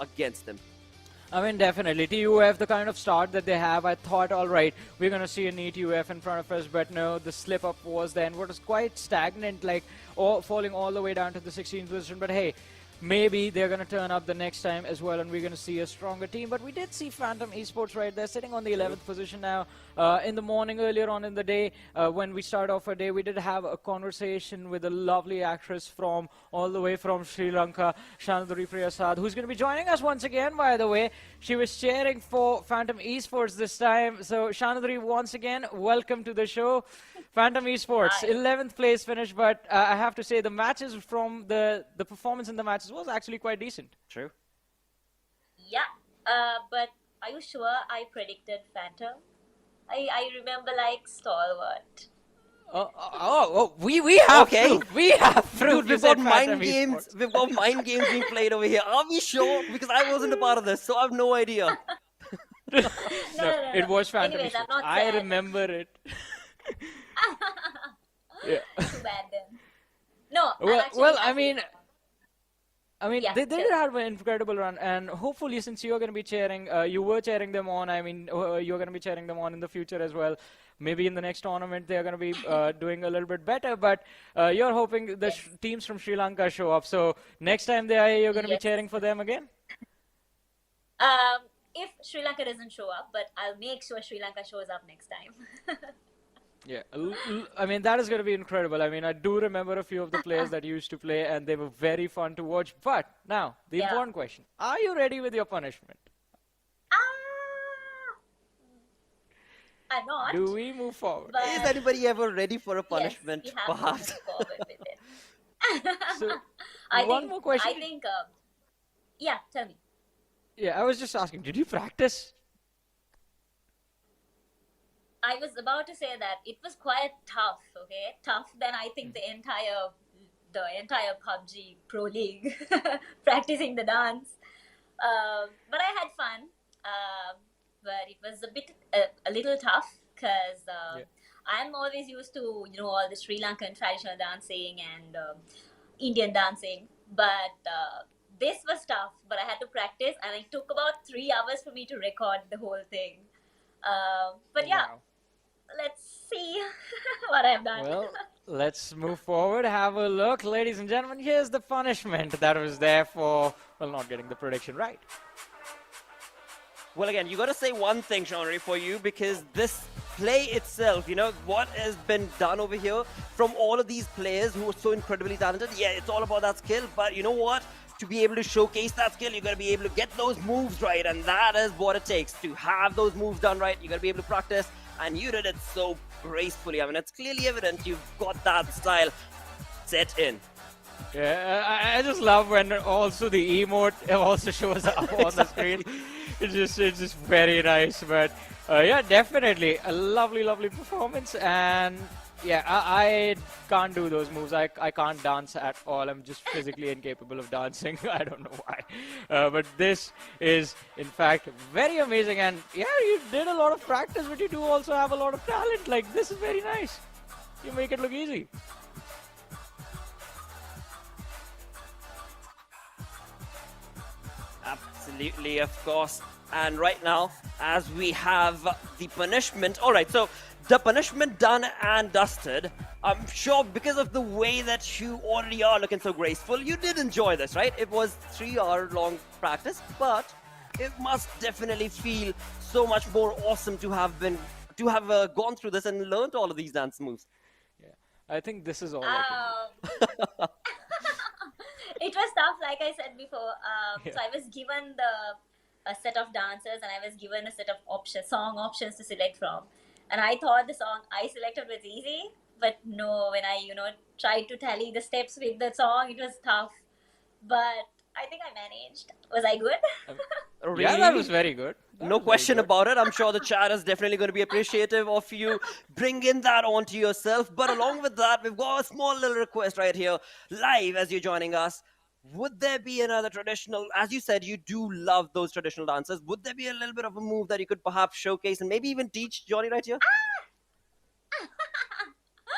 against them. I mean, definitely. TUF, the kind of start that they have, I thought, all right, we're going to see a neat UF in front of us, but no, the slip-up was then what was quite stagnant, like falling all the way down to the 16th position. But hey, maybe they're going to turn up the next time as well, and we're going to see a stronger team. But we did see Phantom Esports right there, sitting on the 11th position now. In the morning, earlier on in the day, when we start off our day, we did have a conversation with a lovely actress from all the way from Sri Lanka, Shanaduri Priyasad, who's going to be joining us once again, by the way. She was cheering for Phantom Esports this time. So, Shanaduri, once again, welcome to the show. Phantom Esports, 11th place finish, but I have to say the matches from the performance in the matches was actually quite decent. True. Yeah, but are you sure I predicted Phantom? I remember like Stalwart. We have proof. We have proof. Dude, we've got mind games. We've got mind games being played over here. Are we sure? Because I wasn't a part of this, so I have no idea. No, it was Phantom Anyways, I'm Esports. not I sad. remember it. Yeah. Too bad then. No. Well, I mean, I mean, Yeah, they did sure. have an incredible run, and hopefully, since you're going to be cheering, you were cheering them on. I mean, you're going to be cheering them on in the future as well. Maybe in the next tournament, they're going to be doing a little bit better. But you're hoping the teams from Sri Lanka show up. So next time they are here, you're going to be Yes. cheering for them again. If Sri Lanka doesn't show up, but I'll make sure Sri Lanka shows up next time. Yeah, I mean, that is going to be incredible. I mean, I do remember a few of the players that used to play, and they were very fun to watch. But now, the Yeah. important question: are you ready with your punishment? I'm not. Do we move forward? But Is anybody ever ready for a punishment? Yes, we have to Perhaps. move forward with it. So, I one think, more question. I think, yeah, tell me. Yeah, I was just asking, did you practice? I was about to say that it was quite tough, okay? Tough than I think the entire PUBG Pro League practicing the dance. But I had fun. But it was a little tough because I'm always used to, all the Sri Lankan traditional dancing and Indian dancing. But this was tough, but I had to practice, and it took about 3 hours for me to record the whole thing. But yeah, let's see what I've done. Well, let's move forward, have a look. Ladies and gentlemen, here's the punishment that was there for, well, not getting the prediction right. Well, again, you got to say one thing, Sean, for you, because this play itself, what has been done over here from all of these players who are so incredibly talented. Yeah, it's all about that skill, but you know what? To be able to showcase that skill, you got to be able to get those moves right, and that is what it takes to have those moves done right. You got to be able to practice, and you did it so gracefully. I mean, it's clearly evident you've got that style set in. Yeah, I just love when also the emote also shows up on the screen. It's just very nice. But yeah, definitely a lovely performance. And yeah, I can't do those moves. I can't dance at all. I'm just physically incapable of dancing. I don't know why. But this is in fact very amazing. And yeah, you did a lot of practice, but you do also have a lot of talent. Like, this is very nice. You make it look easy. Absolutely, of course. And right now, as we have the punishment, all right, so the punishment done and dusted, I'm sure because of the way that you already are looking so graceful, you did enjoy this, right? It was 3-hour long practice, but it must definitely feel so much more awesome to have gone through this and learned all of these dance moves. Yeah, I think this is all. It was tough, like I said before. So I was given a set of dancers, and I was given a set of song options to select from. And I thought the song I selected was easy, but no, when I tried to tally the steps with the song, it was tough. But I think I managed. Was I good? Really? Yeah, that was very good. No question about it. I'm sure the chat is definitely going to be appreciative of you bringing that onto yourself. But along with that, we've got a small little request right here, live as you're joining us. Would there be another traditional, as you said, you do love those traditional dances. Would there be a little bit of a move that you could perhaps showcase and maybe even teach Johnny right here?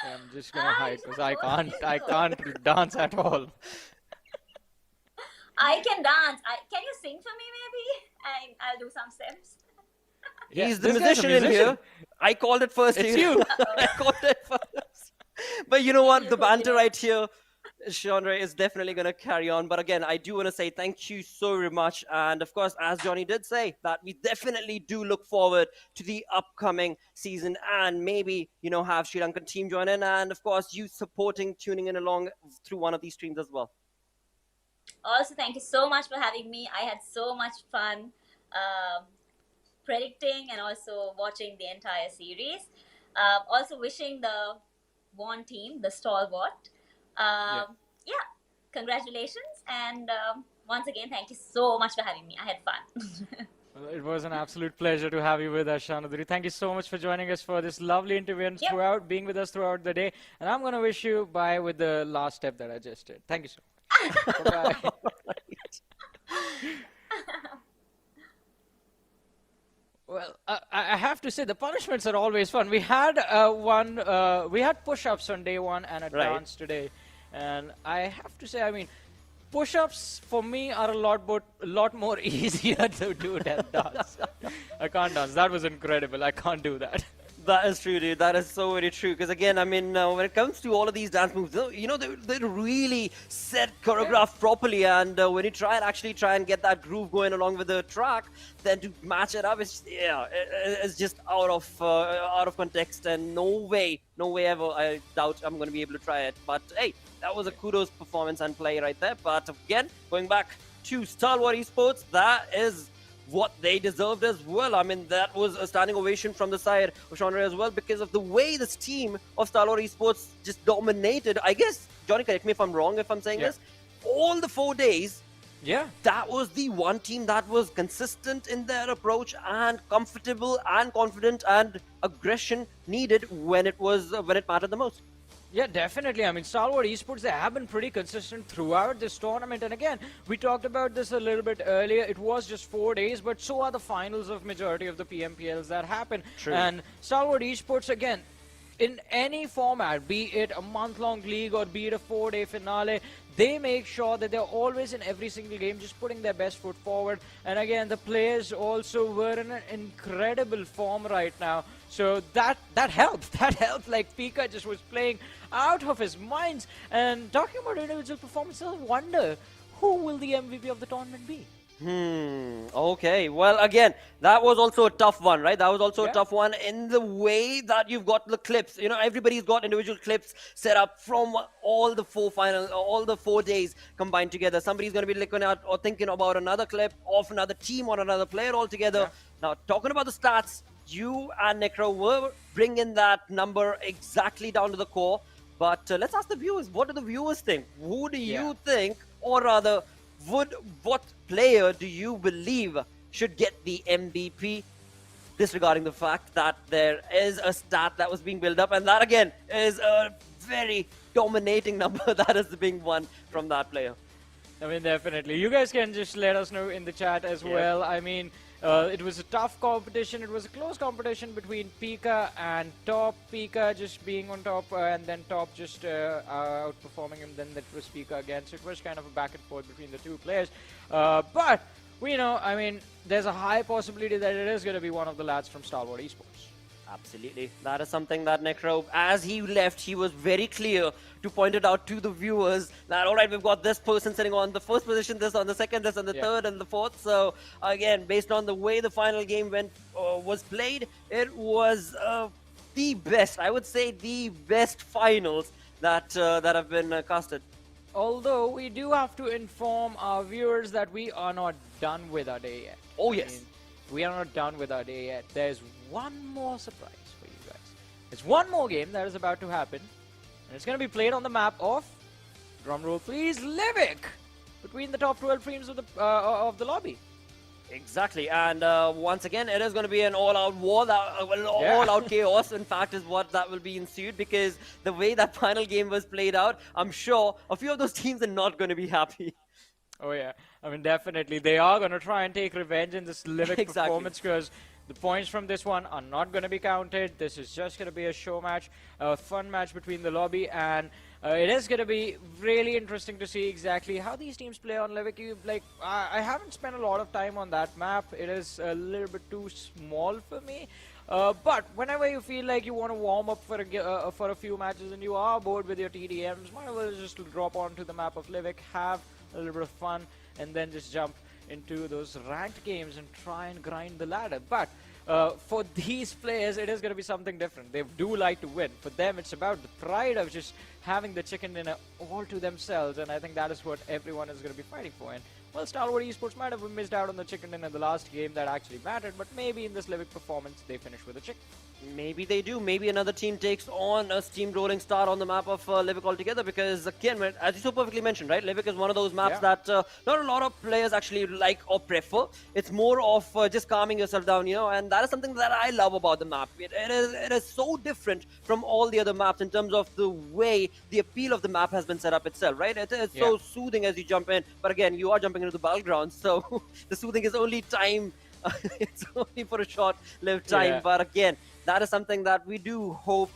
I'm just gonna hide because I can't dance at all. I can dance. Can you sing for me, maybe? I'll do some steps. He's the musician in here. I called it first. It's you. I called it first. But you know what? The banter right here, Chandra, is definitely going to carry on. But again, I do want to say thank you so very much. And of course, as Johnny did say, that we definitely do look forward to the upcoming season and maybe, have Sri Lankan team join in. And of course, you supporting, tuning in along through one of these streams as well. Also, thank you so much for having me. I had so much fun predicting and also watching the entire series. Also wishing the one team, the Stalwart. Congratulations. And once again, thank you so much for having me. I had fun. Well, it was an absolute pleasure to have you with us, Shanaduri. Thank you so much for joining us for this lovely interview and being with us throughout the day. And I'm going to wish you bye with the last step that I just did. Thank you so much. Bye-bye. Well, I have to say the punishments are always fun. We had we had push-ups on day one and a dance today, and I have to say, I mean, push-ups for me are a lot more easier to do than dance. I can't dance. That was incredible. I can't do that. That is true, dude. That is so very true. Because again, I mean, when it comes to all of these dance moves, you know, they're really set, choreographed properly. And when you actually try and get that groove going along with the track, then to match it up, it's just out of context. And no way ever. I doubt I'm going to be able to try it. But hey, that was a kudos performance and play right there. But again, going back to Stalwart Esports, that is what they deserved as well. I mean, that was a standing ovation from the side of Sean Ray as well, because of the way this team of Stalwart Esports just dominated. I guess, Johnny, correct me if I'm wrong if I'm saying this, all the 4 days, that was the one team that was consistent in their approach and comfortable and confident, and aggression needed when it mattered the most. Yeah, definitely. I mean, Stalwart Esports, they have been pretty consistent throughout this tournament. And again, we talked about this a little bit earlier. It was just 4 days, but so are the finals of majority of the PMPLs that happen. True. And Stalwart Esports, again, in any format, be it a month-long league or be it a 4-day finale, they make sure that they're always in every single game just putting their best foot forward. And again, the players also were in an incredible form right now. So that helped. That helped. Like, Pika just was playing out of his minds. And talking about individual performances, I wonder who will the MVP of the tournament be? Okay. Well, again, that was also a tough one, right? That was also a tough one in the way that you've got the clips. You know, everybody's got individual clips set up from all the 4 days combined together. Somebody's going to be looking at or thinking about another clip of another team or another player altogether. Now, talking about the stats, you and Necro were bringing that number exactly down to the core. But let's ask the viewers, what do the viewers think? Who do you think, or rather, what player do you believe should get the MVP, disregarding the fact that there is a stat that was being built up, and that again is a very dominating number that is being won from that player? I mean, definitely. You guys can just let us know in the chat as well. I mean, it was a tough competition. It was a close competition between Pika and Top. Pika just being on top, and then Top just outperforming him. Then that was Pika again. So it was kind of a back and forth between the two players. But we know, I mean, there's a high possibility that it is going to be one of the lads from Stalwart Esports. Absolutely. That is something that Necro, as he left, he was very clear to point it out to the viewers that, all right, we've got this person sitting on the first position, this on the second, this on the third and the fourth. So, again, based on the way the final game was played, it was the best, I would say the best finals that have been casted. Although, we do have to inform our viewers that we are not done with our day yet. Oh, yes. We are not done with our day yet. There's one more surprise for you guys. There's one more game that is about to happen. And it's going to be played on the map of, drumroll please, Livik! Between the top 12 teams of the lobby. Exactly. And once again, it is going to be an all-out war, all-out chaos, in fact, is what that will be ensued. Because the way that final game was played out, I'm sure a few of those teams are not going to be happy. Oh yeah, I mean, definitely. They are going to try and take revenge in this Livik performance, because the points from this one are not going to be counted. This is just going to be a show match, a fun match between the lobby, and it is going to be really interesting to see exactly how these teams play on Livik. I haven't spent a lot of time on that map. It is a little bit too small for me. But whenever you feel like you want to warm up for a few matches and you are bored with your TDMs, might as well just drop onto the map of Livik, have a little bit of fun, and then just jump into those ranked games and try and grind the ladder. But for these players, it is going to be something different. They do like to win. For them, it's about the pride of just having the chicken dinner all to themselves, and I think that is what everyone is going to be fighting for. And well, Stalwart Esports might have missed out on the chicken dinner in the last game that actually mattered, but maybe in this Livik performance, they finish with a chicken. Maybe they do. Maybe another team takes on a steamrolling start on the map of Livik altogether, because again, as you so perfectly mentioned, right, Livik is one of those maps that not a lot of players actually like or prefer. It's more of just calming yourself down, you know, and that is something that I love about the map. It is so different from all the other maps in terms of the way the appeal of the map has been set up itself, right? It is so soothing as you jump in, but again, you are jumping into the battlegrounds, so the soothing is only time. It's only for a short-lived time, but again, that is something that we do hope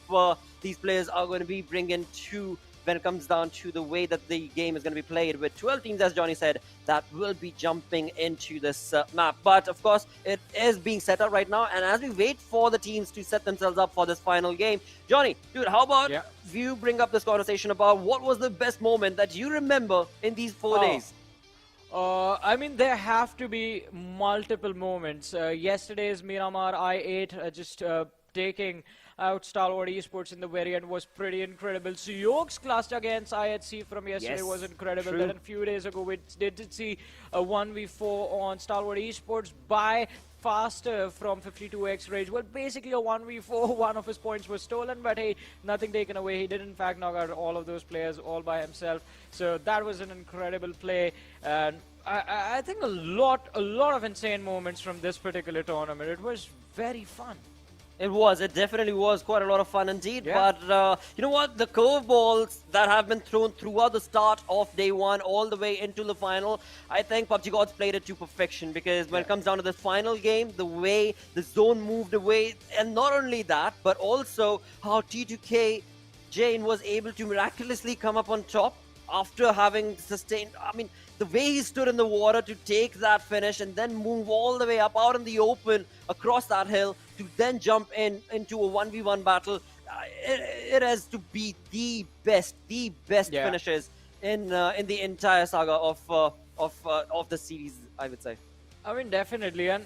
these players are going to be bringing to when it comes down to the way that the game is going to be played, with 12 teams, as Johnny said, that will be jumping into this map. But of course, it is being set up right now, and as we wait for the teams to set themselves up for this final game, Johnny, dude, how about you bring up this conversation about what was the best moment that you remember in these 4 days? I mean, there have to be multiple moments. Yesterday's Miramar I8 just taking out Stalwart Esports in the very end was pretty incredible. Sanhok's clutch against IHC from yesterday was incredible. Then a few days ago we did see a 1v4 on Stalwart Esports by Faster from 52x Rage. Well, basically a 1v4, one of his points was stolen, but hey, nothing taken away. He did in fact knock out all of those players all by himself. So that was an incredible play, and I think a lot of insane moments from this particular tournament. It was very fun. It definitely was quite a lot of fun indeed. But you know what? The curveballs that have been thrown throughout the start of day one all the way into the final, I think PUBG Gods played it to perfection, because when it comes down to this final game, the way the zone moved away, and not only that, but also how T2K Jane was able to miraculously come up on top after having sustained, I mean, the way he stood in the water to take that finish and then move all the way up out in the open across that hill to then jump into a 1v1 battle, it has to be the best finishes in the entire saga of the series, I would say. I mean, definitely, and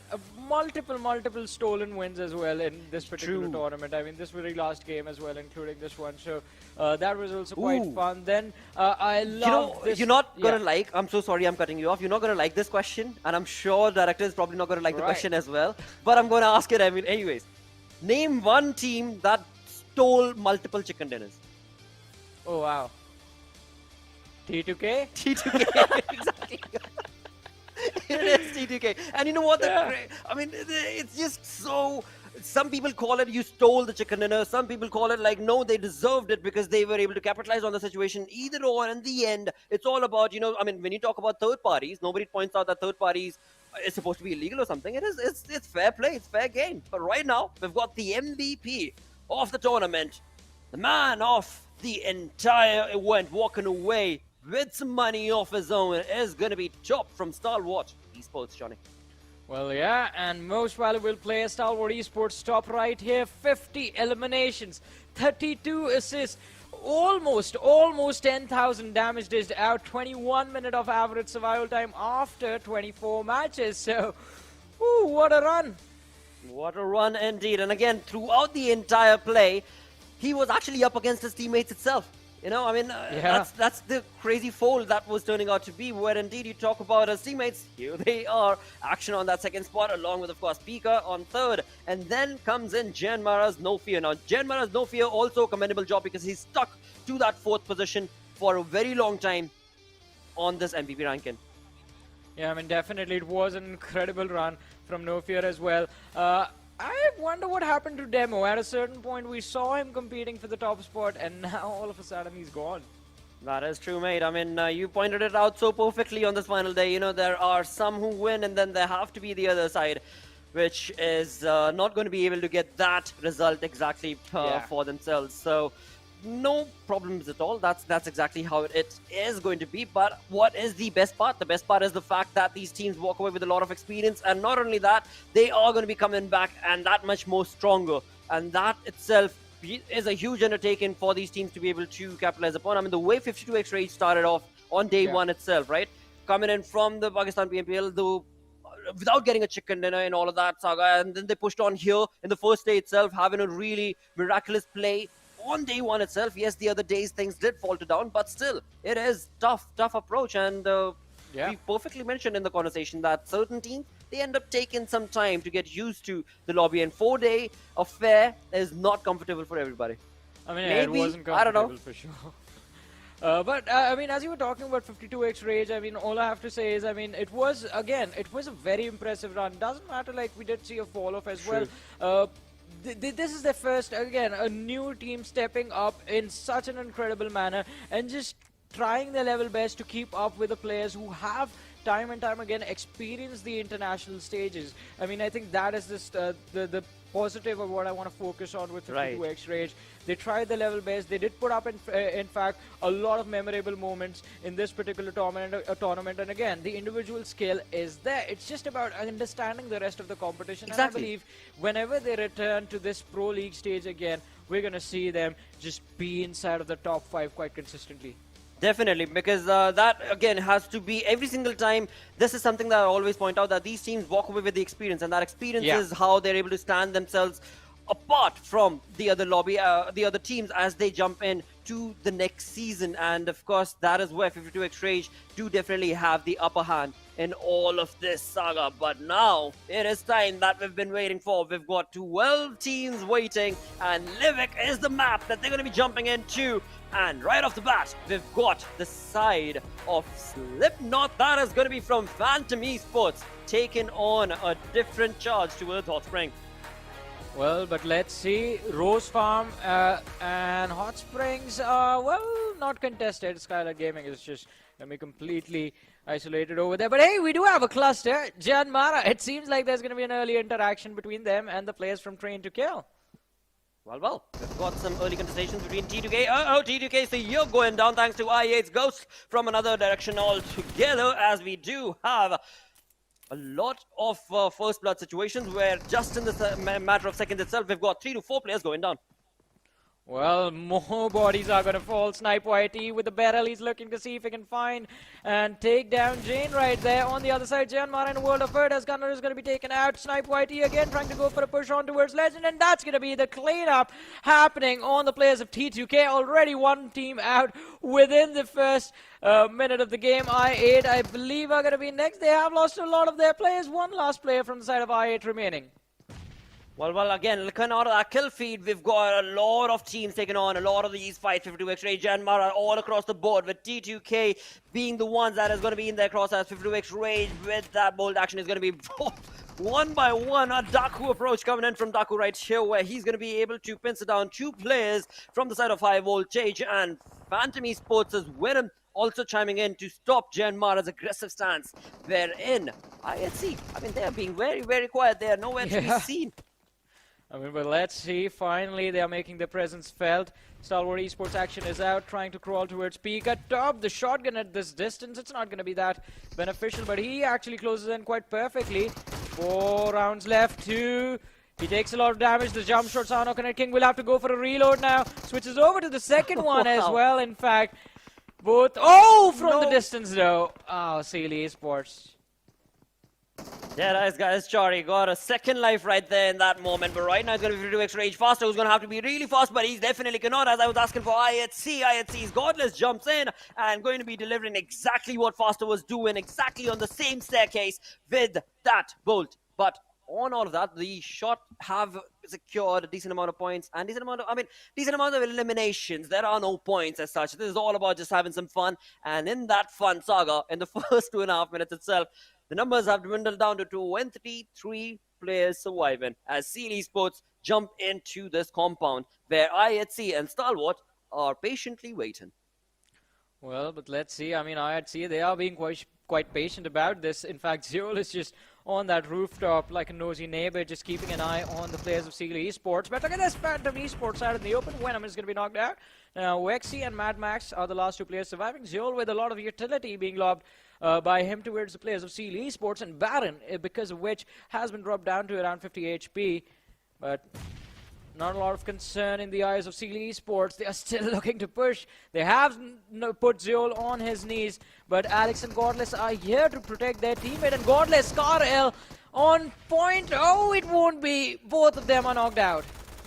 multiple stolen wins as well in this particular tournament. I mean, this very last game as well, including this one. So that was also quite fun. Then I love this. You're not gonna like. I'm so sorry, I'm cutting you off. You're not gonna like this question, and I'm sure director is probably not gonna like the question as well. But I'm gonna ask it. I mean, anyways, name one team that stole multiple chicken dinners. Oh wow. T2K. T2K. Exactly. It is T2K. And you know what? I mean, it's just so... Some people call it you stole the chicken dinner. Some people call it like, no, they deserved it because they were able to capitalize on the situation. Either or, in the end, it's all about, you know, I mean, when you talk about third parties, nobody points out that third parties is supposed to be illegal or something. It's fair play. It's fair game. But right now, we've got the MVP of the tournament, the man of the entire event, walking away with some money off his own. It is going to be chopped from Stalwart Esports, Johnny. Well, yeah, and most valuable player, Stalwart Esports, top right here. 50 eliminations, 32 assists, almost 10,000 damage dished out, 21 minutes of average survival time after 24 matches. So, what a run. What a run indeed. And again, throughout the entire play, he was actually up against his teammates itself. You know, I mean, that's the crazy fold that was turning out to be, where indeed you talk about his teammates. Here they are. Action on that second spot, along with, of course, Pika on third. And then comes in JyanMaara's No Fear. Now, JyanMaara's No Fear also a commendable job, because he's stuck to that fourth position for a very long time on this MVP ranking. Yeah, I mean, definitely it was an incredible run from No Fear as well. I wonder what happened to Demo. At a certain point, we saw him competing for the top spot, and now all of a sudden he's gone. That is true, mate. I mean, you pointed it out so perfectly on this final day. You know, there are some who win, and then there have to be the other side, which is not going to be able to get that result exactly for themselves. So, no problems at all. That's exactly how it is going to be. But what is the best part? The best part is the fact that these teams walk away with a lot of experience, and not only that, they are going to be coming back and that much more stronger. And that itself is a huge undertaking for these teams to be able to capitalize upon. I mean, the way 52x Rage started off on day one itself, right? Coming in from the Pakistan PMPL, without getting a chicken dinner and all of that saga, and then they pushed on here in the first day itself, having a really miraculous play on day one itself. Yes, the other days things did falter down, but still, it is tough approach. And we perfectly mentioned in the conversation that certain teams, they end up taking some time to get used to the lobby, and 4-day affair is not comfortable for everybody. I mean, it wasn't comfortable, I don't know. for sure. But I mean, as you were talking about 52x Rage, I mean, all I have to say is, I mean, it was a very impressive run. Doesn't matter, like, we did see a fall off as well. This is their first, again, a new team stepping up in such an incredible manner and just trying their level best to keep up with the players who have time and time again experienced the international stages. I mean, I think that is just the positive of what I want to focus on with 52 Right. X Rage. They tried the level best. They did put up, in fact, a lot of memorable moments in this particular tournament. And again, the individual skill is there. It's just about understanding the rest of the competition. Exactly. And I believe whenever they return to this Pro League stage again, we're going to see them just be inside of the top 5 quite consistently. Definitely, because that again has to be every single time. This is something that I always point out, that these teams walk away with the experience, and that experience Yeah. is how they're able to stand themselves apart from the other the other teams as they jump in to the next season. And of course, that is where 52X Rage do definitely have the upper hand in all of this saga. But now it is time that we've been waiting for. We've got 12 teams waiting, and Livik is the map that they're going to be jumping into. And right off the bat, we've got the side of Slipknot. That is going to be from Phantom Esports, taking on a different charge towards Hot Spring. Well, but let's see. Rose Farm and Hot Springs are, well, not contested. Skylightz Gaming is just going to be completely isolated over there. But hey, we do have a cluster. JyanMaara, it seems like there's going to be an early interaction between them and the players from Train to Kill. Well, we've got some early contestations between T2K. T2K, so you're going down thanks to I8's Ghost from another direction altogether, as we do have a lot of first blood situations where just in the matter of seconds itself, we've got 3 to 4 players going down. Well, more bodies are going to fall. Snipe YT with the barrel. He's looking to see if he can find and take down Jane right there. On the other side, JyanMaara in World of Hurt as Gunner is going to be taken out. Snipe YT again trying to go for a push on towards Legend. And that's going to be the cleanup happening on the players of T2K. Already one team out within the first minute of the game. I8, I believe, are going to be next. They have lost a lot of their players. One last player from the side of I8 remaining. Well, again, looking out of that kill feed, we've got a lot of teams taking on a lot of these fights. 52X Rage, JyanMaara all across the board, with T2K being the ones that is going to be in their crosshairs. 52X Rage with that bold action is going to be one by one. A Daku approach coming in from Daku right here, where he's going to be able to pincer down 2 players from the side of High Voltage, and Phantom Esports is with him, also chiming in to stop JyanMaara's aggressive stance. Wherein ISC, I mean, they are being very, very quiet. They are nowhere to be seen. I mean, but let's see. Finally, they are making their presence felt. Stalwart Esports action is out, trying to crawl towards peak. At top, the shotgun at this distance, it's not going to be that beneficial, but he actually closes in quite perfectly. 4 rounds left, 2. He takes a lot of damage. The jump shot, Sanhok and King will have to go for a reload now. Switches over to the second one as well, in fact. Both, from the distance though. Sealy Esports. Deadeyes Guys, Chari got a second life right there in that moment, but right now it's going to be 52X Rage faster, who's going to have to be really fast, but he's definitely cannot, as I was asking for IHC's Godless jumps in and going to be delivering exactly what Faster was doing, exactly on the same staircase with that bolt. But on all of that, the shot have secured a decent amount of points and decent amount of eliminations. There are no points as such. This is all about just having some fun, and in that fun saga, in the first 2.5 minutes itself, the numbers have dwindled down to 23 players surviving as Sealy Esports jump into this compound where IHC and Stalwart are patiently waiting. Well, but let's see. I mean, IHC, they are being quite patient about this. In fact, Zeol is just on that rooftop like a nosy neighbor, just keeping an eye on the players of Sealy Esports. But look at this Phantom Esports out in the open. Venom is going to be knocked out. Now, Wexy and Mad Max are the last 2 players surviving. Zeol with a lot of utility being lobbed by him towards the players of Sealy Esports, and Baron, because of which has been dropped down to around 50 HP. But not a lot of concern in the eyes of Sealy Esports. They are still looking to push. They have put Zeol on his knees, but Alex and Godless are here to protect their teammate, and Godless, Scar on point. It won't be. Both of them are knocked out.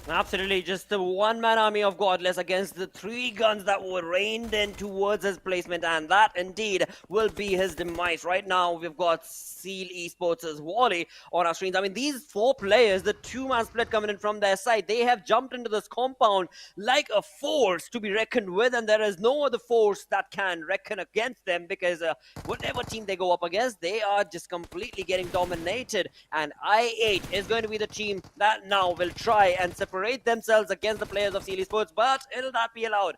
Absolutely, just the one-man army of Godless against the 3 guns that were rained in towards his placement, and that indeed will be his demise. Right now, we've got Seal Esports' Wally on our screens. I mean, these 4 players, the 2-man split coming in from their side, they have jumped into this compound like a force to be reckoned with, and there is no other force that can reckon against them, because whatever team they go up against, they are just completely getting dominated. And I8 is going to be the team that now will try and separate themselves against the players of Seal Esports, but will that be allowed?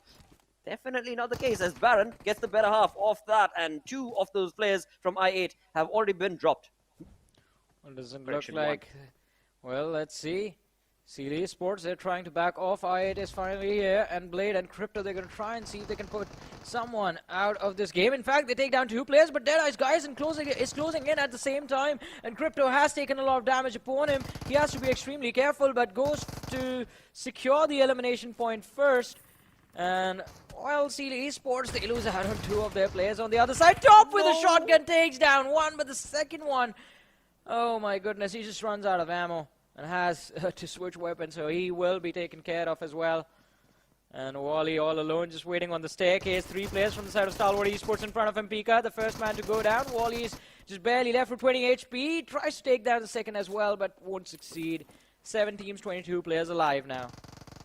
Definitely not the case, as Baron gets the better half of that, and 2 of those players from I8 have already been dropped. Well, doesn't look like... Well, let's see. CL Esports, they're trying to back off. I8 is finally here, and Blade and Crypto, they're going to try and see if they can put someone out of this game. In fact, they take down 2 players, but Deadeyes Guys is closing in at the same time, and Crypto has taken a lot of damage upon him. He has to be extremely careful, but goes to secure the elimination point first. And while CL Esports, they lose out on 2 of their players on the other side. Top with a shotgun, takes down 1, but the second one, oh my goodness, he just runs out of ammo and has to switch weapons, so he will be taken care of as well. And Wally all alone, just waiting on the staircase. 3 players from the side of Stalwart Esports in front of him. Pika, the first man to go down. Wally's just barely left with 20 HP. Tries to take down the second as well, but won't succeed. 7 teams, 22 players alive now.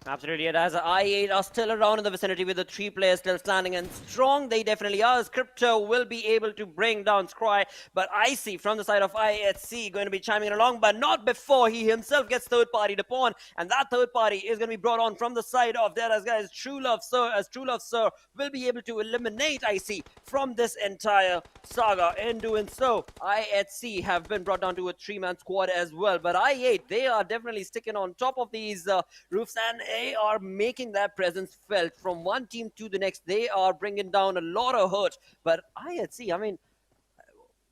Absolutely, it has. I8 are still around in the vicinity with the 3 players still standing and strong. They definitely are. As Crypto will be able to bring down Scry, but I see from the side of IHC going to be chiming in along, but not before he himself gets third party to pawn, and that third party is going to be brought on from the side of Deadeyes Guys. True Love Sir, as True Love Sir will be able to eliminate IC from this entire saga. In doing so, IHC have been brought down to a 3-man squad as well, but I8, they are definitely sticking on top of these roofs, and they are making their presence felt from one team to the next. They are bringing down a lot of hurt. But IHC, I mean,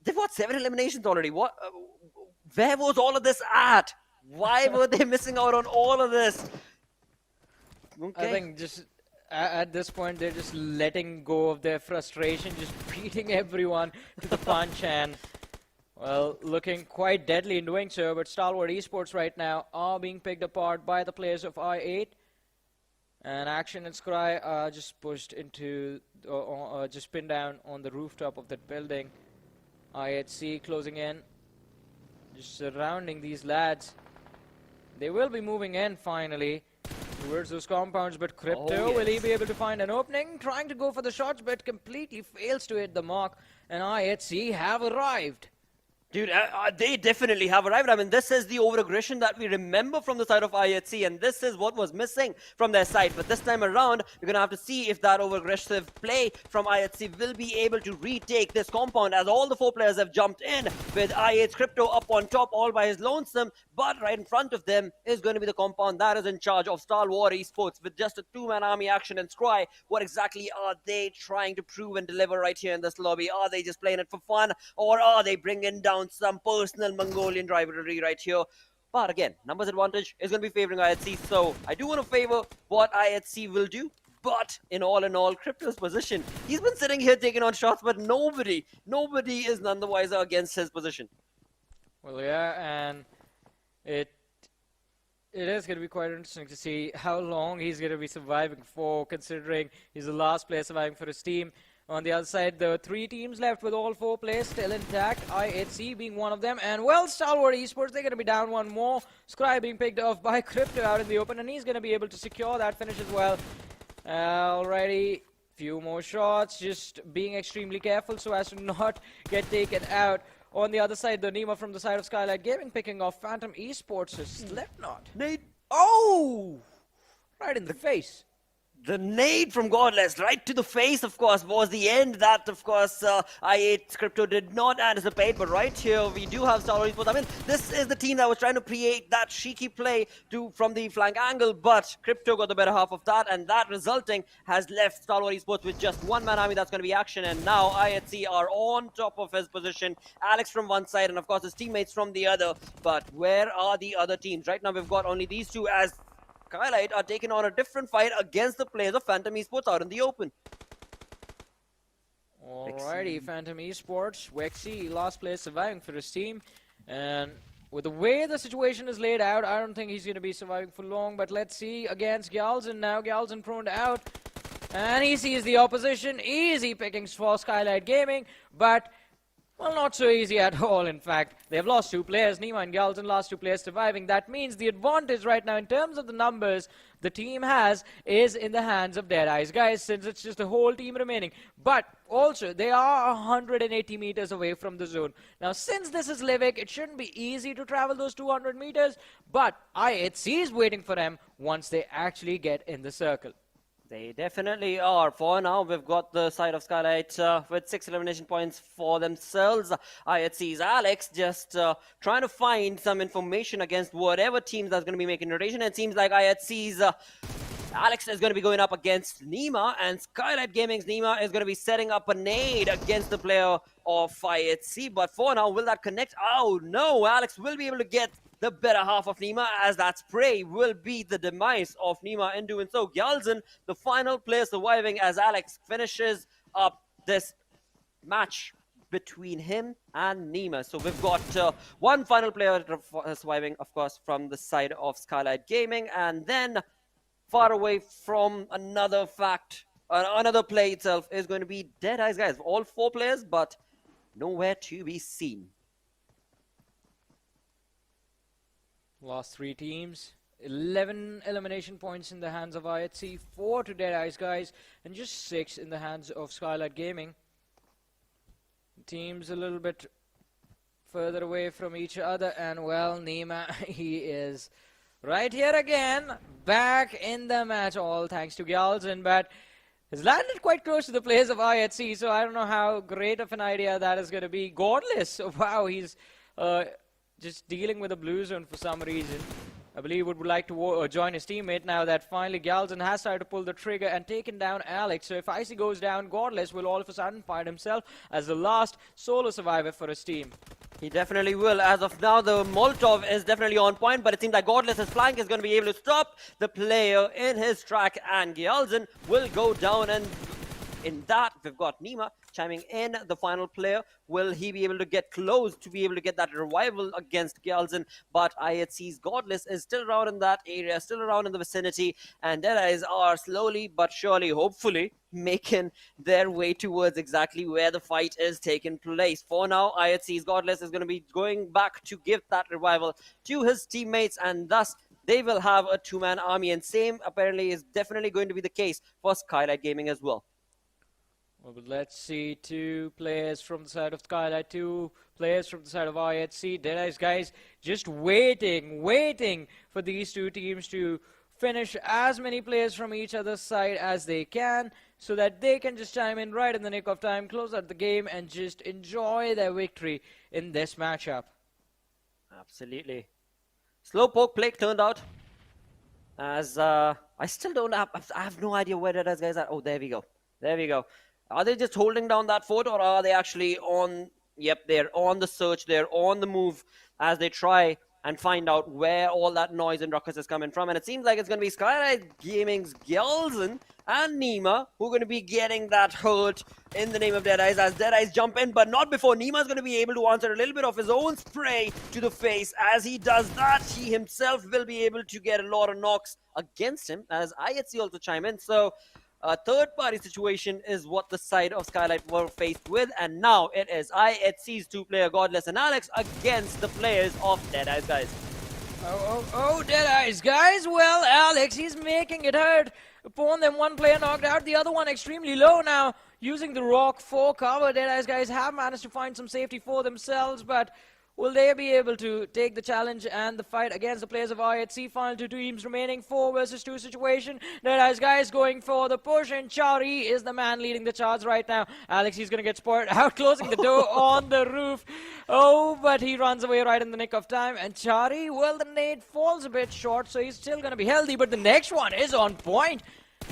they've got 7 eliminations already. What? Where was all of this at? Why were they missing out on all of this? Okay. I think just at this point, they're just letting go of their frustration, just beating everyone to the punch, and well, looking quite deadly in doing so, but Stalwart Esports right now are being picked apart by the players of I8. And Action and Scry are just pushed into, just pinned down on the rooftop of that building. IHC closing in, just surrounding these lads. They will be moving in finally towards those compounds, but Crypto, will he be able to find an opening? Trying to go for the shots, but completely fails to hit the mark, and IHC have arrived. Dude, they definitely have arrived. I mean, this is the over-aggression that we remember from the side of IHC, and this is what was missing from their side. But this time around, we're going to have to see if that over-aggressive play from IHC will be able to retake this compound, as all the 4 players have jumped in, with IH Crypto up on top all by his lonesome. But right in front of them is going to be the compound that is in charge of Stalwart Esports, with just a 2-man army. Action and Scry. What exactly are they trying to prove and deliver right here in this lobby? Are they just playing it for fun, or are they bringing down some personal Mongolian rivalry right here? But again, numbers advantage is going to be favoring IHC, so I do want to favor what IHC will do. But in all, Crypto's position, he's been sitting here taking on shots, but nobody is none the wiser against his position. Well, yeah, and it is going to be quite interesting to see how long he's going to be surviving for, considering he's the last player surviving for his team. On the other side, there are 3 teams left with all 4 players still intact, IHC being one of them. And well, Stalwart Esports, they're going to be down 1 more. Scry being picked off by Crypto out in the open, and he's going to be able to secure that finish as well. Alrighty, few more shots, just being extremely careful so as to not get taken out. On the other side, the Nima from the side of Skylightz Gaming picking off Phantom Esports' Slipknot. Nade. Oh! Right in the face. The nade from Godless right to the face, of course, was the end that, of course, I8 Crypto did not anticipate. But right here, we do have Stalwart Esports. I mean, this is the team that was trying to create that cheeky play from the flank angle, but Crypto got the better half of that, and that resulting has left Stalwart Esports with just 1-man army. That's going to be Action, and now IHC are on top of his position. Alex from one side, and of course his teammates from the other. But where are the other teams? Right now, we've got only these 2, as Skylightz are taking on a different fight against the players of Phantom Esports out in the open. Alrighty, Phantom Esports, Wexy, last player surviving for his team. And with the way the situation is laid out, I don't think he's going to be surviving for long. But let's see against Galzin now. Galzin prone out. And he sees the opposition. Easy pickings for Skylightz Gaming. But well, not so easy at all, in fact. They've lost 2 players. Nima and Galzin lost 2 players surviving. That means the advantage right now in terms of the numbers the team has is in the hands of Deadeyes Guys, since it's just a whole team remaining. But also, they are 180 meters away from the zone. Now, since this is Livik, it shouldn't be easy to travel those 200 meters, but IHC is waiting for them once they actually get in the circle. They definitely are. For now, we've got the side of Skylightz with 6 elimination points for themselves. IHC's Alex just trying to find some information against whatever teams that's going to be making rotation. It seems like IHC's Alex is going to be going up against Nima, and Skylightz Gaming's Nima is going to be setting up a nade against the player of IHC. But for now, will that connect? Oh no, Alex will be able to get the better half of Nima, as that spray will be the demise of Nima in doing so. Gyalzen, the final player surviving, as Alex finishes up this match between him and Nima. So we've got one final player surviving, of course, from the side of Skylightz Gaming, and then far away from another play itself is going to be Deadeyes Guys. All 4 players, but nowhere to be seen. Last 3 teams, 11 elimination points in the hands of IHC, 4 to Deadeyes Guys, and just 6 in the hands of Skylightz Gaming. Teams a little bit further away from each other, and well, Nima, he is right here again, back in the match, all thanks to Gyalzen, but has landed quite close to the players of IHC, so I don't know how great of an idea that is going to be. Godless, wow, he's just dealing with the blue zone for some reason. I believe would like to join his teammate now that finally Gyalzen has started to pull the trigger and taken down Alex. So if Icy goes down, Godless will all of a sudden find himself as the last solo survivor for his team. He definitely will. As of now, the Molotov is definitely on point, but it seems like Godless's flank is going to be able to stop the player in his track, and Gyalzen will go down, and in that, we've got Nima chiming in, the final player. Will he be able to get close to be able to get that revival against Gyalzen? But IHC's Godless is still around in that area, still around in the vicinity, and Deadeyes are slowly but surely, hopefully, making their way towards exactly where the fight is taking place. For now, IHC's Godless is going to be going back to give that revival to his teammates, and thus they will have a 2-man army, and same apparently is definitely going to be the case for Skylightz Gaming as well. Well, but let's see, 2 players from the side of Skylightz, 2 players from the side of IHC. Deadeyes Guys just waiting for these 2 teams to finish as many players from each other's side as they can, so that they can just chime in right in the nick of time, close out the game, and just enjoy their victory in this matchup. Absolutely. Slow poke play turned out, as I still don't have, I have no idea where Deadeyes Guys are. Oh, there we go. There we go. Are they just holding down that fort, or are they actually on? Yep, they're on the search. They're on the move as they try and find out where all that noise and ruckus is coming from. And it seems like it's going to be Skylightz Gaming's Gyalzen and Nima who are going to be getting that hurt in the name of Deadeyes, as Deadeyes jump in, but not before Nima's going to be able to answer a little bit of his own spray to the face. As he does that, he himself will be able to get a lot of knocks against him, as IHC also chime in. So a third-party situation is what the side of Skylightz were faced with, and now it is IHC's 2-player Godless and Alex against the players of Deadeyes Guys. Oh, Deadeyes Guys. Well, Alex, he's making it hurt. Upon them, 1 player knocked out, the other one extremely low now, using the rock for cover. Deadeyes Guys have managed to find some safety for themselves, but will they be able to take the challenge and the fight against the players of IHC? Final 2 teams remaining, 4 versus 2 situation. Deadeyes Guys going for the push, and Chari is the man leading the charge right now. Alex, he's going to get spotted out, closing the door on the roof. Oh, but he runs away right in the nick of time. And Chari, well, the nade falls a bit short, so he's still going to be healthy, but the next one is on point.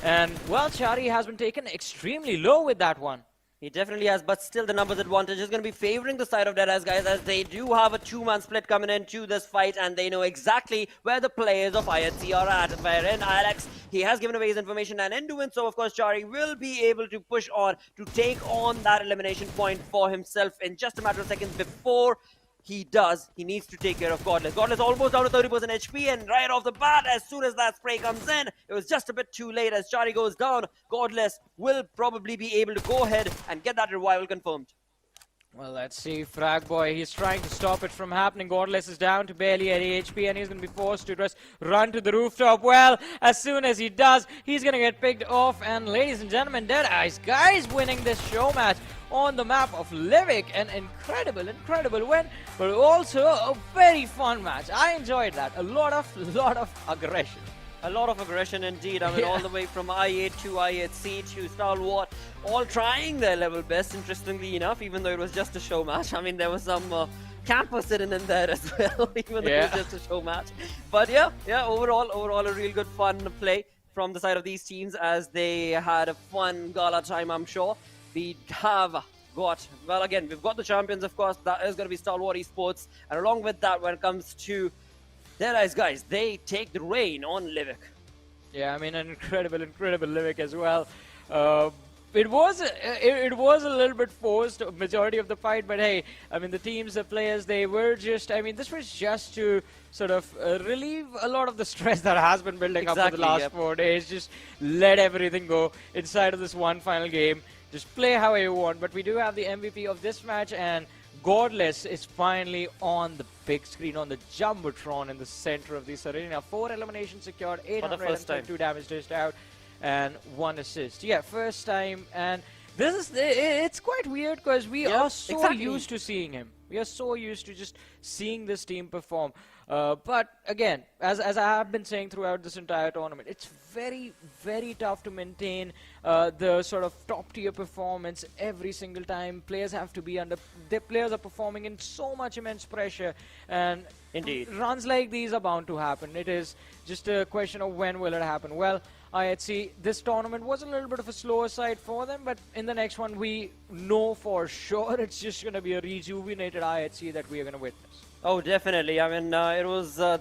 And, well, Chari has been taken extremely low with that one. He definitely has, but still the numbers advantage is going to be favoring the side of Deadeyes Guys, as they do have a 2-man split coming into this fight, and they know exactly where the players of IHC are at. Wherein Alex, he has given away his information, and in doing so, of course, Chari will be able to push on to take on that elimination point for himself in just a matter of seconds. Before he does, he needs to take care of Godless. Godless almost down to 30% HP, and right off the bat, as soon as that spray comes in, it was just a bit too late. As Chari goes down, Godless will probably be able to go ahead and get that revival confirmed. Well, let's see. Frag Boy, he's trying to stop it from happening. Godless is down to barely any HP, and he's going to be forced to just run to the rooftop. Well, as soon as he does, he's going to get picked off. And ladies and gentlemen, Deadeyes Guys winning this show match on the map of Livik. An incredible win, but also a very fun match. I enjoyed that. A lot of aggression. A lot of aggression indeed. I mean, all the way from I8 to I8C to Stalwart, all trying their level best, interestingly enough, even though it was just a show match. I mean, there was some campers sitting in there as well, even though it was just a show match. But yeah, overall a real good fun play from the side of these teams as they had a fun gala time, I'm sure. We have got, well, again, we've got the champions, of course. That is going to be Stalwart Esports. And along with that, when it comes to Deadeyes Guys, they take the reign on Livik. Yeah, I mean, an incredible Livik as well. It was a little bit forced, majority of the fight, but hey, I mean, the teams, the players, they were just, I mean, this was just to sort of relieve a lot of the stress that has been building up for the last 4 days. Just let everything go inside of this one final game. Just play how you want. But we do have the MVP of this match, and Godless is finally on the big screen, on the Jumbotron in the center of this arena. 4 eliminations secured, 832 damage dished out, and 1 assist. Yeah, first time, and it's quite weird because we are so used to seeing him. We are so used to just seeing this team perform. But again, as I have been saying throughout this entire tournament, it's very, very tough to maintain the sort of top tier performance every single time. Players have to be the players are performing in so much immense pressure, and indeed, runs like these are bound to happen. It is just a question of when will it happen. Well, IHC, this tournament was a little bit of a slower side for them, but in the next one, we know for sure it's just going to be a rejuvenated IHC that we are going to witness. Oh, definitely. I mean, it was the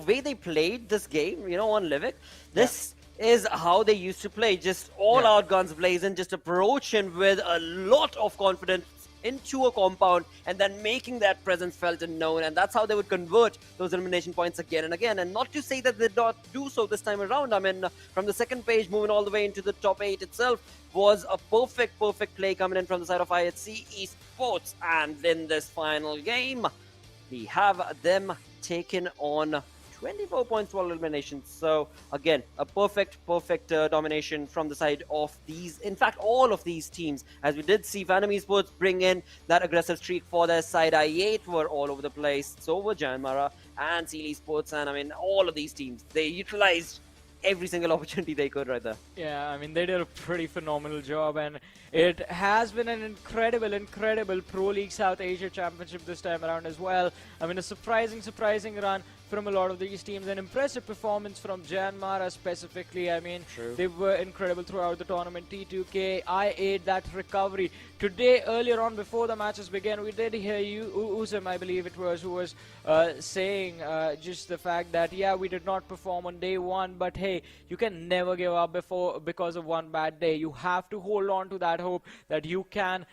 way they played this game, you know, on Livik. This is how they used to play. Just all out guns blazing, just approaching with a lot of confidence into a compound and then making that presence felt and known, and that's how they would convert those elimination points again and again. And not to say that they did not do so this time around. I mean, from the second page moving all the way into the top 8 itself was a perfect play coming in from the side of IHC Esports. And in this final game, we have them taken on 24 points for eliminations. So again, a perfect domination from the side of these, in fact, all of these teams. As we did see Phantom Esports bring in that aggressive streak for their side. I8 were all over the place. So were JyanMaara and Seal Esports. And I mean, all of these teams, they utilized every single opportunity they could right there. Yeah, I mean, they did a pretty phenomenal job, and it has been an incredible Pro League South Asia Championship this time around as well. I mean, a surprising run from a lot of these teams. An impressive performance from JyanMaara specifically. I mean, they were incredible throughout the tournament. T2K, I8, that recovery. Today, earlier on, before the matches began, we did hear you, Uzum, I believe it was, who was saying just the fact that, yeah, we did not perform on day one, but hey, you can never give up because of one bad day. You have to hold on to that hope that you can,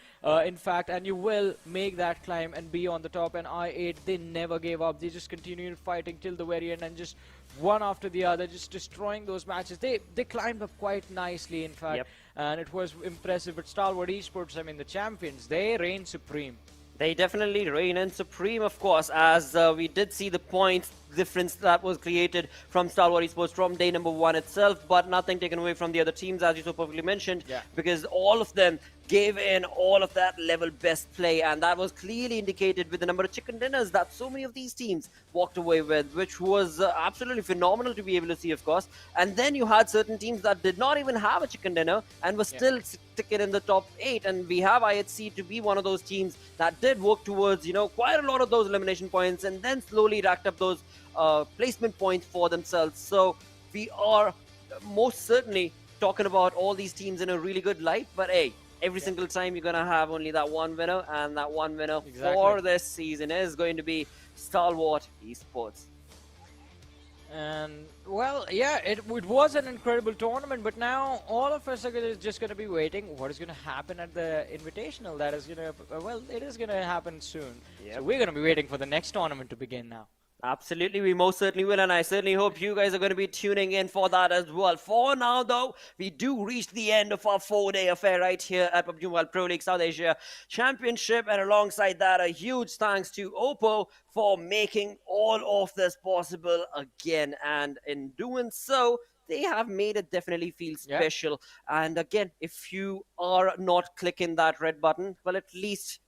in fact, and you will make that climb and be on the top. And I8, they never gave up. They just continued fighting till the very end, and just one after the other, just destroying those matches. They climbed up quite nicely, in fact, and it was impressive. But Stalwart Esports, I mean, the champions, they reign supreme. They definitely reign in supreme, of course, as we did see the points difference that was created from Stalwart Esports from day number 1 itself, but nothing taken away from the other teams, as you so perfectly mentioned, because all of them gave in all of that level best play, and that was clearly indicated with the number of chicken dinners that so many of these teams walked away with, which was absolutely phenomenal to be able to see, of course. And then you had certain teams that did not even have a chicken dinner and were still sticking in the top 8, and we have IHC to be one of those teams that did work towards, you know, quite a lot of those elimination points and then slowly racked up those placement points for themselves. So we are most certainly talking about all these teams in a really good light, but hey, every single time you're going to have only that one winner, and that one winner for this season is going to be Stalwart Esports. And, well, yeah, it was an incredible tournament, but now all of us are just going to be waiting. What is going to happen at the Invitational? That is going to, well, it is going to happen soon. So we're going to be waiting for the next tournament to begin now. Absolutely, we most certainly will, and I certainly hope you guys are going to be tuning in for that as well. For now, though, we do reach the end of our 4-day affair right here at PUBG Mobile Pro League South Asia Championship, and alongside that, a huge thanks to Oppo for making all of this possible again, and in doing so, they have made it definitely feel special. And again, if you are not clicking that red button, well, at least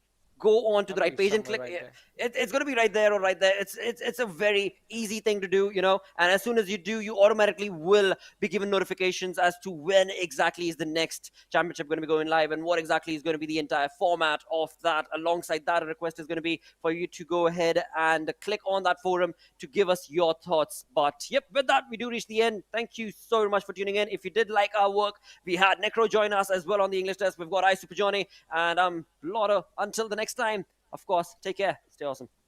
go on to the right page and somewhere click. right It's going to be right there or right there. It's a very easy thing to do, you know. And as soon as you do, you automatically will be given notifications as to when exactly is the next championship going to be going live and what exactly is going to be the entire format of that. Alongside that, a request is going to be for you to go ahead and click on that forum to give us your thoughts. But yep, with that, we do reach the end. Thank you so much for tuning in. If you did like our work, we had Necro join us as well on the English desk. We've got I Super Johnny and Lotto. Until the next time, of course, take care. Stay awesome.